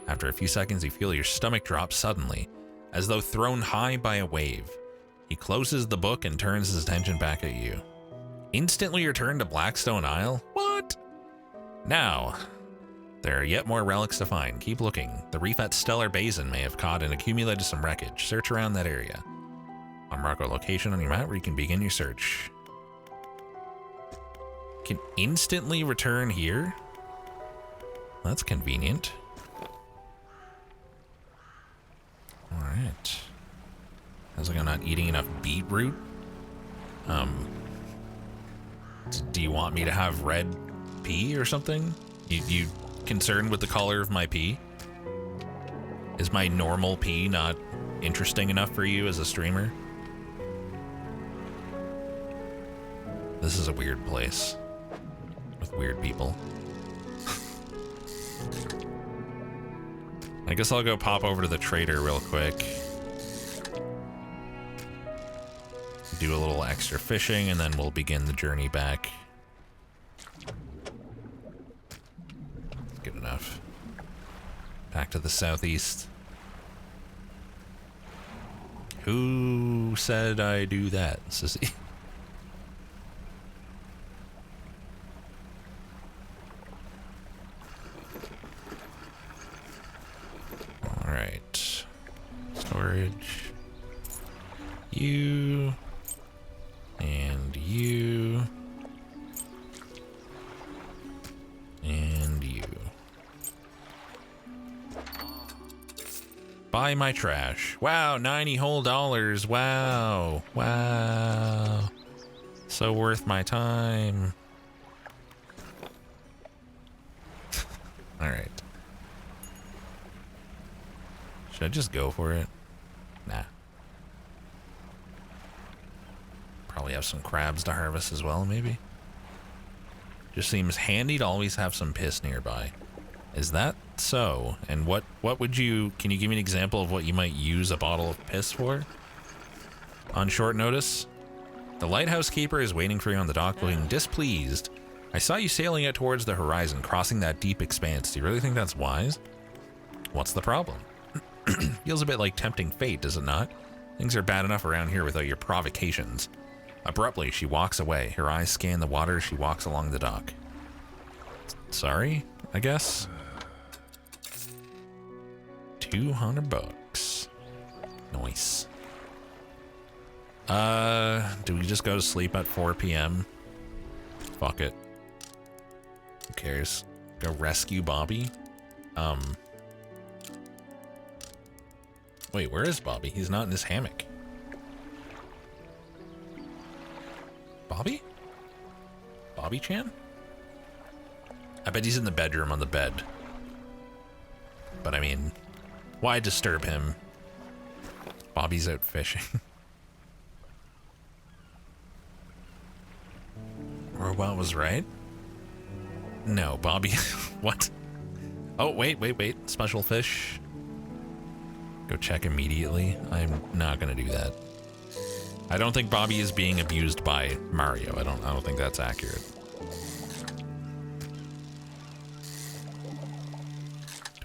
After a few seconds, you feel your stomach drop suddenly, as though thrown high by a wave. He closes the book and turns his attention back at you. Instantly return to Blackstone Isle? What? Now, there are yet more relics to find. Keep looking. The reef at Stellar Basin may have caught and accumulated some wreckage. Search around that area. I'll mark a location on your map where you can begin your search. Can instantly return here? That's convenient. Alright. Sounds like I'm not eating enough beetroot. Do you want me to have red pea or something? You concerned with the color of my pea? Is my normal pea not interesting enough for you as a streamer? This is a weird place with weird people. I guess I'll go pop over to the trader real quick. Do a little extra fishing, and then we'll begin the journey back. Good enough. Back to the southeast. Who said I do that, sissy? Alright. Storage. You. And you. And you. Buy my trash. Wow, $90 whole. Wow. Wow. So worth my time. Alright. Should I just go for it? Nah. Probably have some crabs to harvest as well, maybe. Just seems handy to always have some piss nearby. Is that so? And what would you... Can you give me an example of what you might use a bottle of piss for? On short notice? The lighthouse keeper is waiting for you on the dock, looking displeased. I saw you sailing out towards the horizon, crossing that deep expanse. Do you really think that's wise? What's the problem? Feels a bit like tempting fate, does it not? Things are bad enough around here without your provocations. Abruptly, she walks away. Her eyes scan the water as she walks along the dock. Sorry, I guess? $200. Nice. Do we just go to sleep at 4 p.m.? Fuck it. Who cares? Go rescue Bobby? Wait, where is Bobby? He's not in his hammock. Bobby? Bobby-chan? I bet he's in the bedroom on the bed. But I mean, why disturb him? Bobby's out fishing. Robot was right? No, Bobby. What? Oh, wait. Special fish. Go check immediately. I'm not gonna do that. I don't think Bobby is being abused by Mario. I don't think that's accurate.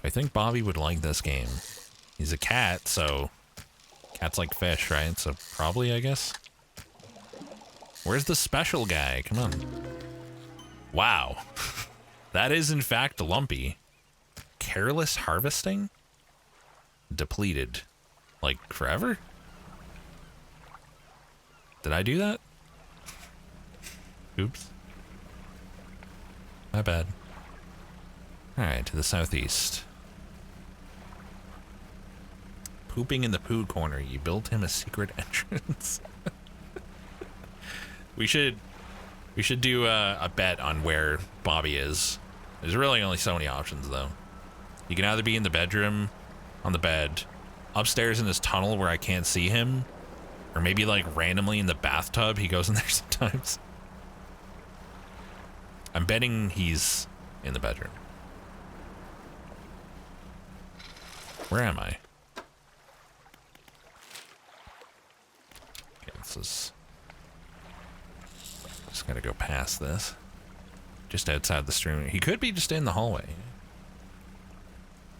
I think Bobby would like this game. He's a cat, so cats like fish, right? So probably, I guess. Where's the special guy? Come on. Wow. That is in fact lumpy. Careless harvesting? Depleted. Like forever? Did I do that? Oops. My bad. Alright, to the southeast. Pooping in the poo corner. You built him a secret entrance. We should do a bet on where Bobby is. There's really only so many options, though. You can either be in the bedroom, on the bed, upstairs in this tunnel where I can't see him, or maybe like randomly in the bathtub. He goes in there sometimes. I'm betting he's in the bedroom. Where am I? Okay, this is... Just gotta go past this. Just outside the stream. He could be just in the hallway.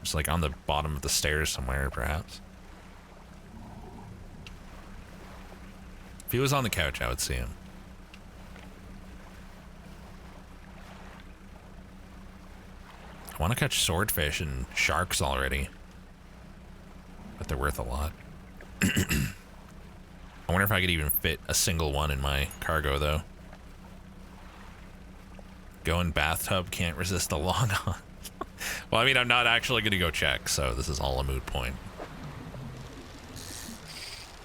Just like on the bottom of the stairs somewhere, perhaps. If he was on the couch, I would see him. I want to catch swordfish and sharks already. But they're worth a lot. I wonder if I could even fit a single one in my cargo, though. Go in bathtub, can't resist a long on. Well, I mean, I'm not actually going to go check, so this is all a moot point.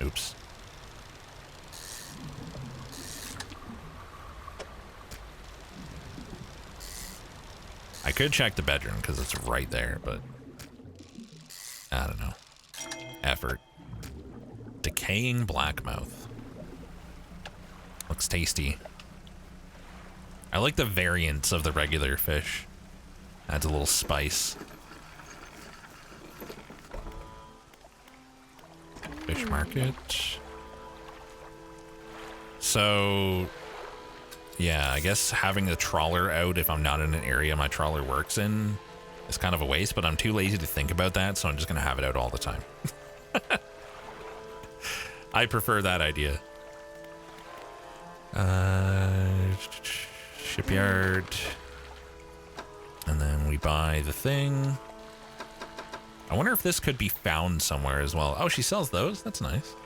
Oops. I could check the bedroom because it's right there, but I don't know. Effort. Decaying blackmouth. Looks tasty. I like the variants of the regular fish. Adds a little spice. Fish market. So, yeah, I guess having the trawler out if I'm not in an area my trawler works in is kind of a waste, but I'm too lazy to think about that, so I'm just going to have it out all the time. I prefer that idea. Shipyard. And then we buy the thing. I wonder if this could be found somewhere as well. Oh, she sells those? That's nice.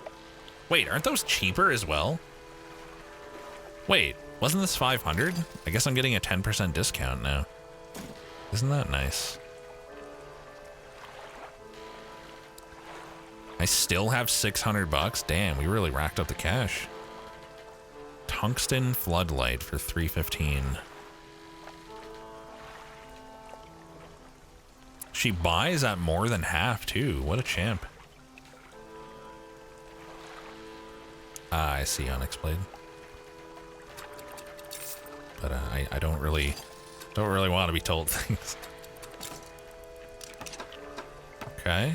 Wait, aren't those cheaper as well? Wait, wasn't this 500? I guess I'm getting a 10% discount now. Isn't that nice? I still have 600 bucks. Damn, we really racked up the cash. Tungsten floodlight for 315. She buys at more than half too. What a champ. Ah, I see unexplained. But I don't really want to be told things. Okay.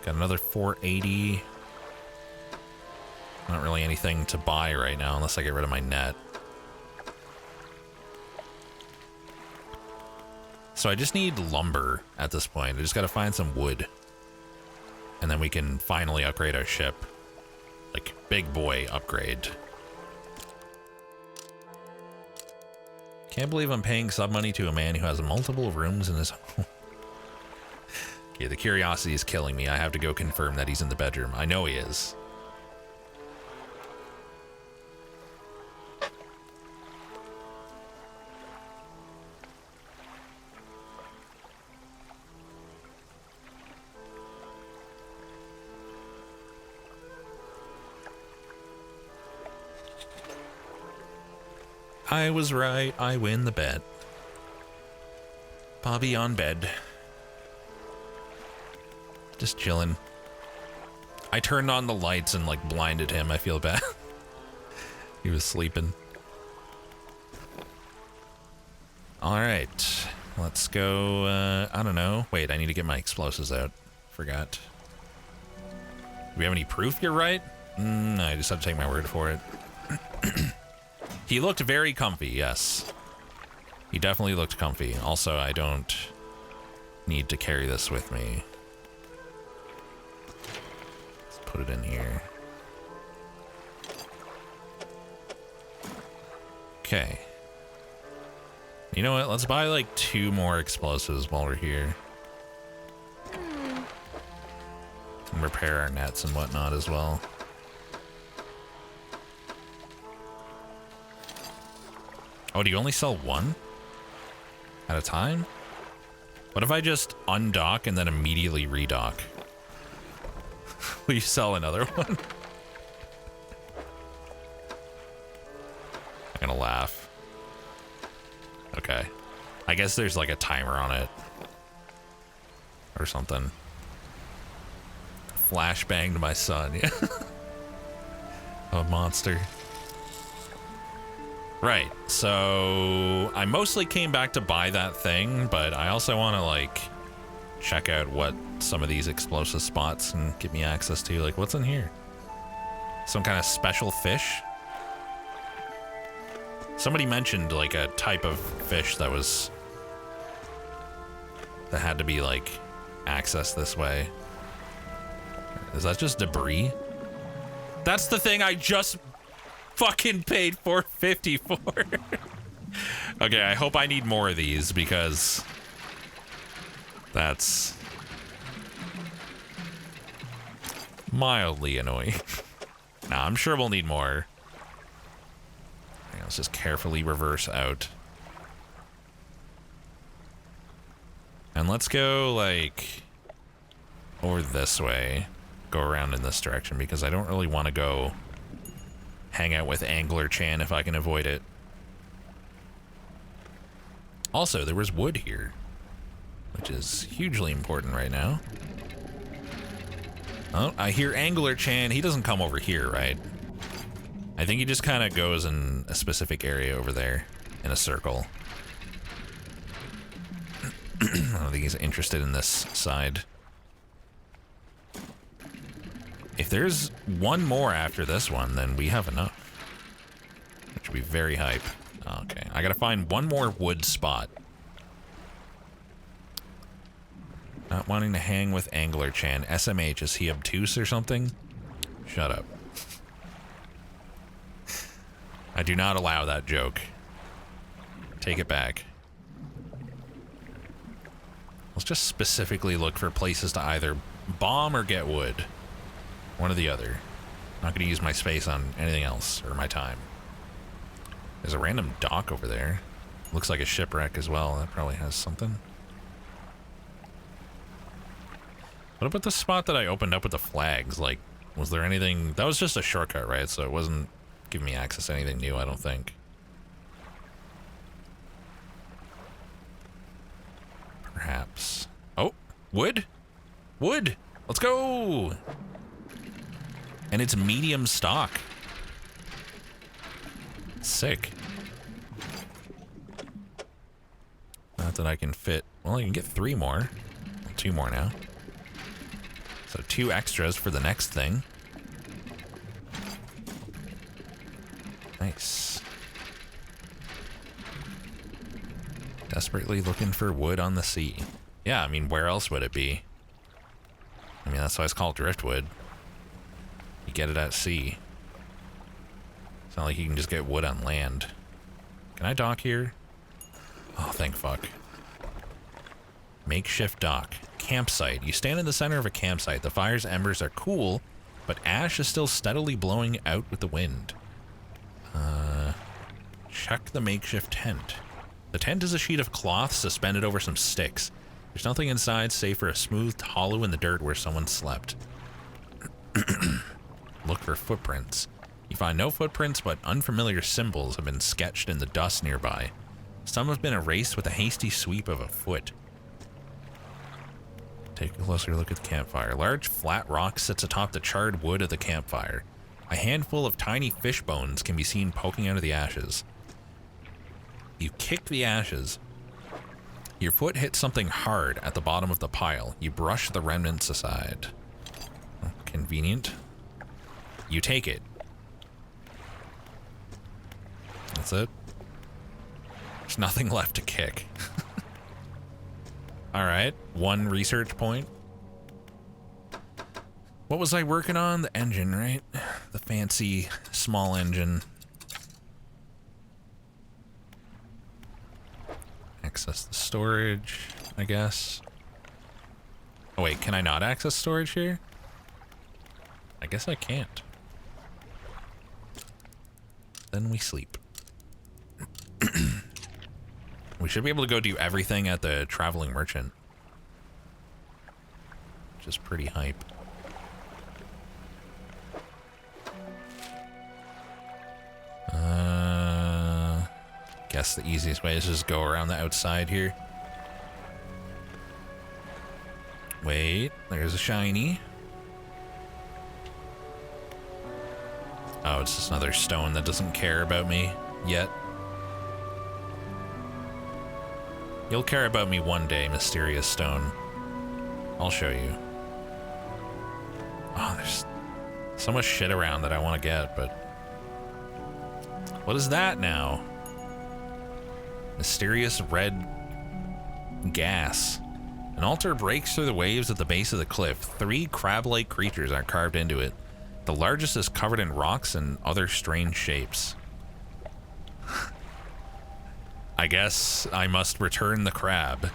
Got another 480. Not really anything to buy right now unless I get rid of my net. So I just need lumber at this point. I just gotta find some wood. And then we can finally upgrade our ship. Like, big boy upgrade. Can't believe I'm paying sub money to a man who has multiple rooms in his home. Okay, the curiosity is killing me. I have to go confirm that he's in the bedroom. I know he is. I was right. I win the bet. Bobby on bed. Just chilling. I turned on the lights and like blinded him. I feel bad. He was sleeping. All right, let's go. I don't know. Wait, I need to get my explosives out. Forgot. Do we have any proof you're right? No, I just have to take my word for it. He looked very comfy, yes. He definitely looked comfy. Also, I don't need to carry this with me. Let's put it in here. Okay. You know what? Let's buy like 2 more explosives while we're here. And repair our nets and whatnot as well. Oh, do you only sell 1 at a time? What if I just undock and then immediately redock? Will you sell another one? I'm gonna laugh. Okay. I guess there's like a timer on it. Or something. Flashbanged my son, yeah. A monster. Right, so I mostly came back to buy that thing, but I also want to like check out what some of these explosive spots can give me access to. Like, what's in here? Some kind of special fish? Somebody mentioned like a type of fish that had to be like accessed this way. Is that just debris? That's the thing I just fucking paid $4.50 for. Okay, I hope I need more of these because that's mildly annoying. Nah, I'm sure we'll need more. Okay, let's just carefully reverse out. And let's go like over this way. Go around in this direction because I don't really want to go hang out with Angler Chan if I can avoid it. Also, there was wood here, which is hugely important right now. Oh, I hear Angler Chan. He doesn't come over here, right? I think he just kind of goes in a specific area over there in a circle. I don't think he's interested in this side. If there's 1 more after this one, then we have enough. Which would be very hype. Okay, I gotta find 1 more wood spot. Not wanting to hang with Angler Chan. SMH, is he obtuse or something? Shut up. I do not allow that joke. Take it back. Let's just specifically look for places to either bomb or get wood. One or the other. Not gonna use my space on anything else, or my time. There's a random dock over there. Looks like a shipwreck as well. That probably has something. What about the spot that I opened up with the flags? Like, was there anything? That was just a shortcut, right? So it wasn't giving me access to anything new, I don't think. Perhaps. Oh, wood? Wood! Let's go! And it's medium stock. Sick. Not that I can fit. Well, I can get 3 more. 2 more now. So 2 extras for the next thing. Nice. Desperately looking for wood on the sea. Yeah, I mean, where else would it be? I mean, that's why it's called driftwood. You get it at sea. It's not like you can just get wood on land. Can I dock here? Oh, thank fuck. Makeshift dock. Campsite. You stand in the center of a campsite. The fire's embers are cool, but ash is still steadily blowing out with the wind. Check the makeshift tent. The tent is a sheet of cloth suspended over some sticks. There's nothing inside save for a smoothed hollow in the dirt where someone slept. Look for footprints. You find no footprints, but unfamiliar symbols have been sketched in the dust nearby. Some have been erased with a hasty sweep of a foot. Take a closer look at the campfire. A large flat rock sits atop the charred wood of the campfire. A handful of tiny fish bones can be seen poking out of the ashes. You kick the ashes, Your foot hits something hard at the bottom of the pile. You brush the remnants aside. Oh, convenient. You take it. That's it. There's nothing left to kick. All right, 1 research point. What was I working on? The engine, right? The fancy small engine. Access the storage, I guess. Oh wait, can I not access storage here? I guess I can't. Then we sleep. We should be able to go do everything at the traveling merchant. Which is pretty hype. Guess the easiest way is just go around the outside here. Wait, there's a shiny. Oh, it's just another stone that doesn't care about me yet. You'll care about me one day, mysterious stone. I'll show you. Oh, there's so much shit around that I want to get, but... What is that now? Mysterious red gas. An altar breaks through the waves at the base of the cliff. 3 crab-like creatures are carved into it. The largest is covered in rocks and other strange shapes. I guess I must return the crab.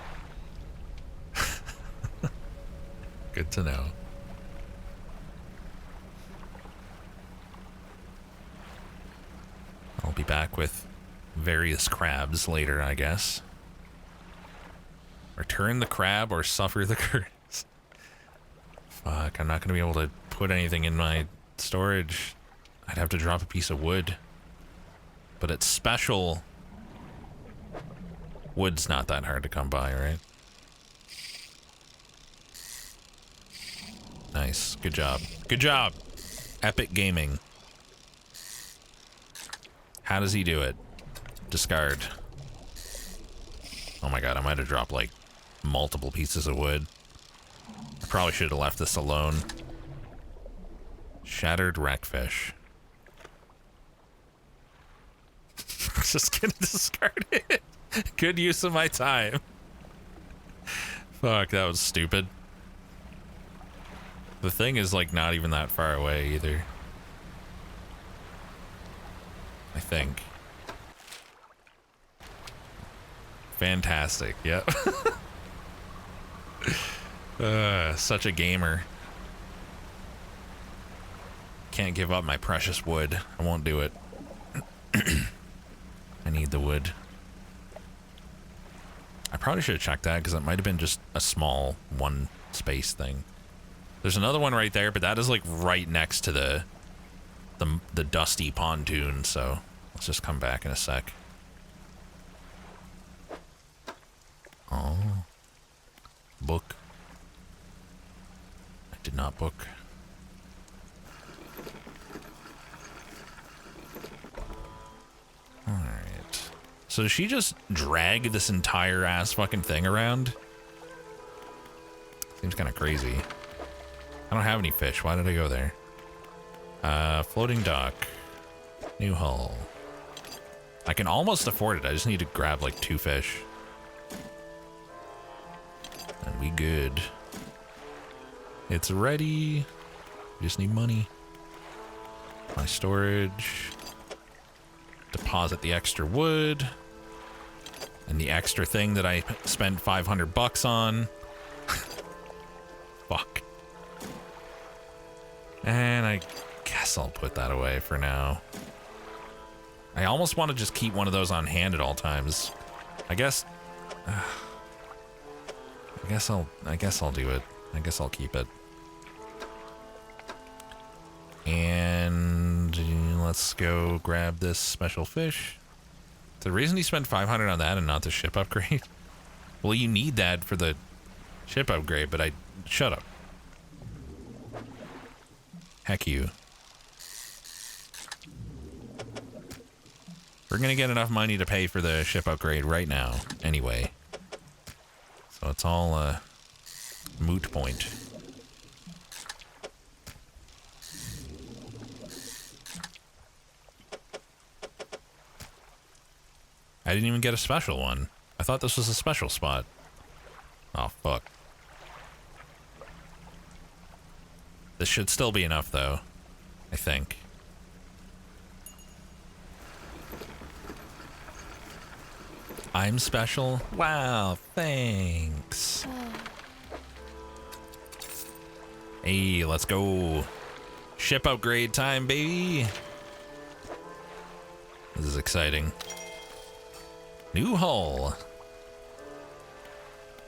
Good to know. I'll be back with various crabs later, I guess. Return the crab or suffer the curse. Fuck, I'm not gonna be able to put anything in my storage. I'd have to drop a piece of wood. But it's special. Wood's not that hard to come by, right? Nice. Good job. Good job. Epic gaming. How does he do it? Discard. Oh my god, I might have dropped like multiple pieces of wood. I probably should have left this alone. Shattered wreckfish. Just gonna discard it. Good use of my time. Fuck, that was stupid. The thing is like not even that far away either. I think. Fantastic, yep. Such a gamer. Can't give up my precious wood. I won't do it. I need the wood. I probably should have checked that because it might have been just a small one space thing. There's another one right there, but that is like right next to the dusty pontoon, so let's just come back in a sec. Oh. Book. I did not book. Alright. So does she just drag this entire ass fucking thing around? Seems kind of crazy. I don't have any fish. Why did I go there? Floating dock. New hull. I can almost afford it. I just need to grab like 2 fish. And we good. It's ready. We just need money. My storage. Deposit the extra wood. And the extra thing that I spent $500 on. Fuck. And I guess I'll put that away for now. I almost want to just keep one of those on hand at all times. I guess I'll do it. I guess I'll keep it. And let's go grab this special fish. The reason you spent $500 on that and not the ship upgrade? Well, you need that for the ship upgrade, but shut up. Heck you. We're gonna get enough money to pay for the ship upgrade right now, anyway. So it's all a moot point. I didn't even get a special one. I thought this was a special spot. Oh, fuck. This should still be enough, though. I think. I'm special? Wow, thanks. Hey, let's go. Ship upgrade time, baby. This is exciting. New hull.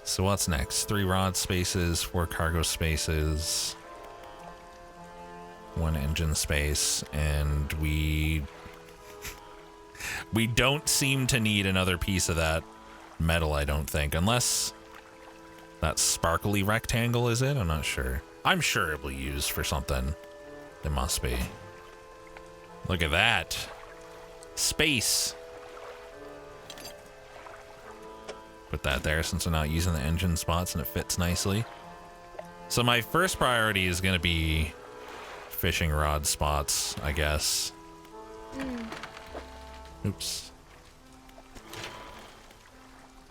So what's next? 3 rod spaces, 4 cargo spaces, 1 engine space, and we don't seem to need another piece of that metal, I don't think, unless that sparkly rectangle is it? I'm not sure. I'm sure it will be used for something. It must be. Look at that. Space. Put that there since we're not using the engine spots and it fits nicely. So my first priority is going to be fishing rod spots, I guess. Oops.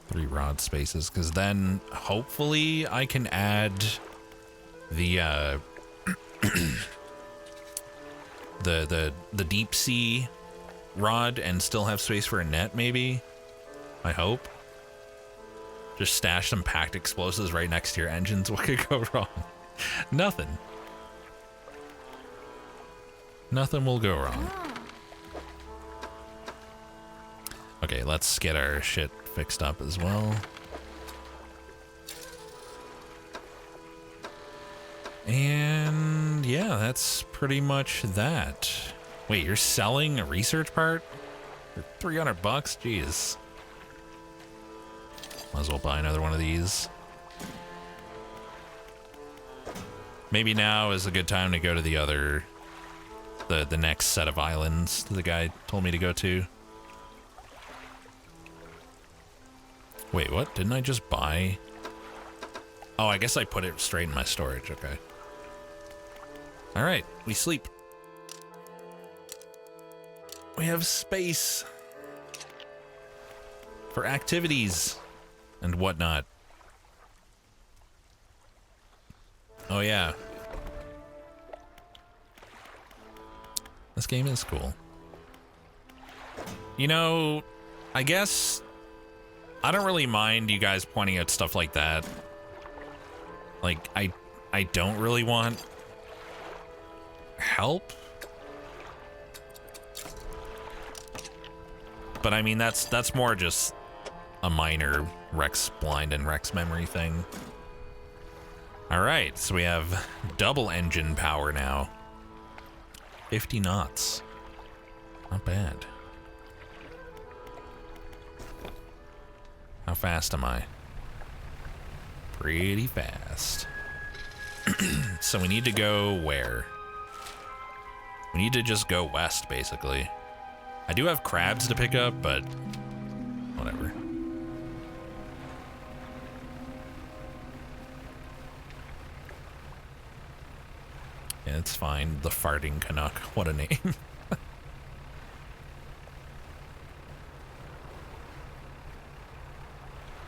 3 rod spaces, because then hopefully I can add the the deep sea rod and still have space for a net, maybe. I hope. Just stash some packed explosives right next to your engines. What could go wrong? Nothing. Nothing will go wrong. Okay, let's get our shit fixed up as well. And yeah, that's pretty much that. Wait, you're selling a research part for $300? Jeez. Might as well buy another one of these. Maybe now is a good time to go to the other, the next set of islands the guy told me to go to. Wait, what? Didn't I just buy? Oh, I guess I put it straight in my storage. Okay. All right, we sleep. We have space for activities and whatnot. Oh yeah. This game is cool. You know, I guess I don't really mind you guys pointing out stuff like that. Like, I don't really want help. But I mean, that's more just a minor Rex blind and Rex memory thing. All right, so we have double engine power now. 50 knots. Not bad. How fast am I? Pretty fast. So we need to go where? We need to just go west, basically. I do have crabs to pick up, but whatever. Yeah, it's fine. The farting Canuck. What a name.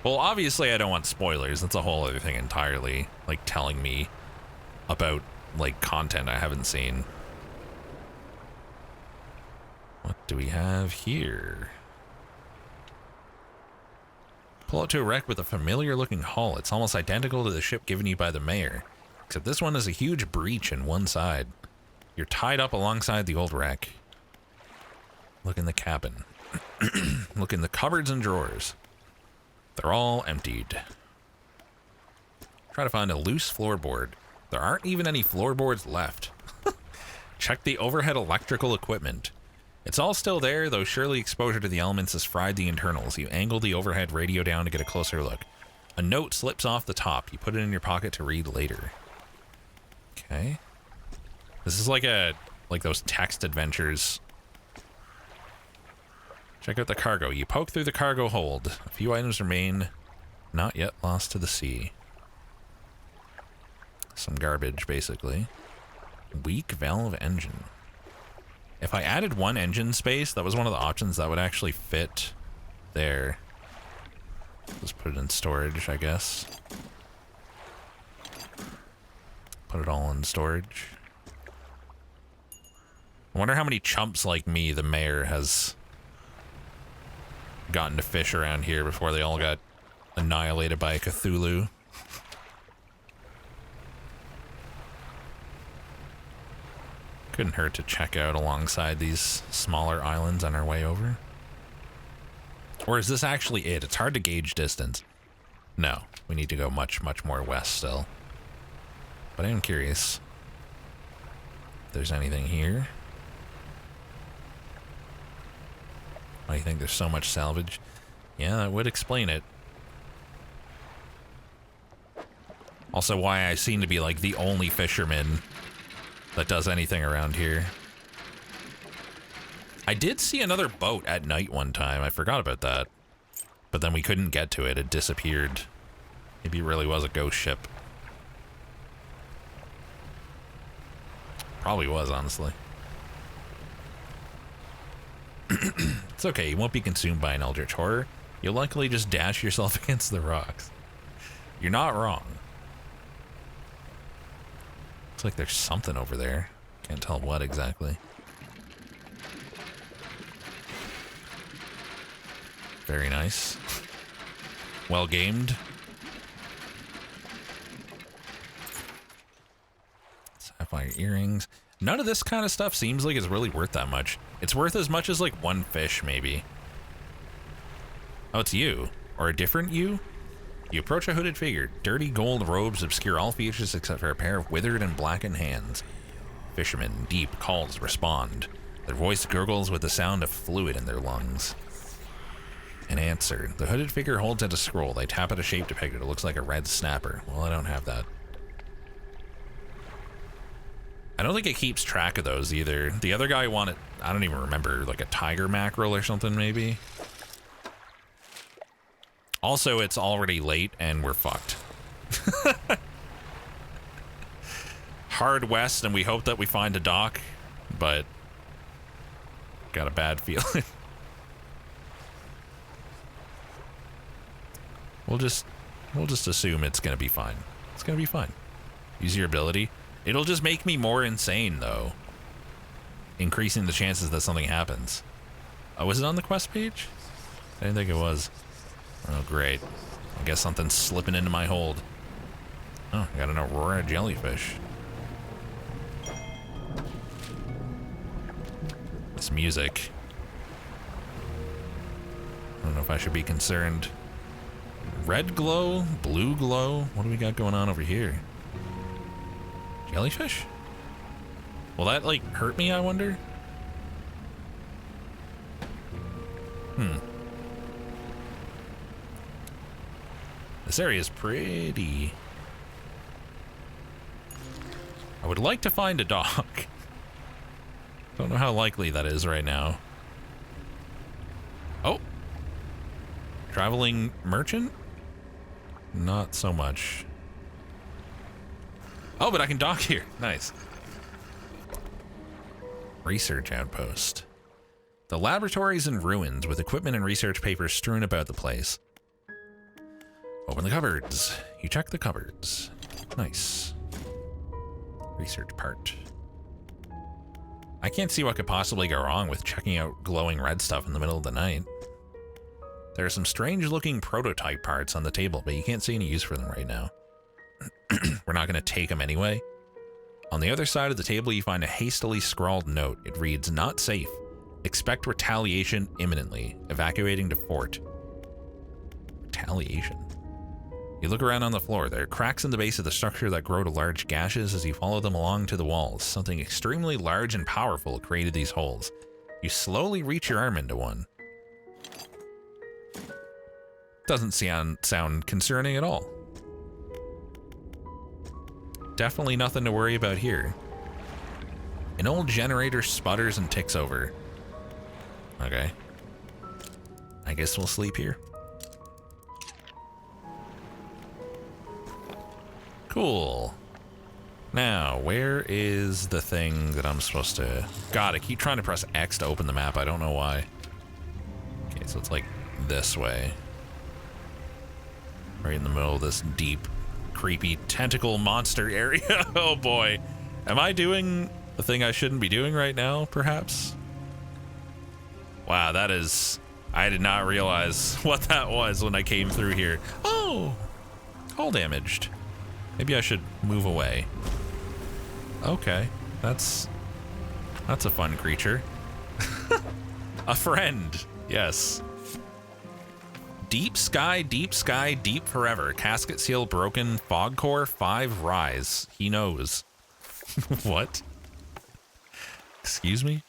Well, obviously I don't want spoilers. That's a whole other thing entirely. Like telling me about like content I haven't seen. What do we have here? Pull out to a wreck with a familiar looking hull. It's almost identical to the ship given you by the mayor. Except this one has a huge breach in one side. You're tied up alongside the old wreck. Look in the cabin. Look in the cupboards and drawers. They're all emptied. Try to find a loose floorboard. There aren't even any floorboards left. Check the overhead electrical equipment. It's all still there, though surely exposure to the elements has fried the internals. You angle the overhead radio down to get a closer look. A note slips off the top. You put it in your pocket to read later. Okay. This is like those text adventures. Check out the cargo. You poke through the cargo hold. A few items remain. Not yet lost to the sea. Some garbage, basically. Weak valve engine. If I added one engine space, that was one of the options that would actually fit there. Just put it in storage, I guess. Put it all in storage. I wonder how many chumps like me the mayor has gotten to fish around here before they all got annihilated by a Cthulhu. Couldn't hurt to check out alongside these smaller islands on our way over. Or is this actually it? It's hard to gauge distance. No, we need to go much, much more west still. But I am curious if there's anything here. Why do you think there's so much salvage? Yeah, that would explain it. Also why I seem to be like the only fisherman that does anything around here. I did see another boat at night one time. I forgot about that. But then we couldn't get to it. It disappeared. Maybe it really was a ghost ship. Probably was, honestly. It's okay. You won't be consumed by an eldritch horror. You'll likely just dash yourself against the rocks. You're not wrong. Looks like there's something over there. Can't tell what exactly. Very nice. Well gamed. Sapphire earrings. None of this kind of stuff seems like it's really worth that much. It's worth as much as like one fish, maybe. Oh, it's you. Or a different you? You approach a hooded figure. Dirty gold robes obscure all features except for a pair of withered and blackened hands. Fishermen, deep calls respond. Their voice gurgles with the sound of fluid in their lungs. An answer. The hooded figure holds out a scroll. They tap at a shape depicted. It looks like a red snapper. Well, I don't have that. I don't think it keeps track of those either. The other guy wanted, I don't even remember, like a tiger mackerel or something maybe. Also, it's already late and we're fucked. Hard west and we hope that we find a dock, but got a bad feeling. We'll just assume it's gonna be fine. It's gonna be fine. Use your ability. It'll just make me more insane though, increasing the chances that something happens. Oh, was it on the quest page? I didn't think it was. Oh, great. I guess something's slipping into my hold. Oh, I got an Aurora jellyfish. This music. I don't know if I should be concerned. Red glow? Blue glow? What do we got going on over here? Jellyfish? Will that, like, hurt me, I wonder? This area is pretty. I would like to find a dock. Don't know how likely that is right now. Oh! Traveling merchant? Not so much. Oh, but I can dock here. Nice. Research outpost. The laboratory is in ruins with equipment and research papers strewn about the place. Open the cupboards. You check the cupboards. Nice. Research part. I can't see what could possibly go wrong with checking out glowing red stuff in the middle of the night. There are some strange looking prototype parts on the table, but you can't see any use for them right now. We're not going to take them anyway. On the other side of the table, you find a hastily scrawled note. It reads, "Not safe. Expect retaliation imminently. Evacuating to fort." Retaliation. You look around on the floor. There are cracks in the base of the structure that grow to large gashes as you follow them along to the walls. Something extremely large and powerful created these holes. You slowly reach your arm into one. Doesn't sound concerning at all. Definitely nothing to worry about here. An old generator sputters and ticks over. Okay. I guess we'll sleep here. Cool. Now, where is the thing that I'm supposed to... God, I keep trying to press X to open the map. I don't know why. Okay, so it's like this way. Right in the middle of this deep, creepy tentacle monster area. Oh boy. Am I doing the thing I shouldn't be doing right now, perhaps? Wow, that is... I did not realize what that was when I came through here. Oh! Hull damaged. Maybe I should move away. Okay, that's a fun creature. A friend, yes. Deep sky, deep forever. Casket seal broken. Fog core 5 rise. He knows. What? Excuse me?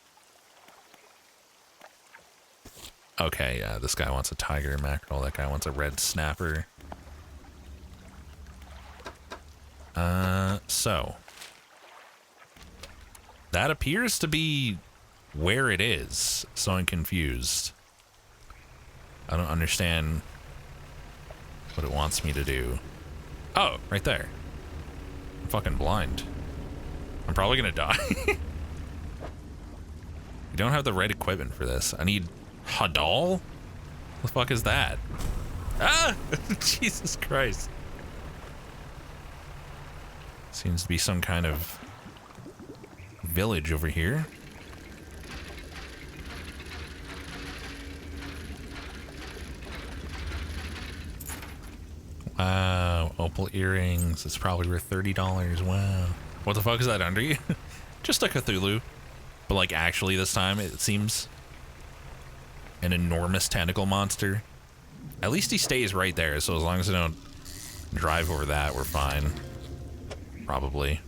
Okay, yeah, this guy wants a tiger mackerel. That guy wants a red snapper. So that appears to be where it is, so I'm confused. I don't understand what it wants me to do. Oh, right there. I'm fucking blind. I'm probably gonna die. You don't have the right equipment for this. I need Hadal? The fuck is that? Ah! Jesus Christ. Seems to be some kind of village over here. Wow, opal earrings. It's probably worth $30. Wow. What the fuck is that under you? Just a Cthulhu. But like actually this time it seems an enormous tentacle monster. At least he stays right there, so as long as I don't drive over that, we're fine. Probably.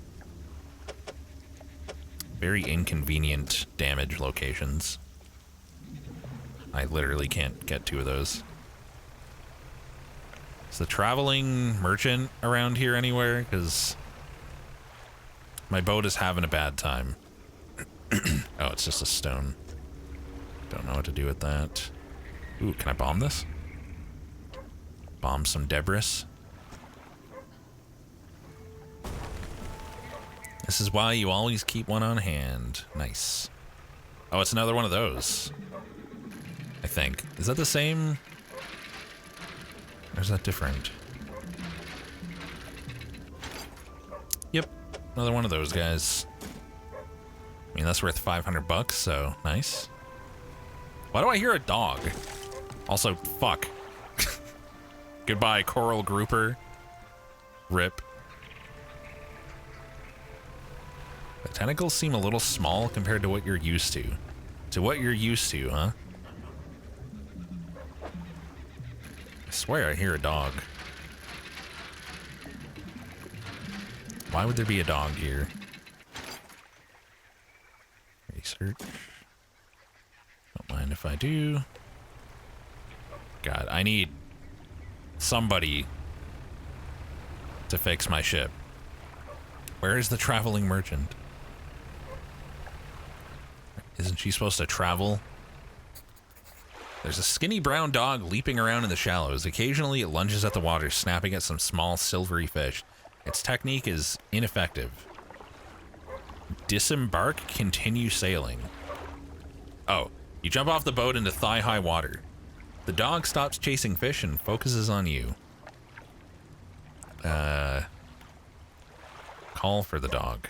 Very inconvenient damage locations. I literally can't get 2 of those. Is the traveling merchant around here anywhere? Because my boat is having a bad time. Oh, it's just a stone. Don't know what to do with that. Ooh, can I bomb this? Bomb some debris. This is why you always keep one on hand. Nice. Oh, it's another one of those. I think. Is that the same? Or is that different? Yep. Another one of those guys. I mean, that's worth 500 bucks, so nice. Why do I hear a dog? Also, fuck. Goodbye, coral grouper. Rip. The tentacles seem a little small compared to what you're used to. To what you're used to, huh? I swear I hear a dog. Why would there be a dog here? Research. Don't mind if I do. God, I need somebody to fix my ship. Where is the traveling merchant? Isn't she supposed to travel? There's a skinny brown dog leaping around in the shallows. Occasionally it lunges at the water, snapping at some small silvery fish. Its technique is ineffective. Disembark, continue sailing. Oh, you jump off the boat into thigh-high water. The dog stops chasing fish and focuses on you. Call for the dog.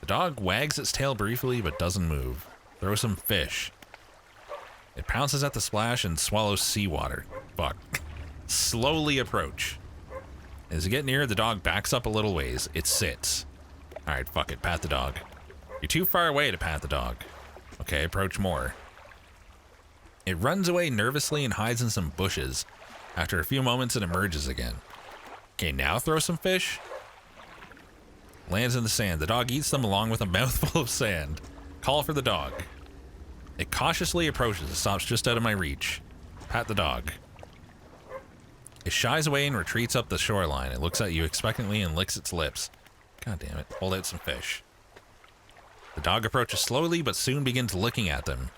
The dog wags its tail briefly but doesn't move. Throw some fish. It pounces at the splash and swallows seawater. Fuck. Slowly approach. As you get near, the dog backs up a little ways. It sits. Alright, fuck it. Pat the dog. You're too far away to pat the dog. Okay, approach more. It runs away nervously and hides in some bushes. After a few moments, it emerges again. Okay, now throw some fish. Lands in the sand. The dog eats them along with a mouthful of sand. Call for the dog. It cautiously approaches. It stops just out of my reach. Pat the dog. It shies away and retreats up the shoreline. It looks at you expectantly and licks its lips. God damn it. Hold out some fish. The dog approaches slowly but soon begins looking at them.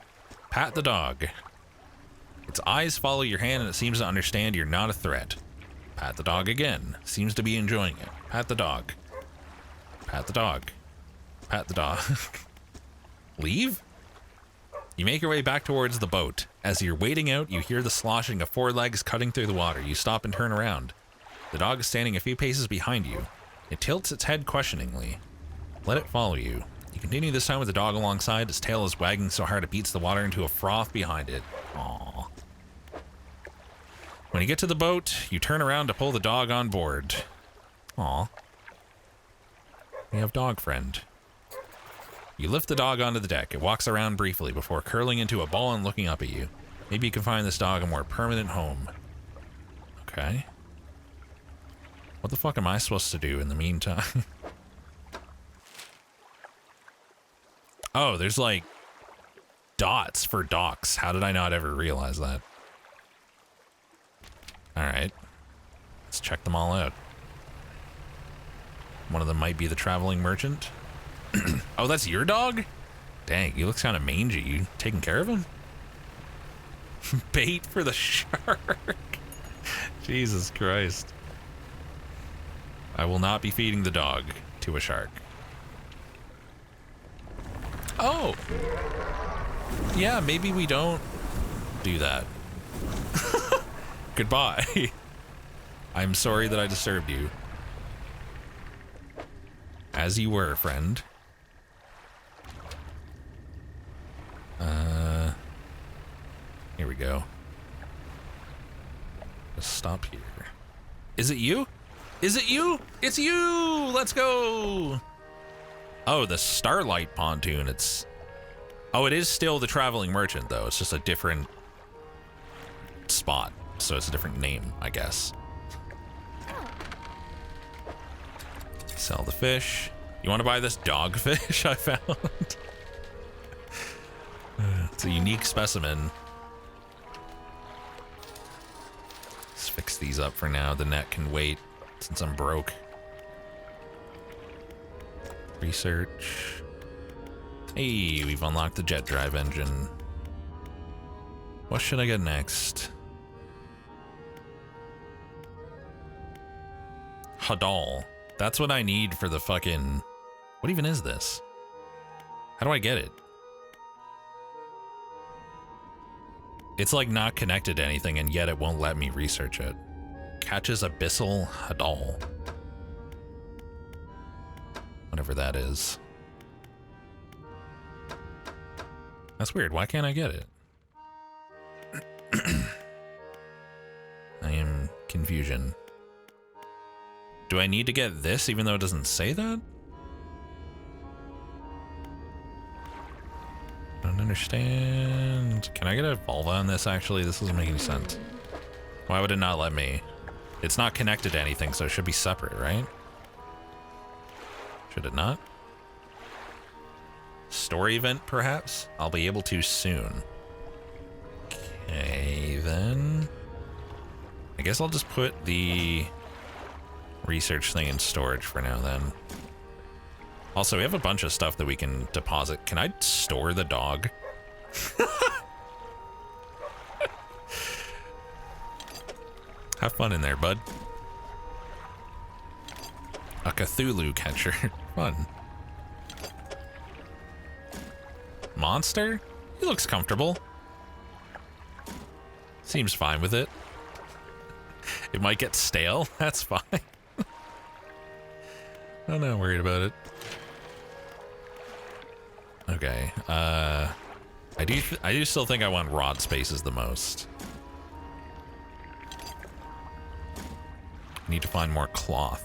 Pat the dog. Its eyes follow your hand and it seems to understand you're not a threat. Pat the dog again. Seems to be enjoying it. Pat the dog. Pat the dog. Pat the dog. Leave? You make your way back towards the boat. As you're wading out, you hear the sloshing of 4 legs cutting through the water. You stop and turn around. The dog is standing a few paces behind you. It tilts its head questioningly. Let it follow you. You continue this time with the dog alongside. Its tail is wagging so hard it beats the water into a froth behind it. Aww. When you get to the boat, you turn around to pull the dog on board. Aww. We have dog friend. You lift the dog onto the deck. It walks around briefly before curling into a ball and looking up at you. Maybe you can find this dog a more permanent home. Okay. What the fuck am I supposed to do in the meantime? Oh, there's like dots for docks. How did I not ever realize that? Alright. Let's check them all out. One of them might be the traveling merchant. Oh, that's your dog? Dang, he looks kind of mangy. You taking care of him? Bait for the shark. Jesus Christ. I will not be feeding the dog to a shark. Oh. Yeah, maybe we don't do that. Goodbye. I'm sorry that I disturbed you. As you were, friend. Here we go. Just stop here. Is it you? Is it you? It's you! Let's go! Oh, the Starlight pontoon. It's... Oh, it is still the traveling merchant, though. It's just a different spot. So it's a different name, I guess. Sell the fish. You want to buy this dogfish I found? It's a unique specimen. Let's fix these up for now. The net can wait since I'm broke. Research. Hey, we've unlocked the jet drive engine. What should I get next? Hadal. That's what I need for the fucking... What even is this? How do I get it? It's like not connected to anything, and yet it won't let me research it. Catches Abyssal Hadal. Whatever that is. That's weird. Why can't I get it? I am confusion. Do I need to get this even though it doesn't say that? I don't understand. Can I get a vulva on this actually? This doesn't make any sense. Why would it not let me? It's not connected to anything, so it should be separate, right? Should it not? Story event, perhaps? I'll be able to soon. Okay, then. I guess I'll just put the research thing in storage for now, then. Also, we have a bunch of stuff that we can deposit. Can I store the dog? Have fun in there, bud. A Cthulhu catcher. Fun. Monster? He looks comfortable. Seems fine with it. It might get stale. That's fine. I'm not worried about it. Okay. I do still think I want rod spaces the most. Need to find more cloth.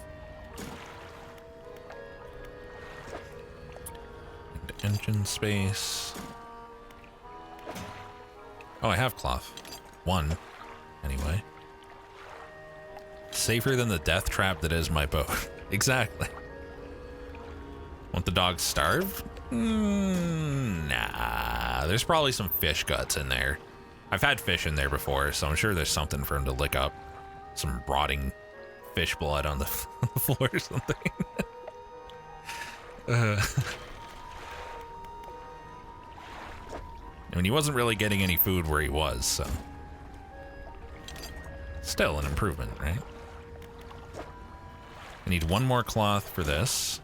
And engine space. Oh, I have cloth. One, anyway. Safer than the death trap that is my boat. Exactly. Want the dog starve? Nah. There's probably some fish guts in there. I've had fish in there before, so I'm sure there's something for him to lick up. Some rotting fish blood on the floor or something. I mean, he wasn't really getting any food where he was, so... Still an improvement, right? I need one more cloth for this.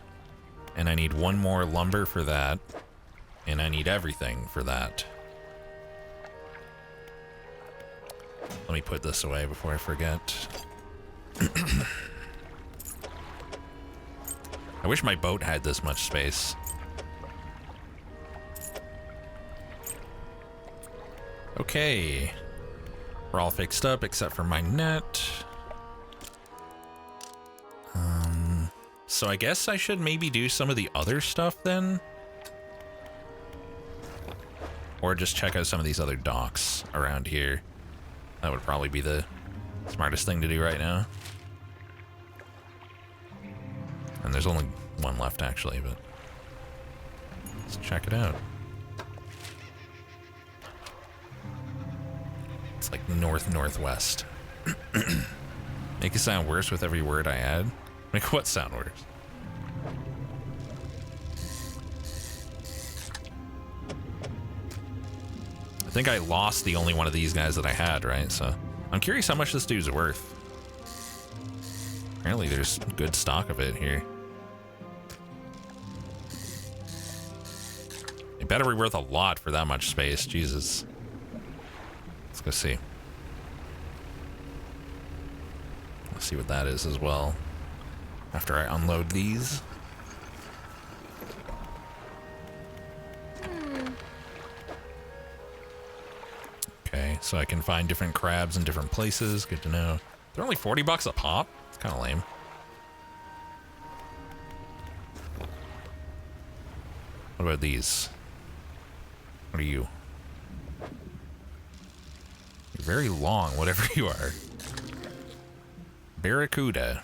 And I need one more lumber for that. And I need everything for that. Let me put this away before I forget. I wish my boat had this much space. Okay. We're all fixed up except for my net. So I guess I should maybe do some of the other stuff then? Or just check out some of these other docks around here. That would probably be the smartest thing to do right now. And there's only one left actually, but let's check it out. It's like northwest. Make it sound worse with every word I add. Make what sound worse? I think I lost the only one of these guys that I had, right? So I'm curious how much this dude's worth. Apparently there's good stock of it here. It better be worth a lot for that much space, Jesus. Let's go see. Let's see what that is as well. After I unload these. Okay, so I can find different crabs in different places. Good to know. They're only 40 bucks a pop? It's kind of lame. What about these? What are you? You're very long, whatever you are. Barracuda.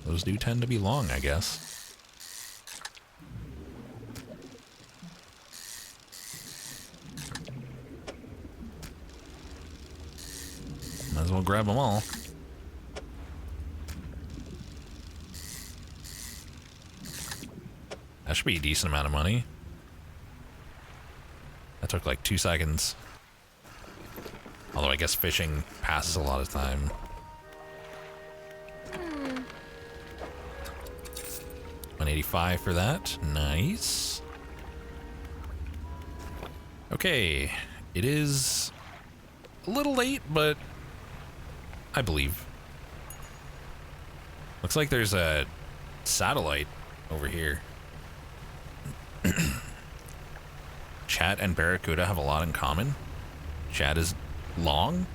Those do tend to be long, I guess. Might as well grab them all. That should be a decent amount of money. That took like 2 seconds. Although I guess fishing passes a lot of time. $185 for that. Nice. Okay. It is a little late, but I believe. Looks like there's a satellite over here. Chat and Barracuda have a lot in common. Chat is long.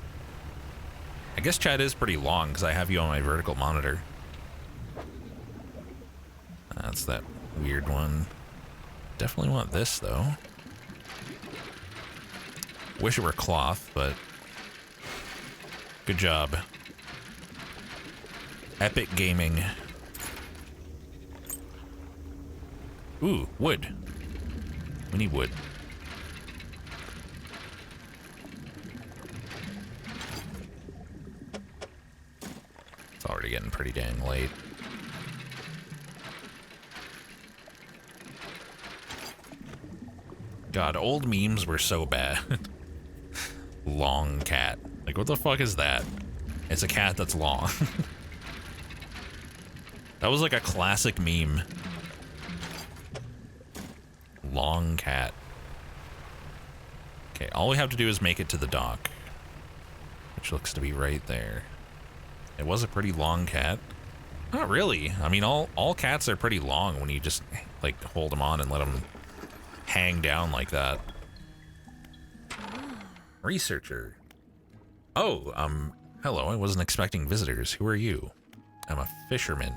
I guess chat is pretty long because I have you on my vertical monitor. That's that weird one. Definitely want this though. Wish it were cloth, but good job. Epic gaming. Ooh, wood. We need wood. It's already getting pretty dang late. God, old memes were so bad. Long cat. Like, what the fuck is that? It's a cat that's long. That was like a classic meme. Long cat. Okay, all we have to do is make it to the dock. Which looks to be right there. It was a pretty long cat. Not really. I mean, all cats are pretty long when you just, like, hold them on and let them hang down like that. Researcher. Oh, hello. I wasn't expecting visitors. Who are you? I'm a fisherman.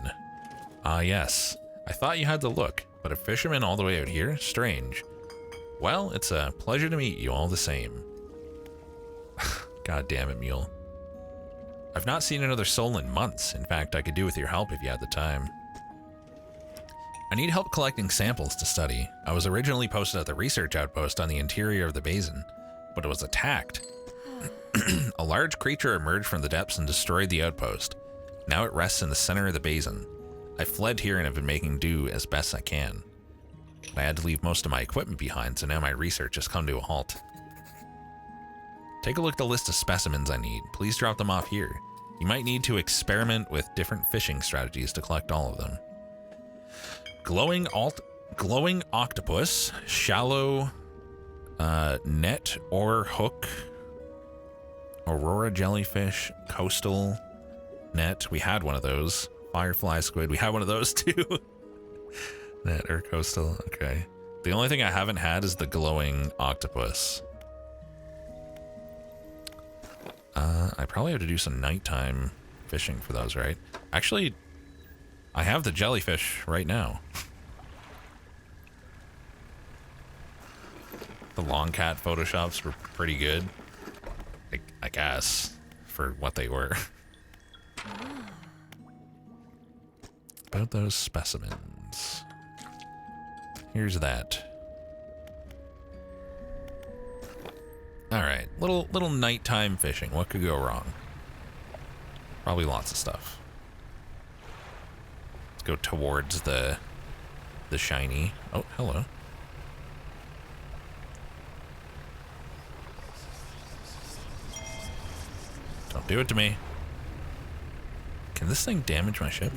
Ah, yes. I thought you had the look, but a fisherman all the way out here? Strange. Well, it's a pleasure to meet you all the same. God damn it, mule. I've not seen another soul in months. In fact, I could do with your help if you had the time. I need help collecting samples to study. I was originally posted at the research outpost on the interior of the basin, but it was attacked. A large creature emerged from the depths and destroyed the outpost. Now it rests in the center of the basin. I fled here and have been making do as best I can. I had to leave most of my equipment behind, so now my research has come to a halt. Take a look at the list of specimens I need. Please drop them off here. You might need to experiment with different fishing strategies to collect all of them. Glowing octopus, shallow net or hook, aurora jellyfish, coastal net. We had one of those. Firefly squid. We had one of those too. Net or coastal. Okay. The only thing I haven't had is the glowing octopus. I probably have to do some nighttime fishing for those, right? Actually, I have the jellyfish right now. The long cat photoshops were pretty good. I guess, for what they were. About those specimens. Here's that. Alright, little nighttime fishing. What could go wrong? Probably lots of stuff. Let's go towards the shiny. Oh, hello. Don't do it to me. Can this thing damage my ship?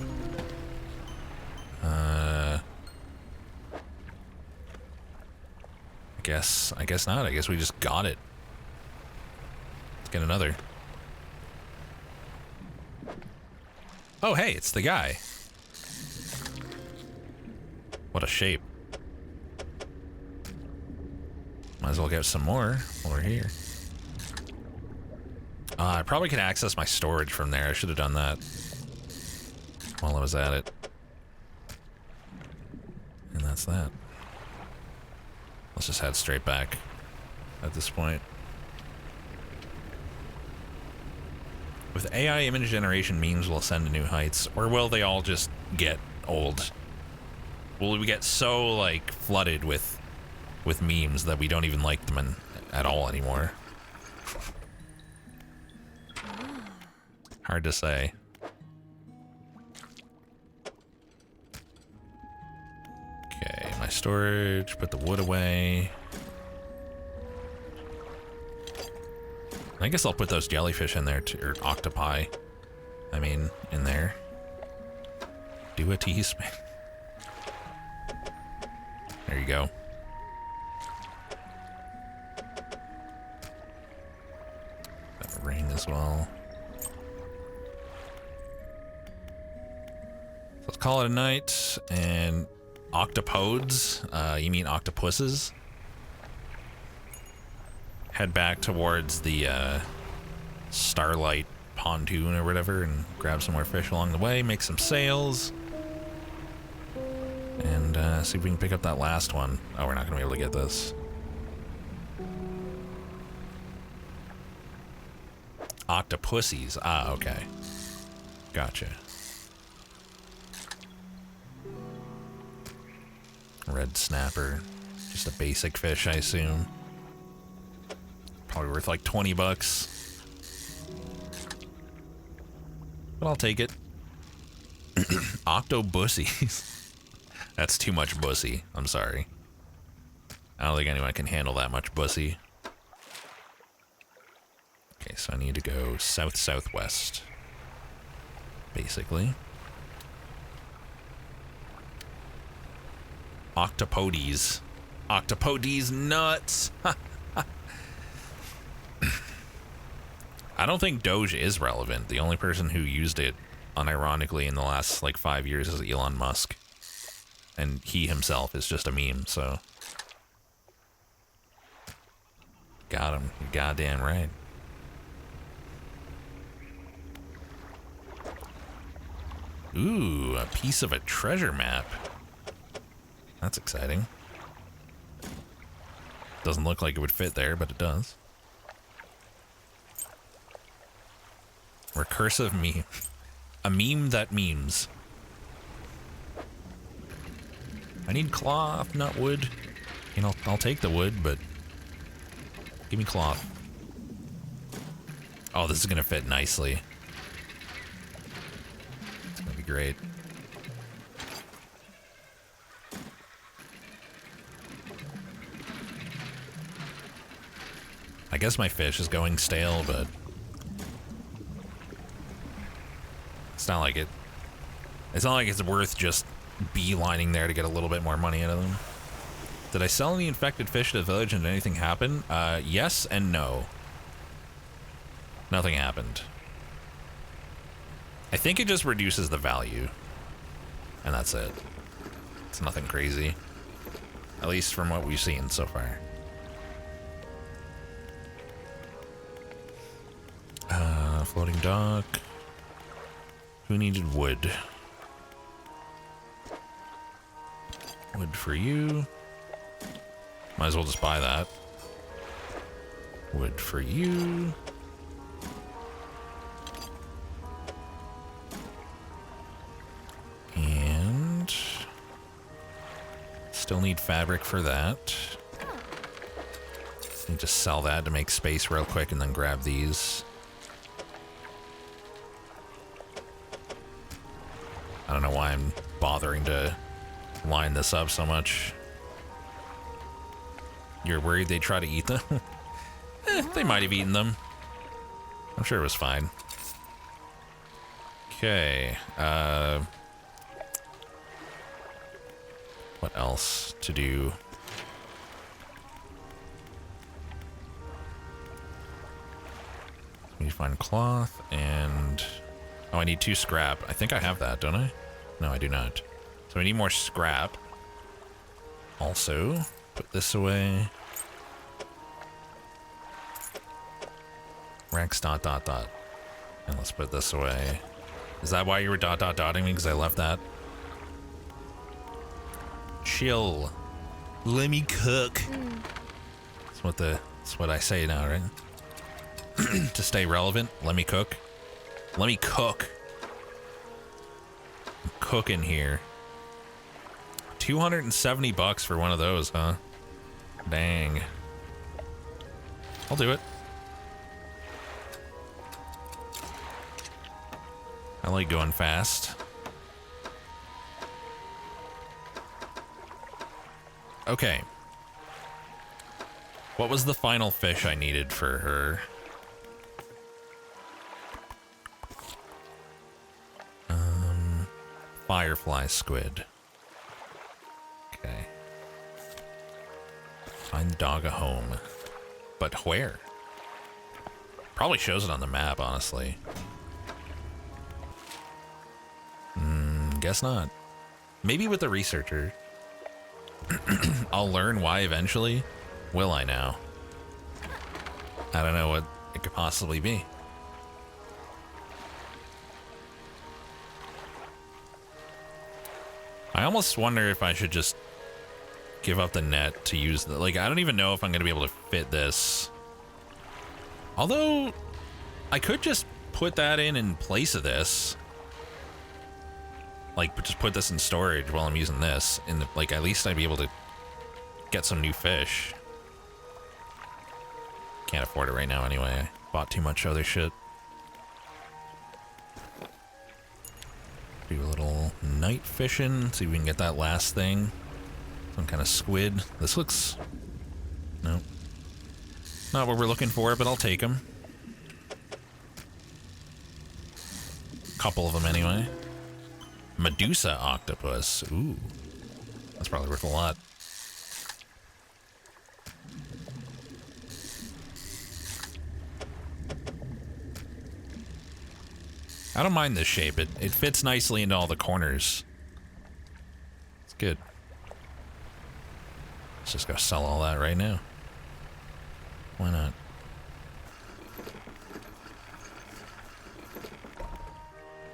I guess not. I guess we just got it. Let's get another. Oh, hey, it's the guy. What a shape. Might as well get some more while we're here. I probably can access my storage from there. I should have done that while I was at it. And that's that. Let's just head straight back at this point. With AI image generation, memes will ascend to new heights, or will they all just get old? Will we get so, like, flooded with memes that we don't even like them at all anymore? Hard to say. Okay, my storage, put the wood away. I guess I'll put those jellyfish in there too, or octopi. I mean, in there. Do a tease. There you go. Got a ring as well. Let's call it a night. And octopodes, you mean octopuses? Head back towards the Starlight pontoon or whatever and grab some more fish along the way, make some sails, and see if we can pick up that last one. Oh, we're not gonna be able to get this. Octopussies. Ah, okay. Gotcha. Red snapper. Just a basic fish, I assume. Probably worth like 20 bucks. But I'll take it. Octobussies. That's too much bussy. I'm sorry. I don't think anyone can handle that much bussy. Okay, so I need to go south-southwest. Basically. Octopodes. Octopodes nuts! I don't think Doge is relevant. The only person who used it unironically in the last like 5 years is Elon Musk. And he himself is just a meme, so. Got him. You're goddamn right. Ooh, a piece of a treasure map. That's exciting. Doesn't look like it would fit there, but it does. Recursive meme. A meme that memes. I need cloth, not wood. You know, I'll take the wood, but give me cloth. Oh, this is gonna fit nicely. It's gonna be great. I guess my fish is going stale, but It's not like it's worth just beelining there to get a little bit more money out of them. Did I sell any infected fish to the village and did anything happen? Yes and no. Nothing happened. I think it just reduces the value. And that's it. It's nothing crazy. At least from what we've seen so far. Floating dock. Who needed wood? Wood for you. Might as well just buy that. Wood for you. And still need fabric for that. Need to sell that to make space real quick and then grab these. I don't know why I'm bothering to line this up so much. You're worried they try to eat them? They might have eaten them. I'm sure it was fine. Okay. What else to do? We need to find cloth and... Oh, I need 2 scrap. I think I have that, don't I? No, I do not. So we need more scrap. Also, put this away. Rex ... And let's put this away. Is that why you were ... dotting me? Because I left that. Chill. Let me cook. That's what I say now, right? To stay relevant, let me cook. Let me cook. I'm cooking here. 270 bucks for one of those, huh? Dang. I'll do it. I like going fast. Okay. What was the final fish I needed for her? Firefly squid. Okay. Find the dog a home. But where? Probably shows it on the map, honestly. Guess not. Maybe with the researcher. I'll learn why eventually. Will I now? I don't know what it could possibly be. I almost wonder if I should just give up the net to use the... Like, I don't even know if I'm going to be able to fit this. Although, I could just put that in place of this. Like, just put this in storage while I'm using this. And, like, at least I'd be able to get some new fish. Can't afford it right now anyway. I bought too much other shit. Do a little night fishing. See if we can get that last thing. Some kind of squid. This looks... No. Not what we're looking for, but I'll take them. Couple of them anyway. Medusa octopus. Ooh. That's probably worth a lot. I don't mind this shape. It fits nicely into all the corners. It's good. Let's just go sell all that right now. Why not?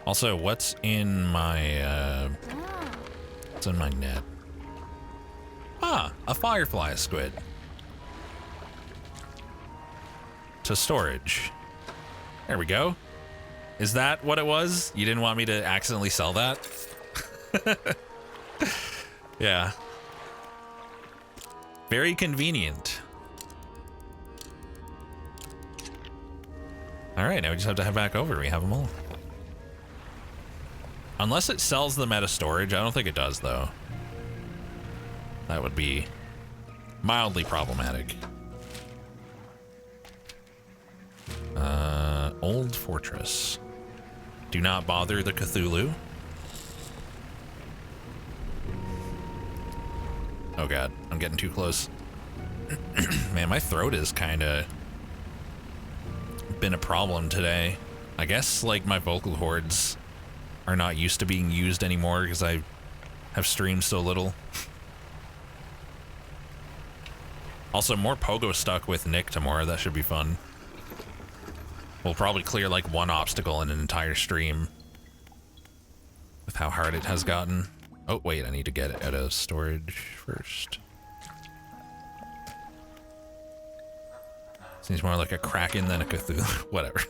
Also, what's in my net? Ah, a firefly squid. To storage. There we go. Is that what it was? You didn't want me to accidentally sell that? Yeah. Very convenient. Alright, now we just have to head back over. We have them all. Unless it sells them at a storage. I don't think it does, though. That would be mildly problematic. Old fortress. Do not bother the Cthulhu. Oh god, I'm getting too close. Man, my throat is kind of been a problem today. I guess like my vocal cords are not used to being used anymore because I have streamed so little. Also, more pogo stuck with Nick tomorrow. That should be fun. We'll probably clear like one obstacle in an entire stream with how hard it has gotten. Oh wait, I need to get it out of storage first. Seems more like a Kraken than a Cthulhu. Whatever.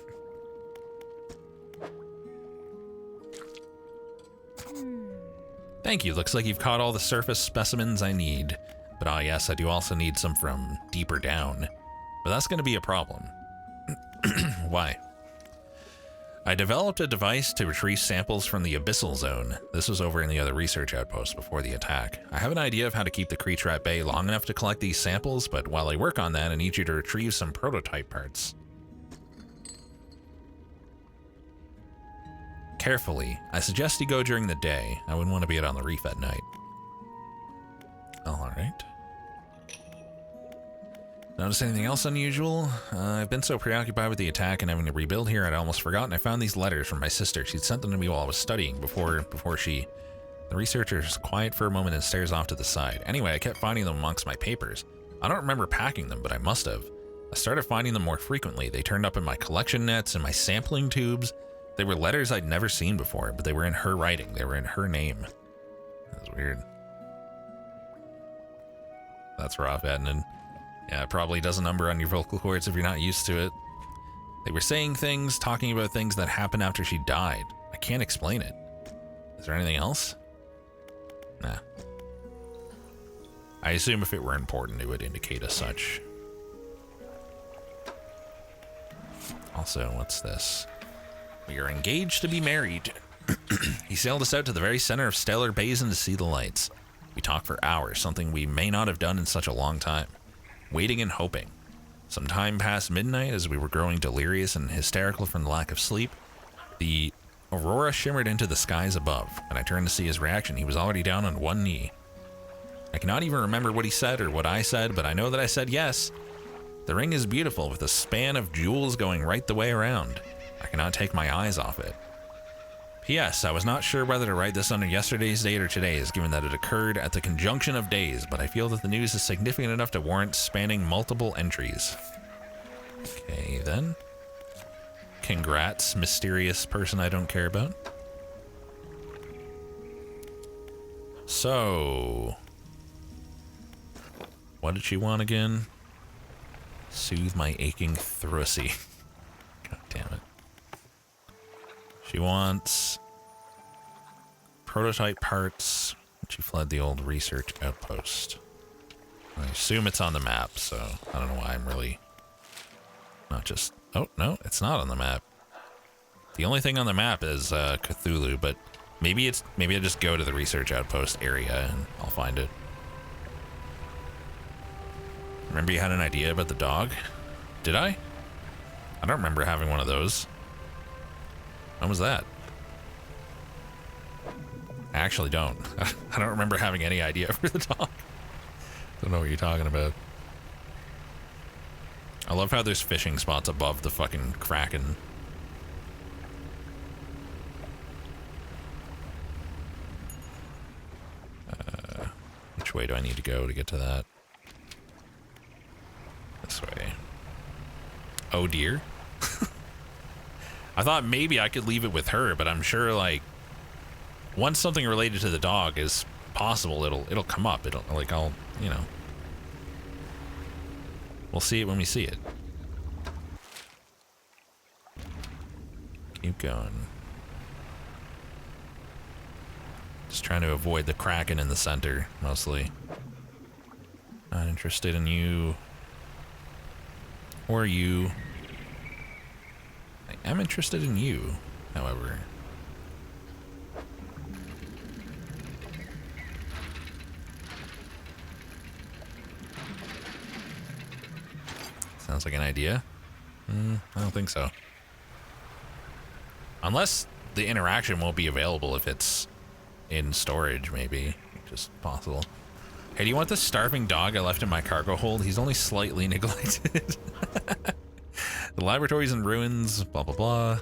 Thank you. Looks like you've caught all the surface specimens I need. But ah yes, I do also need some from deeper down. But that's going to be a problem. Why? I developed a device to retrieve samples from the Abyssal zone. This was over in the other research outpost before the attack. I have an idea of how to keep the creature at bay long enough to collect these samples, but while I work on that, I need you to retrieve some prototype parts. Carefully. I suggest you go during the day. I wouldn't want to be out on the reef at night. Alright. Notice anything else unusual? I've been so preoccupied with the attack and having to rebuild here, I'd almost forgotten I found these letters from my sister. She'd sent them to me while I was studying before she... The researcher is quiet for a moment and stares off to the side. Anyway, I kept finding them amongst my papers. I don't remember packing them, but I must have. I started finding them more frequently. They turned up in my collection nets and my sampling tubes. They were letters I'd never seen before, but they were in her writing. They were in her name. That was weird. That's rough, Ednan. Yeah, it probably does a number on your vocal cords if you're not used to it. They were saying things, talking about things that happened after she died. I can't explain it. Is there anything else? Nah. I assume if it were important, it would indicate as such. Also, what's this? We are engaged to be married. He sailed us out to the very center of Stellar Basin to see the lights. We talked for hours, something we may not have done in such a long time. Waiting and hoping. Some time past midnight, as we were growing delirious and hysterical from the lack of sleep, the aurora shimmered into the skies above. When I turned to see his reaction, he was already down on one knee. I cannot even remember what he said or what I said, but I know that I said yes. The ring is beautiful, with a span of jewels going right the way around. I cannot take my eyes off it. P.S. I was not sure whether to write this under yesterday's date or today's, given that it occurred at the conjunction of days, but I feel that the news is significant enough to warrant spanning multiple entries. Okay, then. Congrats, mysterious person I don't care about. So... what did she want again? Soothe my aching thrussy. God damn it. She wants prototype parts. She fled the old research outpost. I assume it's on the map, so I don't know why I'm really not just... Oh, no, it's not on the map. The only thing on the map is Cthulhu, but maybe I just go to the research outpost area and I'll find it. Remember you had an idea about the dog? Did I? I don't remember having one of those. When was that? I actually don't. I don't remember having any idea for the dog. Don't know what you're talking about. I love how there's fishing spots above the fucking Kraken. Which way do I need to go to get to that? This way. Oh dear. I thought maybe I could leave it with her, but I'm sure like once something related to the dog is possible, it'll come up. It'll like I'll, you know. We'll see it when we see it. Keep going. Just trying to avoid the Kraken in the center, mostly. Not interested in you. Or you. I am interested in you, however. Sounds like an idea. I don't think so. Unless the interaction won't be available if it's in storage, maybe. Just possible. Hey, do you want the starving dog I left in my cargo hold? He's only slightly neglected. The laboratory's in ruins, blah, blah, blah.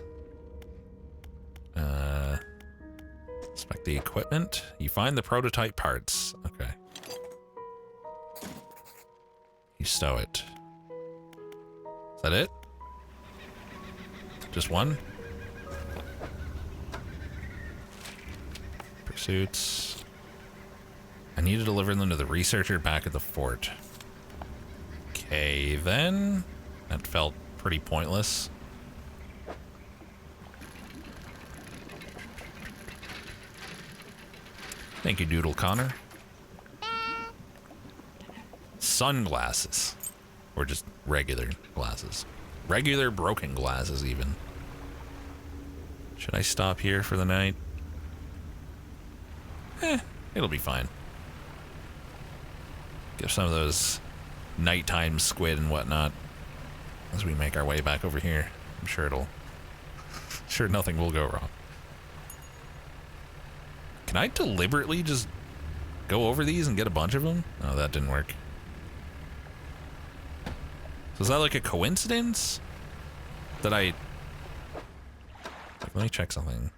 Inspect the equipment. You find the prototype parts. Okay. You stow it. Is that it? Just one? Pursuits. I need to deliver them to the researcher back at the fort. Okay, then. That felt pretty pointless. Thank you, Doodle Connor. Sunglasses. Or just regular glasses. Regular broken glasses, even. Should I stop here for the night? It'll be fine. Give some of those nighttime squid and whatnot as we make our way back over here. I'm sure sure nothing will go wrong. Can I deliberately just go over these and get a bunch of them? Oh, that didn't work. So is that like a coincidence? That let me check something.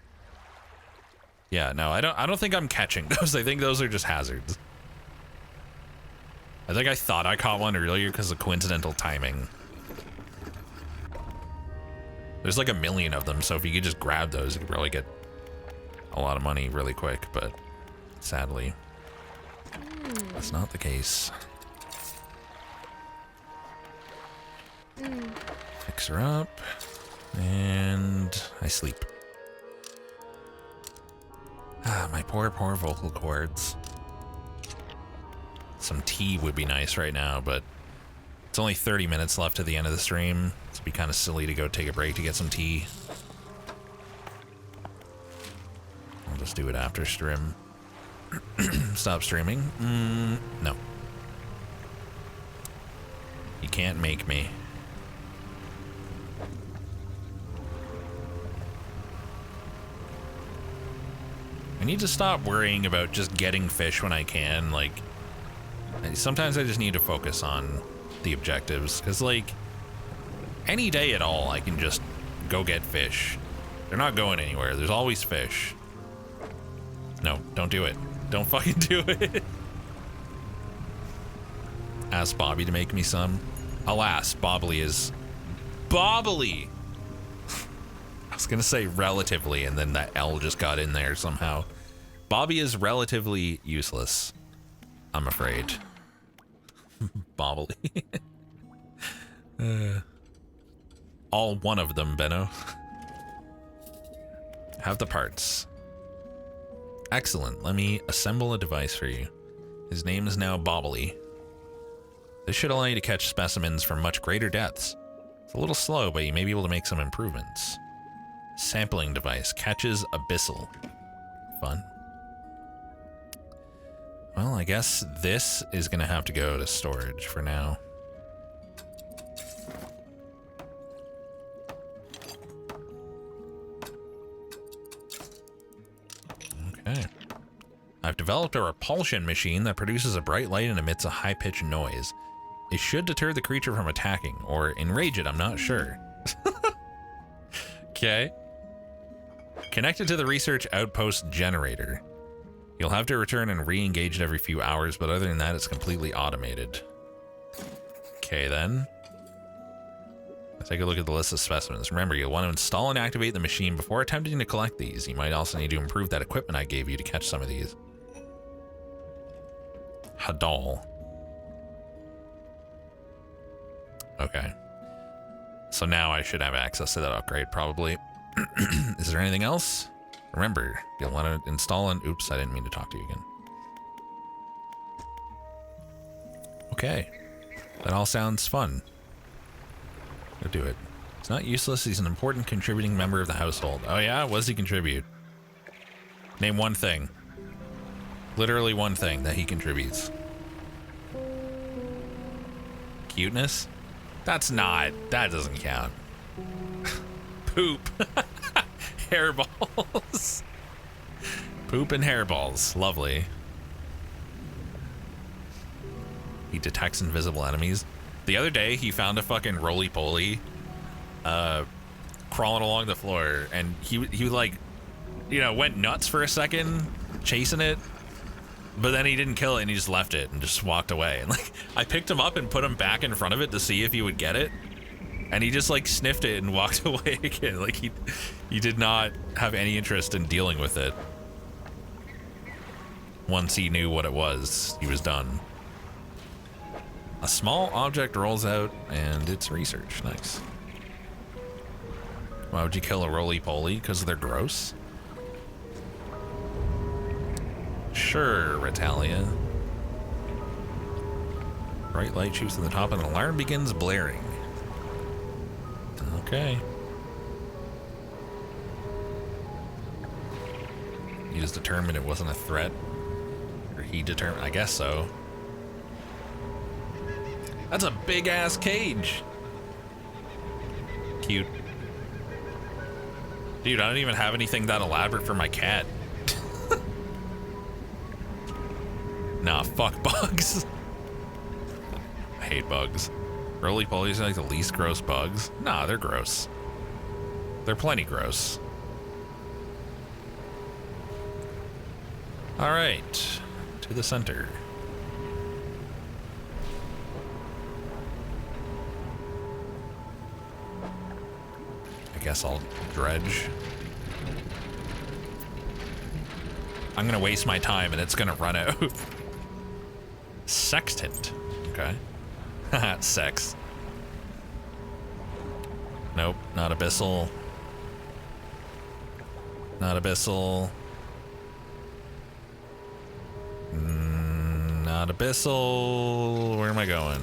Yeah, no, I don't think I'm catching those. I think those are just hazards. I think I thought I caught one earlier because of coincidental timing. There's like a million of them, so if you could just grab those, you could probably get a lot of money really quick, but sadly, that's not the case. Fix her up, and I sleep. Ah, my poor vocal cords. Some tea would be nice right now, but it's only 30 minutes left to the end of the stream. It'd be kind of silly to go take a break to get some tea. I'll just do it after stream. Stop streaming? No. You can't make me. I need to stop worrying about just getting fish when I can. Like, sometimes I just need to focus on the objectives, because like any day at all I can just go get fish. They're not going anywhere. There's always fish. No, don't do it. Don't fucking do it. Ask Bobby to make me some. Alas, Bobbly is bobbly. I was gonna say relatively, and then that L just got in there somehow. Bobby is relatively useless, I'm afraid. Bobbly. All one of them, Benno. Have the parts. Excellent. Let me assemble a device for you. His name is now Bobbly. This should allow you to catch specimens from much greater depths. It's a little slow, but you may be able to make some improvements. Sampling device catches Abyssal. Fun. Well, I guess this is gonna have to go to storage for now. Okay. I've developed a repulsion machine that produces a bright light and emits a high-pitched noise. It should deter the creature from attacking, or enrage it, I'm not sure. Okay. Connected to the research outpost generator. You'll have to return and re-engage it every few hours, but other than that, it's completely automated. Okay, then. Let's take a look at the list of specimens. Remember, you'll want to install and activate the machine before attempting to collect these. You might also need to improve that equipment I gave you to catch some of these. Hadal. Okay. So now I should have access to that upgrade, probably. Is there anything else? Remember, you'll want to install an... Oops, I didn't mean to talk to you again. Okay. That all sounds fun. Go do it. It's not useless. He's an important contributing member of the household. Oh yeah? What does he contribute? Name one thing. Literally one thing that he contributes. Cuteness? That's not... That doesn't count. Poop. hairballs. Poop and hairballs. Lovely. He detects invisible enemies. The other day, he found a fucking roly-poly crawling along the floor, and he like, you know, went nuts for a second chasing it, but then he didn't kill it, and he just left it and just walked away. And like, I picked him up and put him back in front of it to see if he would get it, and he just like sniffed it and walked away again. Like he did not have any interest in dealing with it. Once he knew what it was, he was done. A small object rolls out, and it's research. Nice. Why would you kill a roly-poly? Because they're gross? Sure, Retalia. Bright light shoots to the top, and an alarm begins blaring. Okay. You just determined it wasn't a threat? Or he determined? I guess so. That's a big-ass cage. Cute. Dude, I don't even have anything that elaborate for my cat. Nah, fuck bugs. I hate bugs. Roly-polies are like the least gross bugs. Nah, they're gross. They're plenty gross. All right, to the center. I guess I'll dredge. I'm gonna waste my time and it's gonna run out. Sextant. Okay. Sex. Nope, not Abyssal. Not Abyssal. Not Abyssal. Where am I going?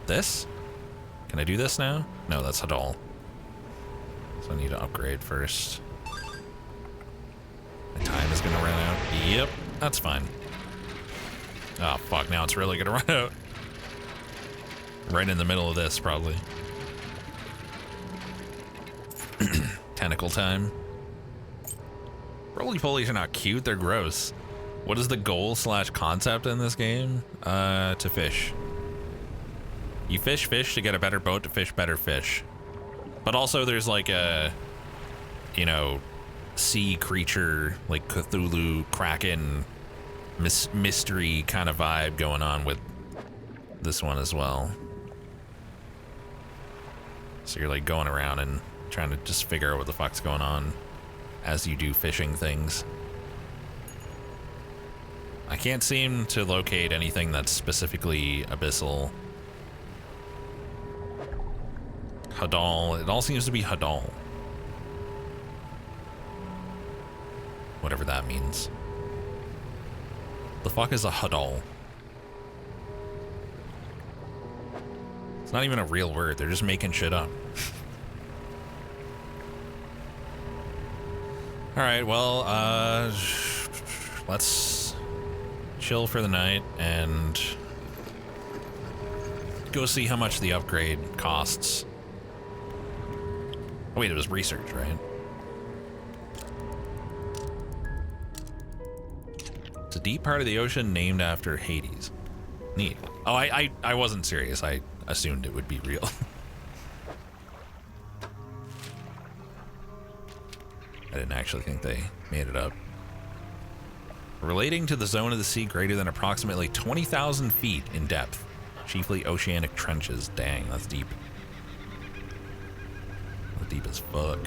This? Can I do this now? No, that's Hadal. So I need to upgrade first. My time is gonna run out. Yep, that's fine. Oh fuck, now it's really gonna run out. Right in the middle of this, probably. Tentacle time. Roly-polies are not cute, they're gross. What is the goal / concept in this game? To fish. You fish to get a better boat to fish better fish. But also there's like a, you know, sea creature, like Cthulhu, Kraken, mystery kind of vibe going on with this one as well. So you're like going around and trying to just figure out what the fuck's going on as you do fishing things. I can't seem to locate anything that's specifically Abyssal. Hadal. It all seems to be Hadal. Whatever that means. The fuck is a Hadal? It's not even a real word. They're just making shit up. Alright, well, let's chill for the night and go see how much the upgrade costs. Oh wait, it was research, right? It's a deep part of the ocean named after Hades. Neat. Oh, I wasn't serious. I assumed it would be real. I didn't actually think they made it up. Relating to the zone of the sea greater than approximately 20,000 feet in depth. Chiefly oceanic trenches. Dang, that's deep. That's deep as fuck.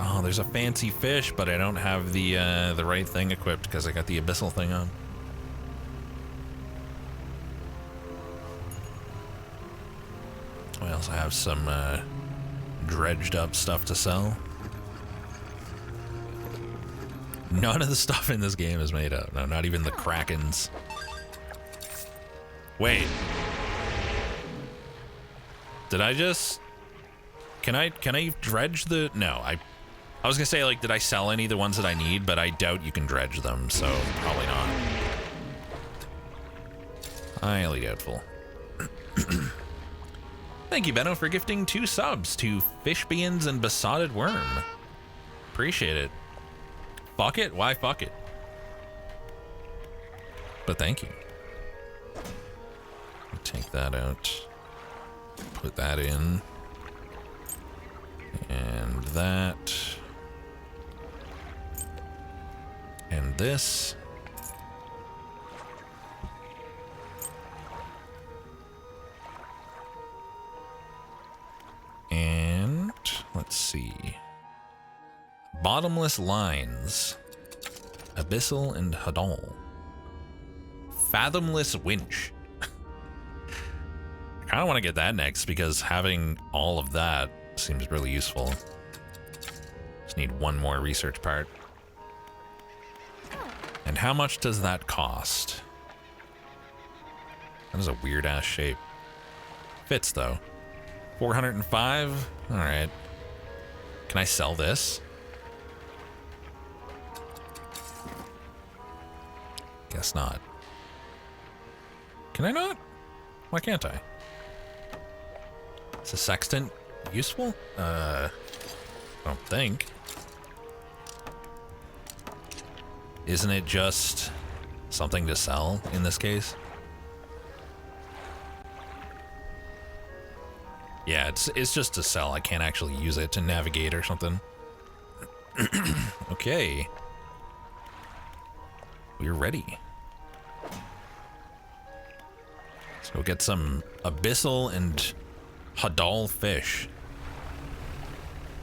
Oh, there's a fancy fish, but I don't have the right thing equipped because I got the Abyssal thing on. I also have some dredged up stuff to sell. None of the stuff in this game is made up. No, not even the Krakens. Wait. Did I just... Can I dredge the... No, I was gonna say, like, did I sell any of the ones that I need? But I doubt you can dredge them, so probably not. Highly doubtful. Thank you, Benno, for gifting 2 subs to Fish Beans and Besotted Worm. Appreciate it. Fuck it? Why fuck it? But thank you. Take that out. Put that in. And that. And this. And let's see. Bottomless lines. Abyssal and Hadal. Fathomless winch. I kind of want to get that next because having all of that seems really useful. Just need one more research part. And how much does that cost? That is a weird ass shape. Fits though. 405? Alright. Can I sell this? Guess not. Can I not? Why can't I? Is a sextant useful? I don't think. Isn't it just something to sell in this case? Yeah, it's just to sell. I can't actually use it to navigate or something. Okay. We're ready. Let's go get some Abyssal and Hadal fish.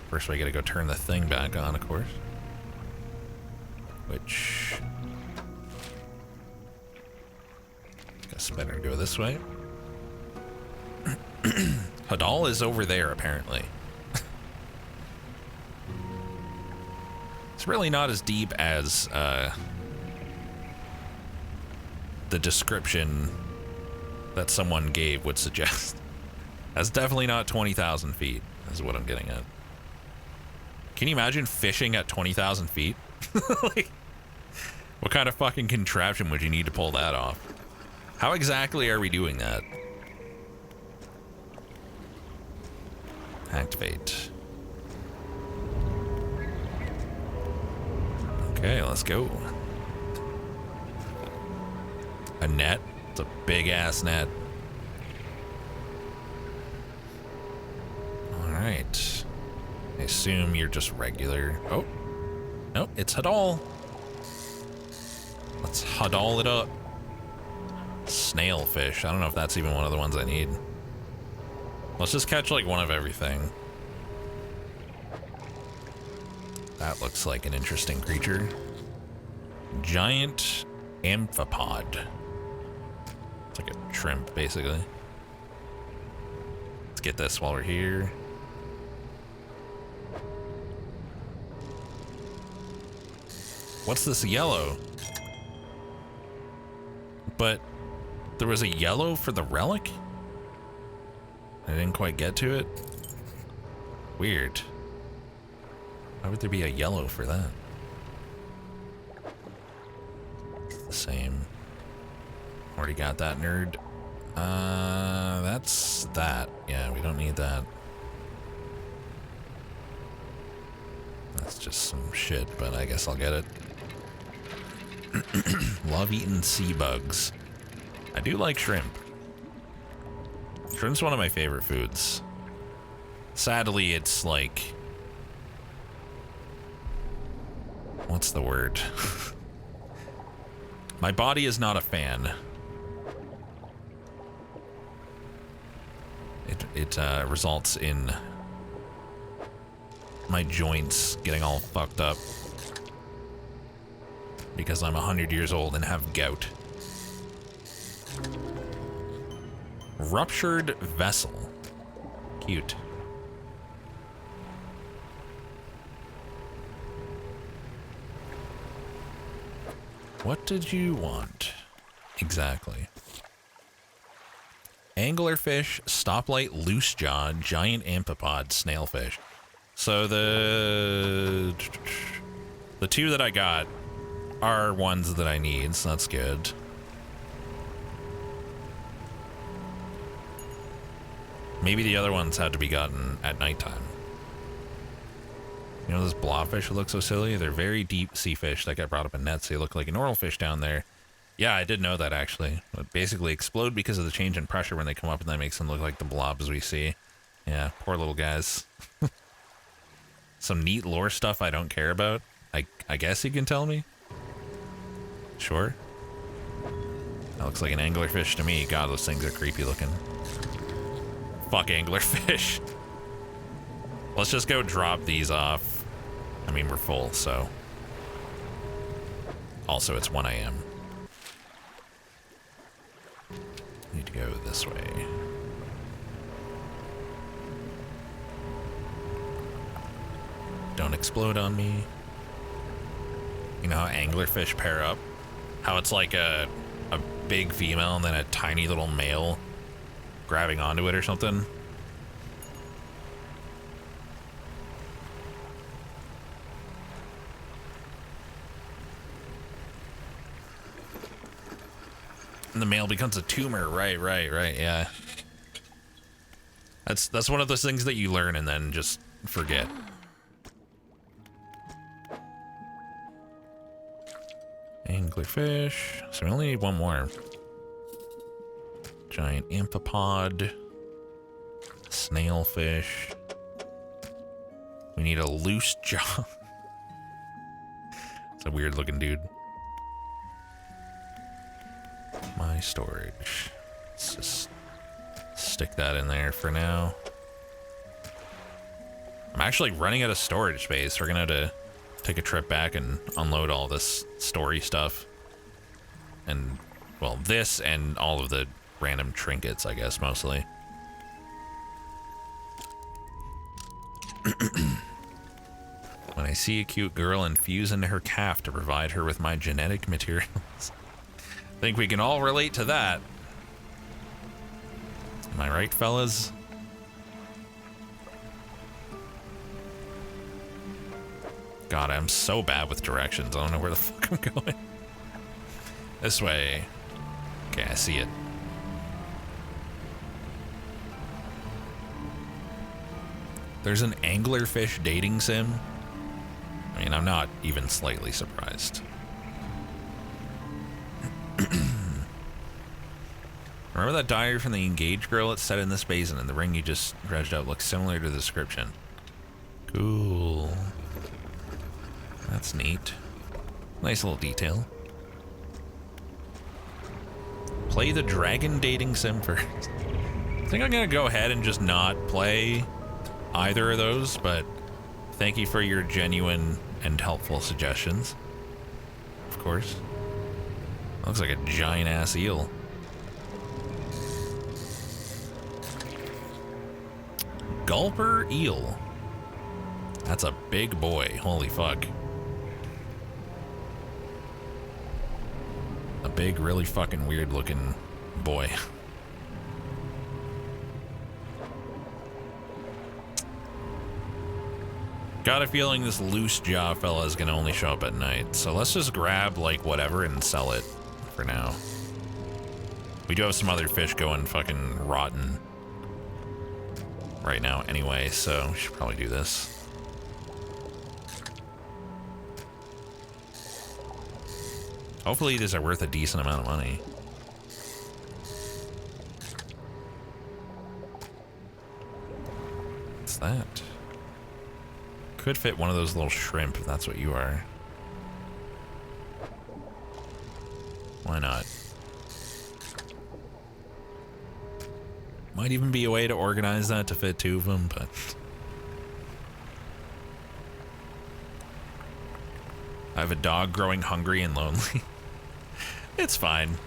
First we gotta go turn the thing back on, of course. Which... guess better go this way. Hadal is over there, apparently. It's really not as deep as the description that someone gave would suggest. That's definitely not 20,000 feet, is what I'm getting at. Can you imagine fishing at 20,000 feet? Like, what kind of fucking contraption would you need to pull that off? How exactly are we doing that? Activate. Okay, let's go. A net? It's a big ass net. Alright. I assume you're just regular. Oh. Nope, it's Hadal. Let's Hadal it up. Snailfish. I don't know if that's even one of the ones I need. Let's just catch like one of everything. That looks like an interesting creature. Giant amphipod. It's like a shrimp, basically. Let's get this while we're here. What's this yellow? But there was a yellow for the relic? I didn't quite get to it. Weird. Why would there be a yellow for that? The same. Already got that, nerd. That's that. Yeah, we don't need that. That's just some shit, but I guess I'll get it. Love eating sea bugs. I do like shrimp. Shrimp's one of my favorite foods. Sadly, it's like... what's the word? My body is not a fan. It results in my joints getting all fucked up because I'm 100 years old and have gout. Ruptured vessel. Cute. What did you want? Exactly. Anglerfish, stoplight, loose jaw, giant amphipod, snailfish. So the two that I got are ones that I need, so that's good. Maybe the other ones had to be gotten at nighttime. You know those blobfish that look so silly? They're very deep sea fish that got brought up in nets. They look like a normal fish down there. Yeah, I did know that actually. But basically explode because of the change in pressure when they come up, and that makes them look like the blobs we see. Yeah, poor little guys. Some neat lore stuff I don't care about. I guess you can tell me? Sure. That looks like an anglerfish to me. God, those things are creepy looking. Fuck anglerfish. Let's just go drop these off. I mean, we're full, so. Also, it's 1 a.m. Need to go this way. Don't explode on me. You know how anglerfish pair up? How it's like a big female and then a tiny little male grabbing onto it or something? And the male becomes a tumor. Right, yeah. That's one of those things that you learn and then just forget. Anglerfish. So we only need one more. Giant amphipod. Snailfish. We need a loose jaw. It's a weird looking dude. My storage. Let's just stick that in there for now. I'm actually running out of storage space. We're gonna have to take a trip back and unload all this story stuff. And, well, this and all of the random trinkets, I guess, mostly. When I see a cute girl, infuse into her calf to provide her with my genetic materials. I think we can all relate to that. Am I right, fellas? God, I'm so bad with directions. I don't know where the fuck I'm going. This way. Okay, I see it. There's an anglerfish dating sim. I mean, I'm not even slightly surprised. Remember that diary from the engaged girl? It's set in this basin, and the ring you just dredged out looks similar to the description. Cool. That's neat. Nice little detail. Play the dragon dating sim first. I think I'm gonna go ahead and just not play either of those, but thank you for your genuine and helpful suggestions. Of course. Looks like a giant ass eel. Gulper eel. That's a big boy. Holy fuck. A big, really fucking weird looking boy. Got a feeling this loose jaw fella is gonna only show up at night, so let's just grab like whatever and sell it for now. We do have some other fish going fucking rotten right now anyway, so we should probably do this. Hopefully these are worth a decent amount of money. What's that? Could fit one of those little shrimp if that's what you are. Why not? Might even be a way to organize that to fit two of them, but... I have a dog growing hungry and lonely. It's fine.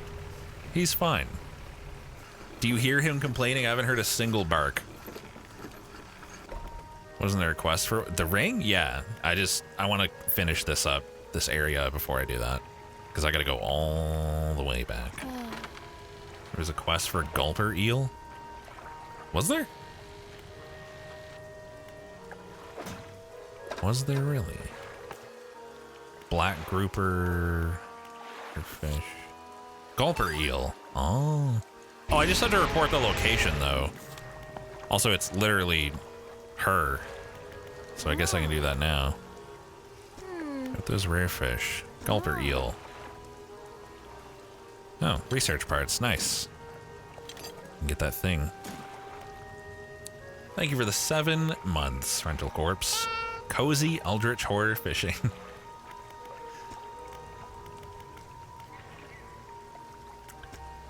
He's fine. Do you hear him complaining? I haven't heard a single bark. Wasn't there a quest for the ring? Yeah. I want to finish this up, this area before I do that. Because I got to go all the way back. There's a quest for gulper eel. Was there? Was there really? Black grouper or fish. Gulper eel. Oh. Oh, I just had to report the location though. Also, it's literally her. So I guess I can do that now. Got those rare fish. Gulper eel. Oh, research parts. Nice. Get that thing. Thank you for the 7 months, Rental Corpse. Cozy Eldritch Horror Fishing.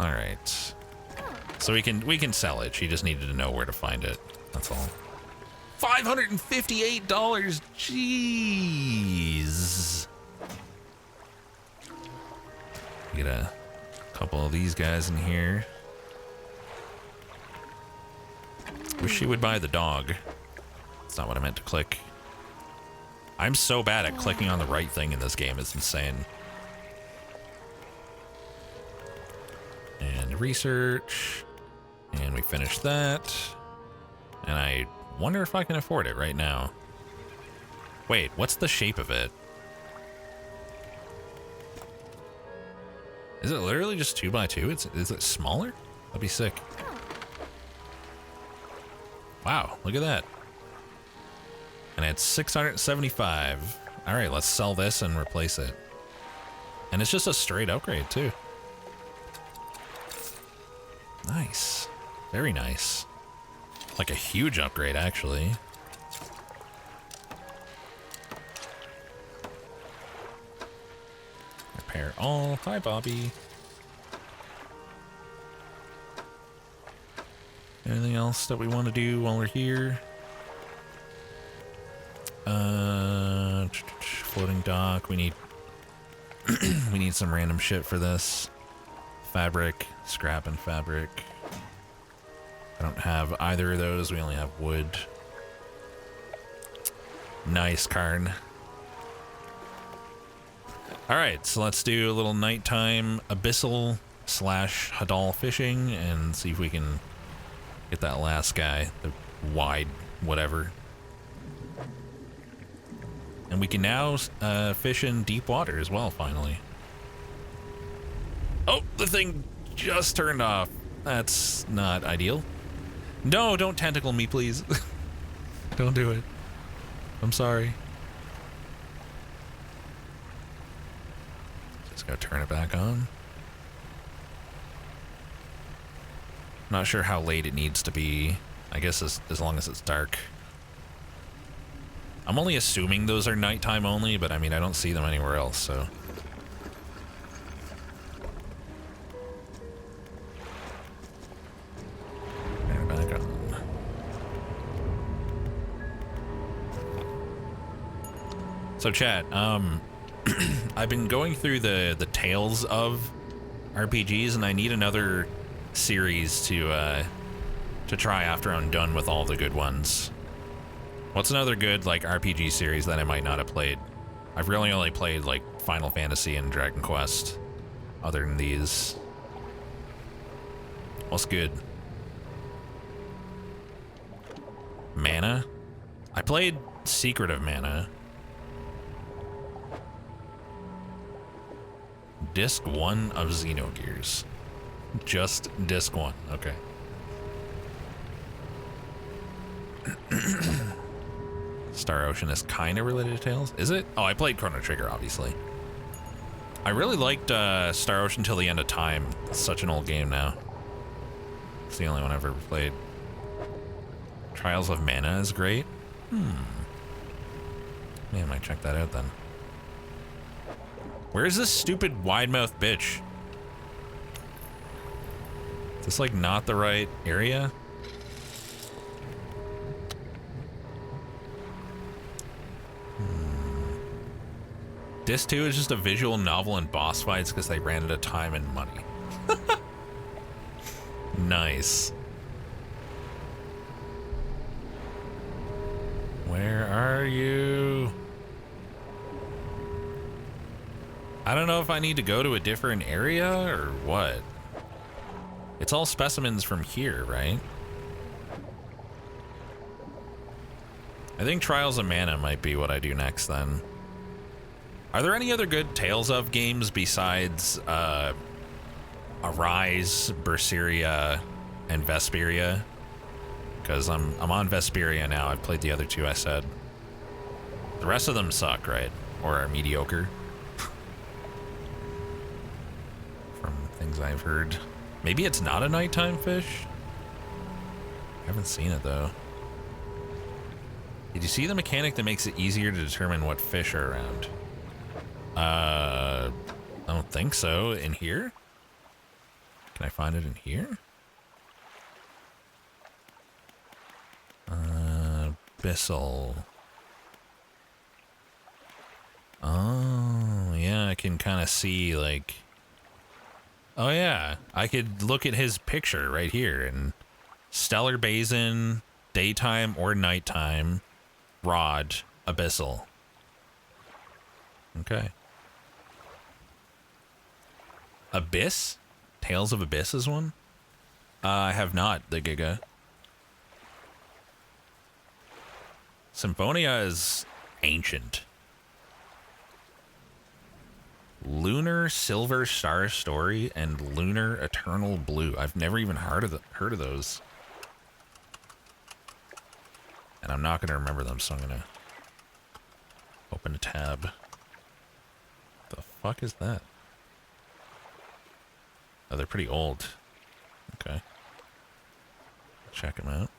All right. So we can sell it. She just needed to know where to find it. That's all. $558. Jeez. Get a couple of these guys in here. Wish she would buy the dog. That's not what I meant to click. I'm so bad at clicking on the right thing in this game. It's insane. And research. And we finished that. And I wonder if I can afford it right now. Wait, what's the shape of it? Is it literally just 2x2? Is it smaller? That'd be sick. Wow, look at that. And it's 675. All right, let's sell this and replace it. And it's just a straight upgrade too. Nice. Very nice. Like a huge upgrade, actually. Repair all. Hi, Bobby. Anything else that we want to do while we're here? Floating dock. We need we need some random shit for this. Fabric, scrap and fabric. I don't have either of those. We only have wood. Nice, Karn. All right, so let's do a little nighttime Abyssal / Hadal fishing and see if we can get that last guy, the wide whatever. And we can now fish in deep water as well, finally. Oh, the thing just turned off. That's not ideal. No, don't tentacle me, please. Don't do it. I'm sorry. Just gotta turn it back on. Not sure how late it needs to be. I guess as long as it's dark. I'm only assuming those are nighttime only, but I mean, I don't see them anywhere else, so. Turn it back on. So chat, I've been going through the tales of RPGs, and I need another series to try after I'm done with all the good ones. What's another good like RPG series that I might not have played? I've really only played like Final Fantasy and Dragon Quest other than these. What's good? Mana? I played Secret of Mana. Disc 1 of Xenogears. Just Disc 1, okay. Star Ocean is kind of related to Tales. Is it? Oh, I played Chrono Trigger, obviously. I really liked Star Ocean Till the End of Time. It's such an old game now. It's the only one I've ever played. Trials of Mana is great. Yeah, I might check that out then. Where is this stupid wide-mouthed bitch? Is this like not the right area? Disc 2 is just a visual novel and boss fights because they ran out of time and money. Nice. Where are you? I don't know if I need to go to a different area or what. It's all specimens from here, right? I think Trials of Mana might be what I do next then. Are there any other good Tales of games besides Arise, Berseria, and Vesperia? Because I'm on Vesperia now. I've played the other two I said. The rest of them suck, right? Or are mediocre. From things I've heard. Maybe it's not a nighttime fish? I haven't seen it though. Did you see the mechanic that makes it easier to determine what fish are around? I don't think so. In here? Can I find it in here? Abyssal. Oh, yeah, I can kind of see, like... Oh, yeah, I could look at his picture right here, and Stellar Basin, daytime or nighttime, rod, Abyssal. Okay. Abyss? Tales of Abyss is one? I have not, the Giga. Symphonia is ancient. Lunar Silver Star Story and Lunar Eternal Blue. I've never even heard of those. And I'm not going to remember them, so I'm going to open a tab. The fuck is that? Oh, they're pretty old. Okay. Check them out.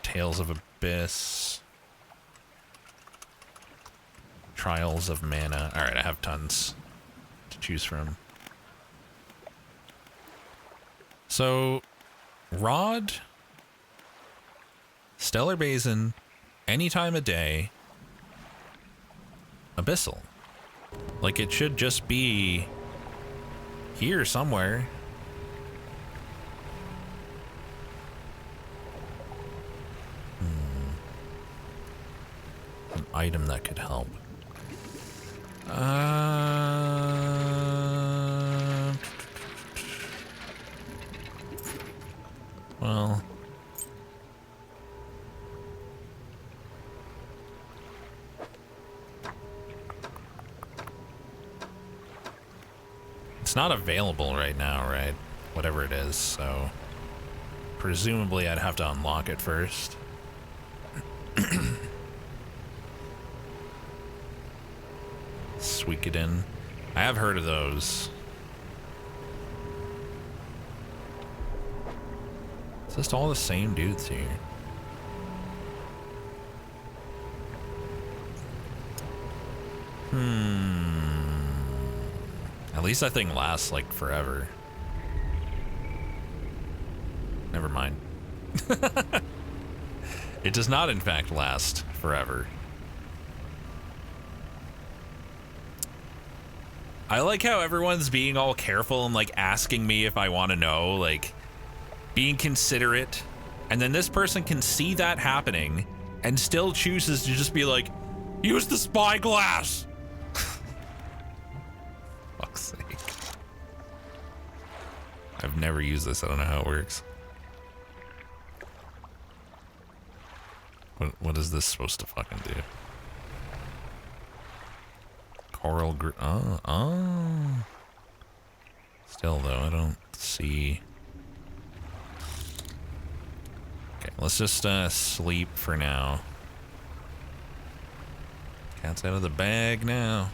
Tales of Abyss. Trials of Mana. Alright, I have tons to choose from. So, Rod, Stellar Basin, any time of day, Abyssal. Like, it should just be here somewhere. An item that could help. Well, it's not available right now, right? Whatever it is, so presumably I'd have to unlock it first. Suikoden. I have heard of those. It's just all the same dudes here. At least that thing lasts like forever. Never mind. It does not in fact last forever. I like how everyone's being all careful and like asking me if I want to know, like being considerate, and then this person can see that happening and still chooses to just be like, use the spyglass. Fuck's sake. I've never used this. I don't know how it works. What is this supposed to fucking do? Coral oh. Still though, I don't see. Okay, let's just sleep for now. Cat's out of the bag now.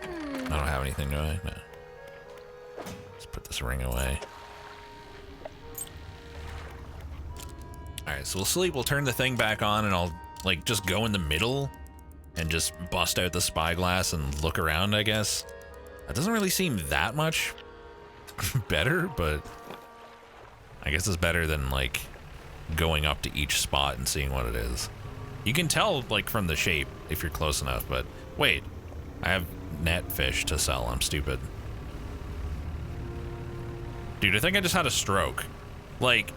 I don't have anything, do I? No. Let's put this ring away. Alright, so we'll sleep, we'll turn the thing back on, and I'll, like, just go in the middle and just bust out the spyglass and look around, I guess. That doesn't really seem that much better, but I guess it's better than, like, going up to each spot and seeing what it is. You can tell, like, from the shape if you're close enough, but wait, I have net fish to sell. I'm stupid. Dude, I think I just had a stroke. Like,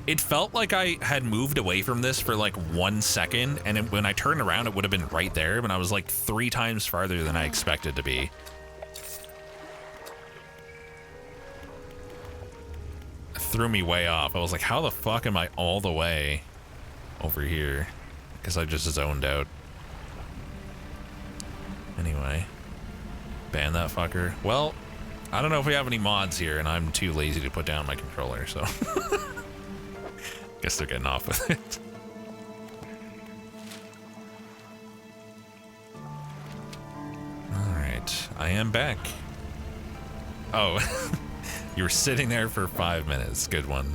it felt like I had moved away from this for like 1 second, and when I turned around, it would have been right there, but I was like 3 times farther than I expected to be. threw me way off. I was like, how the fuck am I all the way over here? Because I just zoned out. Anyway. Ban that fucker. Well, I don't know if we have any mods here, and I'm too lazy to put down my controller, so... Guess they're getting off with it. Alright, I am back. Oh, you were sitting there for 5 minutes. Good one.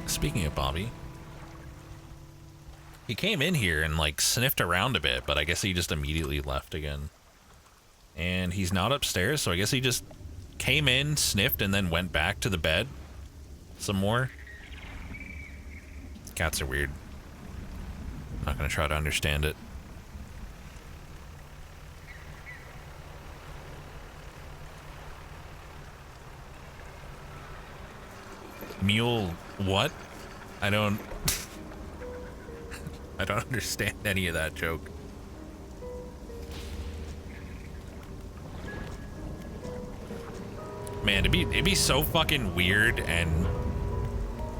Speaking of Bobby, he came in here and like sniffed around a bit, but I guess he just immediately left again. And he's not upstairs, so I guess he just came in, sniffed, and then went back to the bed some more. Cats are weird. Not gonna try to understand it. Mule what? I don't understand any of that joke. Man, it'd be so fucking weird and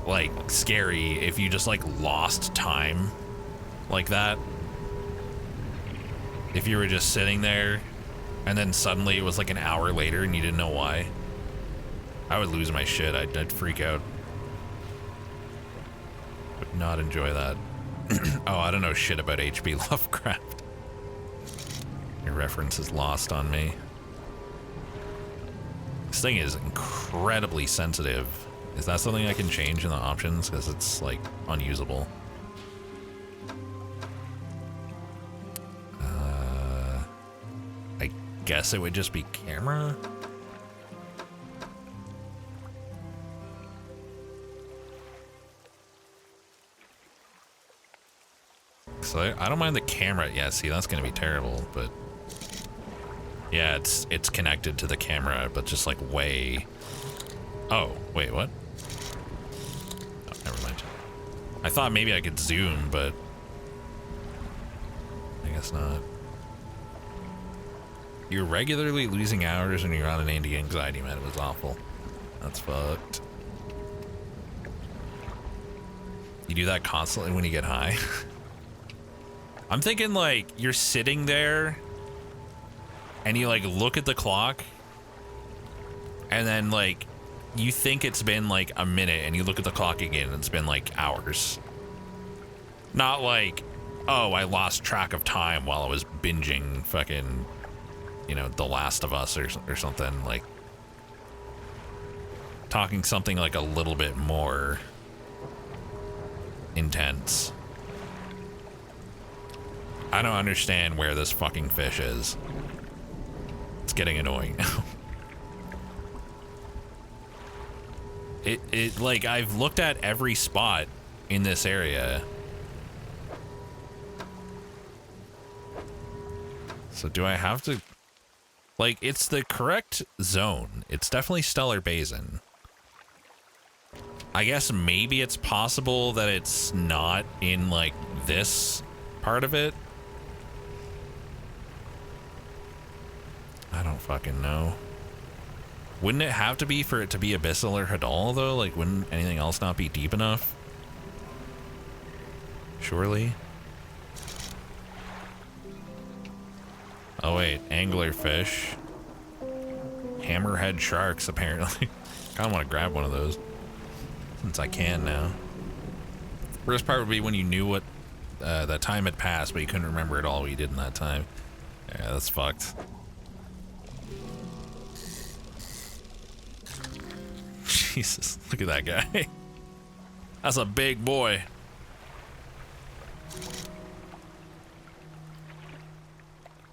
like scary if you just like lost time like that. If you were just sitting there and then suddenly it was like an hour later and you didn't know why. I would lose my shit. I'd freak out. Would not enjoy that. Oh, I don't know shit about H.P. Lovecraft. Your reference is lost on me. This thing is incredibly sensitive. Is that something I can change in the options? Because it's like unusable. I guess it would just be camera. So I don't mind the camera. Yeah, see, that's gonna be terrible, but yeah, it's connected to the camera, but just like way. Oh, wait, what? Oh, never mind. I thought maybe I could zoom, but I guess not. You're regularly losing hours when you're on an anti-anxiety med. It was awful. That's fucked. You do that constantly when you get high? I'm thinking like you're sitting there and you like look at the clock and then like you think it's been like a minute and you look at the clock again and it's been like hours. Not like, oh, I lost track of time while I was binging fucking, you know, The Last of Us or something. Like talking something like a little bit more intense. I don't understand where this fucking fish is. It's getting annoying now. It like I've looked at every spot in this area. So do I have to, like, it's the correct zone. It's definitely Stellar Basin. I guess maybe it's possible that it's not in like this part of it. I don't fucking know. Wouldn't it have to be for it to be Abyssal or Hadal, though? Like, wouldn't anything else not be deep enough? Surely? Oh, wait. Anglerfish. Hammerhead sharks, apparently. Kinda want to grab one of those. Since I can now. Worst part would be when you knew what the time had passed, but you couldn't remember at all what you did in that time. Yeah, that's fucked. Jesus, look at that guy. That's a big boy.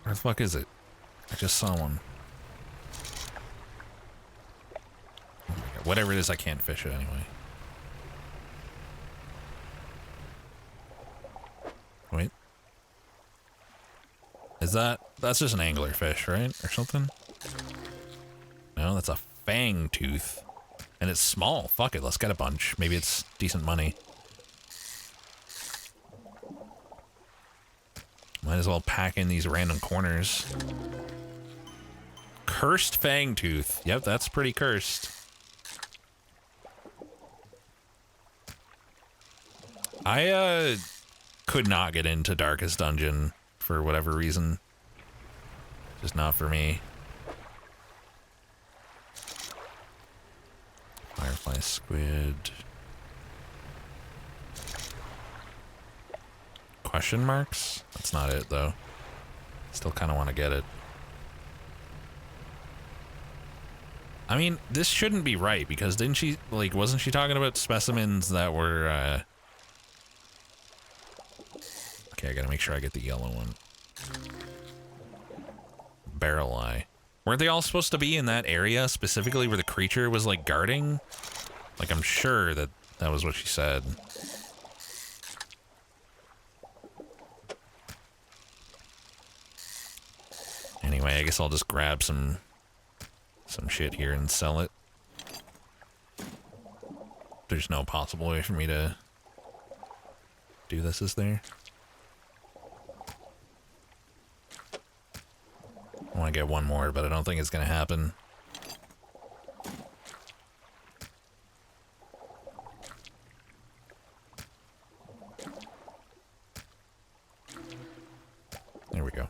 Where the fuck is it? I just saw one. Oh my God. Whatever it is, I can't fish it anyway. Wait. Is that's just an anglerfish, right? Or something? No, that's a fang tooth. And it's small. Fuck it, let's get a bunch. Maybe it's decent money. Might as well pack in these random corners. Cursed Fangtooth. Yep, that's pretty cursed. I could not get into Darkest Dungeon for whatever reason. Just not for me. Firefly squid. Question marks? That's not it though. Still kind of want to get it. I mean, this shouldn't be right because didn't she, like, wasn't she talking about specimens that were, okay, I gotta make sure I get the yellow one. Barrel eye. Weren't they all supposed to be in that area, specifically where the creature was, like, guarding? Like, I'm sure that that was what she said. Anyway, I guess I'll just grab some shit here and sell it. There's no possible way for me to do this, is there? I want to get one more, but I don't think it's going to happen. There we go.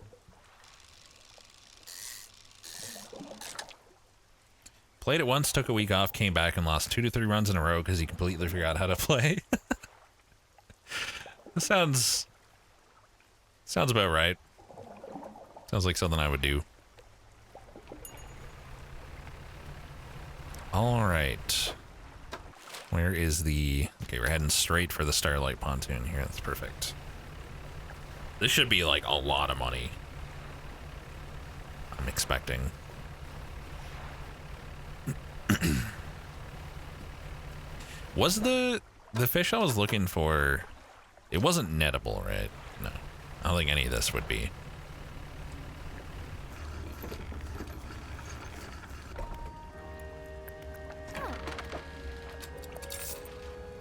Played it once, took a week off, came back and lost 2 to 3 runs in a row because he completely forgot how to play. This sounds about right. Sounds like something I would do. All right. Where is the... Okay, we're heading straight for the Starlight Pontoon here. That's perfect. This should be like a lot of money. I'm expecting. Was the fish I was looking for... It wasn't nettable, right? No. I don't think any of this would be.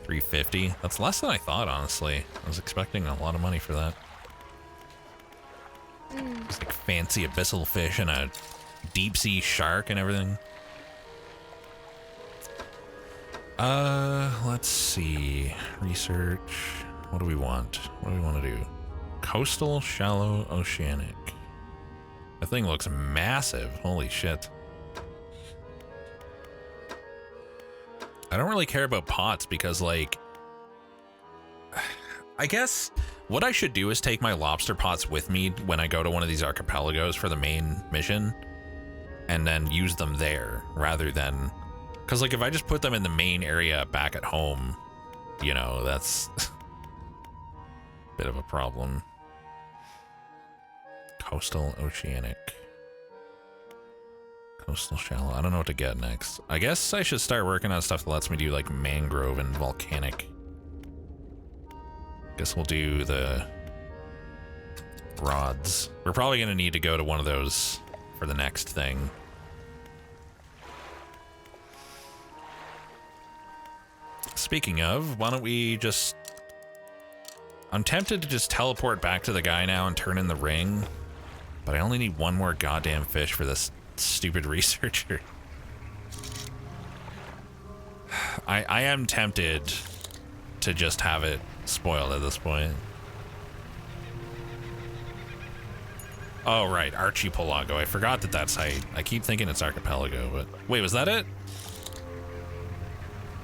$350. That's less than I thought, honestly. I was expecting a lot of money for that. It's like fancy abyssal fish and a deep sea shark and everything. Let's see. Research. What do we want? What do we want to do? Coastal, shallow, oceanic. The thing looks massive. Holy shit. I don't really care about pots because, like, I guess what I should do is take my lobster pots with me when I go to one of these archipelagos for the main mission and then use them there rather than, because, like, if I just put them in the main area back at home, you know, that's a bit of a problem. Coastal, oceanic. Coastal, shallow. I don't know what to get next. I guess I should start working on stuff that lets me do like mangrove and volcanic. Guess we'll do the rods. We're probably gonna need to go to one of those for the next thing. Speaking of, why don't we just... I'm tempted to just teleport back to the guy now and turn in the ring, but I only need one more goddamn fish for this stupid researcher. I am tempted to just have it spoiled at this point. Oh, right, archipelago. I forgot that that's how I keep thinking it's archipelago, but... Wait, was that it?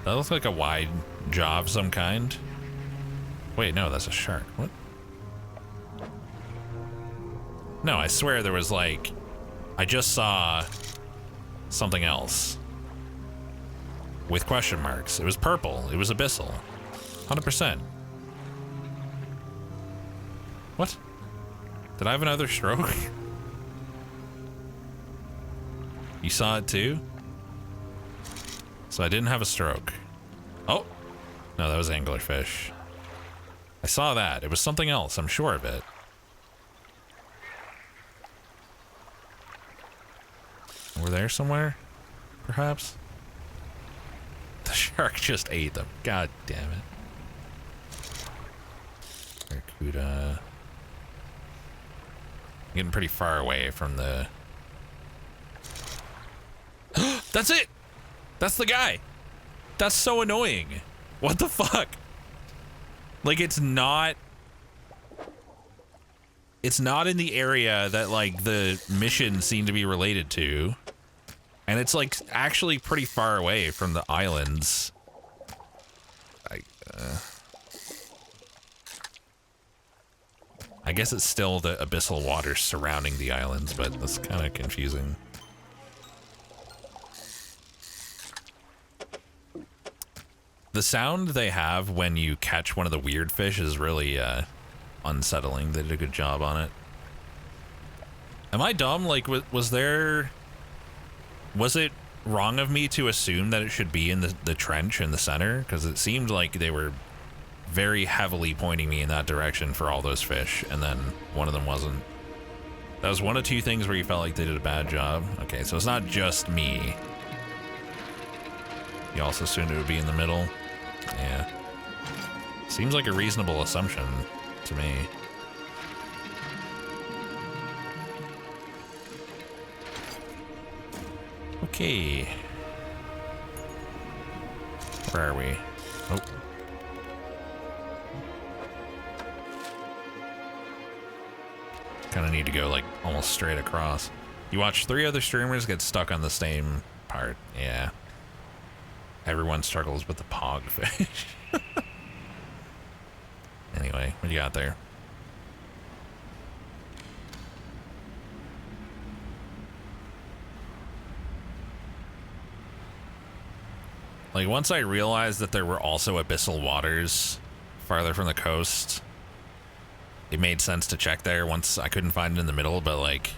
That looks like a wide jaw of some kind. Wait, no, that's a shark. What? No, I swear there was like... I just saw something else with question marks. It was purple. It was abyssal. 100%. What? Did I have another stroke? You saw it too? So I didn't have a stroke. Oh! No, that was anglerfish. I saw that. It was something else. I'm sure of it. We're there somewhere? Perhaps? The shark just ate them. God damn it. Barracuda. I'm getting pretty far away from the That's it. That's the guy. That's so annoying. What the fuck? Like, it's not in the area that, like, the mission seemed to be related to. And it's, like, actually pretty far away from the islands. I guess it's still the abyssal waters surrounding the islands, but that's kind of confusing. The sound they have when you catch one of the weird fish is really unsettling. They did a good job on it. Am I dumb? Like, was it wrong of me to assume that it should be in the trench in the center? Because it seemed like they were very heavily pointing me in that direction for all those fish, and then one of them wasn't. That was one of two things where you felt like they did a bad job. Okay, so it's not just me. You also assumed it would be in the middle. Yeah. Seems like a reasonable assumption to me. Okay. Where are we? Oh. Kind of need to go, like, almost straight across. You watch 3 other streamers get stuck on the same part. Yeah. Everyone struggles with the pogfish. Anyway, what do you got there? Like, once I realized that there were also abyssal waters farther from the coast, it made sense to check there once I couldn't find it in the middle, but, like,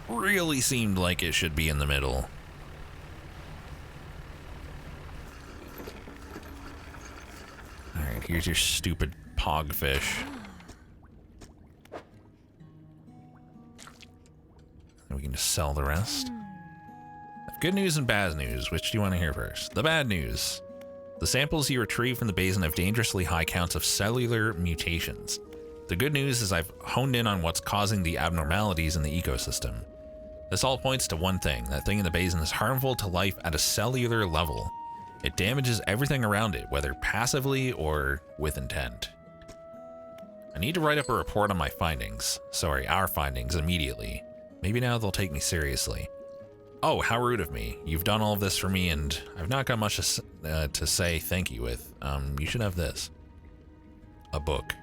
really seemed like it should be in the middle. Alright, here's your stupid pogfish. And we can just sell the rest. Good news and bad news. Which do you want to hear first? The bad news. The samples you retrieve from the basin have dangerously high counts of cellular mutations. The good news is I've honed in on what's causing the abnormalities in the ecosystem. This all points to one thing. That thing in the basin is harmful to life at a cellular level. It damages everything around it, whether passively or with intent. I need to write up a report on my findings. Sorry, our findings immediately. Maybe now they'll take me seriously. Oh, how rude of me. You've done all of this for me and I've not got much to say thank you with. You should have this. A book.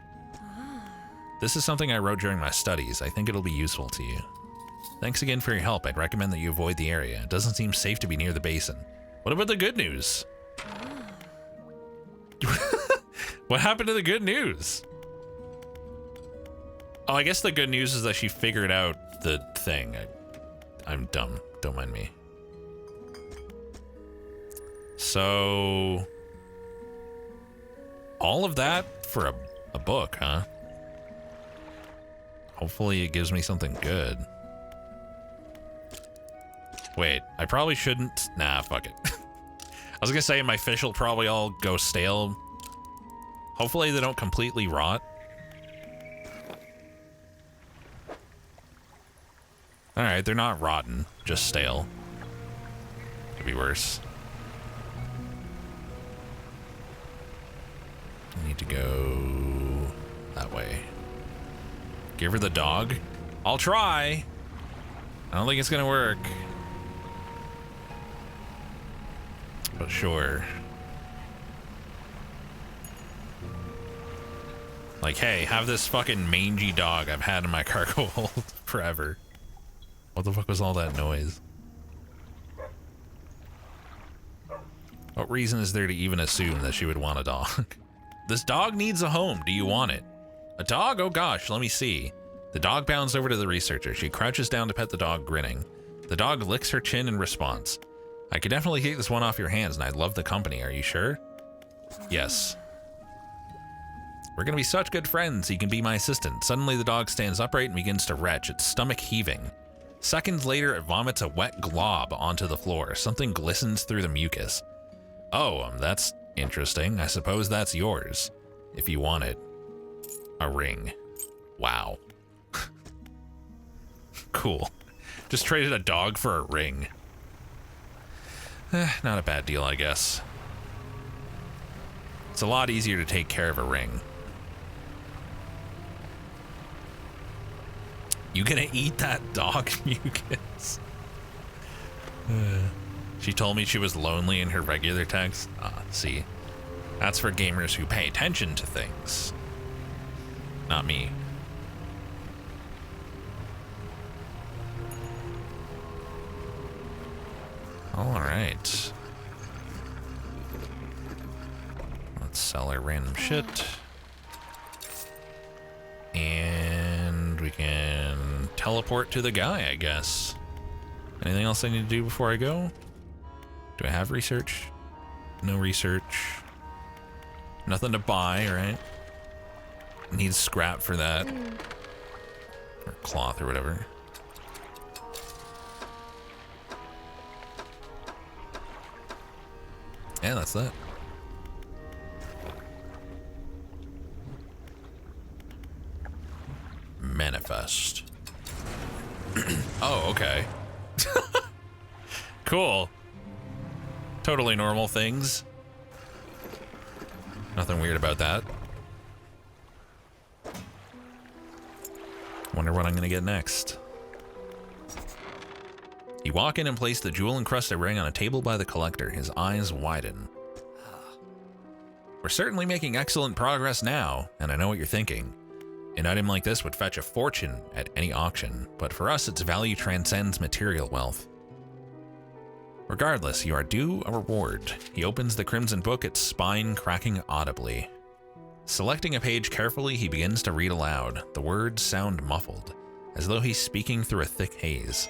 This is something I wrote during my studies. I think it'll be useful to you. Thanks again for your help. I'd recommend that you avoid the area. It doesn't seem safe to be near the basin. What about the good news? What happened to the good news? Oh, I guess the good news is that she figured out the thing. I'm dumb. Don't mind me. So, all of that for a book, huh? Hopefully it gives me something good. Wait, I probably shouldn't. Nah, fuck it. I was gonna say my fish will probably all go stale. Hopefully they don't completely rot. Alright, they're not rotten, just stale. Could be worse. I need to go that way. Give her the dog? I'll try! I don't think it's gonna work. But sure. Like, hey, have this fucking mangy dog I've had in my cargo hold forever. What the fuck was all that noise? What reason is there to even assume that she would want a dog? This dog needs a home. Do you want it? A dog? Oh gosh, let me see. The dog bounds over to the researcher. She crouches down to pet the dog, grinning. The dog licks her chin in response. I could definitely take this one off your hands and I'd love the company. Are you sure? Yes. We're gonna be such good friends. You can be my assistant. Suddenly the dog stands upright and begins to retch, its stomach heaving. Seconds later, it vomits a wet glob onto the floor. Something glistens through the mucus. Oh, that's interesting. I suppose that's yours, if you want it. A ring. Wow. Cool. Just traded a dog for a ring. Not a bad deal, I guess. It's a lot easier to take care of a ring. You gonna eat that dog, Mucus? She told me she was lonely in her regular text. See. That's for gamers who pay attention to things. Not me. Alright. Let's sell our random shit. And we can teleport to the guy, I guess. Anything else I need to do before I go? Do I have research? No research. Nothing to buy, right? Need scrap for that. Or cloth or whatever. Yeah, that's that. Manifest. Oh, okay. Cool. Totally normal things. Nothing weird about that. Wonder what I'm gonna get next. You walk in and place the jewel-encrusted ring on a table by the collector. His eyes widen. We're certainly making excellent progress now, and I know what you're thinking. An item like this would fetch a fortune at any auction, but for us its value transcends material wealth. Regardless, you are due a reward. He opens the crimson book, its spine cracking audibly. Selecting a page carefully, he begins to read aloud. The words sound muffled, as though he's speaking through a thick haze.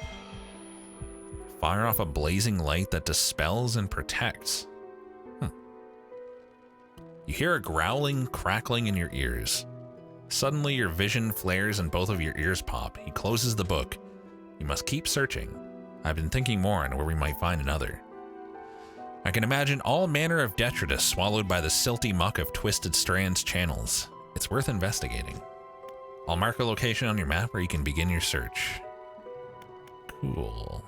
Fire off a blazing light that dispels and protects. You hear a growling, crackling in your ears. Suddenly your vision flares and both of your ears pop. He closes the book. You must keep searching. I've been thinking more on where we might find another. I can imagine all manner of detritus swallowed by the silty muck of Twisted Strands channels. It's worth investigating. I'll mark a location on your map where you can begin your search. Cool.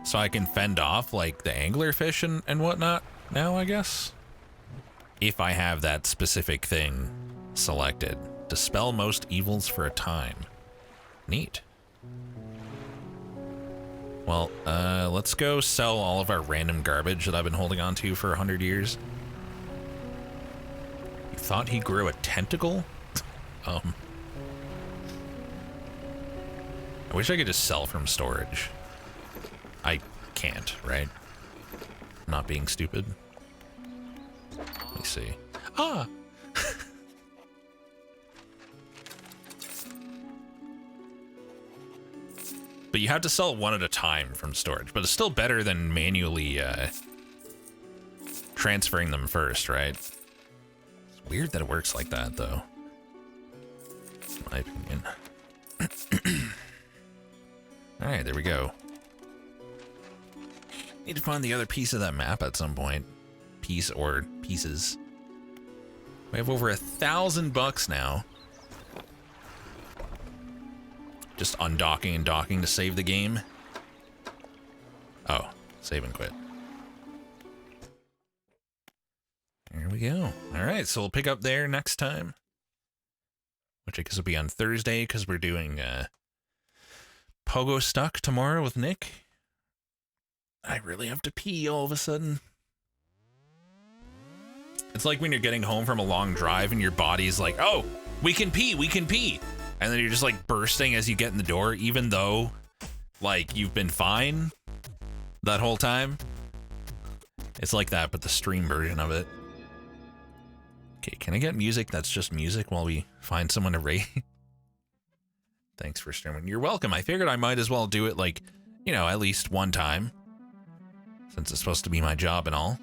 So I can fend off like the anglerfish and whatnot now, I guess? If I have that specific thing selected. Dispel most evils for a time. Neat. Well, let's go sell all of our random garbage that I've been holding on to for 100 years. You thought he grew a tentacle? I wish I could just sell from storage. I can't, right? I'm not being stupid. Let me see. Ah! But you have to sell one at a time from storage, but it's still better than manually transferring them first, right? It's weird that it works like that, though. In my opinion. Alright, there we go. Need to find the other piece of that map at some point. Piece or pieces. We have over $1,000 now. Just undocking and docking to save the game. Oh, save and quit. There we go. All right, so we'll pick up there next time. Which I guess will be on Thursday because we're doing Pogo Stuck tomorrow with Nick. I really have to pee all of a sudden. It's like when you're getting home from a long drive and your body's like, oh, we can pee, we can pee. And then you're just like bursting as you get in the door, even though like you've been fine that whole time. It's like that, but the stream version of it. Okay, can I get music that's just music while we find someone to rate? Thanks for streaming. You're welcome. I figured I might as well do it like, you know, at least one time. Since it's supposed to be my job and all.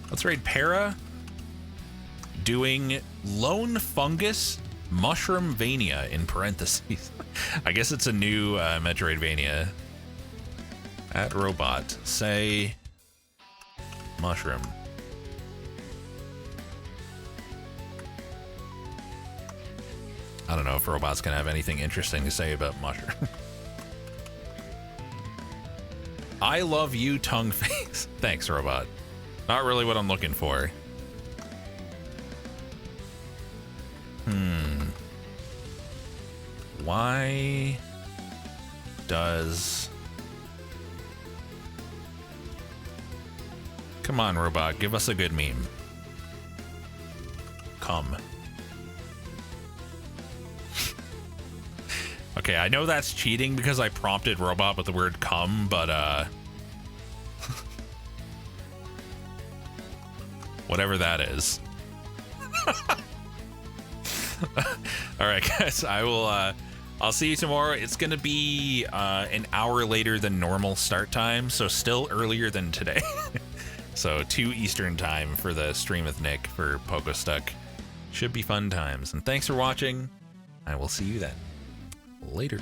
Let's raid Para. Doing Lone Fungus Mushroomvania in parentheses. I guess it's a new Metroidvania. At robot, say mushroom. I don't know if Robot's gonna have anything interesting to say about mushroom. I love you, tongue face. Thanks, Robot. Not really what I'm looking for. Why does... Come on, Robot, give us a good meme. Come. Okay, I know that's cheating because I prompted Robot with the word come, but whatever that is. All right, guys, I'll see you tomorrow. It's going to be an hour later than normal start time, so still earlier than today. So 2 Eastern time for the stream with Nick for Pogo Stuck. Should be fun times. And thanks for watching. I will see you then. Later.